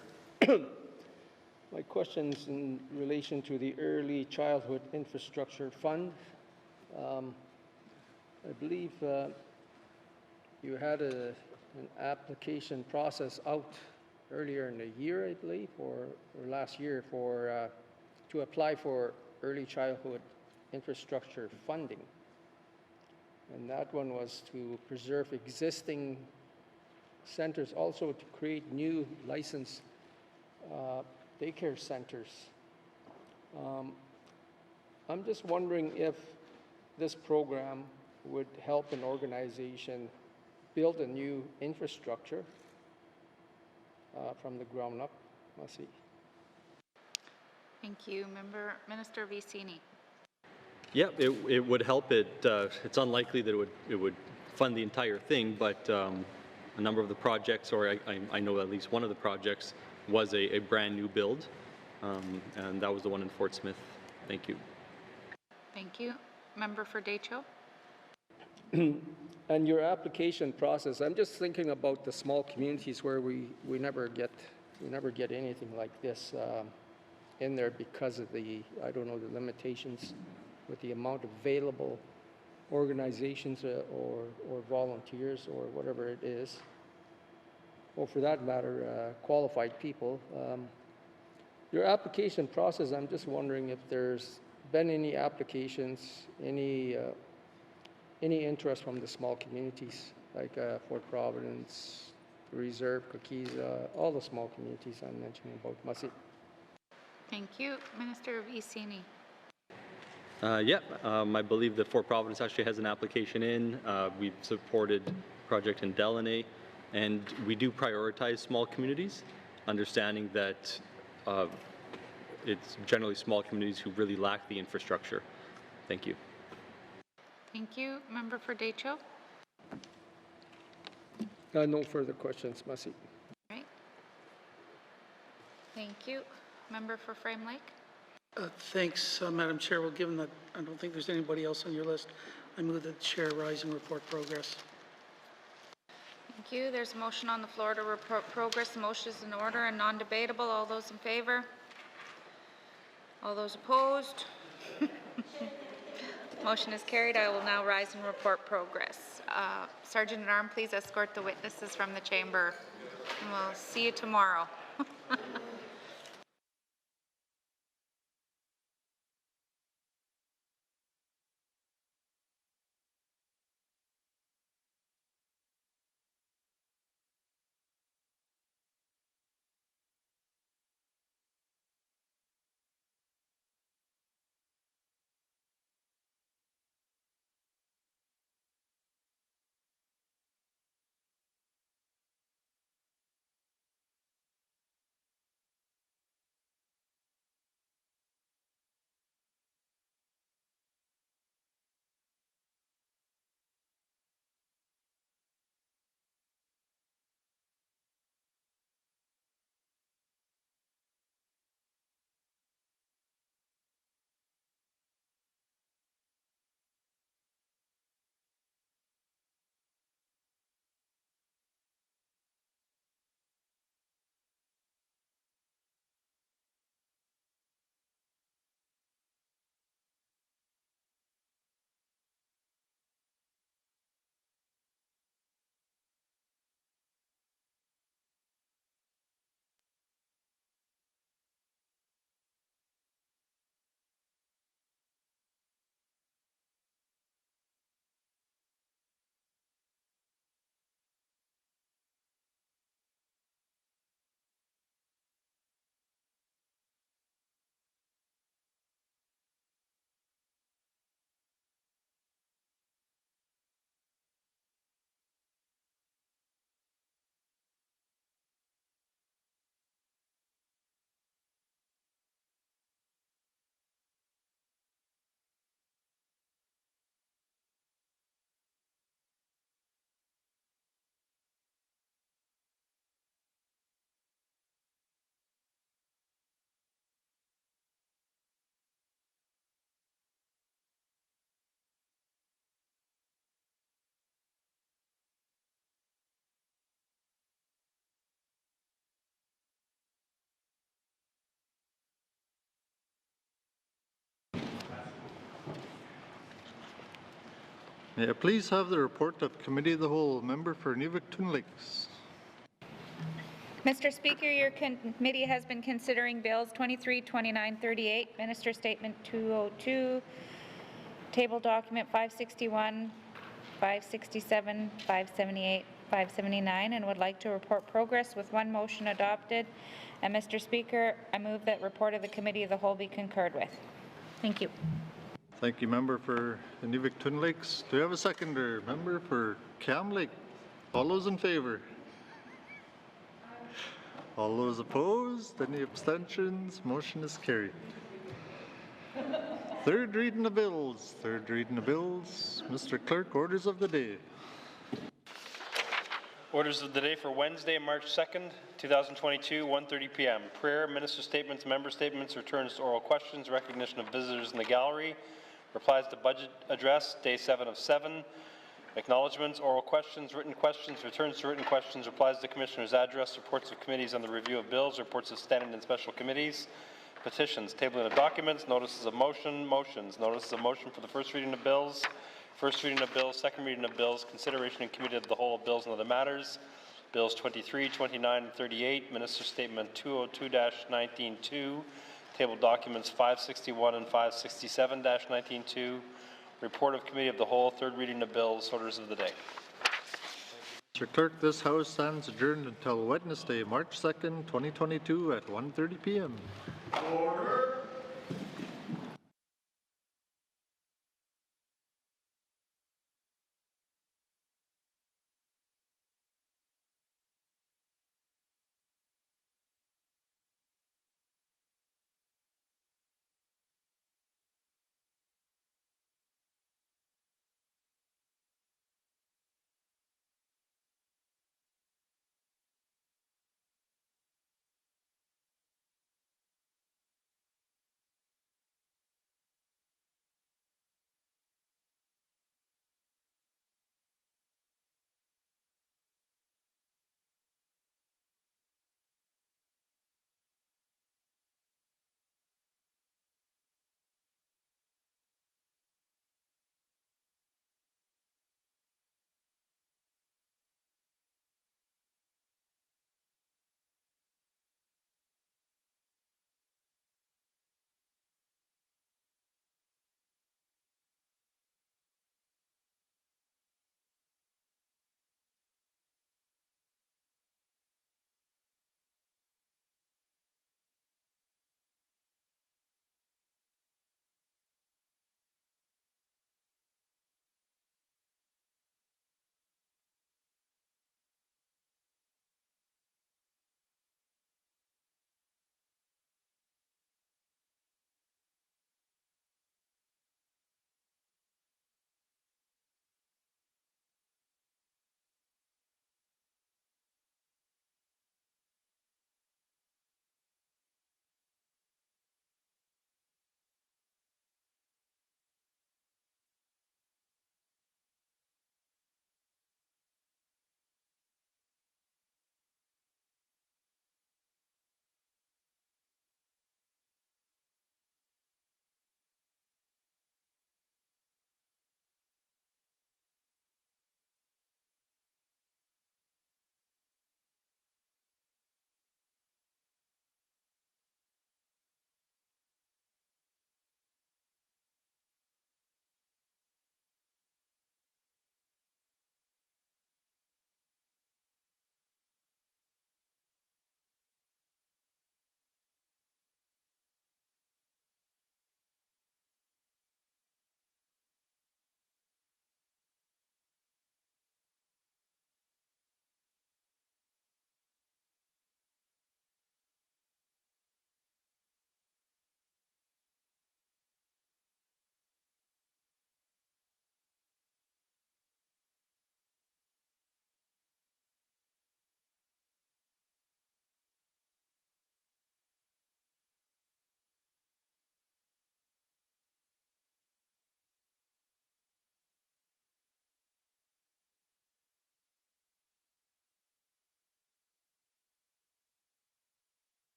My question's in relation to the Early Childhood Infrastructure Fund. I believe you had an application process out earlier in the year, I believe, or last year for to apply for early childhood infrastructure funding. And that one was to preserve existing centers, also to create new licensed daycare centers. I'm just wondering if this program would help an organization build a new infrastructure from the ground up. Let's see. Thank you. Minister Vicini. Yeah, it would help. It's unlikely that it would fund the entire thing, but a number of the projects, or I know at least one of the projects, was a brand new build, and that was the one in Fort Smith. Thank you. Thank you. Member for Deschaux. And your application process, I'm just thinking about the small communities where we never get anything like this in there because of the, I don't know, the limitations with the amount of available organizations or volunteers or whatever it is, or for that matter, qualified people. Your application process, I'm just wondering if there's been any applications, any interest from the small communities like Fort Providence, Reserve, Cookies, all the small communities I'm mentioning about. Masi. Thank you. Minister of Isini. I believe the Fort Providence actually has an application in. We've supported project in Delaney, and we do prioritize small communities, understanding that it's generally small communities who really lack the infrastructure. Thank you. Thank you. Member for Decho. No further questions, Masi. Right. Thank you. Member for Frame Lake. Thanks, Madam Chair. Well, given that I don't think there's anybody else on your list, I move that the Chair rise and report progress. Thank you. There's a motion on the floor to report progress. The motion is in order and non-debatable. All those in favor? All those opposed? Motion is carried. I will now rise and report progress. Sergeant at Arms, please escort the witnesses from the chamber. And we'll see you tomorrow. May I please have the report of Committee of the Whole, Member for Inuvialuktun Lakes. Mr. Speaker, your committee has been considering bills 23, 29, 38, Minister Statement 202, Table Document 561, 567, 578, 579, and would like to report progress with one motion adopted. And Mr. Speaker, I move that report of the Committee of the Whole be concurred with. Thank you. Thank you, Member for Inuvialuktun Lakes. Do we have a seconder? Member for Cam Lake. All those in favor? All those opposed? Any abstentions? Motion is carried. Third reading of bills. Third reading of bills. Mr. Clerk, orders of the day. Orders of the day for Wednesday, March 2nd, 2022, 1:30 p.m. Prayer, minister statements, member statements, returns to oral questions, recognition of visitors in the gallery, replies to budget address, day 7 of 7, acknowledgements, oral questions, returns to written questions, replies to commissioner's address, reports of committees on the review of bills, reports of standing and special committees, petitions, tabling of documents, notices of motion, motions, notices of motion for the first reading of bills, second reading of bills, consideration in committee of the whole of bills and other matters, bills 23, 29, and 38, minister statement 202-19-2, table documents 561 and 567-19-2, report of committee of the whole, third reading of bills, orders of the day. Mr. Clerk, this House stands adjourned until Wednesday, March 2nd, 2022 at 1:30 p.m. Order.